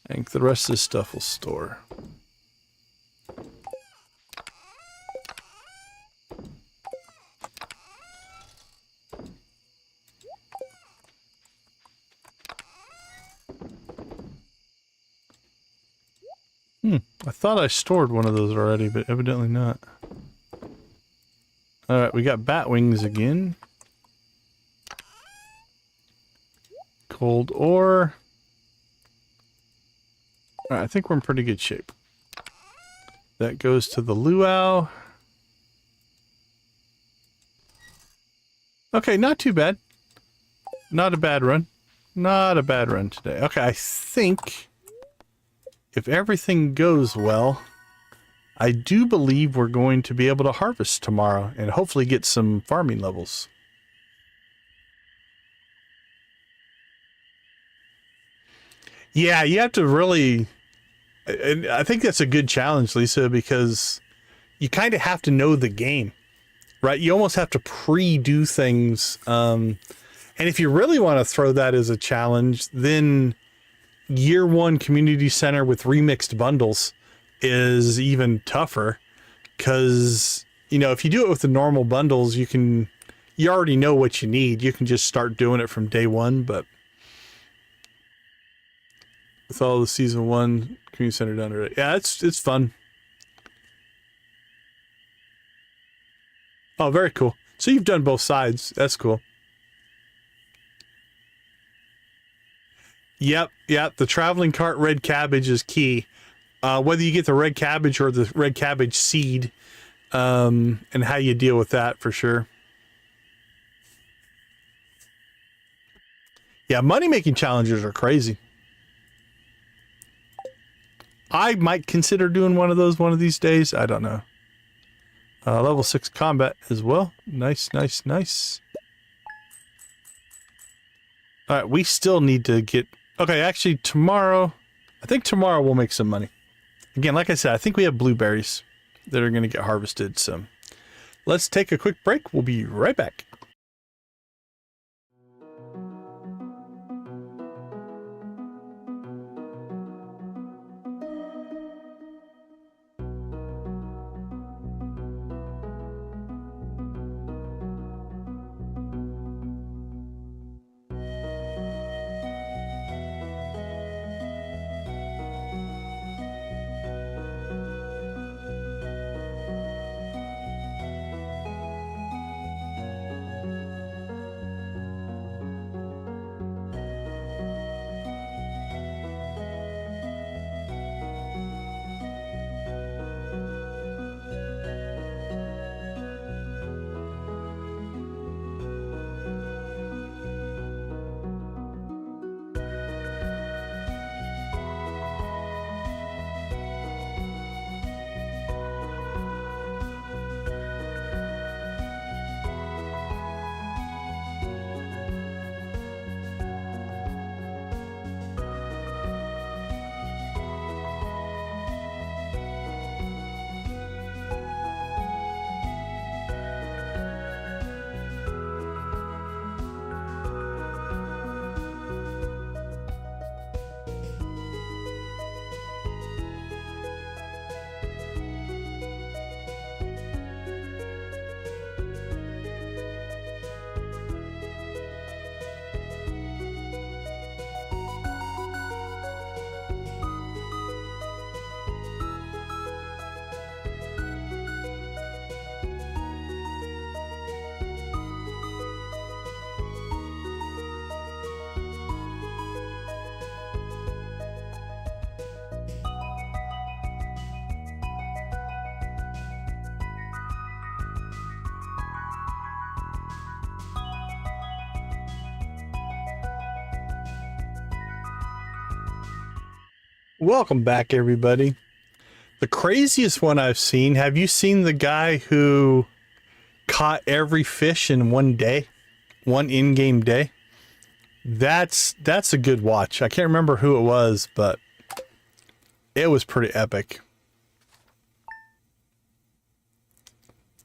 I think the rest of this stuff will store. I thought I stored one of those already, but evidently not. Alright, we got bat wings again. Cold ore. Alright, I think we're in pretty good shape. That goes to the luau. Okay, not too bad. Not a bad run. Not a bad run today. Okay, I think if everything goes well, I do believe we're going to be able to harvest tomorrow and hopefully get some farming levels. Yeah, you have to really... And I think that's a good challenge, Lisa, because you kind of have to know the game, right? You almost have to pre-do things. And if you really want to throw that as a challenge, then year one community center with remixed bundles is even tougher, because, you know, if you do it with the normal bundles, you already know what you need. You can just start doing it from day one, but with all the season one community center done already. Yeah, it's fun. Oh, very cool. So you've done both sides. That's cool. Yep. The traveling cart red cabbage is key. Whether you get the red cabbage or the red cabbage seed, and how you deal with that for sure. Yeah, money-making challenges are crazy. I might consider doing one of those one of these days. I don't know. Level 6 combat as well. Nice. All right, we still need to get... Okay, actually, tomorrow... I think tomorrow we'll make some money. Again, like I said, I think we have blueberries that are going to get harvested, so... Let's take a quick break. We'll be right back. Welcome back, everybody. The craziest one I've seen, have you seen the guy who caught every fish in one day? One in-game day? That's a good watch. I can't remember who it was, but it was pretty epic.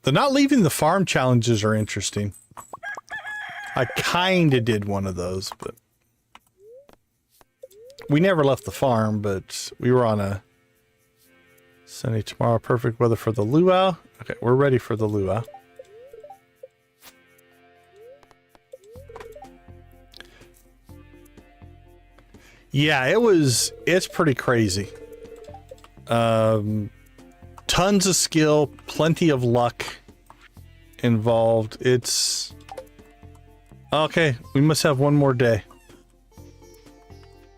The not leaving the farm challenges are interesting. I kind of did one of those, but we never left the farm, but we were on a sunny tomorrow. Perfect weather for the luau. Okay, we're ready for the luau. Yeah, it's pretty crazy. Tons of skill, plenty of luck involved. It's okay. We must have one more day.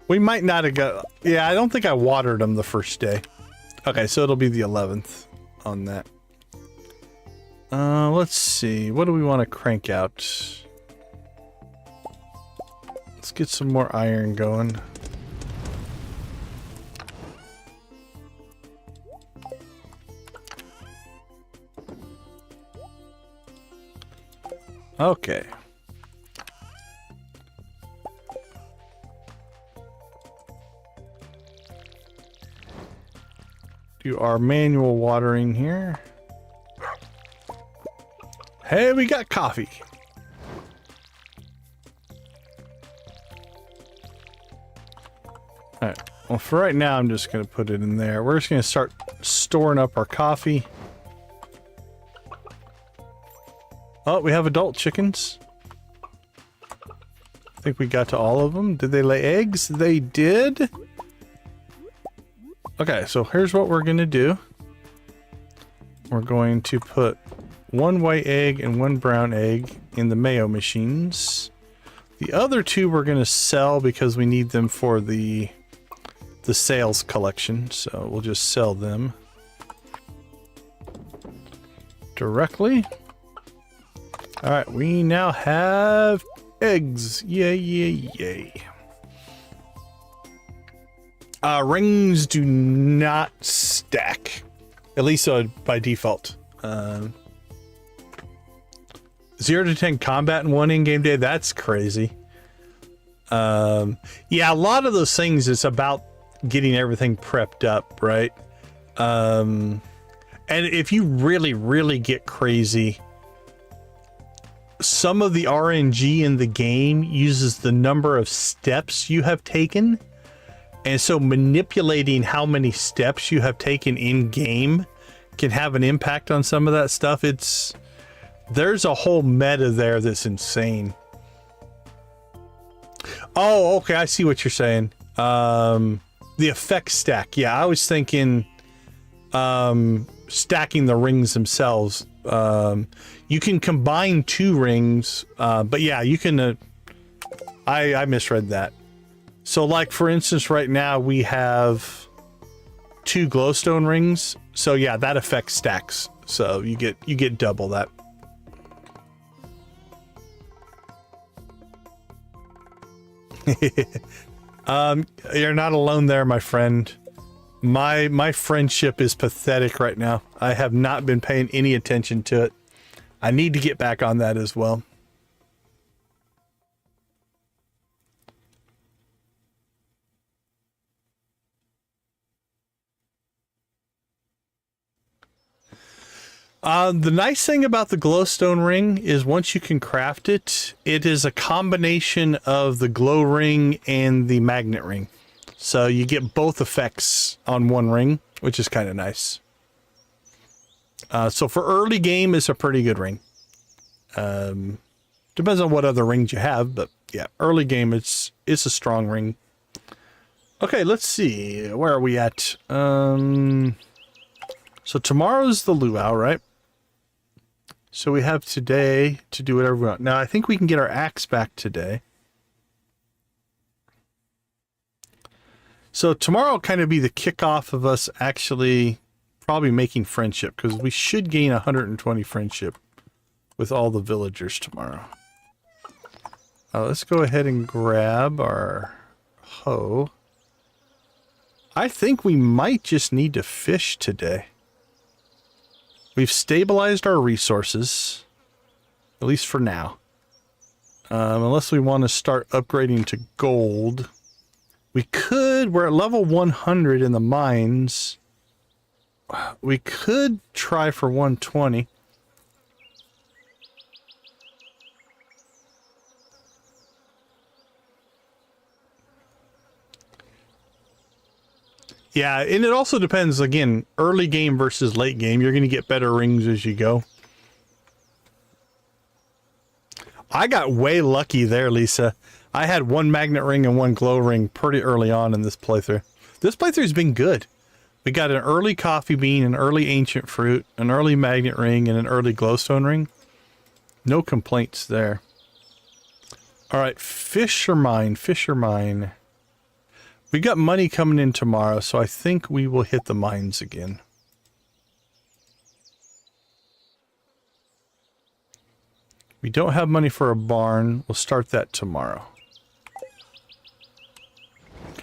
We might not have got, yeah, I don't think I watered them the first day. Okay, so it'll be the 11th on that. Let's see. What do we want to crank out? Let's get some more iron going. Okay. Do our manual watering here. Hey, we got coffee. Alright, well for right now I'm just going to put it in there. We're just going to start storing up our coffee. Oh, we have adult chickens. I think we got to all of them. Did they lay eggs? They did. Okay, so here's what we're going to do. We're going to put one white egg and one brown egg in the mayo machines. The other two we're going to sell because we need them for the sales collection. So we'll just sell them directly. All right, we now have eggs. Yay, yay, yay. Rings do not stack, at least by default. 0 to 10 combat in one in-game day, that's crazy. Yeah, a lot of those things, it's about getting everything prepped up, right? And if you really, really get crazy, some of the RNG in the game uses the number of steps you have taken. And so manipulating how many steps you have taken in game can have an impact on some of that stuff. There's a whole meta there that's insane. Oh, okay. I see what you're saying. The effect stack. Yeah, I was thinking stacking the rings themselves. You can combine two rings, but yeah, you can. I misread that. So, like for instance, right now we have 2 glowstone rings. So yeah, that affects stacks. So you get double that. You're not alone there, my friend. My friendship is pathetic right now. I have not been paying any attention to it. I need to get back on that as well. The nice thing about the glowstone ring is once you can craft it, it is a combination of the glow ring and the magnet ring. So you get both effects on one ring, which is kind of nice. So for early game, it's a pretty good ring. Depends on what other rings you have, but yeah, early game, it's a strong ring. Okay, let's see. Where are we at? So tomorrow's the luau, right? So we have today to do whatever we want. Now, I think we can get our axe back today. So tomorrow will kind of be the kickoff of us actually probably making friendship, because we should gain 120 friendship with all the villagers tomorrow. Let's go ahead and grab our hoe. I think we might just need to fish today. We've stabilized our resources, at least for now. Unless we want to start upgrading to gold. We could, we're at level 100 in the mines. We could try for 120. Yeah, and it also depends, again, early game versus late game. You're going to get better rings as you go. I got way lucky there, Lisa. I had one magnet ring and one glow ring pretty early on in this playthrough. This playthrough's been good. We got an early coffee bean, an early ancient fruit, an early magnet ring, and an early glowstone ring. No complaints there. All right, fish are mine, fish are mine. We got money coming in tomorrow, so I think we will hit the mines again. We don't have money for a barn. We'll start that tomorrow.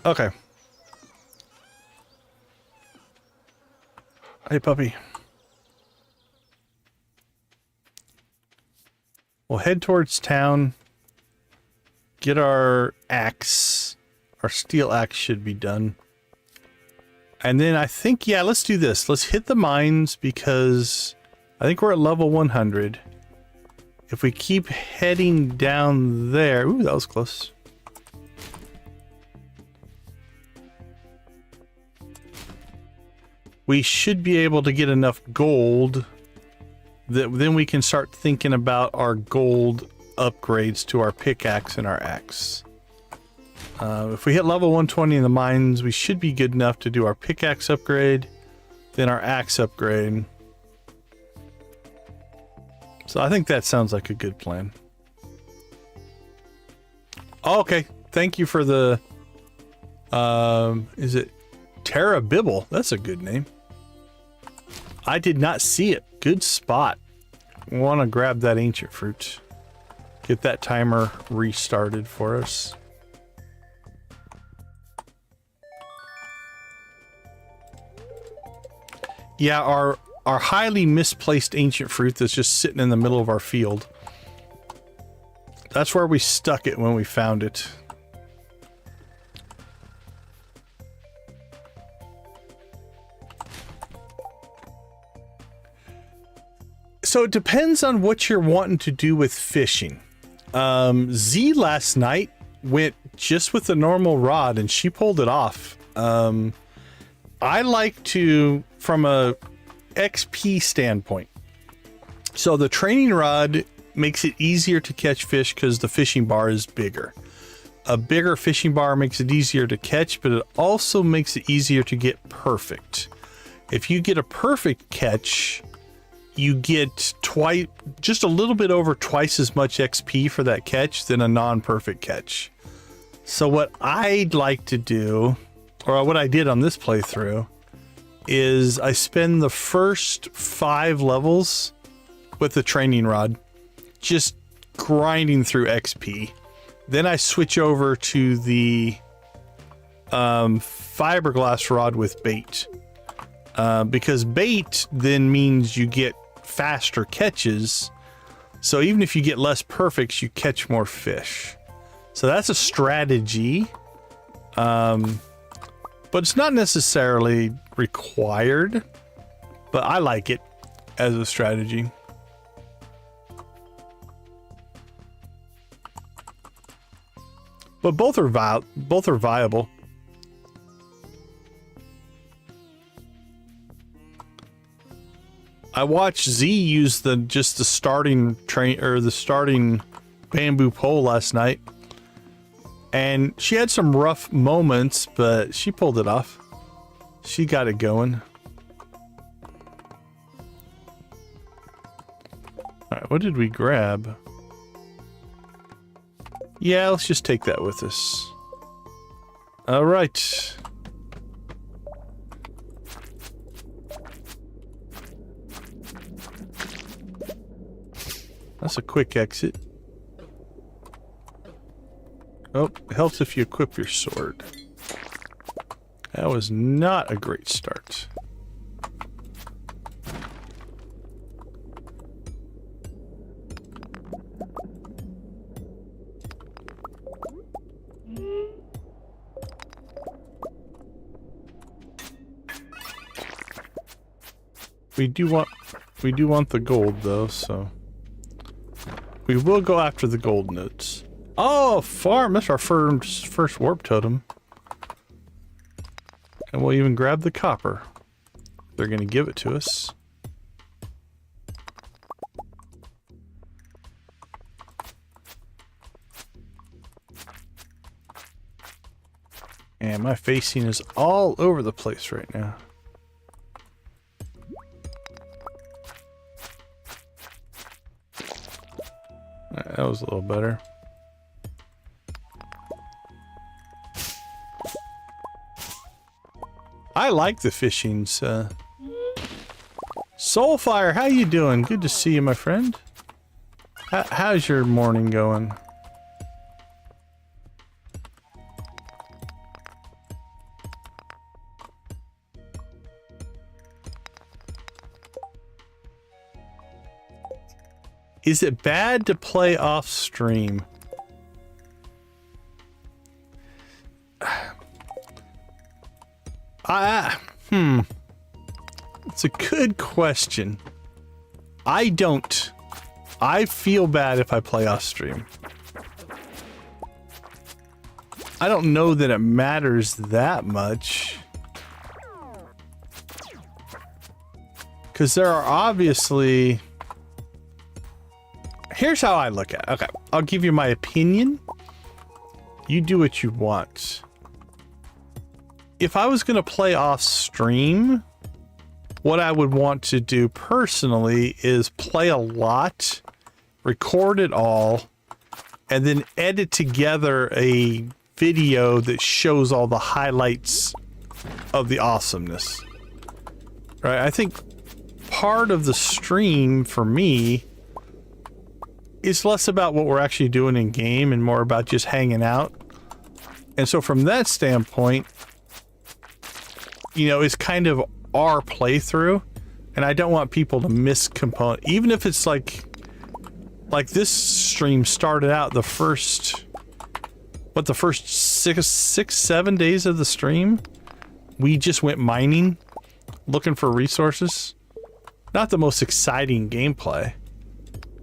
Okay. Hey, puppy. We'll head towards town. Get our axe. Our steel axe should be done. And then I think, yeah, let's do this. Let's hit the mines because I think we're at level 100. If we keep heading down there... Ooh, that was close. We should be able to get enough gold that then we can start thinking about our gold upgrades to our pickaxe and our axe. If we hit level 120 in the mines, we should be good enough to do our pickaxe upgrade, then our axe upgrade. So I think that sounds like a good plan. Oh, okay. Thank you for the... is it Terra Bibble? That's a good name. I did not see it. Good spot. Want to grab that ancient fruit. Get that timer restarted for us. Yeah, our highly misplaced ancient fruit that's just sitting in the middle of our field. That's where we stuck it when we found it. So it depends on what you're wanting to do with fishing. Z last night went just with the normal rod and she pulled it off. I like to, from a XP standpoint. So the training rod makes it easier to catch fish because the fishing bar is bigger. A bigger fishing bar makes it easier to catch, but it also makes it easier to get perfect. If you get a perfect catch, you get just a little bit over twice as much XP for that catch than a non-perfect catch. So what I'd like to do, or what I did on this playthrough, is I spend the first 5 levels with the training rod just grinding through XP. Then I switch over to the fiberglass rod with bait. Because bait then means you get faster catches. So even if you get less perfects, you catch more fish. So that's a strategy. But it's not necessarily required. But I like it as a strategy. But both are viable. I watched Z use the starting bamboo pole last night, and she had some rough moments, but she pulled it off. She got it going. All right, what did we grab? Yeah, let's just take that with us. All right. That's a quick exit. Oh, it helps if you equip your sword. That was not a great start. We do want the gold though, so we will go after the gold notes. Oh, farm! That's our first warp totem. And we'll even grab the copper. They're going to give it to us. And my facing is all over the place right now. That was a little better. I like the fishings. Soulfire, how you doing? Good to see you, my friend. How's your morning going? Is it bad to play off stream? It's a good question. I don't. I feel bad if I play off stream. I don't know that it matters that much. Because there are obviously... Here's how I look at it. Okay, I'll give you my opinion. You do what you want. If I was going to play off stream, what I would want to do personally is play a lot, record it all, and then edit together a video that shows all the highlights of the awesomeness. Right? I think part of the stream for me is less about what we're actually doing in game and more about just hanging out. And so from that standpoint, you know, it's kind of our playthrough, and I don't want people to miss component. Even if it's like this stream started out the first, what, the first six, 7 days of the stream, we just went mining, looking for resources. Not the most exciting gameplay,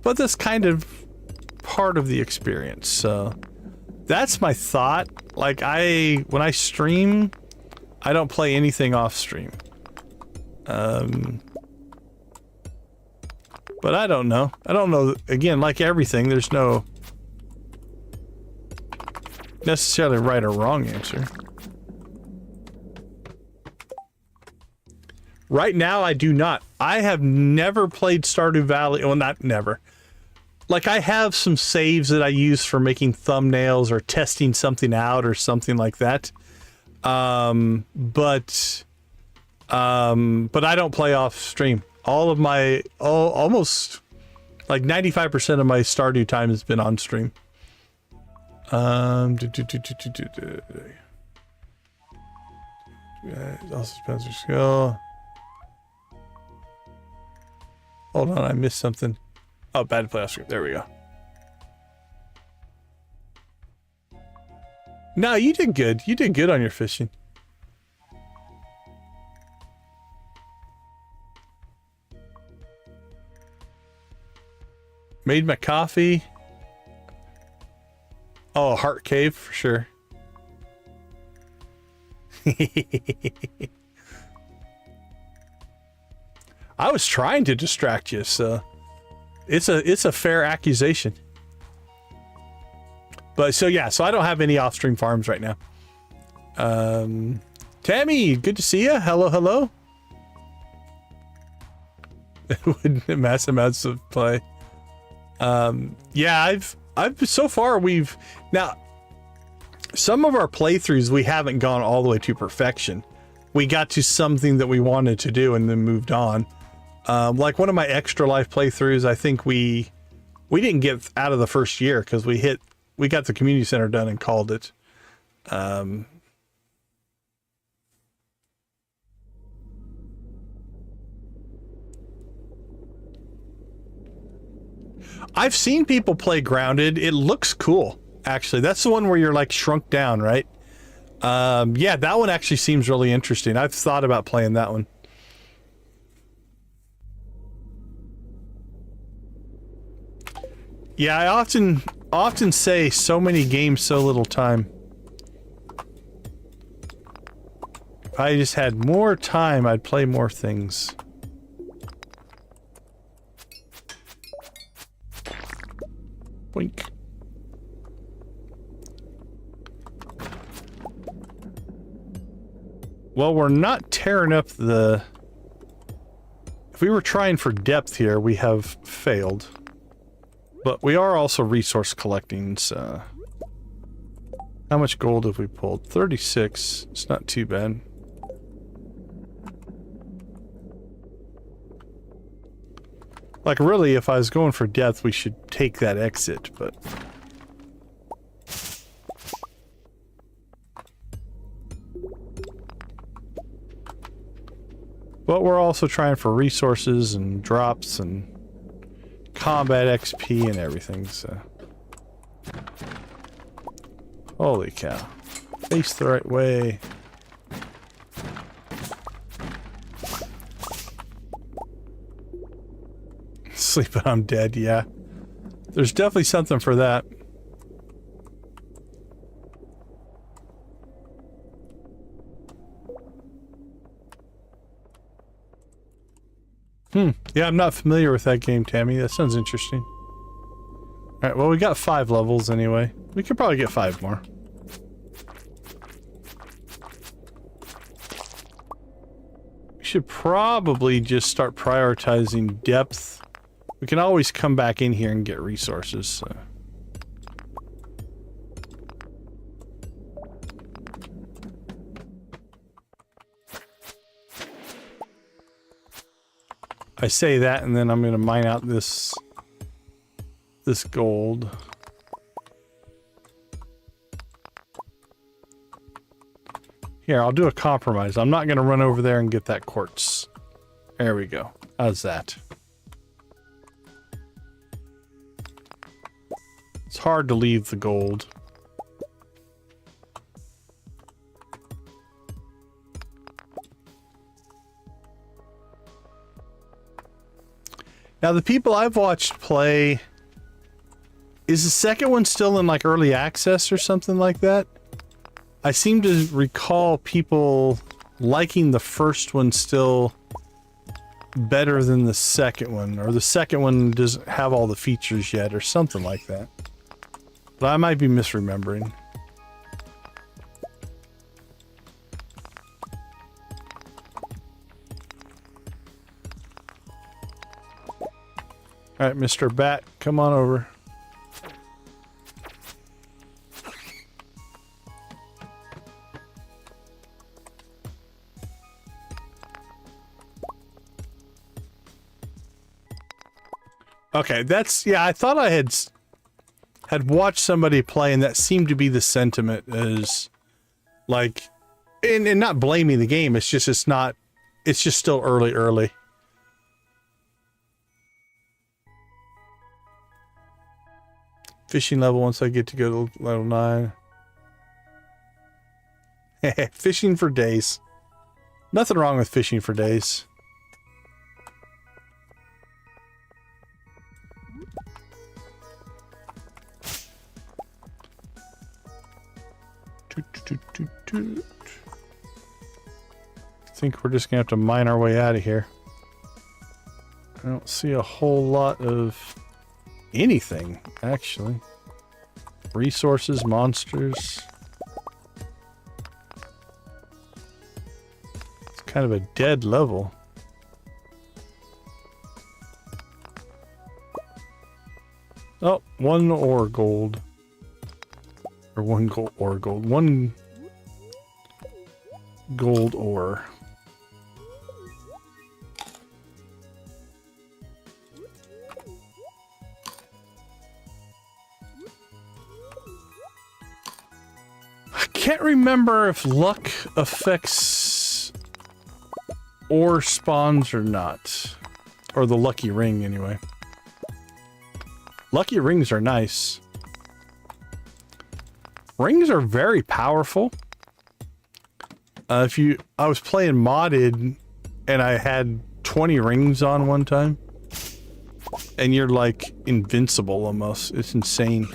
but that's kind of part of the experience. So that's my thought. Like when I stream, I don't play anything off stream. But I don't know. I don't know. Again, like everything, there's no necessarily right or wrong answer. Right now, I do not. I have never played Stardew Valley. Well, not never. Like, I have some saves that I use for making thumbnails or testing something out or something like that. But I don't play off stream. All of my, almost like 95% of my Stardew time has been on stream. Also Spencer skill. Hold on, I missed something. Oh, bad to play off stream. There we go. No, you did good. You did good on your fishing. Made my coffee. Oh, a heart cave for sure. I was trying to distract you, so it's a fair accusation. But so yeah, so I don't have any off-stream farms right now. Tammy, good to see you. Hello, hello. Massive amounts of play. Yeah, I've so far we've now some of our playthroughs we haven't gone all the way to perfection. We got to something that we wanted to do and then moved on. Like one of my extra life playthroughs, I think we didn't get out of the first year because we got the community center done and called it. I've seen people play Grounded. It looks cool, actually. That's the one where you're like shrunk down, right? Yeah, that one actually seems really interesting. I've thought about playing that one. Yeah, I often say so many games, so little time. If I just had more time, I'd play more things. Boink. Well, we're not tearing up the... If we were trying for depth here, we have failed. But we are also resource collecting, so... How much gold have we pulled? 36. It's not too bad. Like, really, if I was going for depth, we should take that exit, but... But we're also trying for resources and drops and combat XP and everything, so... Holy cow. Face the right way. Sleeping, I'm dead, yeah. There's definitely something for that. Yeah, I'm not familiar with that game, Tammy. That sounds interesting. Alright, well, we got 5 levels anyway. We could probably get 5 more. We should probably just start prioritizing depth. We can always come back in here and get resources, so. I say that, and then I'm gonna mine out this gold. Here, I'll do a compromise. I'm not gonna run over there and get that quartz. There we go. How's that? It's hard to leave the gold. Now, the people I've watched play... Is the second one still in, like, early access or something like that? I seem to recall people liking the first one still better than the second one. Or the second one doesn't have all the features yet or something like that. But I might be misremembering. Alright, Mr. Bat, come on over. Okay, that's... Yeah, I thought I had watched somebody play, and that seemed to be the sentiment, is... Like... And not blaming the game, it's just, it's not... It's just still early. Fishing level once I get to go to level 9. Fishing for days. Nothing wrong with fishing for days. I think we're just gonna have to mine our way out of here. I don't see a whole lot of anything, actually. Resources, monsters. It's kind of a dead level. Oh, 1 ore gold. Or 1 gold ore gold. 1 gold ore. I can't remember if luck affects ore spawns or not. Or the lucky ring, anyway. Lucky rings are nice. Rings are very powerful. I was playing modded and I had 20 rings on one time. And you're like invincible almost. It's insane.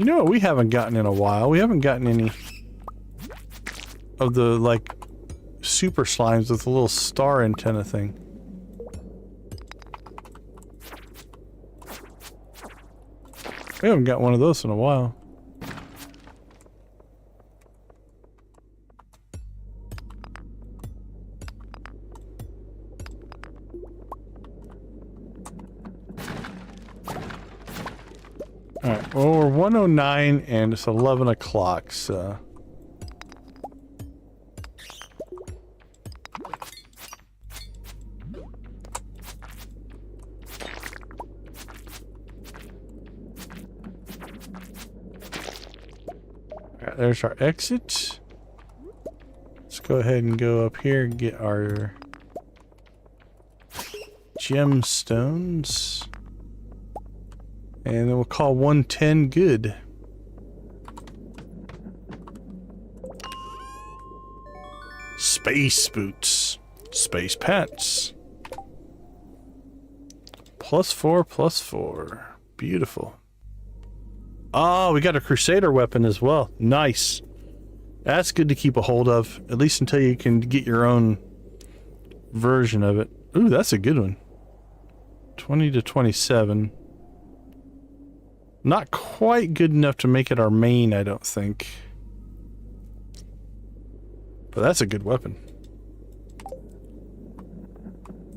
You know what we haven't gotten in a while? We haven't gotten any of the, like, super slimes with the little star antenna thing. We haven't got one of those in a while. Alright, well, we're 109 and it's 11 o'clock, so... Alright, there's our exit. Let's go ahead and go up here and get our gemstones. And then we'll call 110 good. Space boots. Space pants. +4, +4. Beautiful. Oh, we got a Crusader weapon as well. Nice. That's good to keep a hold of, at least until you can get your own version of it. Ooh, that's a good one. 20 to 27. Not quite good enough to make it our main, I don't think. But that's a good weapon.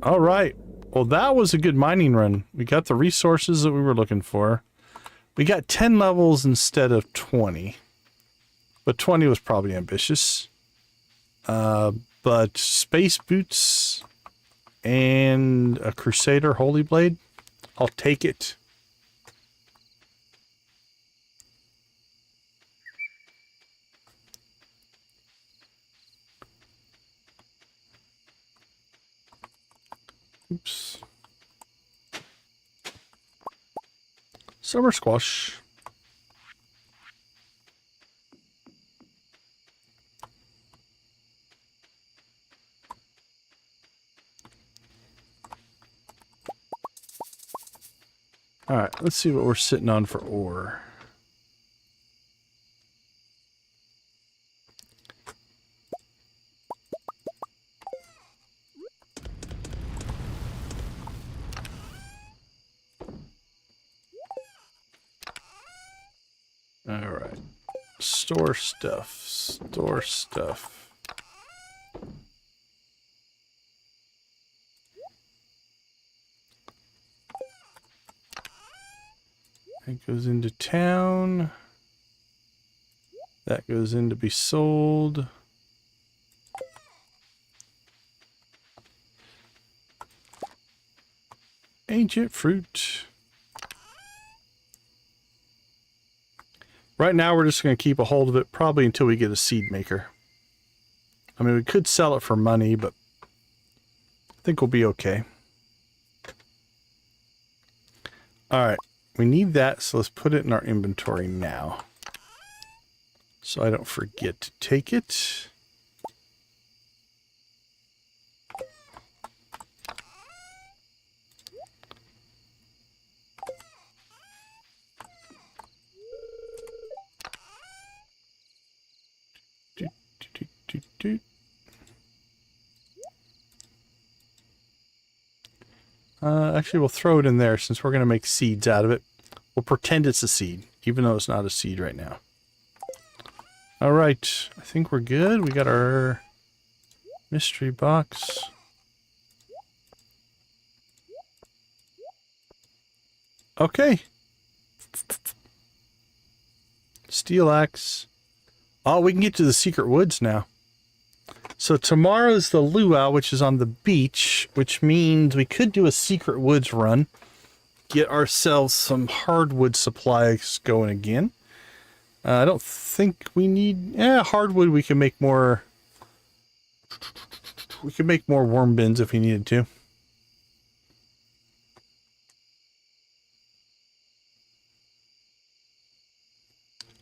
Alright. Well, that was a good mining run. We got the resources that we were looking for. We got 10 levels instead of 20. But 20 was probably ambitious. But space boots and a Crusader Holy Blade, I'll take it. Oops. Summer squash. All right, let's see what we're sitting on for ore. All right. Store stuff. Store stuff. That goes into town. That goes in to be sold. Ancient fruit. Right now, we're just going to keep a hold of it probably until we get a seed maker. I mean, we could sell it for money, but I think we'll be okay. All right, we need that, so let's put it in our inventory now. So I don't forget to take it. Actually, we'll throw it in there since we're going to make seeds out of it. We'll pretend it's a seed, even though it's not a seed right now. All right, I think we're good. We got our mystery box. Okay. Steel axe. Oh, we can get to the secret woods now. So tomorrow's the luau, which is on the beach, which means we could do a secret woods run. Get ourselves some hardwood supplies going again. I don't think we need... hardwood we can make more... We can make more worm bins if we needed to.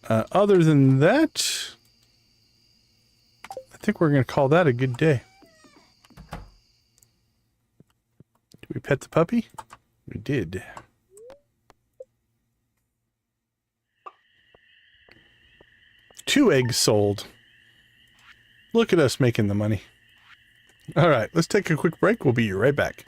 Other than that... I think we're going to call that a good day. Did we pet the puppy? We did. 2 eggs sold. Look at us making the money. All right, let's take a quick break. We'll be right back.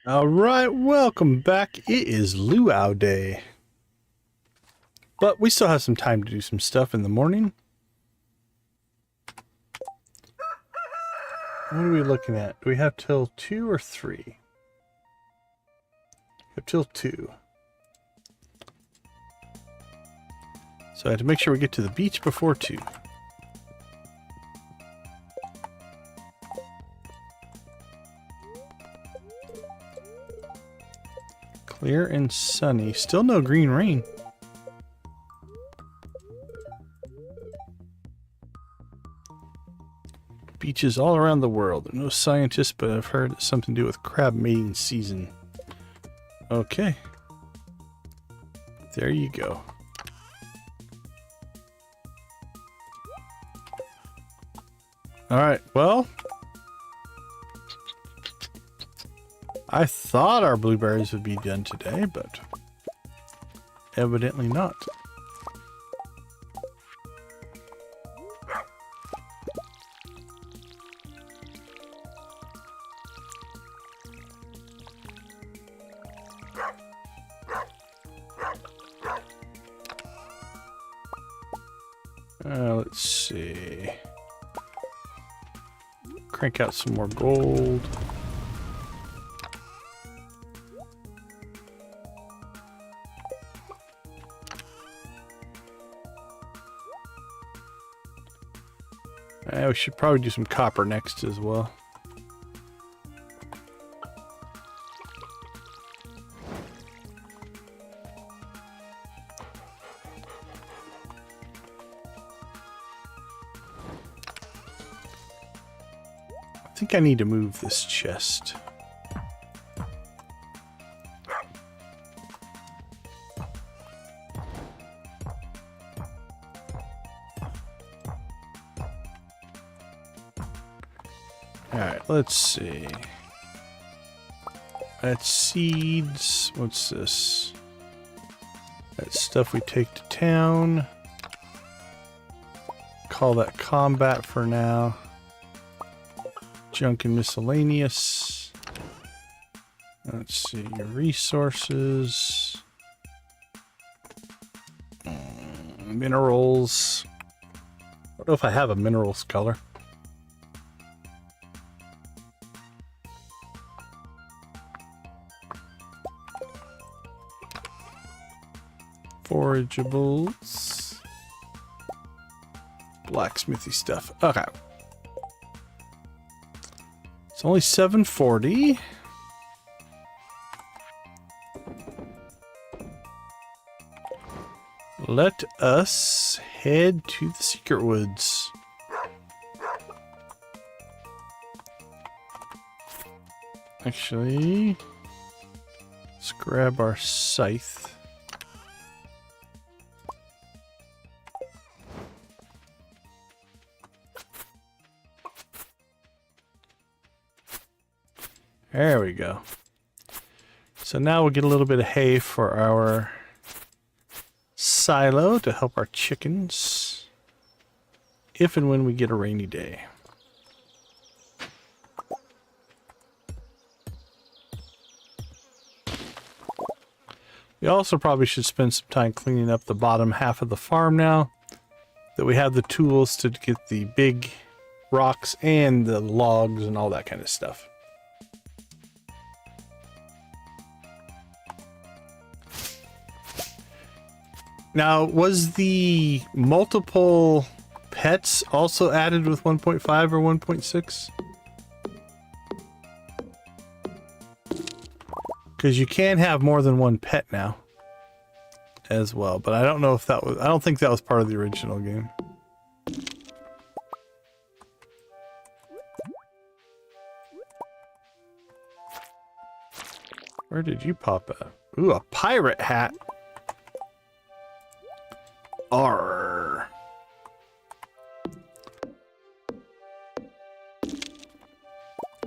All right, welcome back. It is luau day. But we still have some time to do some stuff in the morning. What are we looking at? Do we have till 2 or 3? We have till 2. So I have to make sure we get to the beach before 2. Clear and sunny. Still no green rain. Beaches all around the world. No scientists, but I've heard it's something to do with crab mating season. Okay. There you go. Alright, well, I thought our blueberries would be done today, but evidently not. Let's see. Crank out some more gold. We should probably do some copper next as well. I think I need to move this chest. Alright, let's see. That's seeds. What's this? That's stuff we take to town. Call that combat for now. Junk and miscellaneous. Let's see, your resources. Minerals. I don't know if I have a minerals color. forageables. Blacksmithy stuff. Okay. It's only 7:40. Let us head to the secret woods. Actually, let's grab our scythe. There we go. So now we'll get a little bit of hay for our silo to help our chickens if and when we get a rainy day. We also probably should spend some time cleaning up the bottom half of the farm now that we have the tools to get the big rocks and the logs and all that kind of stuff. Now, was the multiple pets also added with 1.5 or 1.6? Because you can have more than one pet now as well, but I don't know if that was, I don't think that was part of the original game. Where did you pop up? Ooh, a pirate hat. Arr.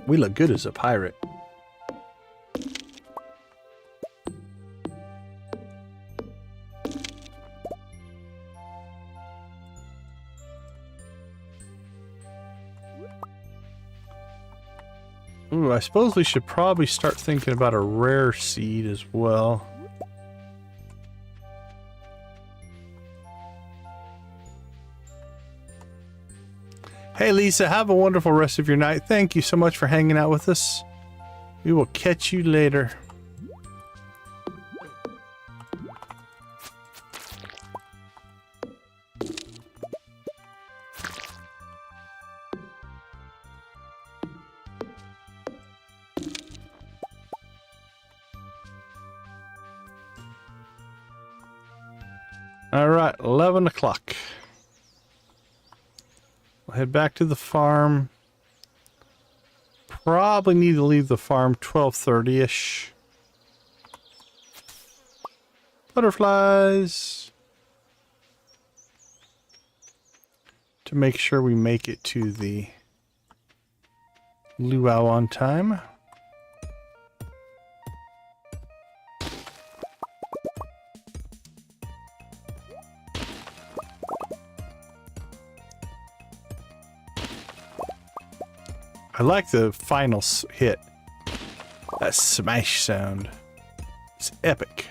We look good as a pirate. Ooh, I suppose we should probably start thinking about a rare seed as well. Hey Lisa, have a wonderful rest of your night. Thank you so much for hanging out with us. We will catch you later. All right, 11 o'clock. We'll head back to the farm. Probably need to leave the farm 12:30-ish. Butterflies. To make sure we make it to the luau on time. I like the final hit. That smash sound. It's epic.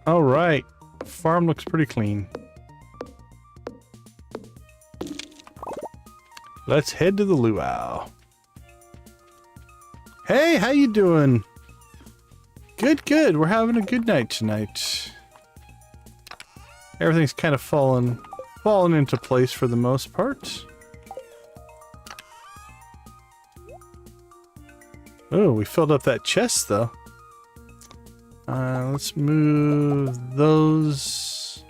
All right. Farm looks pretty clean. Let's head to the luau. Hey, how you doing? Good, good. We're having a good night tonight. Everything's kind of fallen into place for the most part. Oh, we filled up that chest though. Let's move those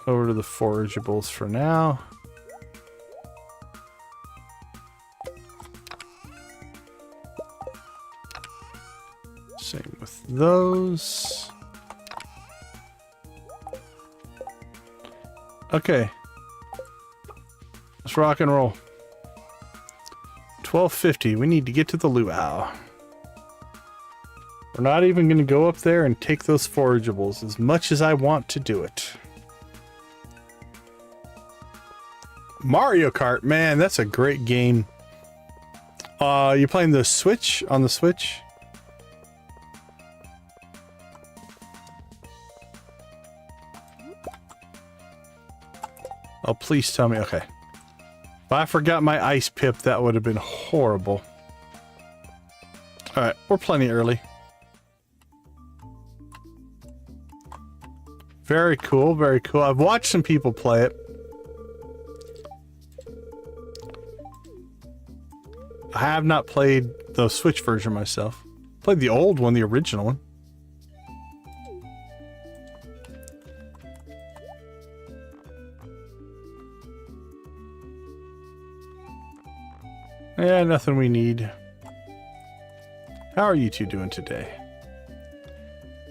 over to the forageables for now. Same with those. Okay. Let's rock and roll. 12:50. We need to get to the luau. We're not even going to go up there and take those forageables as much as I want to do it. Mario Kart, man, that's a great game. You playing the Switch on the Switch? Oh, please tell me. Okay. If I forgot my ice pip, that would have been horrible. Alright, we're plenty early. Very cool, very cool. I've watched some people play it. I have not played the Switch version myself. Played the old one, the original one. Yeah, nothing we need. How are you two doing today?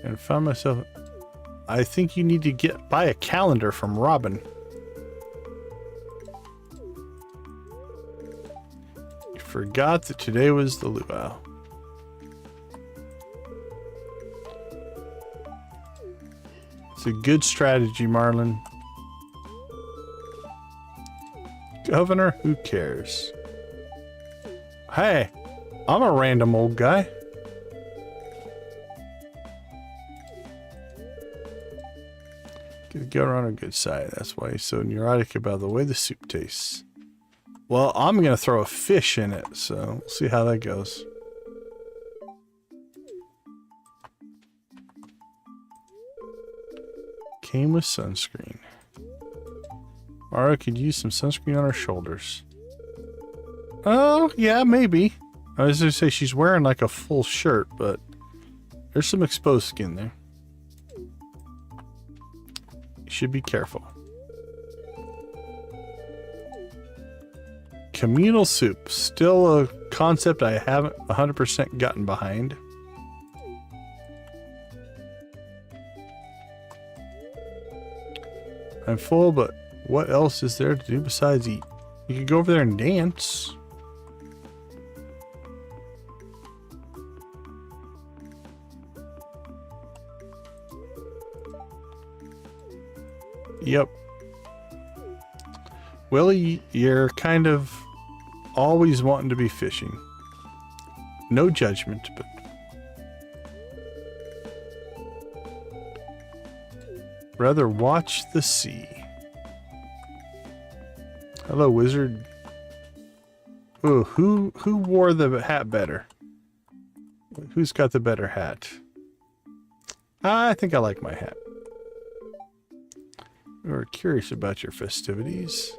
And found myself... I think you need to buy a calendar from Robin. You forgot that today was the luau. It's a good strategy, Marlin. Governor, who cares? Hey, I'm a random old guy. Go on a good side. That's why he's so neurotic about the way the soup tastes. Well, I'm gonna throw a fish in it, so we'll see how that goes. Came with sunscreen. Mara could use some sunscreen on her shoulders. Oh, yeah, maybe. I was gonna say she's wearing like a full shirt, but there's some exposed skin there. You should be careful. Communal soup. Still a concept I haven't 100% gotten behind. I'm full, but what else is there to do besides eat? You could go over there and dance. Yep. Willie, you're kind of always wanting to be fishing. No judgment, but... rather watch the sea. Hello, wizard. Ooh, who wore the hat better? Who's got the better hat? I think I like my hat. We're curious about your festivities.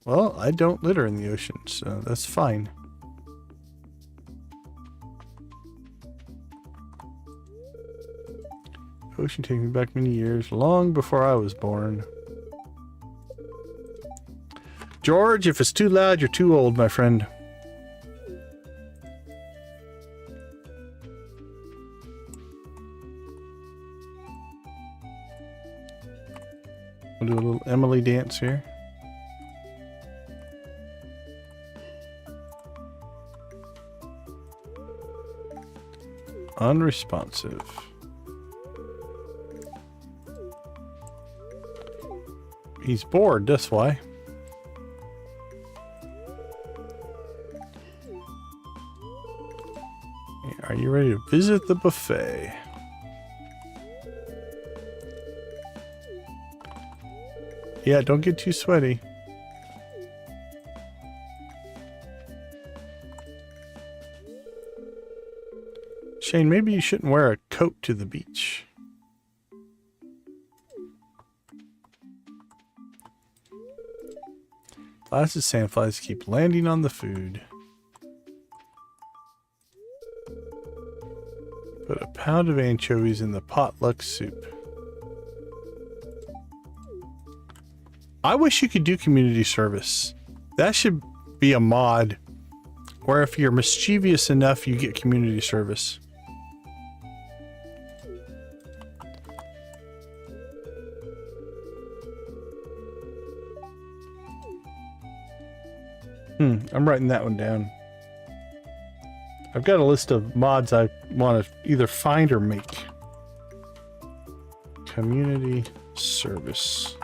Well, I don't litter in the ocean, so that's fine. Ocean takes me back many years, long before I was born. George, if it's too loud, you're too old, my friend. We'll do a little Emily dance here. Unresponsive. He's bored, that's why. Are you ready to visit the buffet? Yeah, don't get too sweaty. Shane, maybe you shouldn't wear a coat to the beach. Lots of sandflies keep landing on the food. Put a pound of anchovies in the potluck soup. I wish you could do community service. That should be a mod where if you're mischievous enough, you get community service. I'm writing that one down. I've got a list of mods I want to either find or make. Community service.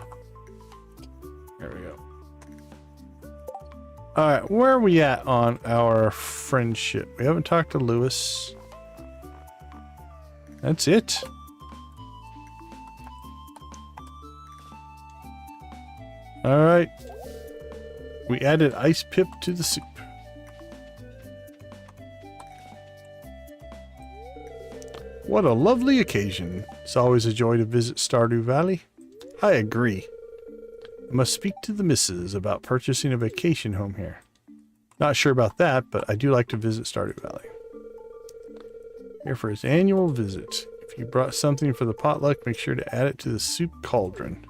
There we go. Alright, where are we at on our friendship? We haven't talked to Lewis. That's it. All right. We added ice pip to the soup. What a lovely occasion. It's always a joy to visit Stardew Valley. I agree. I must speak to the missus about purchasing a vacation home here. Not sure about that, but I do like to visit Stardew Valley. Here for his annual visit. If you brought something for the potluck, make sure to add it to the soup cauldron.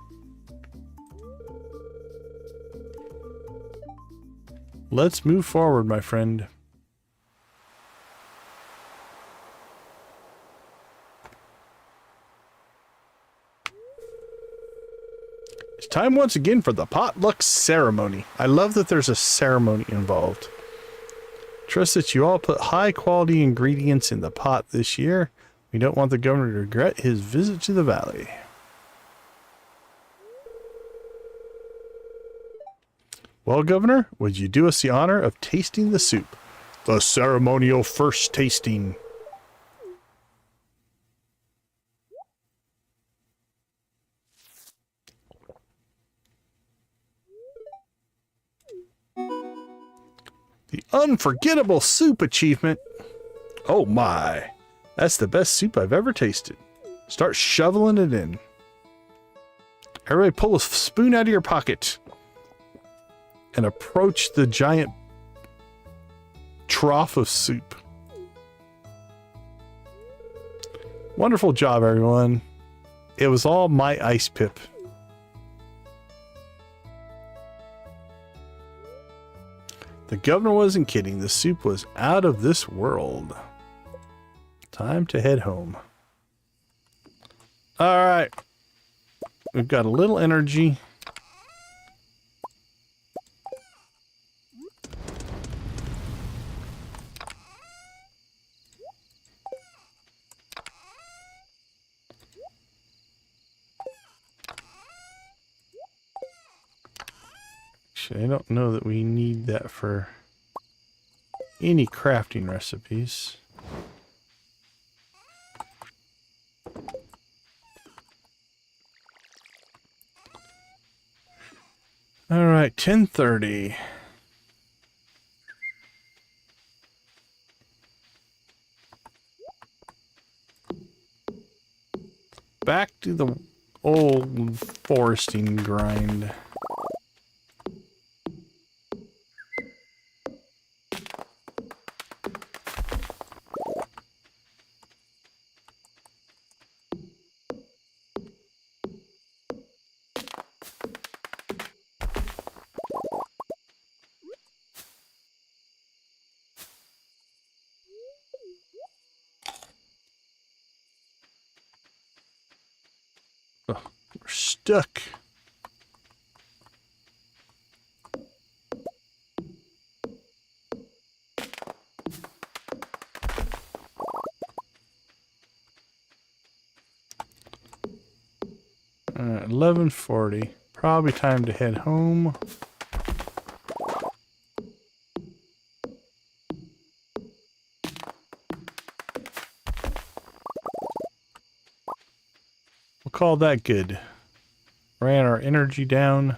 Let's move forward, my friend. It's time once again for the potluck ceremony. I love that there's a ceremony involved. Trust that you all put high quality ingredients in the pot this year. We don't want the governor to regret his visit to the valley. Well, Governor, would you do us the honor of tasting the soup? The ceremonial first tasting. The unforgettable soup achievement. Oh my, that's the best soup I've ever tasted. Start shoveling it in. Everybody pull a spoon out of your pocket and approach the giant trough of soup. Wonderful job, everyone. It was all my ice pip. The governor wasn't kidding. The soup was out of this world. Time to head home. All right. We've got a little energy. Actually, I don't know that we need that for any crafting recipes. All right, 10:30. Back to the old foresting grind. Oh, we're stuck. All right, 11:40. Probably time to head home. We'll call that good. Ran our energy down.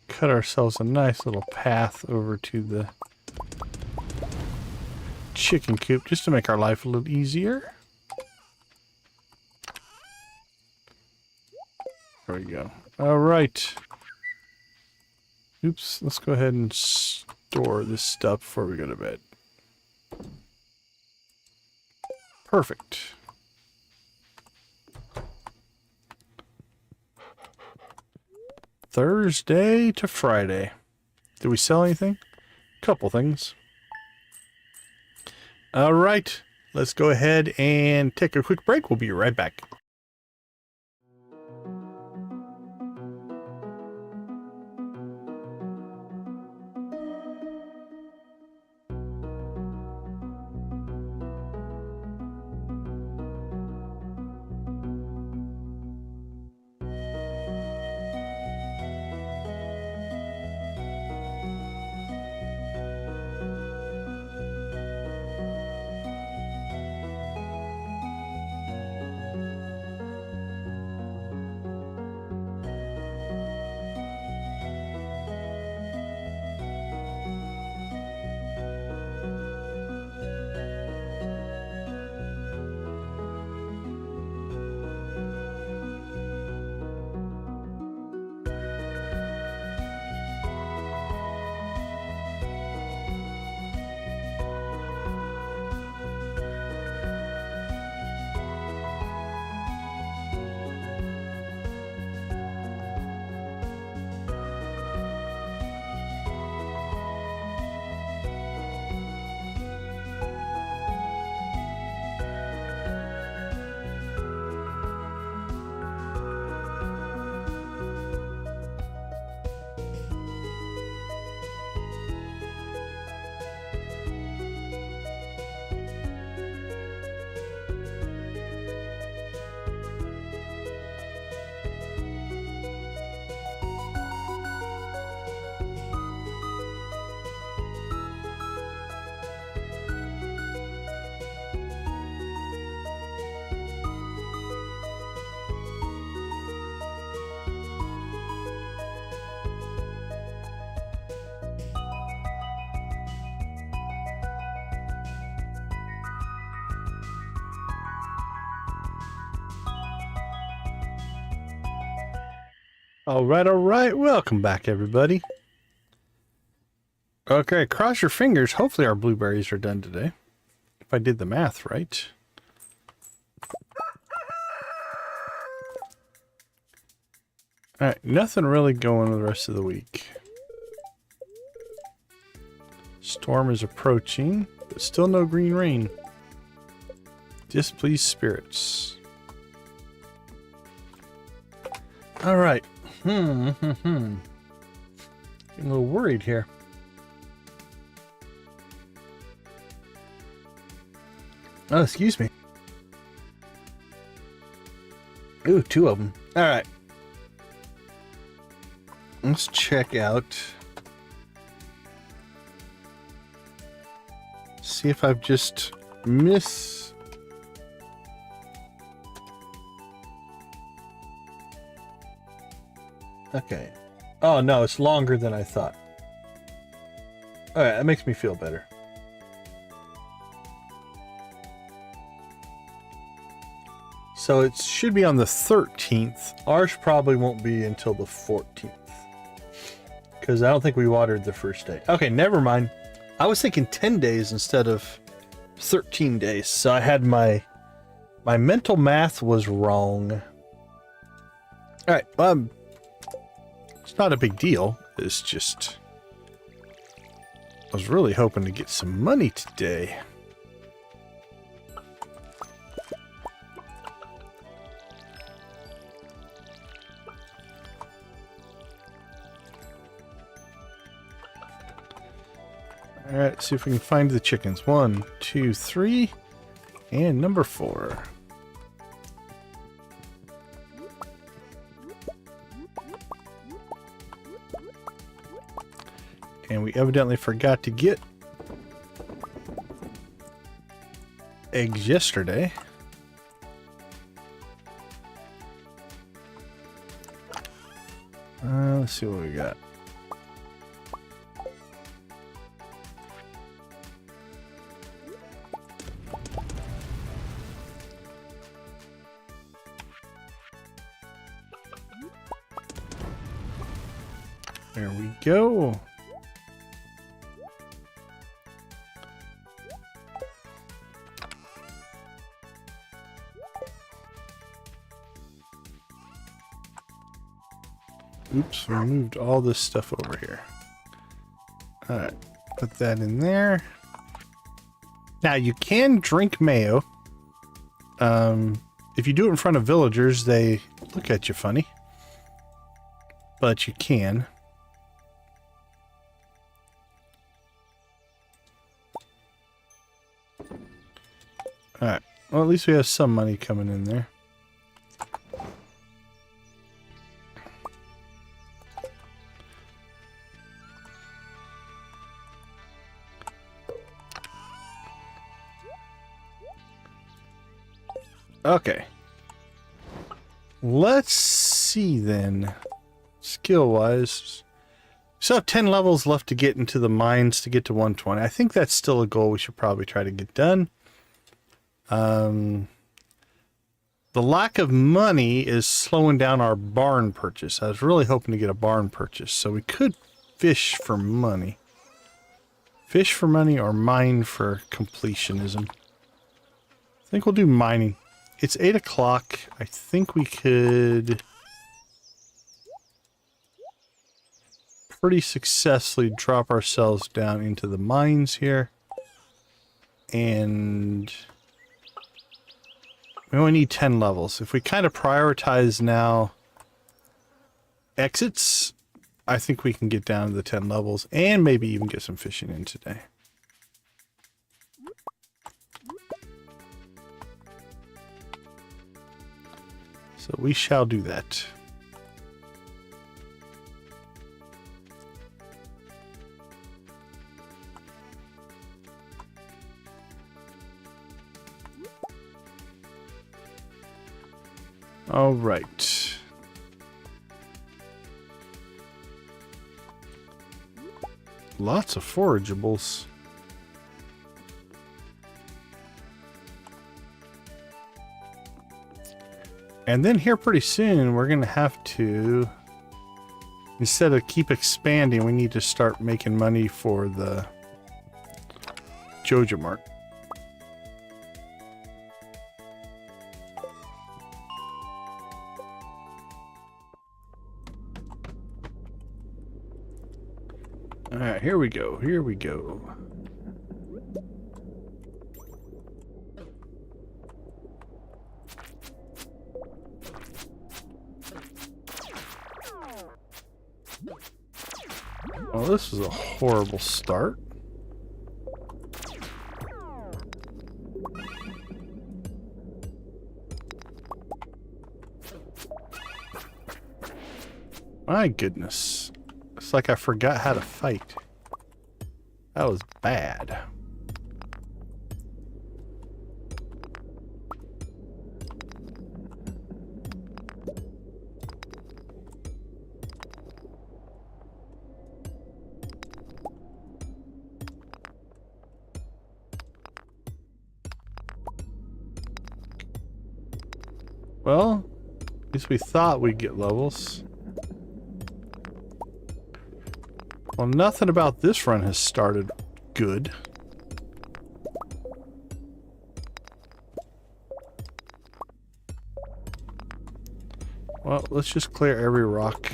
Cut ourselves a nice little path over to the chicken coop just to make our life a little easier. There we go. All right. Oops. Let's go ahead and store this stuff before we go to bed. Perfect. Thursday to Friday. Did we sell anything? Couple things. All right. Let's go ahead and take a quick break. We'll be right back. All right. Welcome back, everybody. Okay, cross your fingers. Hopefully our blueberries are done today. If I did the math right. All right, nothing really going the rest of the week. Storm is approaching, but still no green rain. Displeased spirits. All right. Getting a little worried here. Oh, excuse me. Ooh, 2 of them. All right. Let's check out. See if I've just missed. Okay. Oh, no, it's longer than I thought. All right, that makes me feel better. So it should be on the 13th. Ours probably won't be until the 14th. Because I don't think we watered the first day. Okay, never mind. I was thinking 10 days instead of 13 days. So I had my mental math was wrong. All right, it's not a big deal. It's just I was really hoping to get some money today. All right, let's see if we can find the chickens. 1, 2, 3, and number 4. And we evidently forgot to get eggs yesterday. Let's see what we got. There we go. Oops, we moved all this stuff over here. All right, put that in there. Now you can drink mayo. If you do it in front of villagers, they look at you funny. But you can. All right. Well, at least we have some money coming in there. Okay. Let's see then. Skill-wise. We still have 10 levels left to get into the mines to get to 120. I think that's still a goal we should probably try to get done. The lack of money is slowing down our barn purchase. I was really hoping to get a barn purchase, so we could fish for money. Fish for money or mine for completionism. I think we'll do mining. It's 8 o'clock. I think we could pretty successfully drop ourselves down into the mines here. And we only need 10 levels. If we kind of prioritize now exits, I think we can get down to the 10 levels and maybe even get some fishing in today. So we shall do that. All right. Lots of forageables. And then here pretty soon, we're going to have to Instead of keep expanding, we need to start making money for the Joja Mart. All right, here we go. Here we go. Oh, this is a horrible start. My goodness. It's like I forgot how to fight. That was bad. Well, at least we thought we'd get levels. Well, nothing about this run has started good. Well, let's just clear every rock.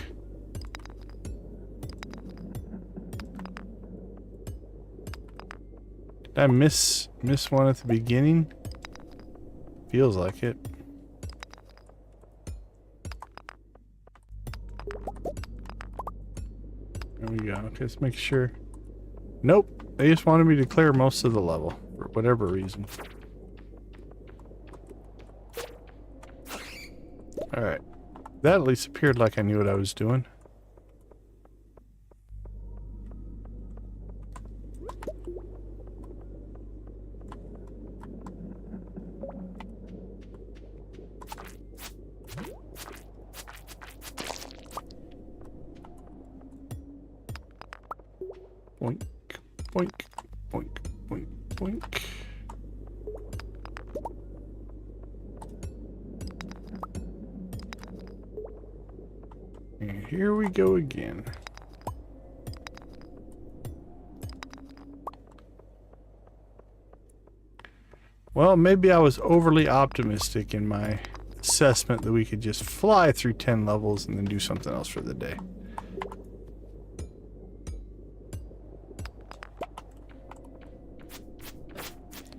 Did I miss one at the beginning? Feels like it. There we go. Okay, let's make sure. Nope. They just wanted me to clear most of the level for whatever reason. Alright. That at least appeared like I knew what I was doing. Boink, boink, boink, boink, boink. And here we go again. Well, maybe I was overly optimistic in my assessment that we could just fly through 10 levels and then do something else for the day.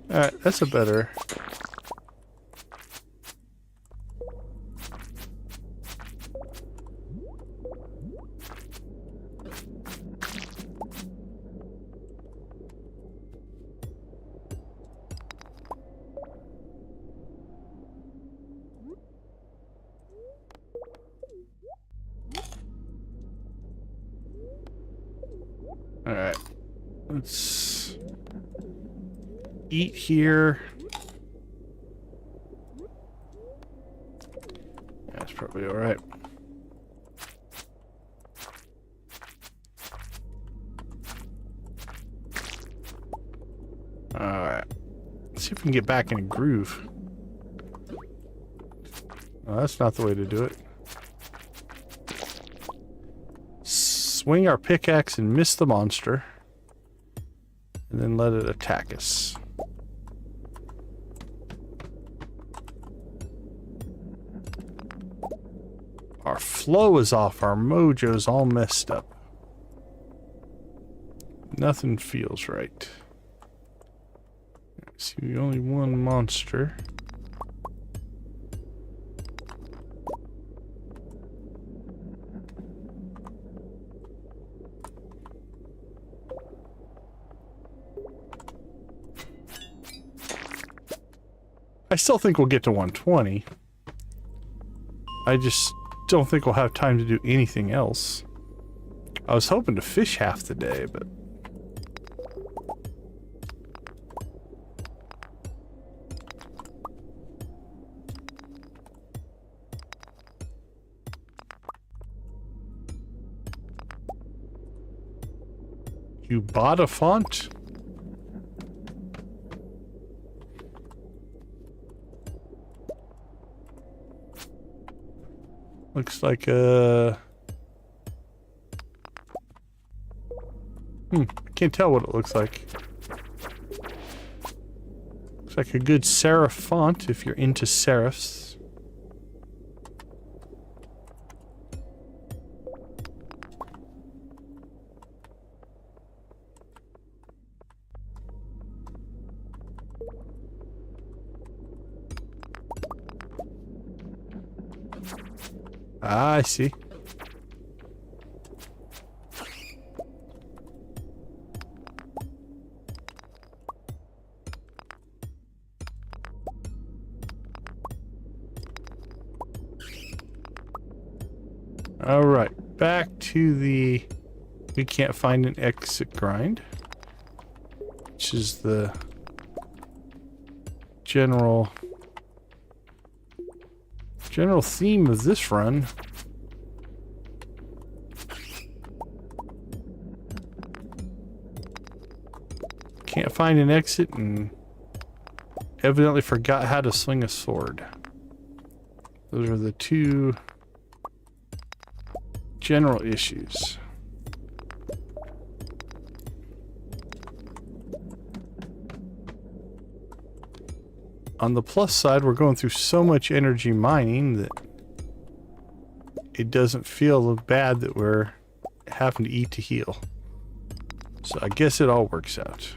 Alright, that's a better. Alright, let's eat here. That's probably alright. Alright. Let's see if we can get back in a groove. Oh, that's not the way to do it. Swing our pickaxe and miss the monster. And then let it attack us. Our flow is off. Our mojo's all messed up. Nothing feels right. See, only one monster. I still think we'll get to 120. I just don't think we'll have time to do anything else. I was hoping to fish half the day, but... You bought a font? Looks like a I can't tell what it looks like. Looks like a good serif font if you're into serifs. Ah, I see. All right, back to the we can't find an exit grind, which is the general theme of this run. Can't find an exit and evidently forgot how to swing a sword. Those are the two general issues. On the plus side, we're going through so much energy mining that it doesn't feel bad that we're having to eat to heal. So I guess it all works out.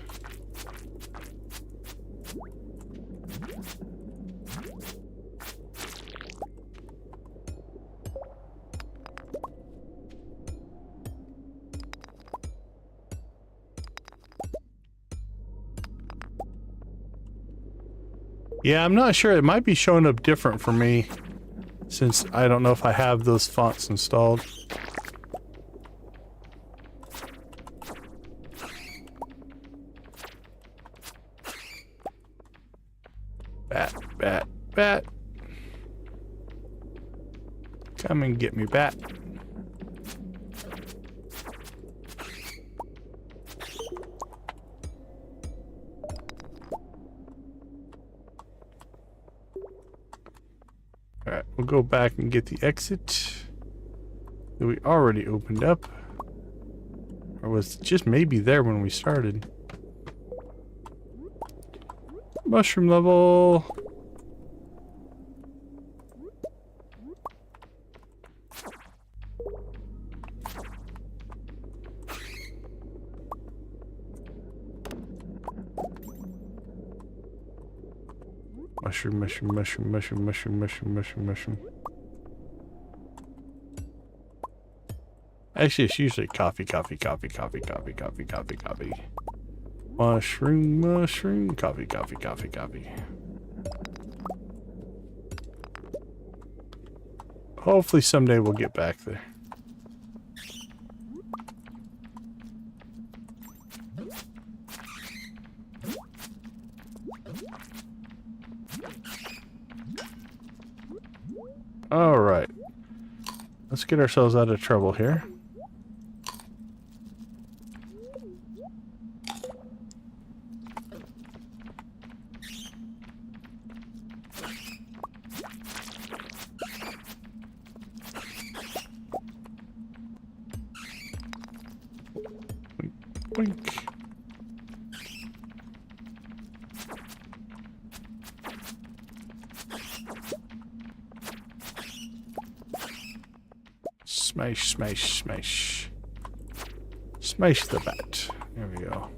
Yeah, I'm not sure. It might be showing up different for me since I don't know if I have those fonts installed. Bat, bat, bat. Come and get me, bat. Alright, we'll go back and get the exit that we already opened up. Or was it just maybe there when we started? Mushroom level. Mushroom, mushroom, mushroom, mushroom, mushroom, mushroom, mushroom, mushroom. Actually, it's usually coffee, coffee, coffee, coffee, coffee, coffee, coffee, coffee. Mushroom, mushroom, coffee, coffee, coffee, coffee. Hopefully someday we'll get back there. All right, let's get ourselves out of trouble here. Boink. Smash, smash, smash. Smash the bat. There we go.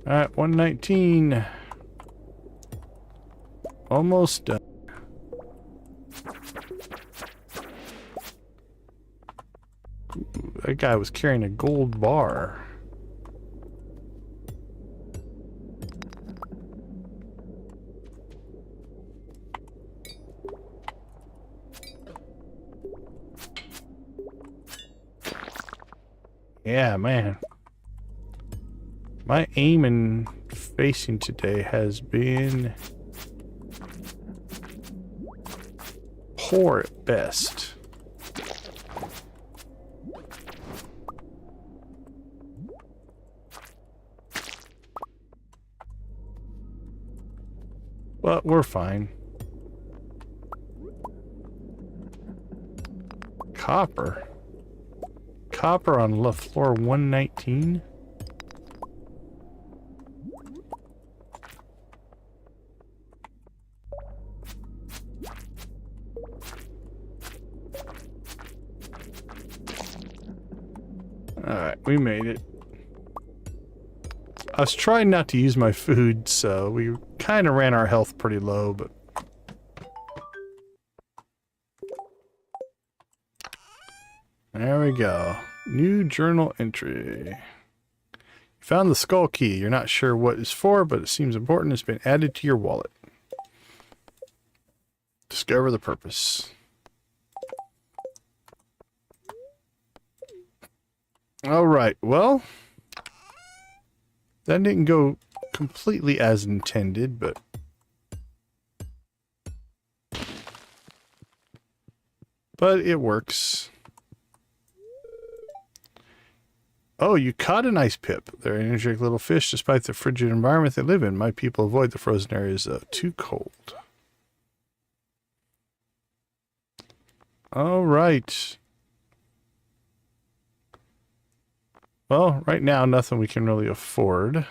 Alright, 119. Almost done. Ooh, that guy was carrying a gold bar. Yeah, man. My aim and facing today has been poor at best. But we're fine. Copper. copper on floor 119. Alright, we made it. I was trying not to use my food, so we kind of ran our health pretty low, but... There we go. New journal entry. You found the skull key. You're not sure what it's for, but it seems important. It's been added to your wallet. Discover the purpose. Alright, well... That didn't go completely as intended, but... But it works. Oh, you caught an ice pip. They're an energetic little fish despite the frigid environment they live in. My people avoid the frozen areas though. Too cold. Alright. Well, right now, nothing we can really afford.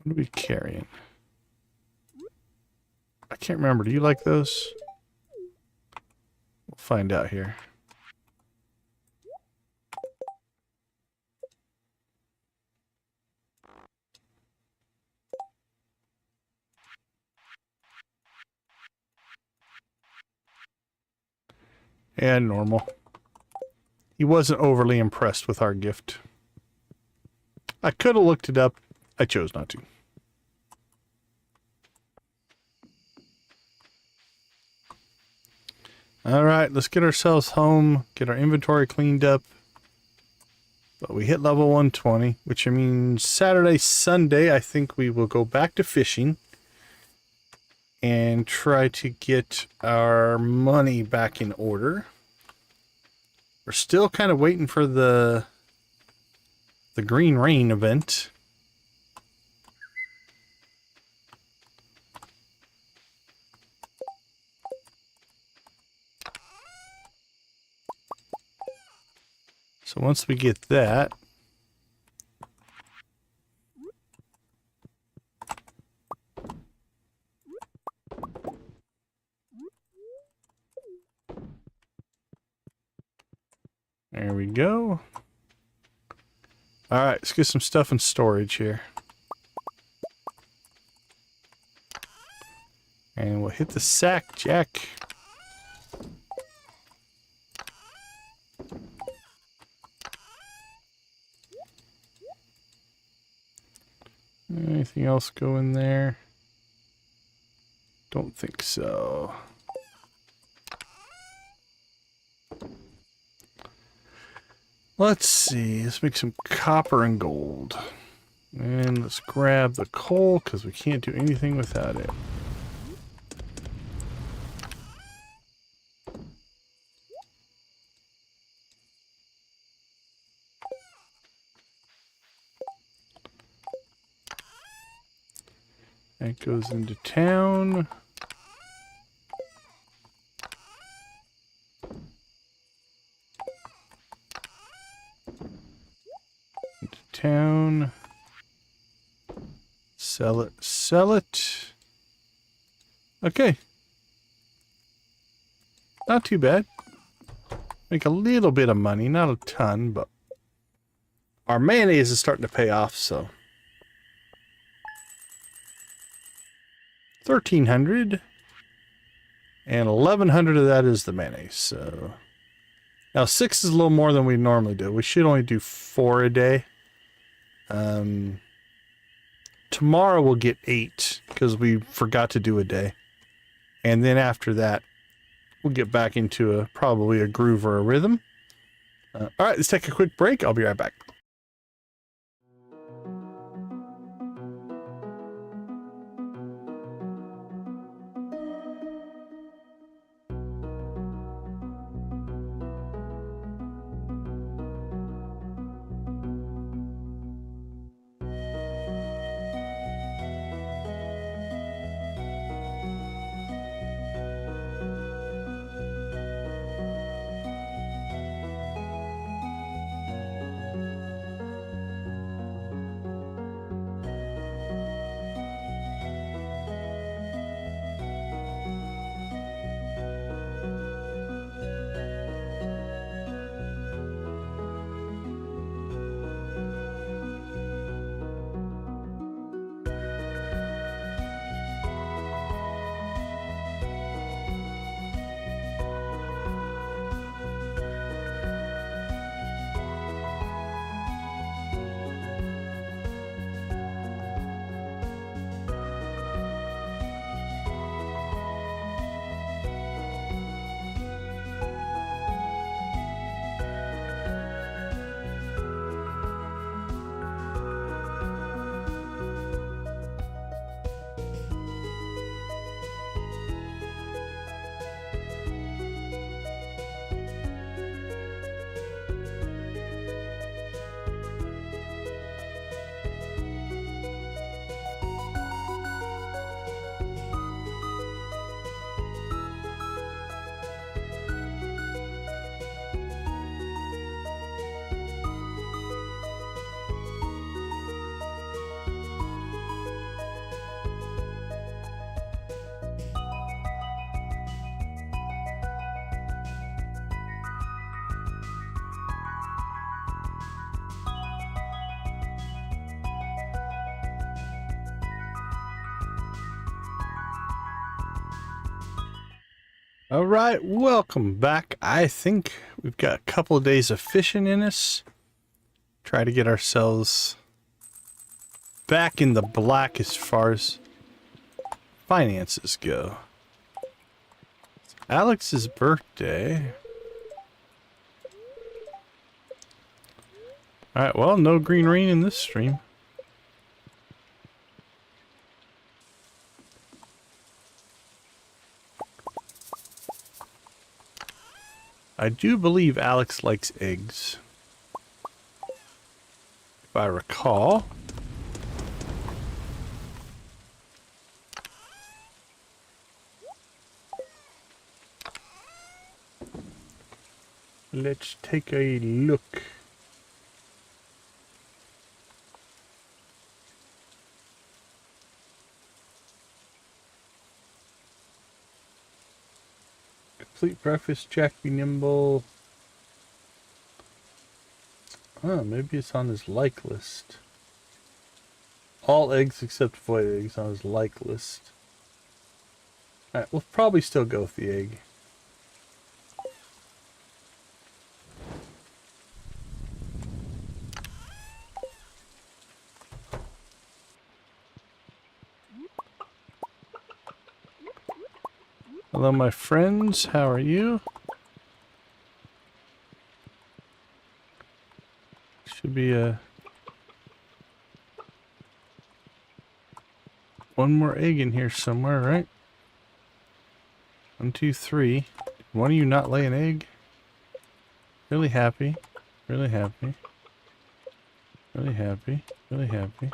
What are we carrying? I can't remember. Do you like those? We'll find out here. And normal. He wasn't overly impressed with our gift. I could have looked it up. I chose not to. Alright, let's get ourselves home, get our inventory cleaned up. But we hit level 120, which means Saturday, Sunday, I think we will go back to fishing and try to get our money back in order. We're still kind of waiting for the Green Rain event. So once we get that, there we go. Alright, let's get some stuff in storage here. And we'll hit the sack, Jack. Anything else go in there? Don't think so. Let's see. Let's make some copper and gold. And let's grab the coal because we can't do anything without it. That goes into town. Into town. Sell it. Sell it. Okay. Not too bad. Make a little bit of money. Not a ton, but our mayonnaise is starting to pay off, so. 1,300 and 1,100 of that is the mayonnaise. So now 6 is a little more than we normally do. We should only do 4 a day. Tomorrow we'll get 8 because we forgot to do a day, and then after that we'll get back into probably a groove or a rhythm. All right, let's take a quick break. I'll be right back. All right, welcome back. I think we've got a couple of days of fishing in us. Try to get ourselves back in the black as far as finances go. It's Alex's birthday. All right, well, no green rain in this stream. I do believe Alex likes eggs, if I recall. Let's take a look. Complete breakfast, Jack be nimble. Oh, maybe it's on his like list. All eggs except void eggs on his like list. Alright, we'll probably still go with the egg. Hello, my friends. How are you? Should be one more egg in here somewhere, right? 1, 2, 3. One of you not lay an egg? Really happy. Really happy. Really happy. Really happy.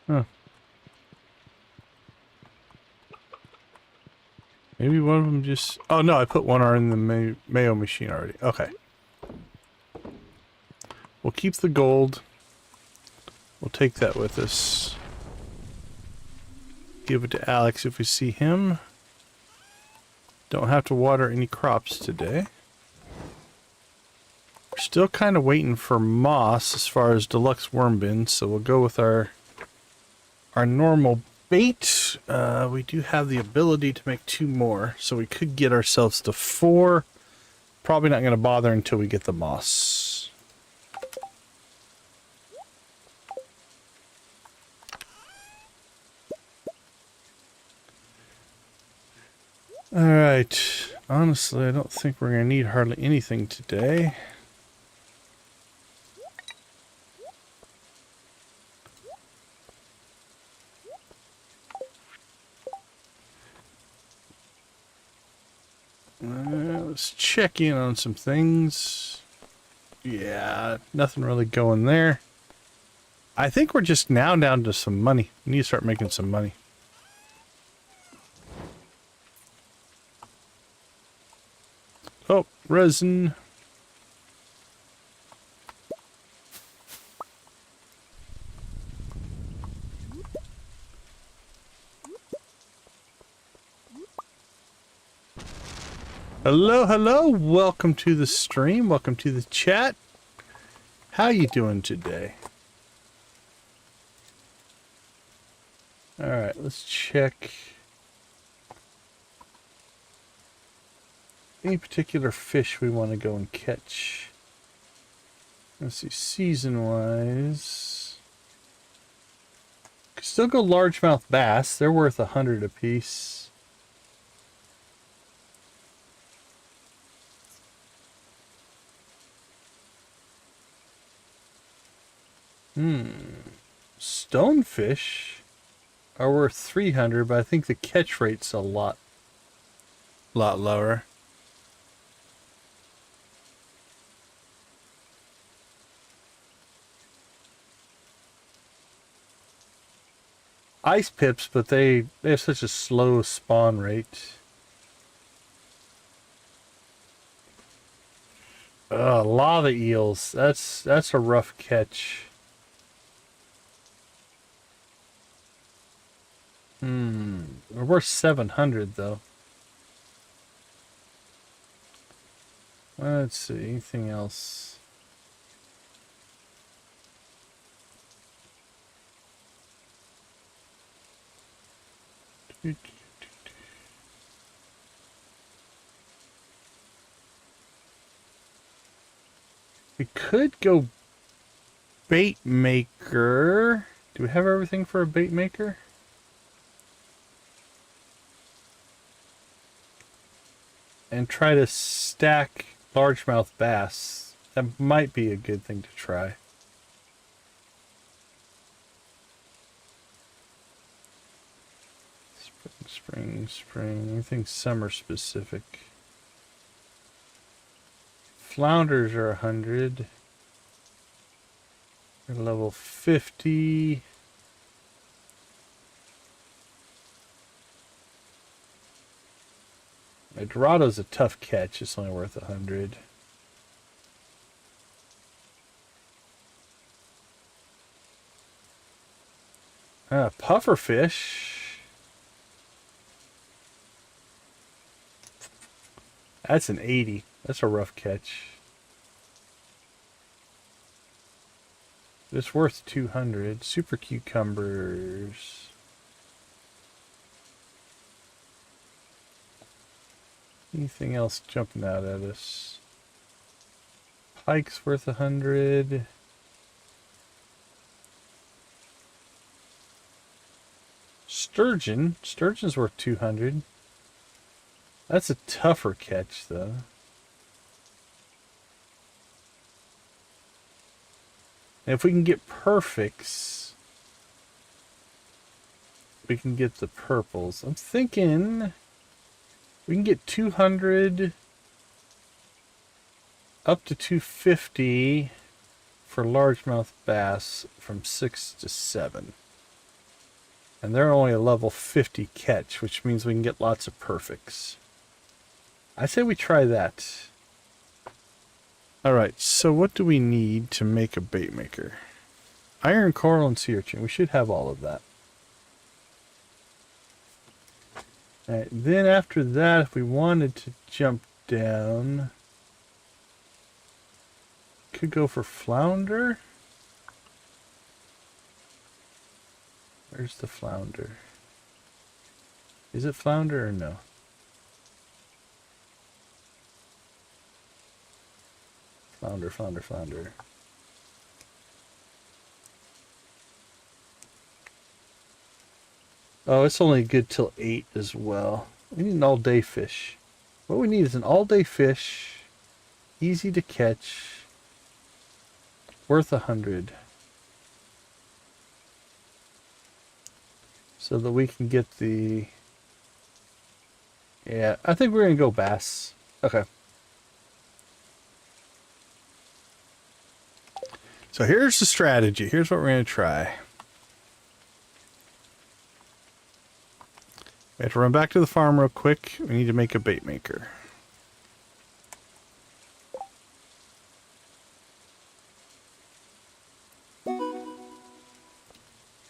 Huh. Maybe one of them just... Oh, no, I put one in the mayo machine already. Okay. We'll keep the gold. We'll take that with us. Give it to Alex if we see him. Don't have to water any crops today. We're still kind of waiting for moss as far as deluxe worm bins, so we'll go with our normal bait. We do have the ability to make 2 more, so we could get ourselves to 4. Probably not going to bother until we get the moss. Alright, honestly, I don't think we're going to need hardly anything today. Let's check in on some things. Yeah, nothing really going there. I think we're just now down to some money. We need to start making some money. Oh, resin. Hello, hello. Welcome to the stream. Welcome to the chat. How you doing today? All right, let's check. Any particular fish we want to go and catch? Let's see, season-wise. Could still go largemouth bass. They're worth 100 apiece. Stonefish are worth 300, but I think the catch rate's a lot lower. Ice pips, but they have such a slow spawn rate. Lava eels. That's a rough catch. They're worth 700 though. Let's see, anything else? We could go bait maker. Do we have everything for a bait maker? And try to stack largemouth bass. That might be a good thing to try. Spring. Anything summer specific. Flounders are 100. They're level 50. A Dorado's a tough catch. It's only worth 100. Pufferfish. That's an 80. That's a rough catch. It's worth 200. Super cucumbers. Anything else jumping out at us? Pike's worth 100. Sturgeon. Sturgeon's worth 200. That's a tougher catch, though. And if we can get perfects, we can get the purples. I'm thinking we can get 200 up to 250 for largemouth bass from 6 to 7. And they're only a level 50 catch, which means we can get lots of perfects. I say we try that. Alright, so what do we need to make a bait maker? Iron coral and sea urchin. We should have all of that. Alright, then after that, if we wanted to jump down, could go for flounder. Where's the flounder? Is it flounder or no? Flounder. Oh, it's only good till 8 as well. We need an all-day fish. What we need is an all-day fish, easy to catch, worth 100. So that we can get the... Yeah, I think we're going to go bass. Okay. So here's the strategy. Here's what we're going to try. We have to run back to the farm real quick. We need to make a bait maker.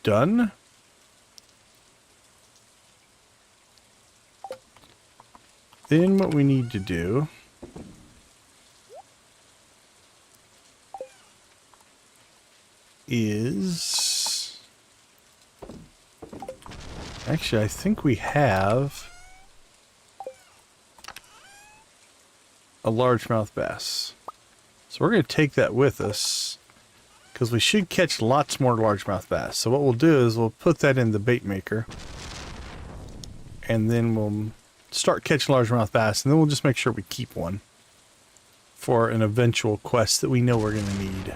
Done. Then what we need to do is... Actually, I think we have a largemouth bass. So we're going to take that with us because we should catch lots more largemouth bass. So what we'll do is we'll put that in the bait maker and then we'll start catching largemouth bass, and then we'll just make sure we keep one for an eventual quest that we know we're going to need.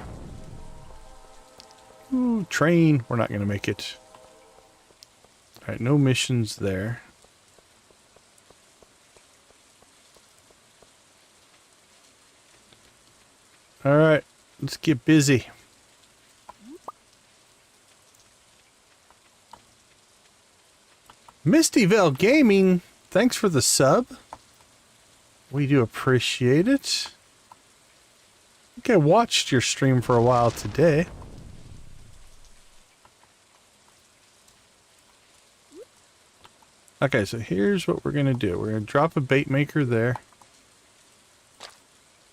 Ooh, train. We're not going to make it. Alright, no missions there. Alright, let's get busy. Mistyville Gaming, thanks for the sub. We do appreciate it. I think I watched your stream for a while today. Okay, so here's what we're going to do. We're going to drop a bait maker there.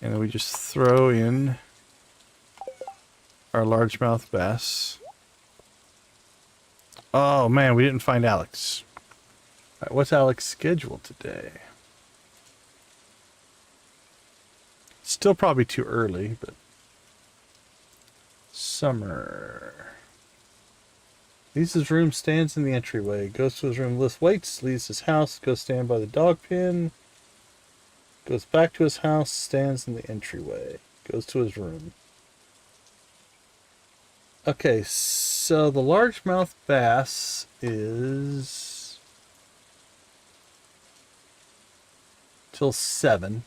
And then we just throw in our largemouth bass. Oh man, we didn't find Alex. right, what's Alex's schedule today? Still probably too early, but summer. Leaves his room, stands in the entryway. Goes to his room, lifts weights, leaves his house, goes stand by the dog pen. Goes back to his house, stands in the entryway. Goes to his room. Okay, so the largemouth bass is till 7.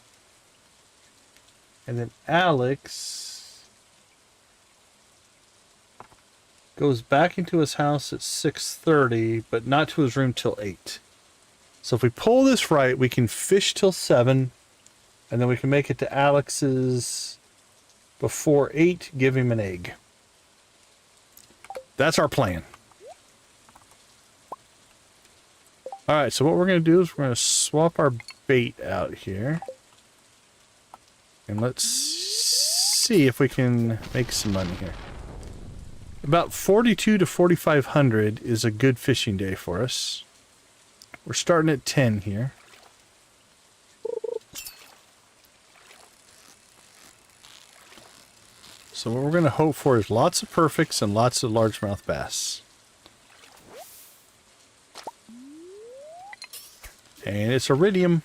And then Alex goes back into his house at 6:30, but not to his room till 8. So if we pull this right, we can fish till 7, and then we can make it to Alex's before 8, give him an egg. That's our plan. All right, so what we're going to do is we're going to swap our bait out here. And let's see if we can make some money here. About 4,200 to 4,500 is a good fishing day for us. We're starting at 10 here. So what we're going to hope for is lots of perfects and lots of largemouth bass. And it's iridium.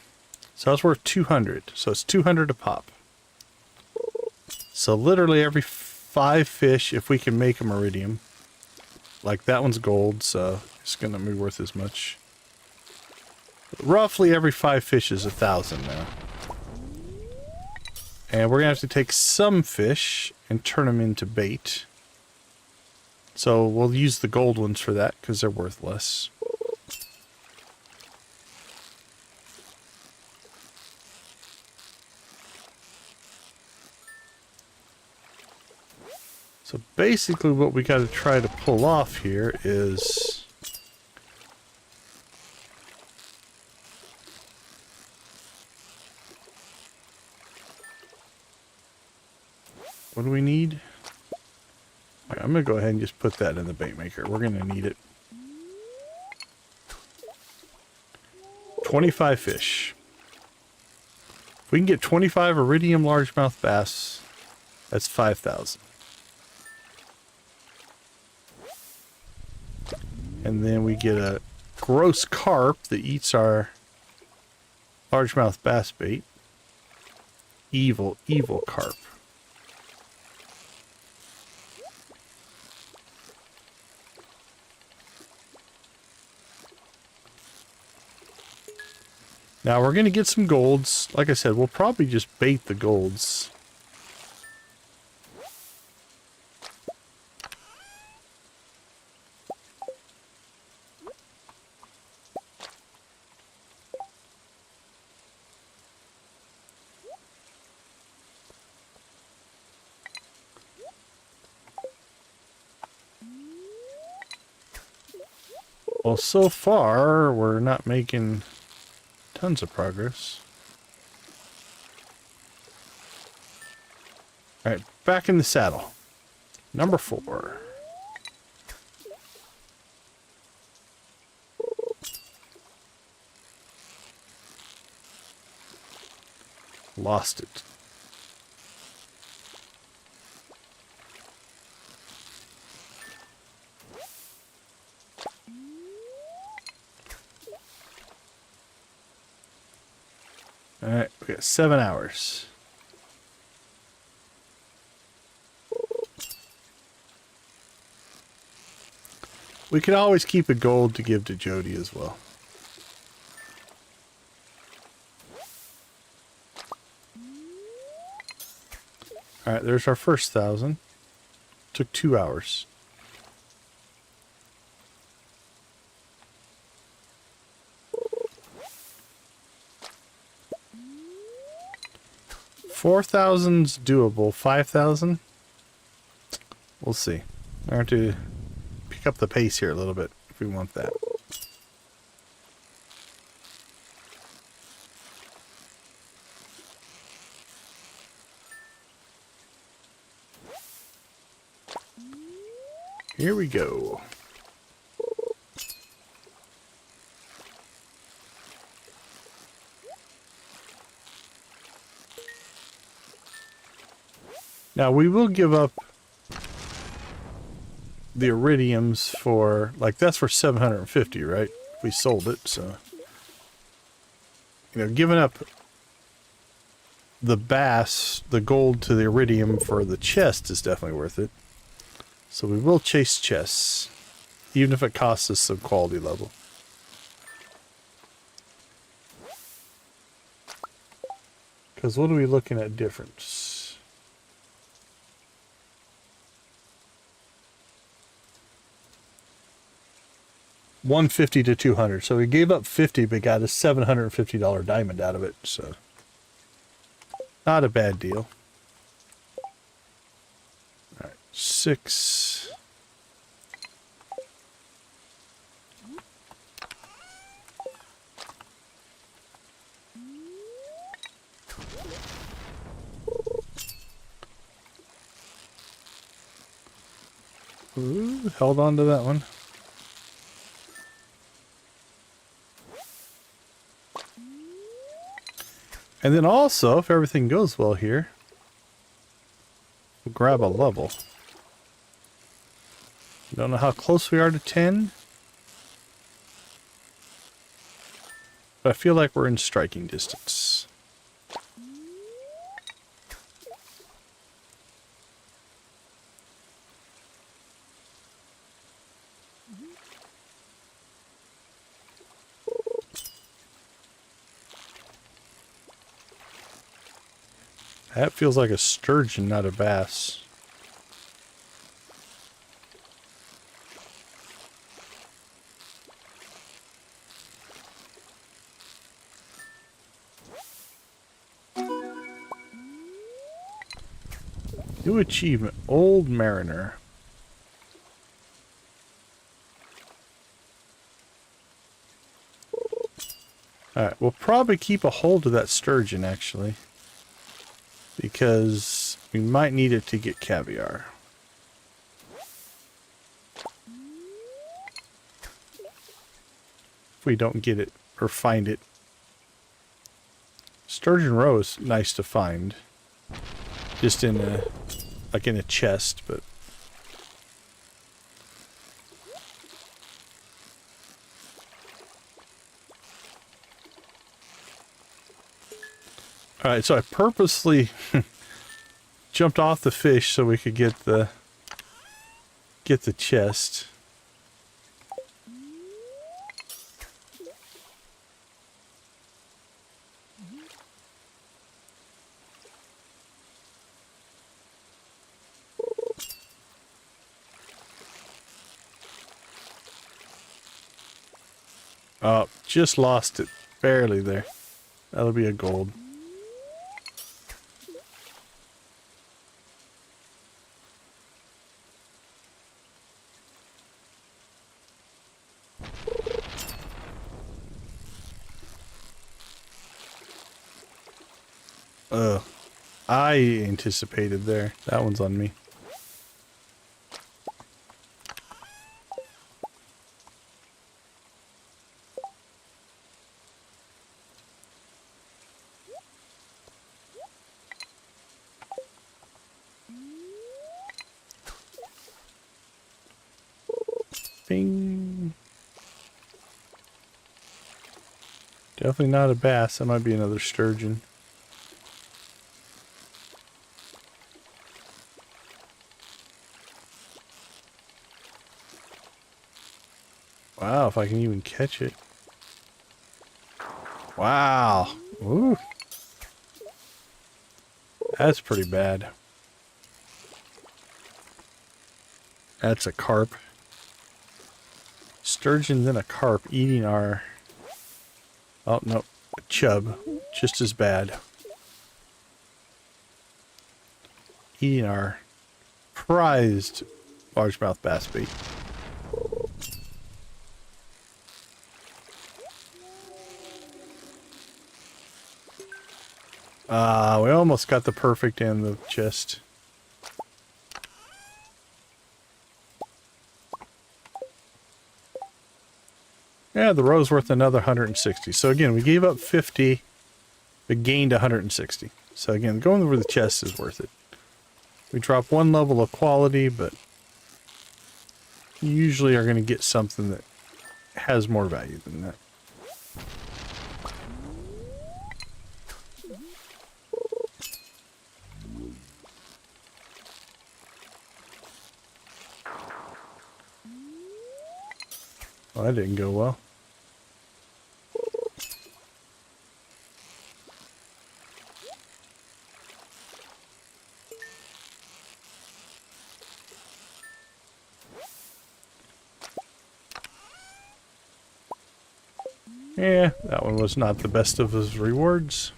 So that's worth 200. So it's 200 a pop. So literally every 5 fish, if we can make them iridium. Like that one's gold, so it's going to be worth as much. Roughly every 5 fish is 1,000 now. And we're going to have to take some fish and turn them into bait. So we'll use the gold ones for that because they're worth less. So basically what we got to try to pull off here is what do we need? Right, I'm going to go ahead and just put that in the bait maker. We're going to need it. 25 fish. If we can get 25 iridium largemouth bass, that's 5,000. And then we get a gross carp that eats our largemouth bass bait. Evil, evil carp. Now we're going to get some golds. Like I said, we'll probably just bait the golds. Well, so far, we're not making tons of progress. Alright, back in the saddle. Number 4. Lost it. Alright, we got 7 hours. We could always keep a gold to give to Jody as well. Alright, there's our first 1,000. Took 2 hours. $4,000's doable. 5,000? We'll see. I have to pick up the pace here a little bit if we want that. Here we go. Now we will give up the iridiums for, like, that's for 750, right? We sold it, so, you know, giving up the bass, the gold to the iridium for the chest is definitely worth it. So we will chase chests, even if it costs us some quality level. Because what are we looking at difference? $150 to $200. So we gave up 50, but got a $750 diamond out of it. So not a bad deal. All right, 6. Ooh, held on to that one. And then also, if everything goes well here, we'll grab a level. Don't know how close we are to 10. But I feel like we're in striking distance. That feels like a sturgeon, not a bass. New achievement, Old Mariner. Alright, we'll probably keep a hold of that sturgeon, actually. Because we might need it to get caviar. If we don't get it or find it. Sturgeon roe is nice to find. Just in a, like in a chest, but. Alright, so I purposely jumped off the fish so we could get the chest. Oh, just lost it. Barely there. That'll be a gold. I anticipated there. That one's on me. Bing. Definitely not a bass. That might be another sturgeon. Wow, if I can even catch it. Wow. Ooh. That's pretty bad. That's a carp. Sturgeon then a carp eating our... Oh, no. A chub. Just as bad. Eating our prized largemouth bass bait. We almost got the perfect in the chest. Yeah, the row's worth another 160. So again, we gave up 50, but gained 160. So again, going over the chest is worth it. We drop one level of quality, but you usually are going to get something that has more value than that. Well, that didn't go well. Yeah, that one was not the best of his rewards.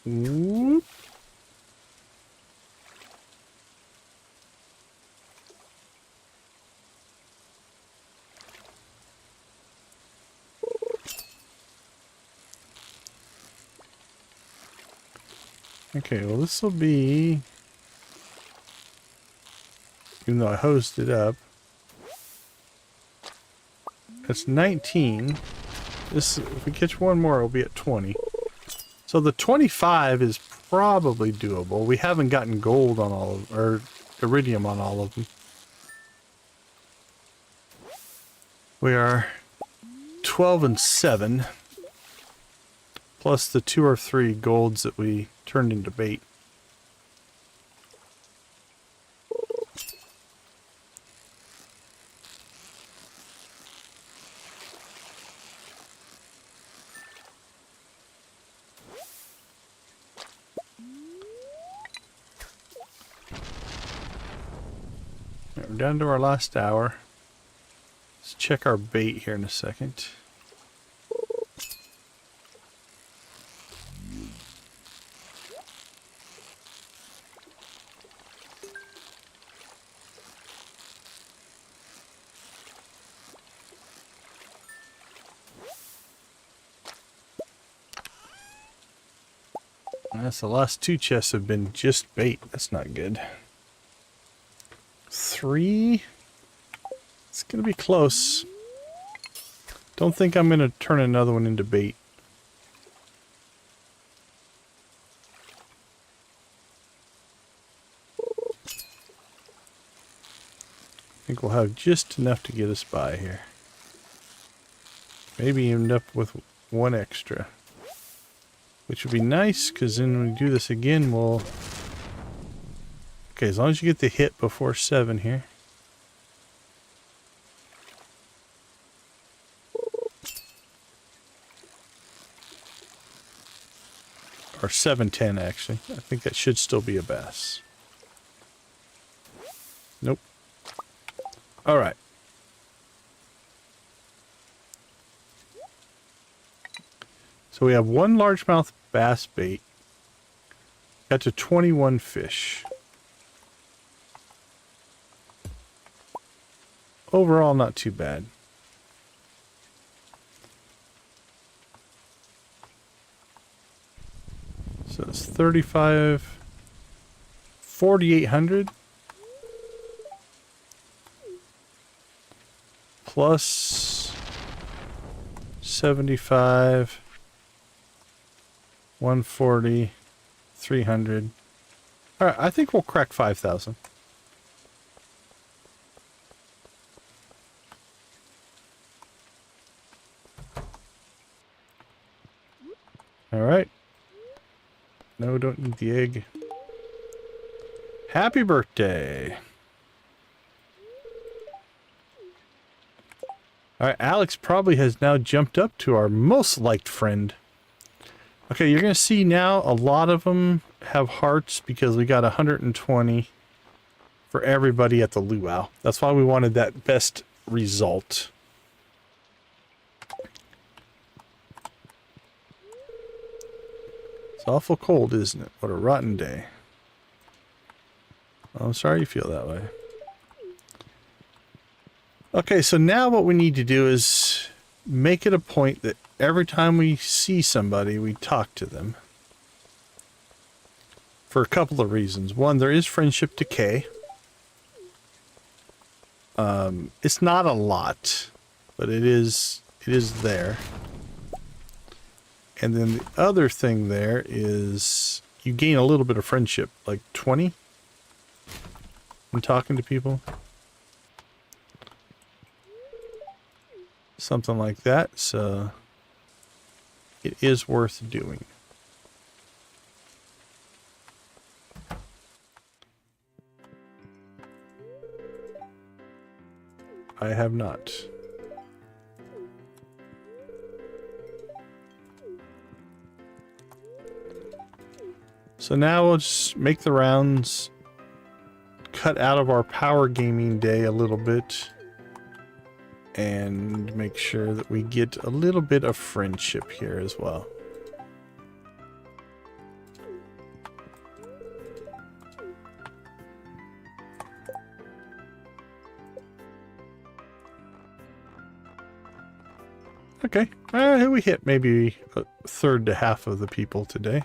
Ooh. Okay, well this will be, even though I hosed it up, that's 19. This, if we catch one more, it'll be at 20. So the 25 is probably doable. We haven't gotten gold on all of, or iridium on all of them. We are 12 and 7, plus the 2 or 3 golds that we turned into bait. We're down to our last hour. Let's check our bait here in a second. That's the last 2 chests have been just bait. That's not good. 3. It's gonna be close. Don't think I'm gonna turn another one into bait. I think we'll have just enough to get us by here. Maybe end up with 1 extra. Which would be nice, because then when we do this again, we'll... Okay, as long as you get the hit before 7 here. Or 7-10, actually. I think that should still be a bass. Nope. Alright. So we have 1 largemouth bass bait. Got to 21 fish. Overall, not too bad. So it's 35, 4,800 plus 75, 140, 300. All right, I think we'll crack 5,000. All right. No, don't need the egg. Happy birthday. All right, Alex probably has now jumped up to our most liked friend. Okay, you're going to see now a lot of them have hearts because we got 120 for everybody at the luau. That's why we wanted that best result. It's awful cold, isn't it? What a rotten day. Well, I'm sorry you feel that way. Okay, so now what we need to do is make it a point that every time we see somebody, we talk to them. For a couple of reasons. One, there is friendship decay. It's not a lot, but it is there. And then the other thing there is you gain a little bit of friendship, like 20 when talking to people. Something like that, so it is worth doing. I have not. So now we'll just make the rounds, cut out of our power gaming day a little bit, and make sure that we get a little bit of friendship here as well. Okay, we hit maybe a third to half of the people today.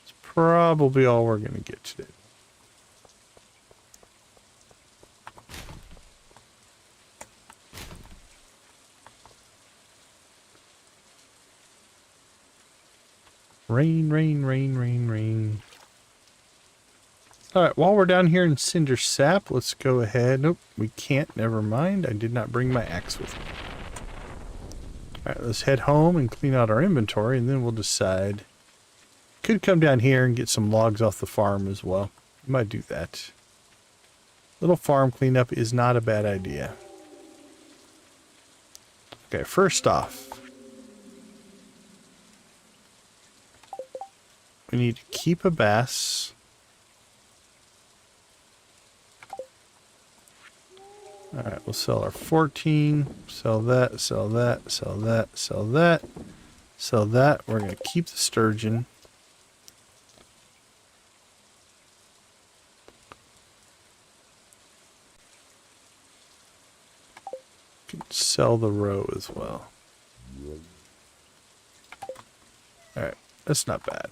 It's probably all we're going to get today. Rain, rain, rain, rain, rain. Alright, while we're down here in Cinder Sap, let's go ahead. Nope, we can't. Never mind. I did not bring my axe with me. Alright, let's head home and clean out our inventory, and then we'll decide. Could come down here and get some logs off the farm as well. Might do that. Little farm cleanup is not a bad idea. Okay, first off, we need to keep a bass. Alright, we'll sell our 14, sell that, sell that, sell that, sell that, sell that. We're going to keep the sturgeon. Can sell the roe as well. Alright, that's not bad.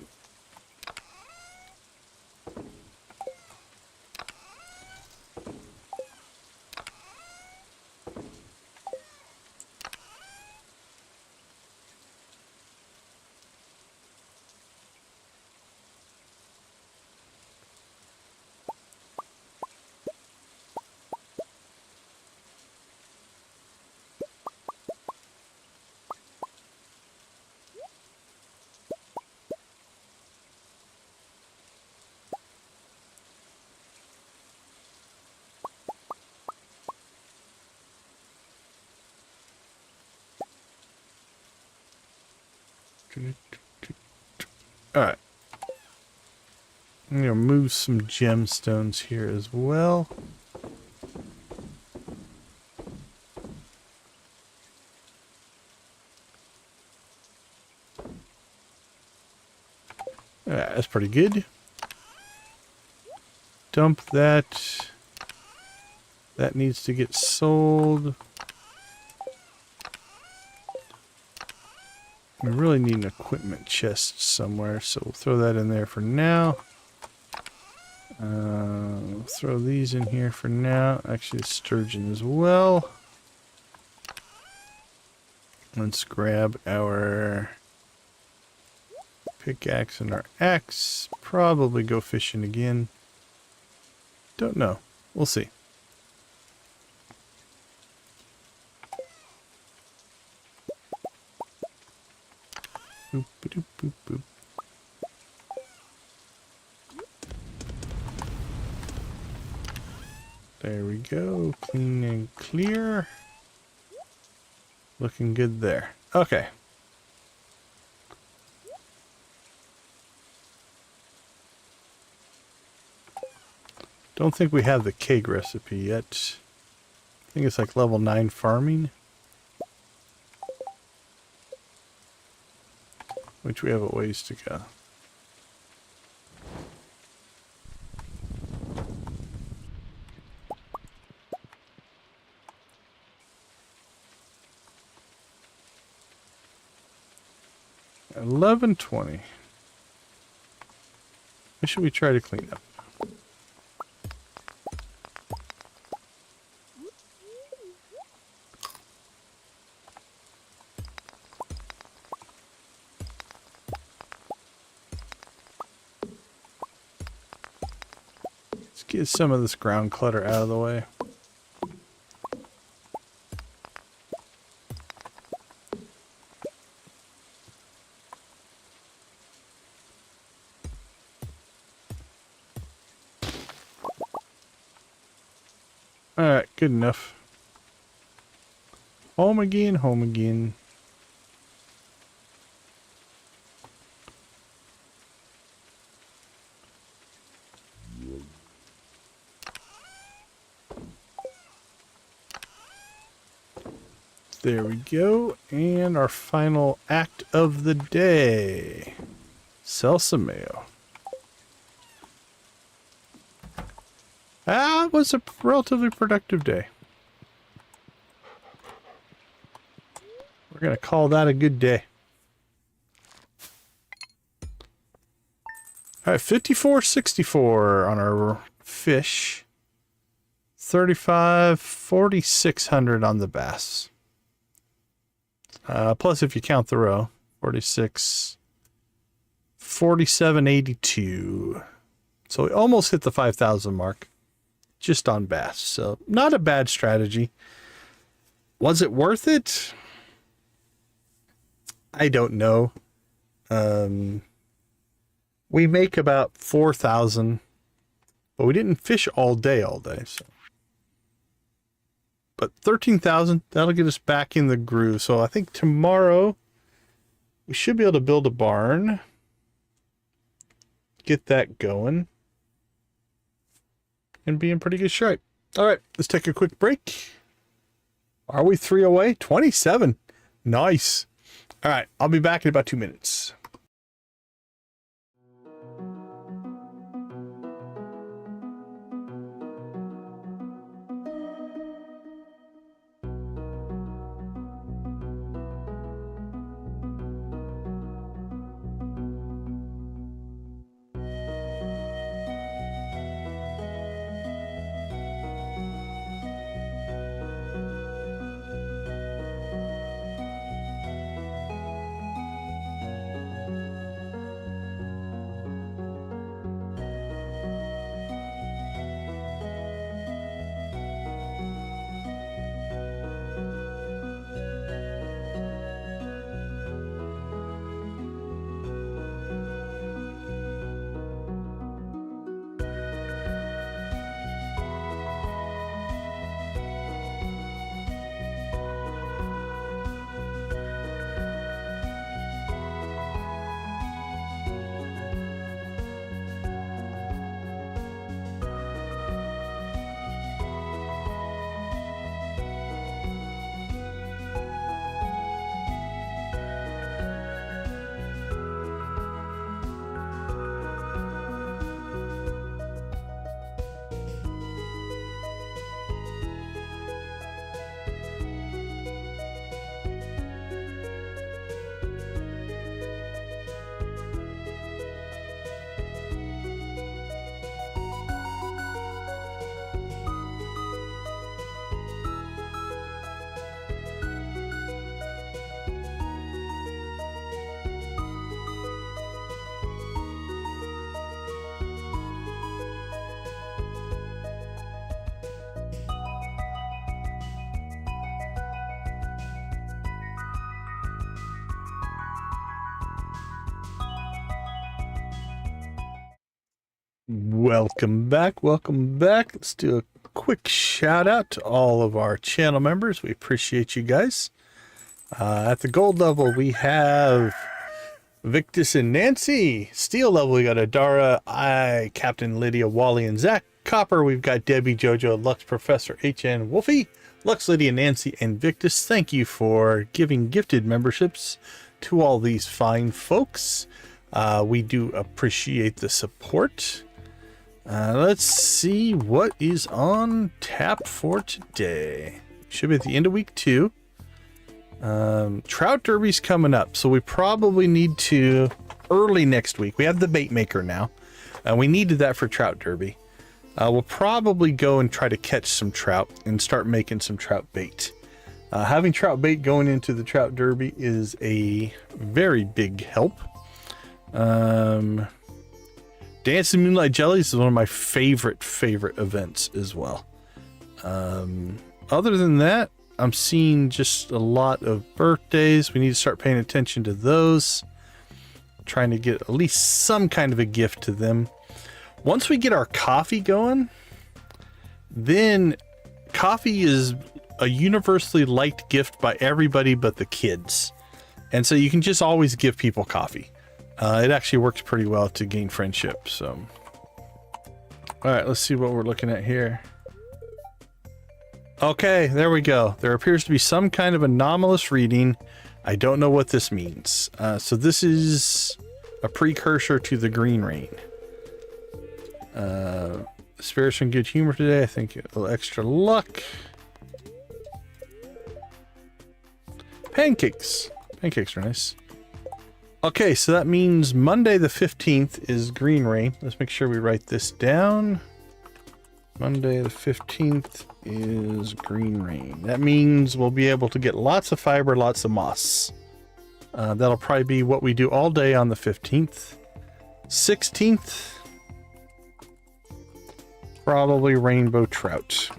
Alright. I'm going to move some gemstones here as well. That's pretty good. Dump that. That needs to get sold. We really need an equipment chest somewhere, so we'll throw that in there for now. Throw these in here for now. Actually, sturgeon as well. Let's grab our pickaxe and our axe. Probably go fishing again. Don't know. We'll see. Boop, boop, boop, boop. There we go. Clean and clear. Looking good there. Okay. Don't think we have the cake recipe yet. I think it's like level 9 farming. Which we have a ways to go. 11:20. What should we try to clean up? Let's get some of this ground clutter out of the way. Alright, good enough. Home again, home again. There we go. And our final act of the day. Sell some mayo. It was a relatively productive day. We're going to call that a good day. All right, 54.64 on our fish. 4,600 on the bass. Plus, if you count the row, 46, 47.82. So we almost hit the 5,000 mark. Just on bass, so not a bad strategy. Was it worth it? I don't know. We make about 4,000, but we didn't fish all day. So. But 13,000, that'll get us back in the groove. So I think tomorrow we should be able to build a barn, get that going, and be in pretty good shape. All right, let's take a quick break. Are we 3 away? 27. Nice. All right, I'll be back in about 2 minutes. Welcome back. Welcome back. Let's do a quick shout out to all of our channel members. We appreciate you guys. At the gold level, we have Victus and Nancy. Steel level, we got Adara, Captain Lydia, Wally, and Zach. Copper, we've got Debbie, Jojo, Lux, Professor HN, Wolfie, Lux, Lydia, Nancy, and Victus. Thank you for giving gifted memberships to all these fine folks. We do appreciate the support. Let's see what is on tap for today. Should be at the end of week 2. Trout Derby's coming up, so we probably need to, early next week, we have the bait maker now, and we needed that for Trout Derby. We'll probably go and try to catch some trout and start making some trout bait. Having trout bait going into the Trout Derby is a very big help. Dancing Moonlight Jellies is one of my favorite events as well. Other than that, I'm seeing just a lot of birthdays. We need to start paying attention to those. Trying to get at least some kind of a gift to them. Once we get our coffee going, then coffee is a universally liked gift by everybody but the kids. And so you can just always give people coffee. It actually works pretty well to gain friendship. So, all right, let's see what we're looking at here. Okay, there we go. There appears to be some kind of anomalous reading. I don't know what this means. So this is a precursor to the green rain. Spirits in good humor today. I think a little extra luck. Pancakes. Pancakes are nice. Okay, so that means Monday the 15th is green rain. Let's make sure we write this down. Monday the 15th is green rain. That means we'll be able to get lots of fiber, lots of moss. That'll probably be what we do all day on the 15th. 16th, probably rainbow trout.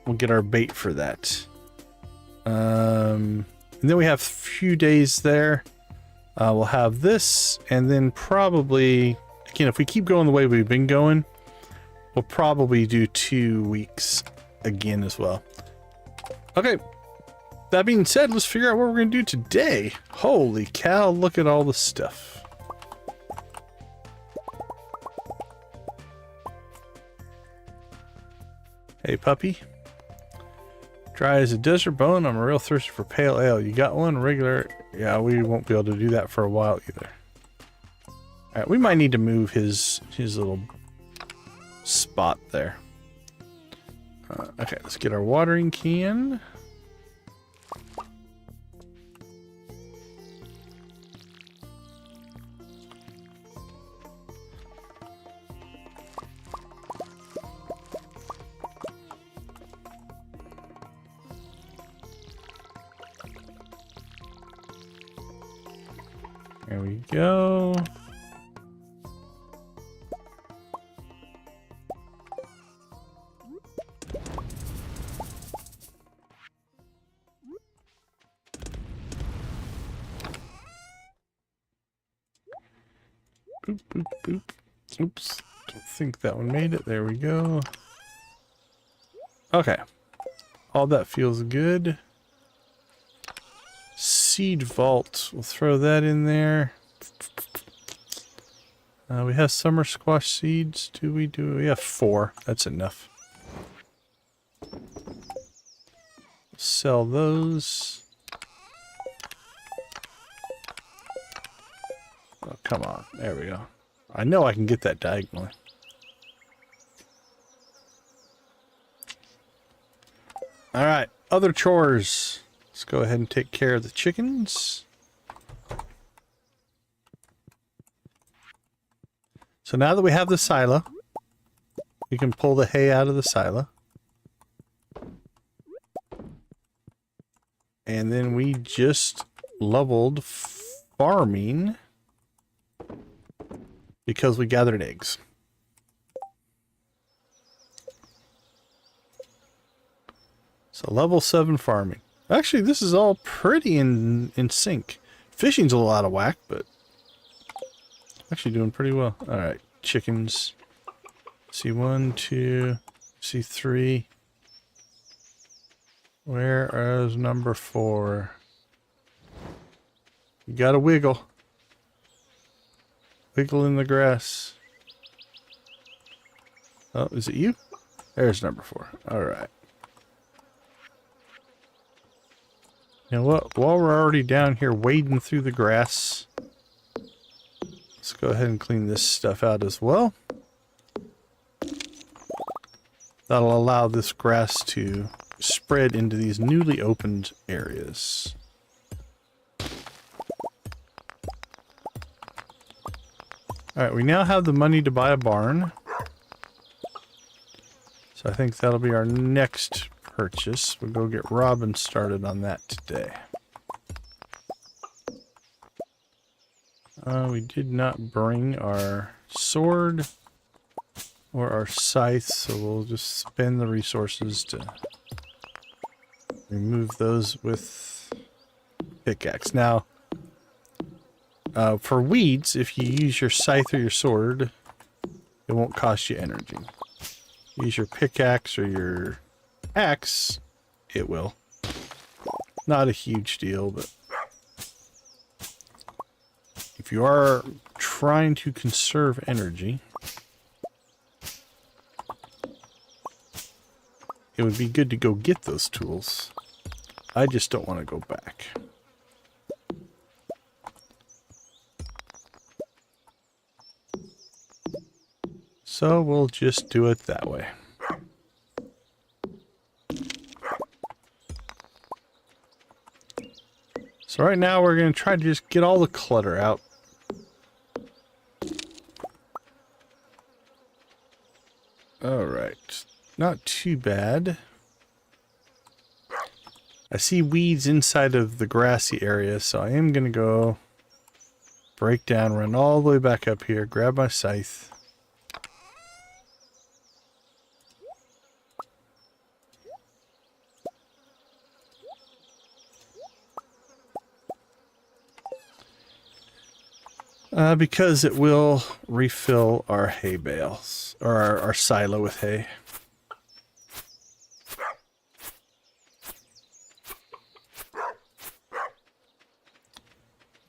We'll get our bait for that. And then we have a few days there. We'll have this, and then probably, again, if we keep going the way we've been going, we'll probably do 2 weeks again as well. Okay. That being said, let's figure out what we're going to do today. Holy cow, look at all the stuff. Hey, puppy. Dry as a desert bone. I'm a real thirsty for pale ale. You got one? Regular? Yeah, we won't be able to do that for a while either. Alright, we might need to move his little spot there. Okay, let's get our watering can. There we go. Boop, boop, boop. Oops. Don't think that one made it. There we go. Okay. All that feels good. Seed vault. We'll throw that in there. We have summer squash seeds. Do we? We have 4. That's enough. Sell those. Oh, come on. There we go. I know I can get that diagonally. All right. Other chores. Let's go ahead and take care of the chickens. So now that we have the silo, we can pull the hay out of the silo. And then we just leveled farming because we gathered eggs. So level 7 farming. Actually, this is all pretty in sync. Fishing's a little out of whack, but actually doing pretty well. All right, chickens. See 1, 2, see 3. Where is number 4? You gotta wiggle. Wiggle in the grass. Oh, is it you? There's number 4. All right. You know what? While we're already down here wading through the grass, let's go ahead and clean this stuff out as well. That'll allow this grass to spread into these newly opened areas. Alright, we now have the money to buy a barn. So I think that'll be our next purchase. We'll go get Robin started on that today. We did not bring our sword or our scythe, so we'll just spend the resources to remove those with pickaxe. Now, for weeds, if you use your scythe or your sword, it won't cost you energy. Use your pickaxe or your axe, it will. Not a huge deal, but if you are trying to conserve energy, it would be good to go get those tools. I just don't want to go back. So we'll just do it that way. So right now we're going to try to just get all the clutter out. Alright. Not too bad. I see weeds inside of the grassy area, so I am going to go break down, run all the way back up here, grab my scythe. Because it will refill our hay bales, or our silo with hay.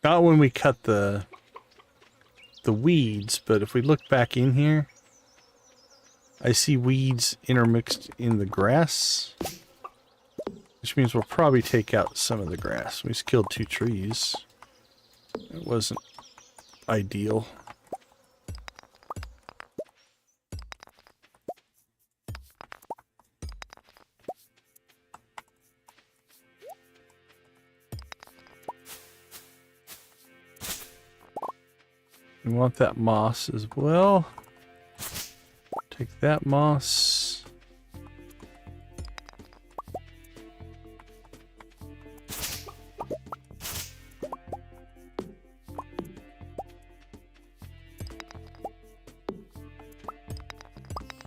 Not when we cut the weeds, but if we look back in here, I see weeds intermixed in the grass, which means we'll probably take out some of the grass. We just killed 2 trees. It wasn't ideal. We want that moss as well. Take that moss.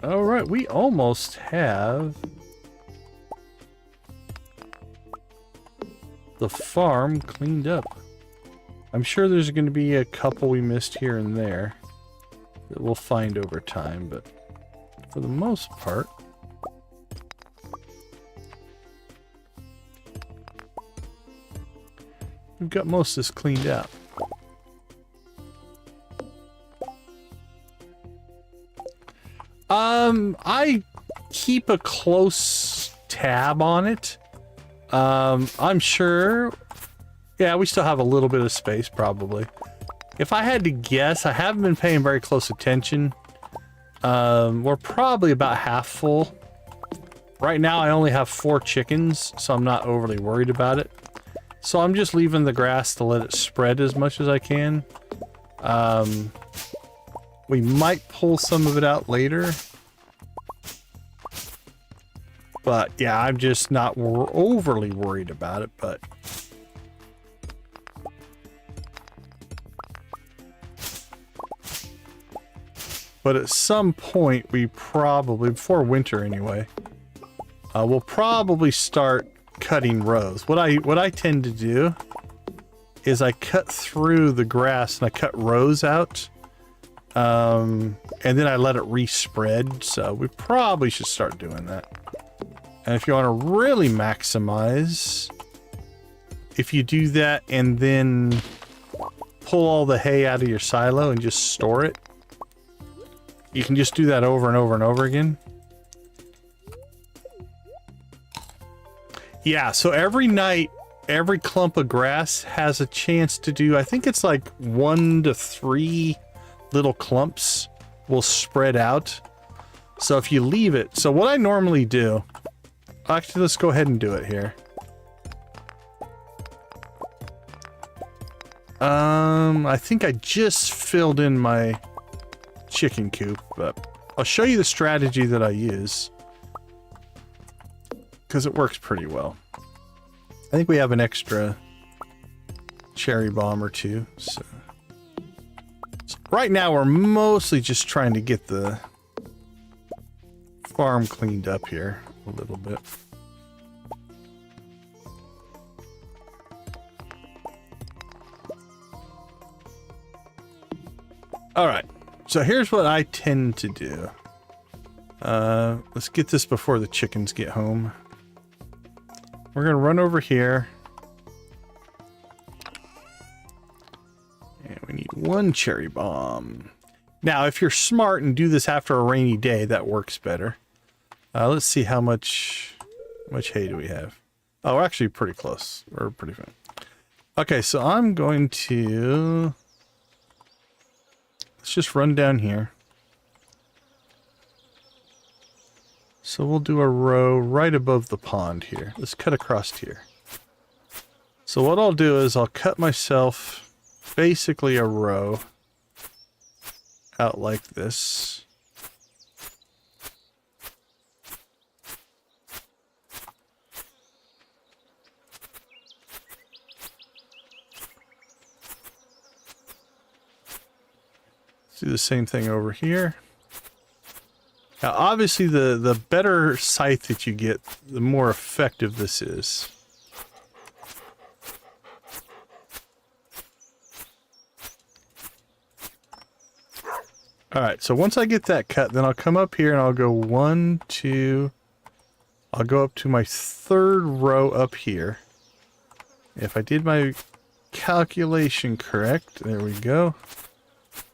All right, we almost have the farm cleaned up. I'm sure there's going to be a couple we missed here and there that we'll find over time, but for the most part, we've got most of this cleaned out. I keep a close tab on it. I'm sure, yeah, we still have a little bit of space probably. If I had to guess, I haven't been paying very close attention. We're probably about half full. Right now I only have 4 chickens, so I'm not overly worried about it. So I'm just leaving the grass to let it spread as much as I can. We might pull some of it out later. But yeah, I'm just not overly worried about it, but at some point we probably, before winter anyway, we'll probably start cutting rows. What I tend to do is I cut through the grass and I cut rows out. And then I let it respread, so we probably should start doing that. And if you want to really maximize, if you do that and then pull all the hay out of your silo and just store it, you can just do that over and over and over again. Yeah, so every night, every clump of grass has a chance to do, I think it's like 1 to 3 little clumps will spread out. So if you leave it, so what I normally do Actually, let's go ahead and do it here. I think I just filled in my chicken coop, but I'll show you the strategy that I use. Because it works pretty well. I think we have an extra cherry bomb or two. So right now we're mostly just trying to get the farm cleaned up here a little bit. Alright, so here's what I tend to do. Let's get this before the chickens get home. We're gonna run over here. And we need one cherry bomb. Now, if you're smart and do this after a rainy day, that works better. Let's see how much hay do we have. Oh, we're actually pretty close. We're pretty fine. Okay, so I'm going to... Let's just run down here. So we'll do a row right above the pond here. Let's cut across here. So what I'll do is I'll cut myself basically a row out like this. Do the same thing over here. Now, obviously, the better scythe that you get, the more effective this is. All right, so once I get that cut, then I'll come up here and I'll go 1, 2. I'll go up to my third row up here. If I did my calculation correct, there we go.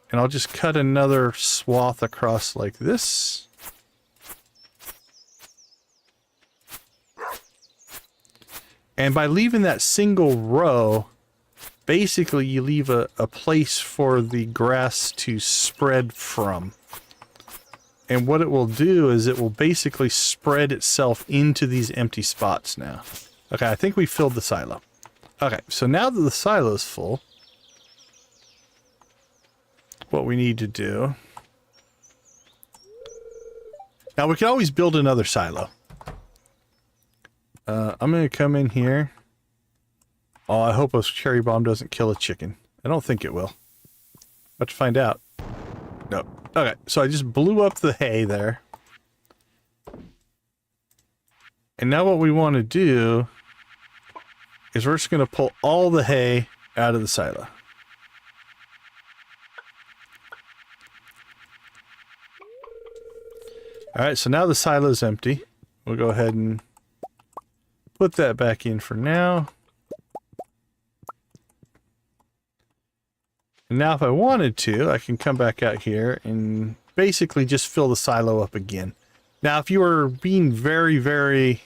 And I'll just cut another swath across like this. And by leaving that single row, basically you leave a place for the grass to spread from. And what it will do is it will basically spread itself into these empty spots now. Okay, I think we filled the silo. Okay, so now that the silo is full, what we need to do... Now, we can always build another silo. I'm going to come in here. Oh, I hope a cherry bomb doesn't kill a chicken. I don't think it will. Have to find out. No. Okay, so I just blew up the hay there. And now what we want to do is we're just going to pull all the hay out of the silo. Alright, so now the silo is empty. We'll go ahead and put that back in for now. And now if I wanted to, I can come back out here and basically just fill the silo up again. Now if you were being very, very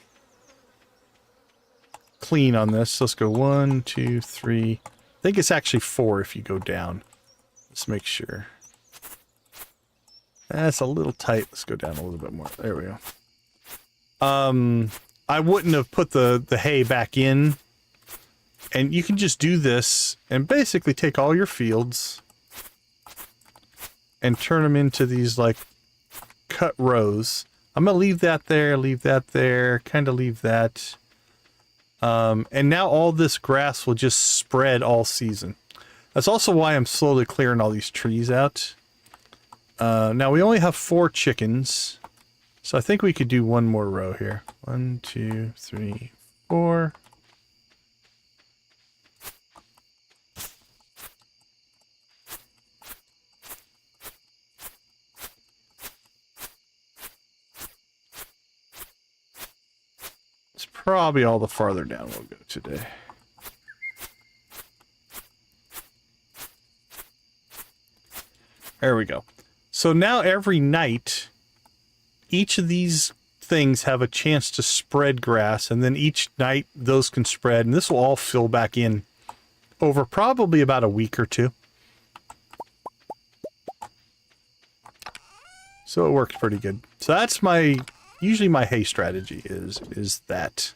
clean on this, let's go 1, 2, 3. I think it's actually 4 if you go down. Let's make sure. That's a little tight. Let's go down a little bit more. There we go. I wouldn't have put the hay back in. And you can just do this and basically take all your fields and turn them into these like cut rows. I'm going to leave that there, kind of leave that. And now all this grass will just spread all season. That's also why I'm slowly clearing all these trees out. Now we only have 4 chickens, so I think we could do one more row here. 1, 2, 3, 4. It's probably all the farther down we'll go today. There we go. So now every night, each of these things have a chance to spread grass, and then each night those can spread, and this will all fill back in over probably about a week or 2. So it works pretty good. So that's my usually my hay strategy is that.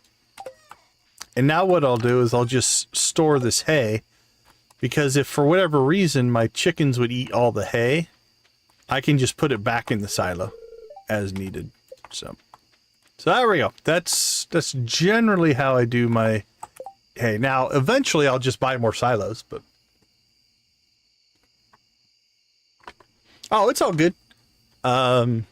And now what I'll do is I'll just store this hay, because if for whatever reason my chickens would eat all the hay, I can just put it back in the silo as needed. So there we go. That's generally how I do my hay. Now, eventually I'll just buy more silos, but oh, it's all good. I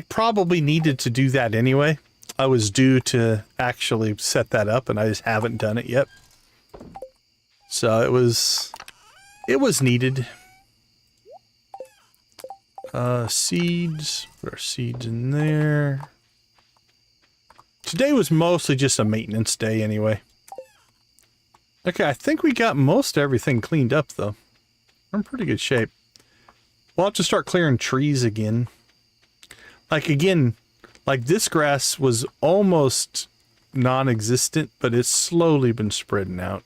probably needed to do that anyway. I was due to actually set that up, and I just haven't done it yet. So it was needed. Seeds. Put our seeds in there. Today was mostly just a maintenance day anyway. Okay, I think we got most everything cleaned up though. We're in pretty good shape. We'll have to start clearing trees again. Like this grass was almost non-existent, but it's slowly been spreading out.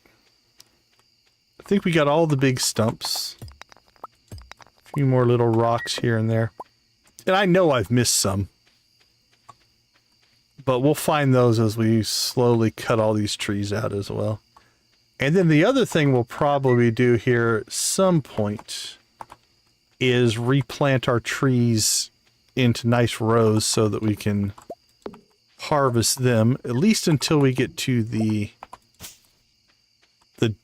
I think we got all the big stumps. A few more little rocks here and there. And I know I've missed some. But we'll find those as we slowly cut all these trees out as well. And then the other thing we'll probably do here at some point is replant our trees into nice rows so that we can harvest them, at least until we get to the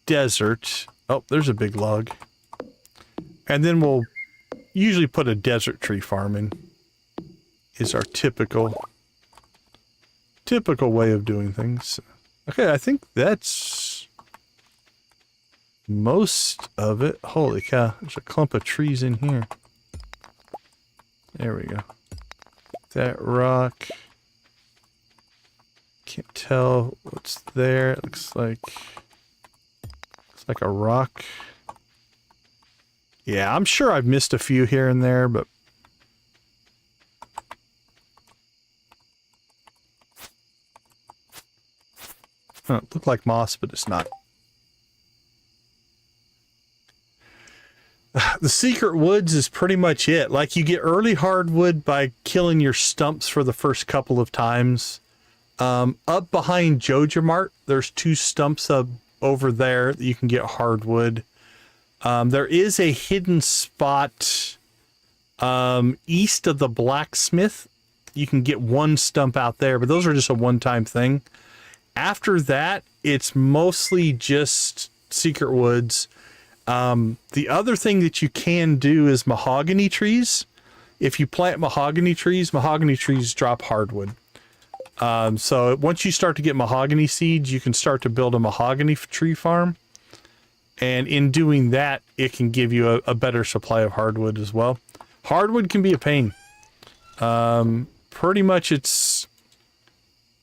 desert. Oh, there's a big log. And then we'll usually put a desert tree farm in. Is our typical way of doing things. Okay, I think that's most of it. Holy cow, there's a clump of trees in here. There we go. That rock. Can't tell what's there. It looks like a rock. Yeah, I'm sure I've missed a few here and there, but it looked like moss, but it's not. The secret woods is pretty much it. Like, you get early hardwood by killing your stumps for the first couple of times. Up behind Joja Mart, there's 2 stumps up over there that you can get hardwood. There is a hidden spot east of the blacksmith. You can get 1 stump out there, but those are just a one-time thing. After that, it's mostly just secret woods. The other thing that you can do is mahogany trees. If you plant mahogany trees drop hardwood. So once you start to get mahogany seeds, you can start to build a mahogany tree farm. And in doing that, it can give you a better supply of hardwood as well. Hardwood can be a pain. Pretty much it's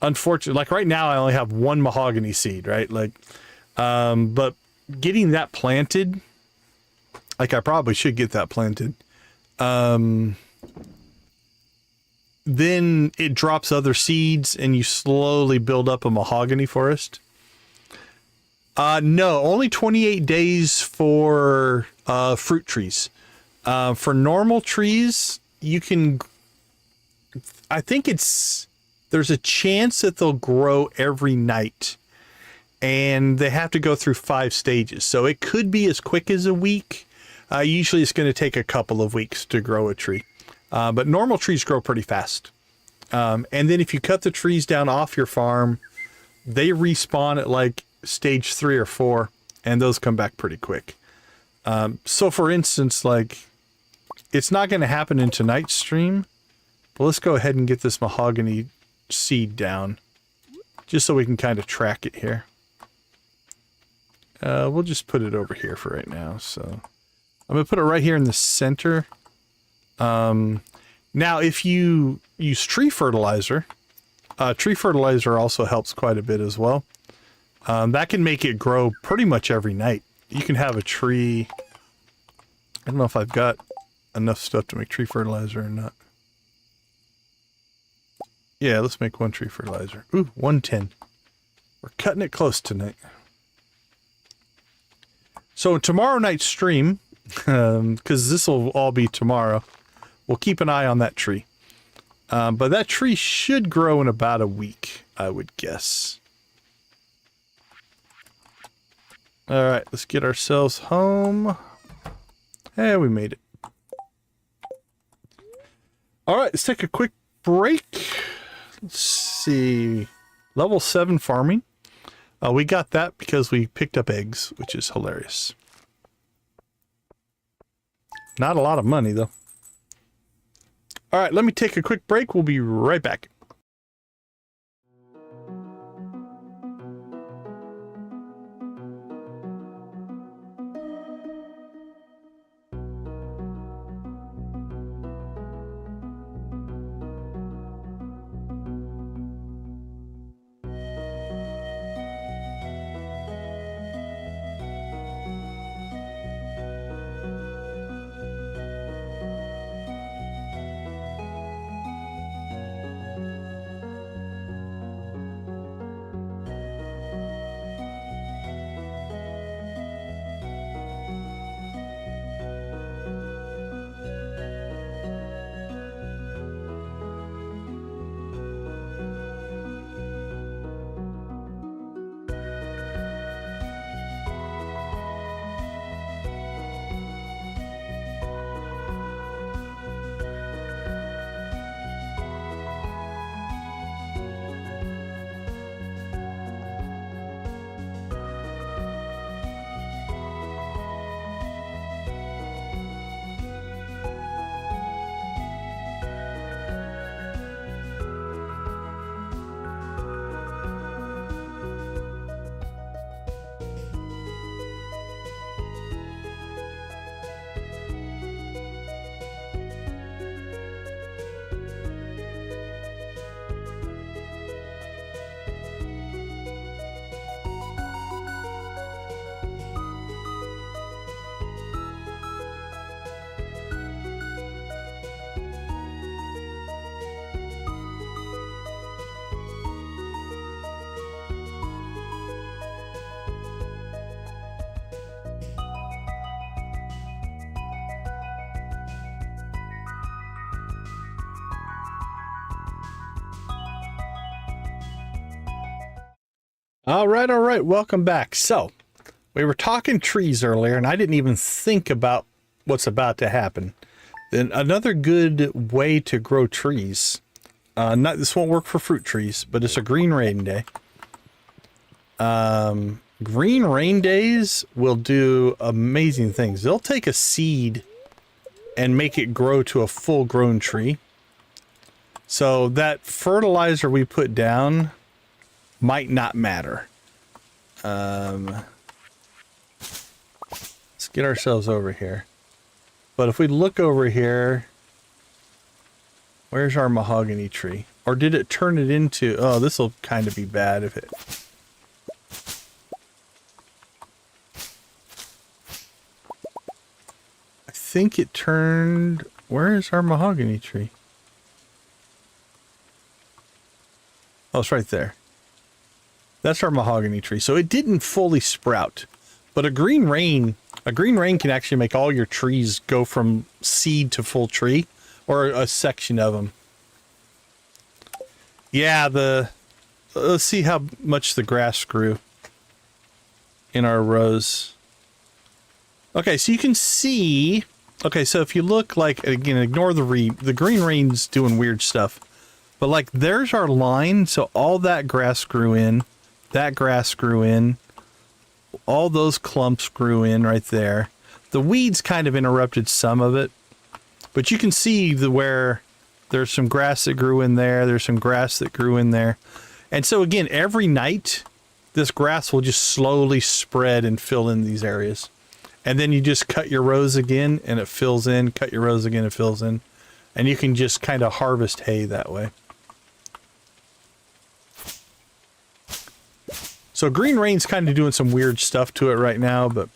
unfortunate. Like right now, I only have 1 mahogany seed, right? Like, but getting that planted, like I probably should get that planted. Then it drops other seeds and you slowly build up a mahogany forest. No, only 28 days for fruit trees. For normal trees, you can, I think there's a chance that they'll grow every night. And they have to go through 5 stages. So it could be as quick as a week. Usually it's going to take a couple of weeks to grow a tree. But normal trees grow pretty fast. And then if you cut the trees down off your farm, they respawn at like stage 3 or 4, and those come back pretty quick. So for instance, like, it's not going to happen in tonight's stream, but let's go ahead and get this mahogany seed down, just so we can kind of track it here. We'll just put it over here for right now. So I'm going to put it right here in the center. Now, if you use tree fertilizer also helps quite a bit as well. That can make it grow pretty much every night. You can have a tree. I don't know if I've got enough stuff to make tree fertilizer or not. Yeah, let's make 1 tree fertilizer. Ooh, 110. We're cutting it close tonight. So tomorrow night's stream, because this will all be tomorrow, we'll keep an eye on that tree. But that tree should grow in about a week, I would guess. All right, let's get ourselves home. Hey, we made it. All right, let's take a quick break. Let's see. Level 7 farming. We got that because we picked up eggs, which is hilarious. Not a lot of money, though. All right, let me take a quick break. We'll be right back. All right. Welcome back. So, we were talking trees earlier, and I didn't even think about what's about to happen. Then another good way to grow trees. This won't work for fruit trees, but it's a green rain day. Green rain days will do amazing things. They'll take a seed and make it grow to a full-grown tree. So that fertilizer we put down might not matter. Let's get ourselves over here. But if we look over here, where's our mahogany tree? Or did it turn it into... Oh, this will kind of be bad if it... I think it turned... Where is our mahogany tree? Oh, it's right there. That's our mahogany tree. So it didn't fully sprout. But a green rain can actually make all your trees go from seed to full tree, or a section of them. Yeah, let's see how much the grass grew in our rows. Okay, so you can see, okay, so if you look, like, again, ignore the green rain's doing weird stuff. But like, there's our line, so all that grass grew in, that grass grew in, all those clumps grew in right there. The weeds kind of interrupted some of it, but you can see where there's some grass that grew in there, there's some grass that grew in there. And so again, every night, this grass will just slowly spread and fill in these areas. And then you just cut your rows again and it fills in, cut your rows again, it fills in. And you can just kind of harvest hay that way. So green rain's kind of doing some weird stuff to it right now, but...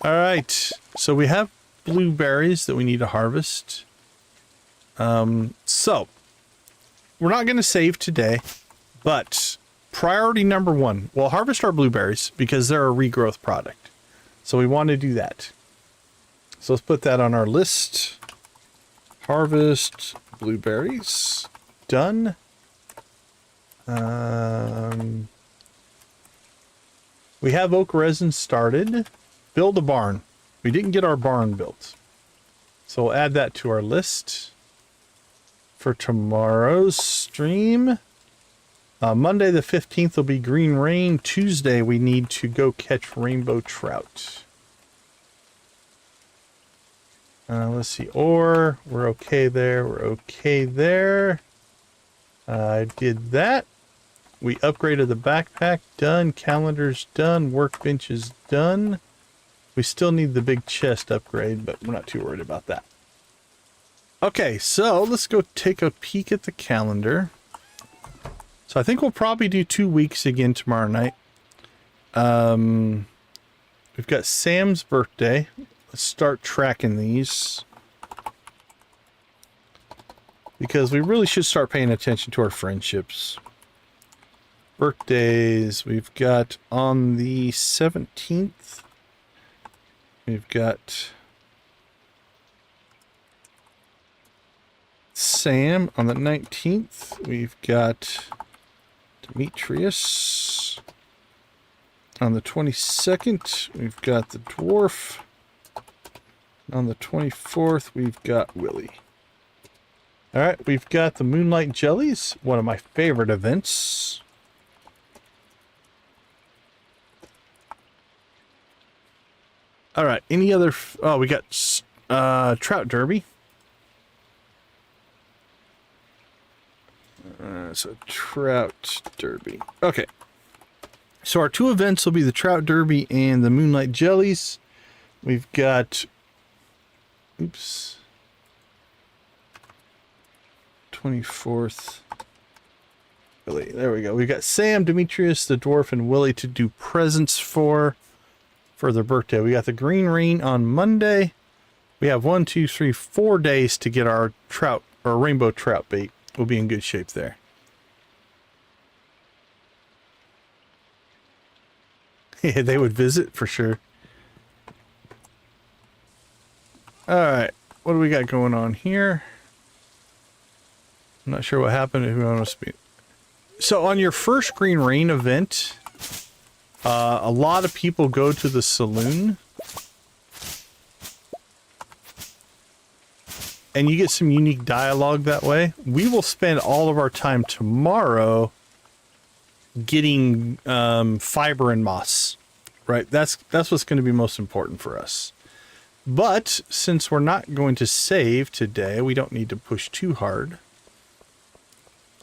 Alright, so we have blueberries that we need to harvest. So, we're not going to save today, but priority number one, we'll harvest our blueberries because they're a regrowth product. So we want to do that. So let's put that on our list. Harvest Blueberries. Done. We have oak resin started. Build a barn. We didn't get our barn built. So we'll add that to our list for tomorrow's stream. Monday the 15th will be green rain. Tuesday we need to go catch rainbow trout. Let's see. Ore. We're okay there. We're okay there. I did that. We upgraded the backpack. Done. Calendar's done. Workbench is done. We still need the big chest upgrade, but we're not too worried about that. Okay, so let's go take a peek at the calendar. So I think we'll probably do 2 weeks again tomorrow night. We've got Sam's birthday. Let's start tracking these. Because we really should start paying attention to our friendships. Birthdays, we've got on the 17th. We've got Sam on the 19th. We've got Demetrius on the 22nd. We've got the dwarf. On the 24th, we've got Willie. All right, we've got the Moonlight Jellies, one of my favorite events. All right, any other... Oh, we got Trout Derby. So Trout Derby. Okay. So our 2 events will be the Trout Derby and the Moonlight Jellies. We've got... Oops. 24th. Willie. There we go. We've got Sam, Demetrius, the dwarf, and Willie to do presents for their birthday. We got the green rain on Monday. We have 1, 2, 3, 4 days to get our trout or rainbow trout bait. We'll be in good shape there. Yeah, they would visit for sure. All right, what do we got going on here? I'm not sure what happened. If we want to speak. So on your first green rain event, a lot of people go to the saloon. And you get some unique dialogue that way. We will spend all of our time tomorrow getting fiber and moss. Right? That's what's going to be most important for us. But since we're not going to save today, we don't need to push too hard.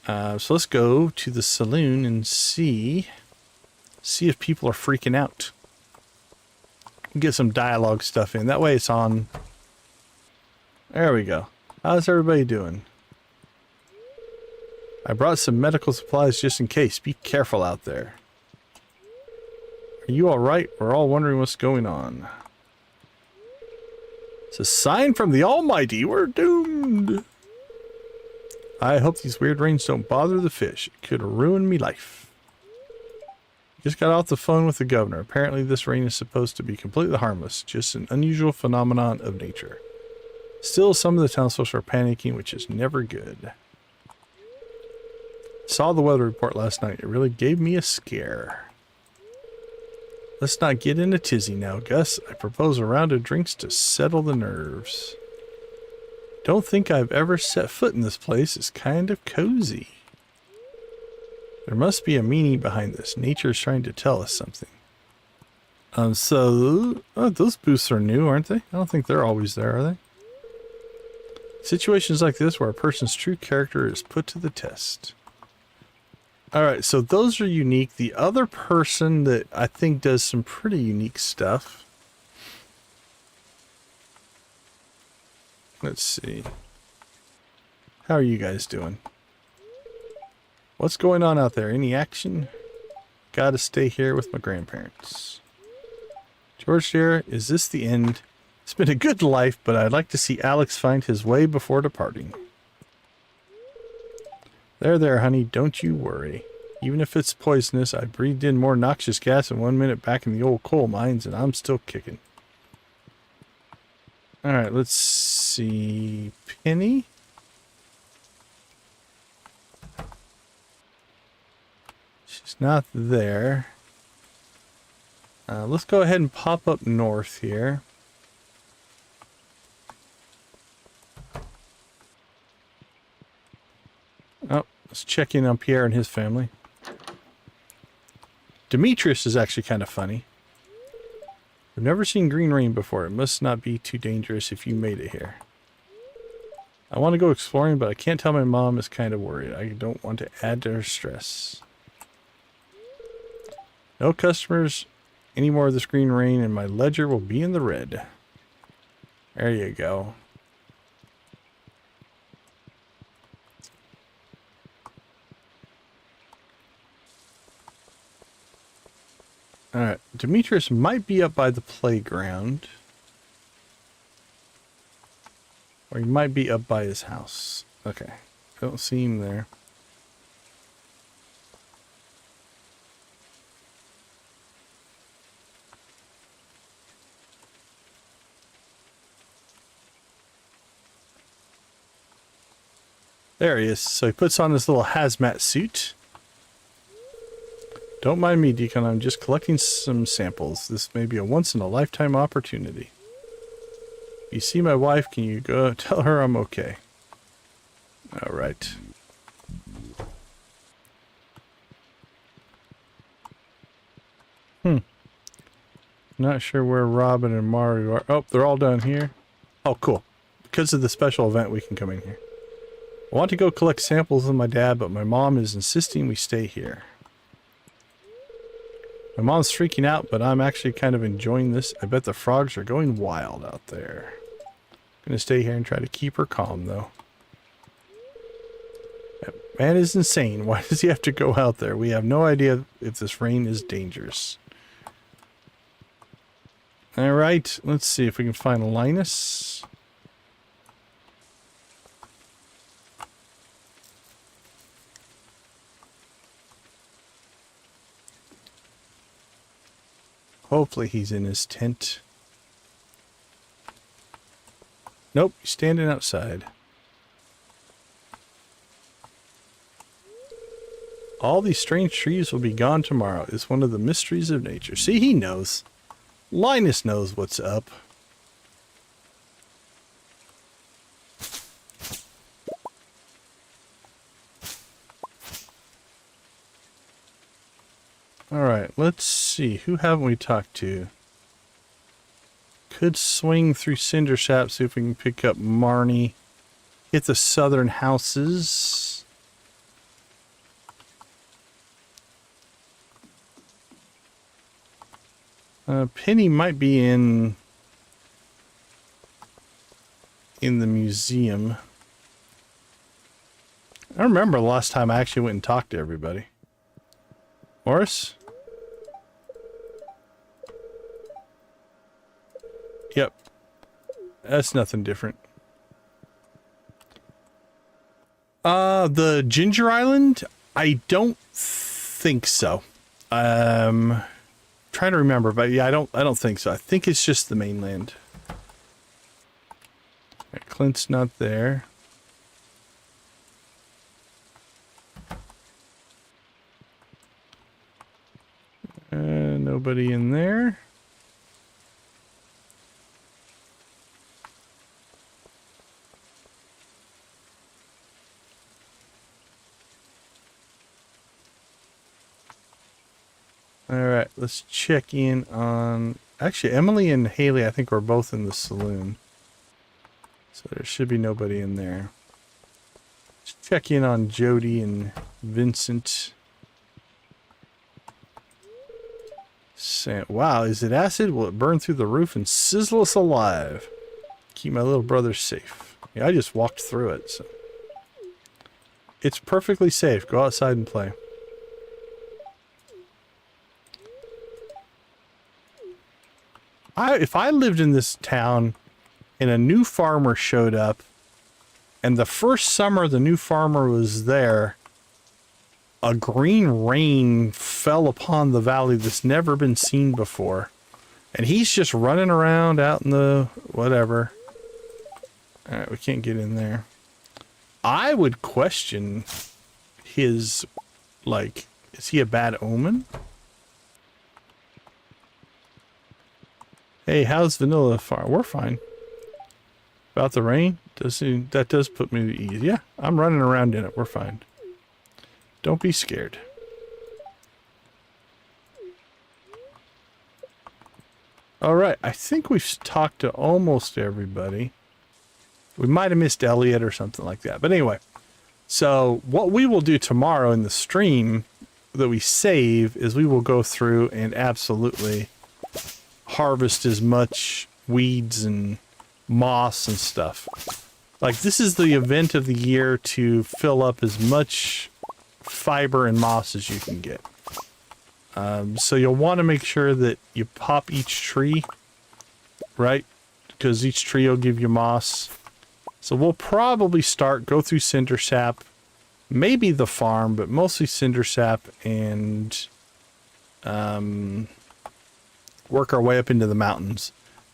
So let's go to the saloon and see if people are freaking out. Get some dialogue stuff in. That way it's on. There we go. How's everybody doing? I brought some medical supplies just in case. Be careful out there. Are you alright? We're all wondering what's going on. It's a sign from the Almighty. We're doomed. I hope these weird rains don't bother the fish. It could ruin me life. Just got off the phone with the governor. Apparently this rain is supposed to be completely harmless. Just an unusual phenomenon of nature. Still, some of the townsfolk are panicking, which is never good. Saw the weather report last night. It really gave me a scare. Let's not get in a tizzy now, Gus. I propose a round of drinks to settle the nerves. Don't think I've ever set foot in this place. It's kind of cozy. There must be a meaning behind this. Nature is trying to tell us something. Those booths are new, aren't they? I don't think they're always there, are they? Situations like this where a person's true character is put to the test. Alright, so those are unique. The other person that I think does some pretty unique stuff. Let's see. How are you guys doing? What's going on out there? Any action? Gotta stay here with my grandparents. George dear, is this the end? It's been a good life, but I'd like to see Alex find his way before departing. There, honey, don't you worry. Even if it's poisonous, I breathed in more noxious gas in 1 minute back in the old coal mines, and I'm still kicking. Alright, let's see. Penny? not there. Let's go ahead and pop up north here. Oh, let's check in on Pierre and his family. Demetrius is actually kind of funny. I've never seen green rain before. It must not be too dangerous if you made it here. I want to go exploring, but I can't tell my mom is kind of worried. I don't want to add to her stress. No customers any more of this green rain and my ledger will be in the red. There you go. Alright, Demetrius might be up by the playground. Or he might be up by his house. Okay, I don't see him there. There he is. So he puts on this little hazmat suit. Don't mind me, Deacon. I'm just collecting some samples. This may be a once-in-a-lifetime opportunity. You see my wife, can you go tell her I'm okay? All right. Not sure where Robin and Mario are. Oh, they're all down here. Oh, cool. Because of the special event, we can come in here. I want to go collect samples with my dad, but my mom is insisting we stay here. My mom's freaking out, but I'm actually kind of enjoying this. I bet the frogs are going wild out there. I'm gonna stay here and try to keep her calm, though. That man is insane. Why does he have to go out there? We have no idea if this rain is dangerous. Alright, let's see if we can find Linus. Hopefully he's in his tent. Nope, he's standing outside. All these strange trees will be gone tomorrow. It's one of the mysteries of nature. See, he knows. Linus knows what's up. Alright, let's see. Who haven't we talked to? Could swing through Cindersap, see if we can pick up Marnie. Hit the southern houses. Penny might be in the museum. I remember the last time I actually went and talked to everybody. Morris? Yep. That's nothing different. The Ginger Island? I don't think so. Trying to remember, but yeah, I don't think so. I think it's just the mainland. Right, Clint's not there. Nobody in there. Alright, let's check in on... Actually, Emily and Haley, I think, were both in the saloon. So there should be nobody in there. Let's check in on Jody and Vincent. Wow, is it acid? Will it burn through the roof and sizzle us alive? Keep my little brother safe. Yeah, I just walked through it, so... It's perfectly safe. Go outside and play. If I lived in this town and a new farmer showed up and the first summer the new farmer was there, a green rain fell upon the valley that's never been seen before. And he's just running around out in the whatever. Alright, we can't get in there. I would question his, like, Is he a bad omen? Hey, how's Vanilla Farm? We're fine. About the rain? That does put me at ease. Yeah, I'm running around in it. We're fine. Don't be scared. Alright, I think we've talked to almost everybody. We might have missed Elliot or something like that. But anyway, so what we will do tomorrow in the stream that we save is we will go through and absolutely harvest as much weeds and moss and stuff. Like, this is the event of the year to fill up as much fiber and moss as you can get. So you'll want to make sure that you pop each tree, right? Because each tree will give you moss. So we'll probably go through cinder sap, maybe the farm, but mostly cinder sap, and work our way up into the mountains.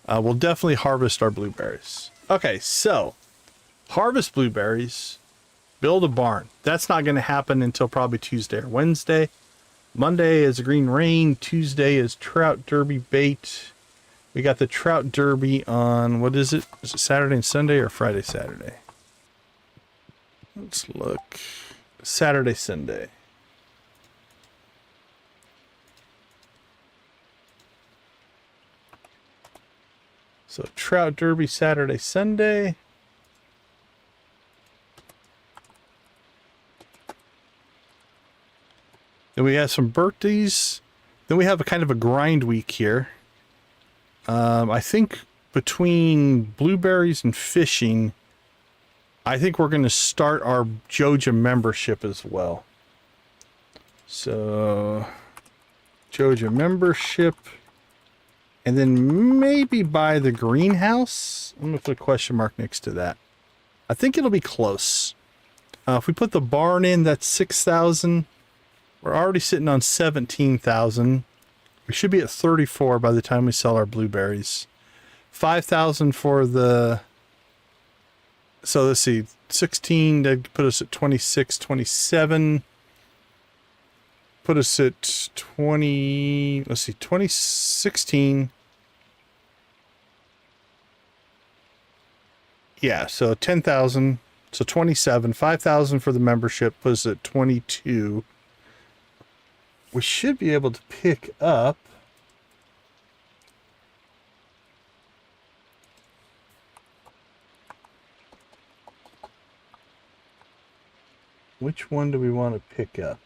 We'll definitely harvest our blueberries. Okay, so harvest blueberries, build a barn. That's not going to happen until probably Tuesday or Wednesday. Monday is green rain. Tuesday is trout derby bait. We got the trout derby on, what is it? Is it Saturday and Sunday or Friday, Saturday? Let's look. Saturday, Sunday. So trout derby Saturday, Sunday. Then we have some birthdays. Then we have a kind of a grind week here. I think between blueberries and fishing, I think we're going to start our Joja membership as well. So, Joja membership. And then maybe buy the greenhouse. I'm going to put a question mark next to that. I think it'll be close. If we put the barn in, that's 6,000. We're already sitting on 17,000. We should be at 34 by the time we sell our blueberries. 5,000 for the... So let's see. 16, that'd put us at 26, 27. Put us at 20... Let's see. 2016. Yeah, so 10,000. So 27. 5,000 for the membership. Puts us at 22. We should be able to pick up which one do we want to pick up?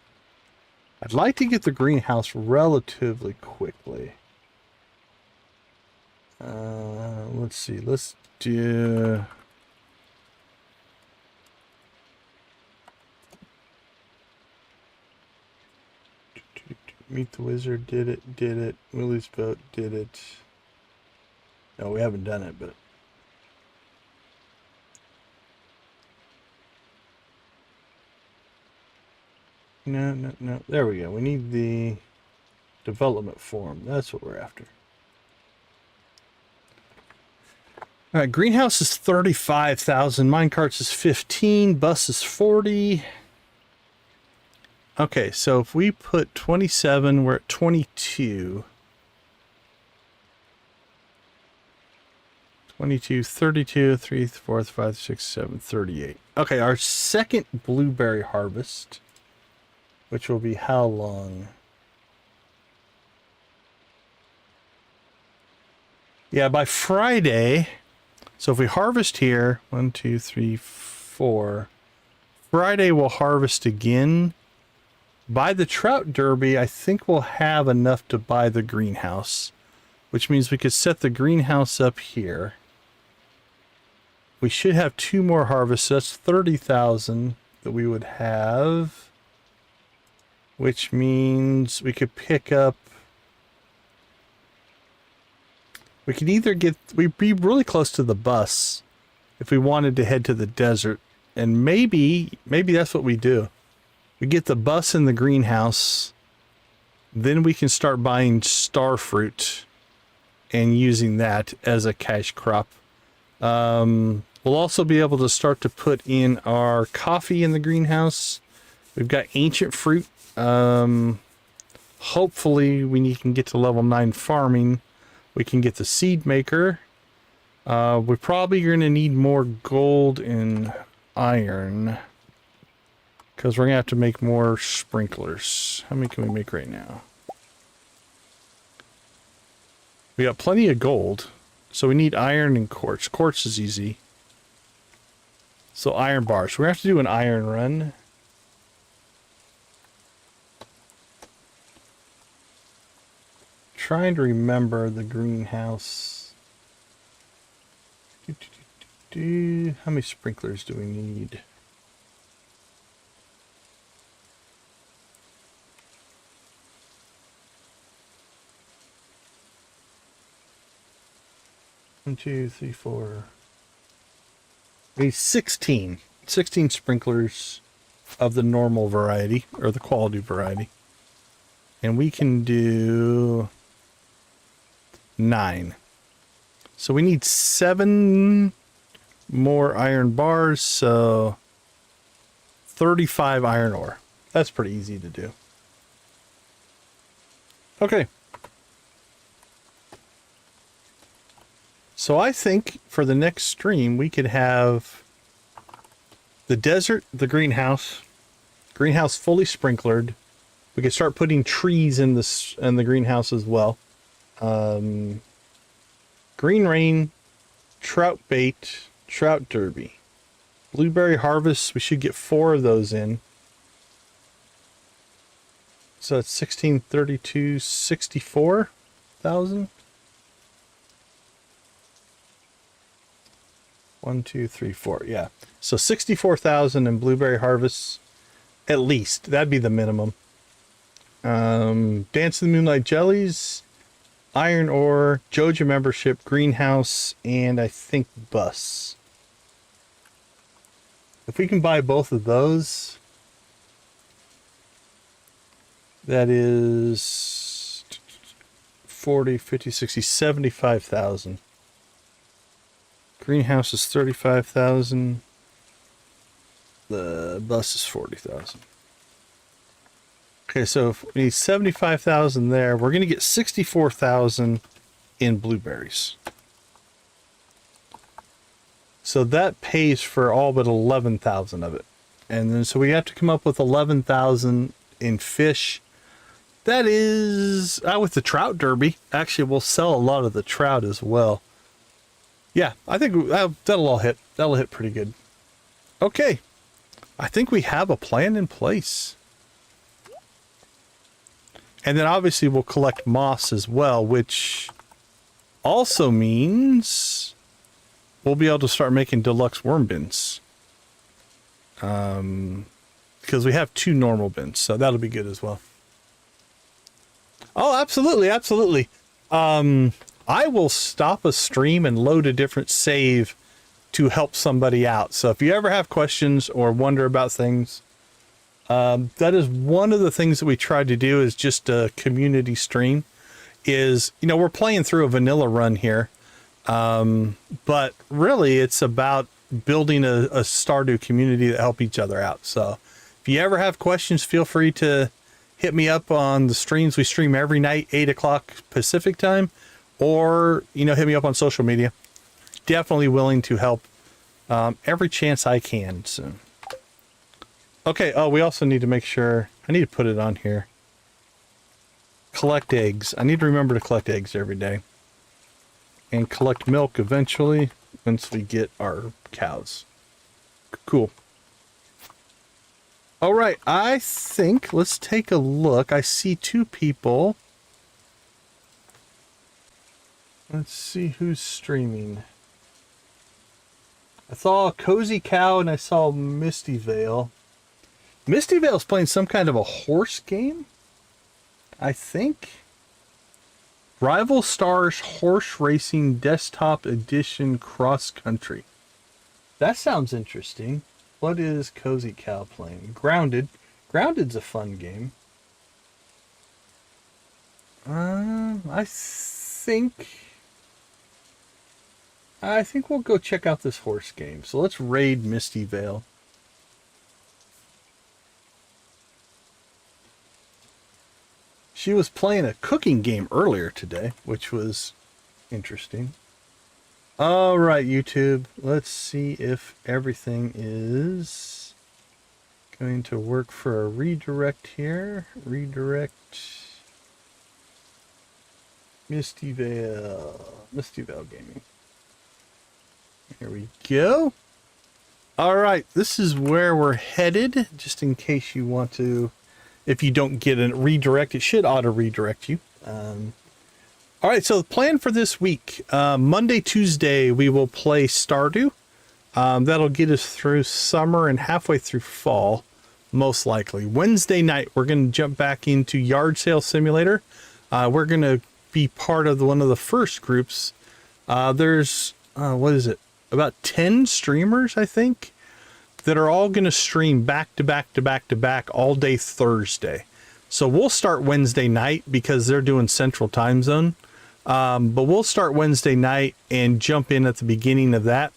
I'd like to get the greenhouse relatively quickly. Let's see. Let's do... Meet the Wizard did it. Willie's Boat did it. No, we haven't done it, but... No. There we go. We need the development form. That's what we're after. All right, greenhouse is 35,000. Minecarts is 15. Bus is 40. Okay, so if we put 27, we're at 22. 22, 32, 3, 4, 5, 6, 7, 38. Okay, our second blueberry harvest, which will be how long? Yeah, by Friday. So if we harvest here, 1, 2, 3, 4. Friday we'll harvest again. By the trout derby, I think we'll have enough to buy the greenhouse, which means we could set the greenhouse up here. We should have 2 more harvests. That's 30,000 that we would have, which means we could pick up. We could either we'd be really close to the bus if we wanted to head to the desert, and maybe that's what we do. We get the bus in the greenhouse, then we can start buying star fruit and using that as a cash crop. We'll also be able to start to put in our coffee in the greenhouse. We've got ancient fruit Hopefully we can get to level 9 farming. We can get the seed maker. We're probably going to need more gold and iron. Because we're going to have to make more sprinklers. How many can we make right now? We got plenty of gold. So we need iron and quartz. Quartz is easy. So iron bars. We're going to have to do an iron run. Trying to remember the greenhouse. How many sprinklers do we need? One, two, three, four. We need 16. 16 sprinklers of the normal variety, or the quality variety. And we can do 9. So we need 7 more iron bars, so 35 iron ore. That's pretty easy to do. Okay. So I think for the next stream, we could have the desert, the greenhouse fully sprinklered. We could start putting trees in the greenhouse as well. Green rain, trout bait, trout derby. Blueberry harvest, we should get 4 of those in. So that's 16, 32, 64,000. 1, 2, 3, 4. Yeah. So 64,000 in blueberry harvests, at least. That'd be the minimum. Dance of the Moonlight Jellies, iron ore, Joja membership, greenhouse, and I think bus. If we can buy both of those, that is 40, 50, 60, 75,000. Greenhouse is 35,000. The bus is 40,000. Okay, so if we need 75,000 there, we're going to get 64,000 in blueberries. So that pays for all but 11,000 of it. And then so we have to come up with 11,000 in fish. That is with the trout derby. Actually, we'll sell a lot of the trout as well. Yeah, I think that'll all hit. That'll hit pretty good. Okay. I think we have a plan in place. And then obviously we'll collect moss as well, which also means we'll be able to start making deluxe worm bins. Because we have 2 normal bins, so that'll be good as well. Oh, absolutely, absolutely. I will stop a stream and load a different save to help somebody out. So if you ever have questions or wonder about things, that is one of the things that we tried to do is just a community stream. Is, you know, we're playing through a vanilla run here, but really it's about building a Stardew community that help each other out. So if you ever have questions, feel free to hit me up on the streams. We stream every night, 8 o'clock Pacific time, or, you know, hit me up on social media. Definitely willing to help every chance I can. So. Okay, oh, we also need to make sure, I need to put it on here. Collect eggs. I need to remember to collect eggs every day. And collect milk eventually, once we get our cows. Cool. All right, I think, let's take a look. I see 2 people. Let's see who's streaming. I saw Cozy Cow and I saw Misty Vale. Misty Vale's playing some kind of a horse game, I think. Rival Stars Horse Racing Desktop Edition Cross Country. That sounds interesting. What is Cozy Cow playing? Grounded. Grounded's a fun game. I think we'll go check out this horse game. So let's raid Misty Vale. She was playing a cooking game earlier today, which was interesting. All right, YouTube. Let's see if everything is going to work for a redirect here. Redirect Misty Vale Gaming. Here we go. All right, this is where we're headed, just in case you want to, if you don't get a redirect, it should auto redirect you. All right, so the plan for this week, Monday, Tuesday, we will play Stardew. That'll get us through summer and halfway through fall, most likely. Wednesday night, we're going to jump back into Yard Sale Simulator. We're going to be part of one of the first groups. There's, what is it? About 10 streamers, I think, that are all going to stream back to back to back to back all day Thursday. So we'll start Wednesday night because they're doing Central Time Zone. But we'll start Wednesday night and jump in at the beginning of that.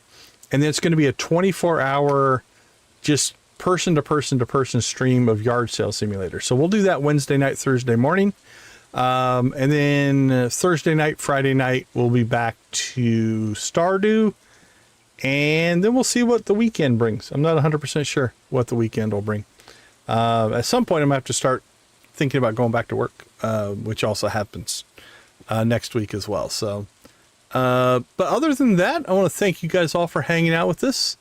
And then it's going to be a 24-hour just person to person to person stream of Yard Sale Simulator. So we'll do that Wednesday night, Thursday morning. And then Thursday night, Friday night, we'll be back to Stardew. And then we'll see what the weekend brings. I'm not 100% sure what the weekend will bring. At some point, I'm going to have to start thinking about going back to work, which also happens next week as well. So, but other than that, I want to thank you guys all for hanging out with us.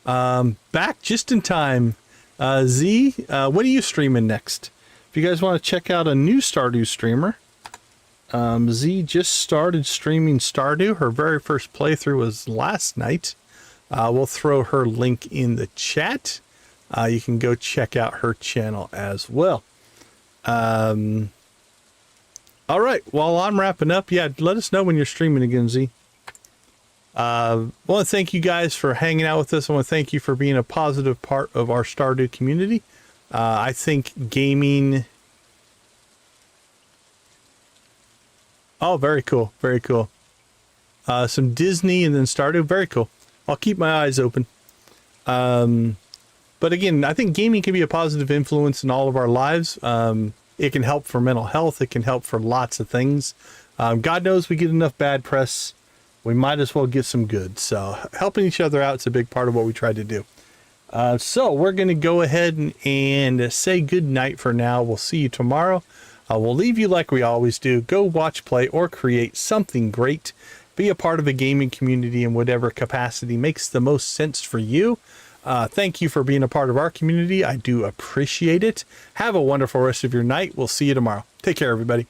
Back just in time. Z, what are you streaming next? If you guys want to check out a new Stardew streamer, Z just started streaming Stardew. Her very first playthrough was last night. We'll throw her link in the chat. You can go check out her channel as well. All right, while I'm wrapping up, yeah, let us know when you're streaming again, Z. I want to thank you guys for hanging out with us. I want to thank you for being a positive part of our Stardew community. I think gaming... Oh, very cool, very cool. Some Disney and then Stardew, very cool. I'll keep my eyes open. But again, I think gaming can be a positive influence in all of our lives. It can help for mental health. It can help for lots of things. God knows we get enough bad press. We might as well get some good. So helping each other out is a big part of what we try to do. So we're going to go ahead and say good night for now. We'll see you tomorrow. We'll leave you like we always do. Go watch, play, or create something great. Be a part of a gaming community in whatever capacity makes the most sense for you. Thank you for being a part of our community. I do appreciate it. Have a wonderful rest of your night. We'll see you tomorrow. Take care, everybody.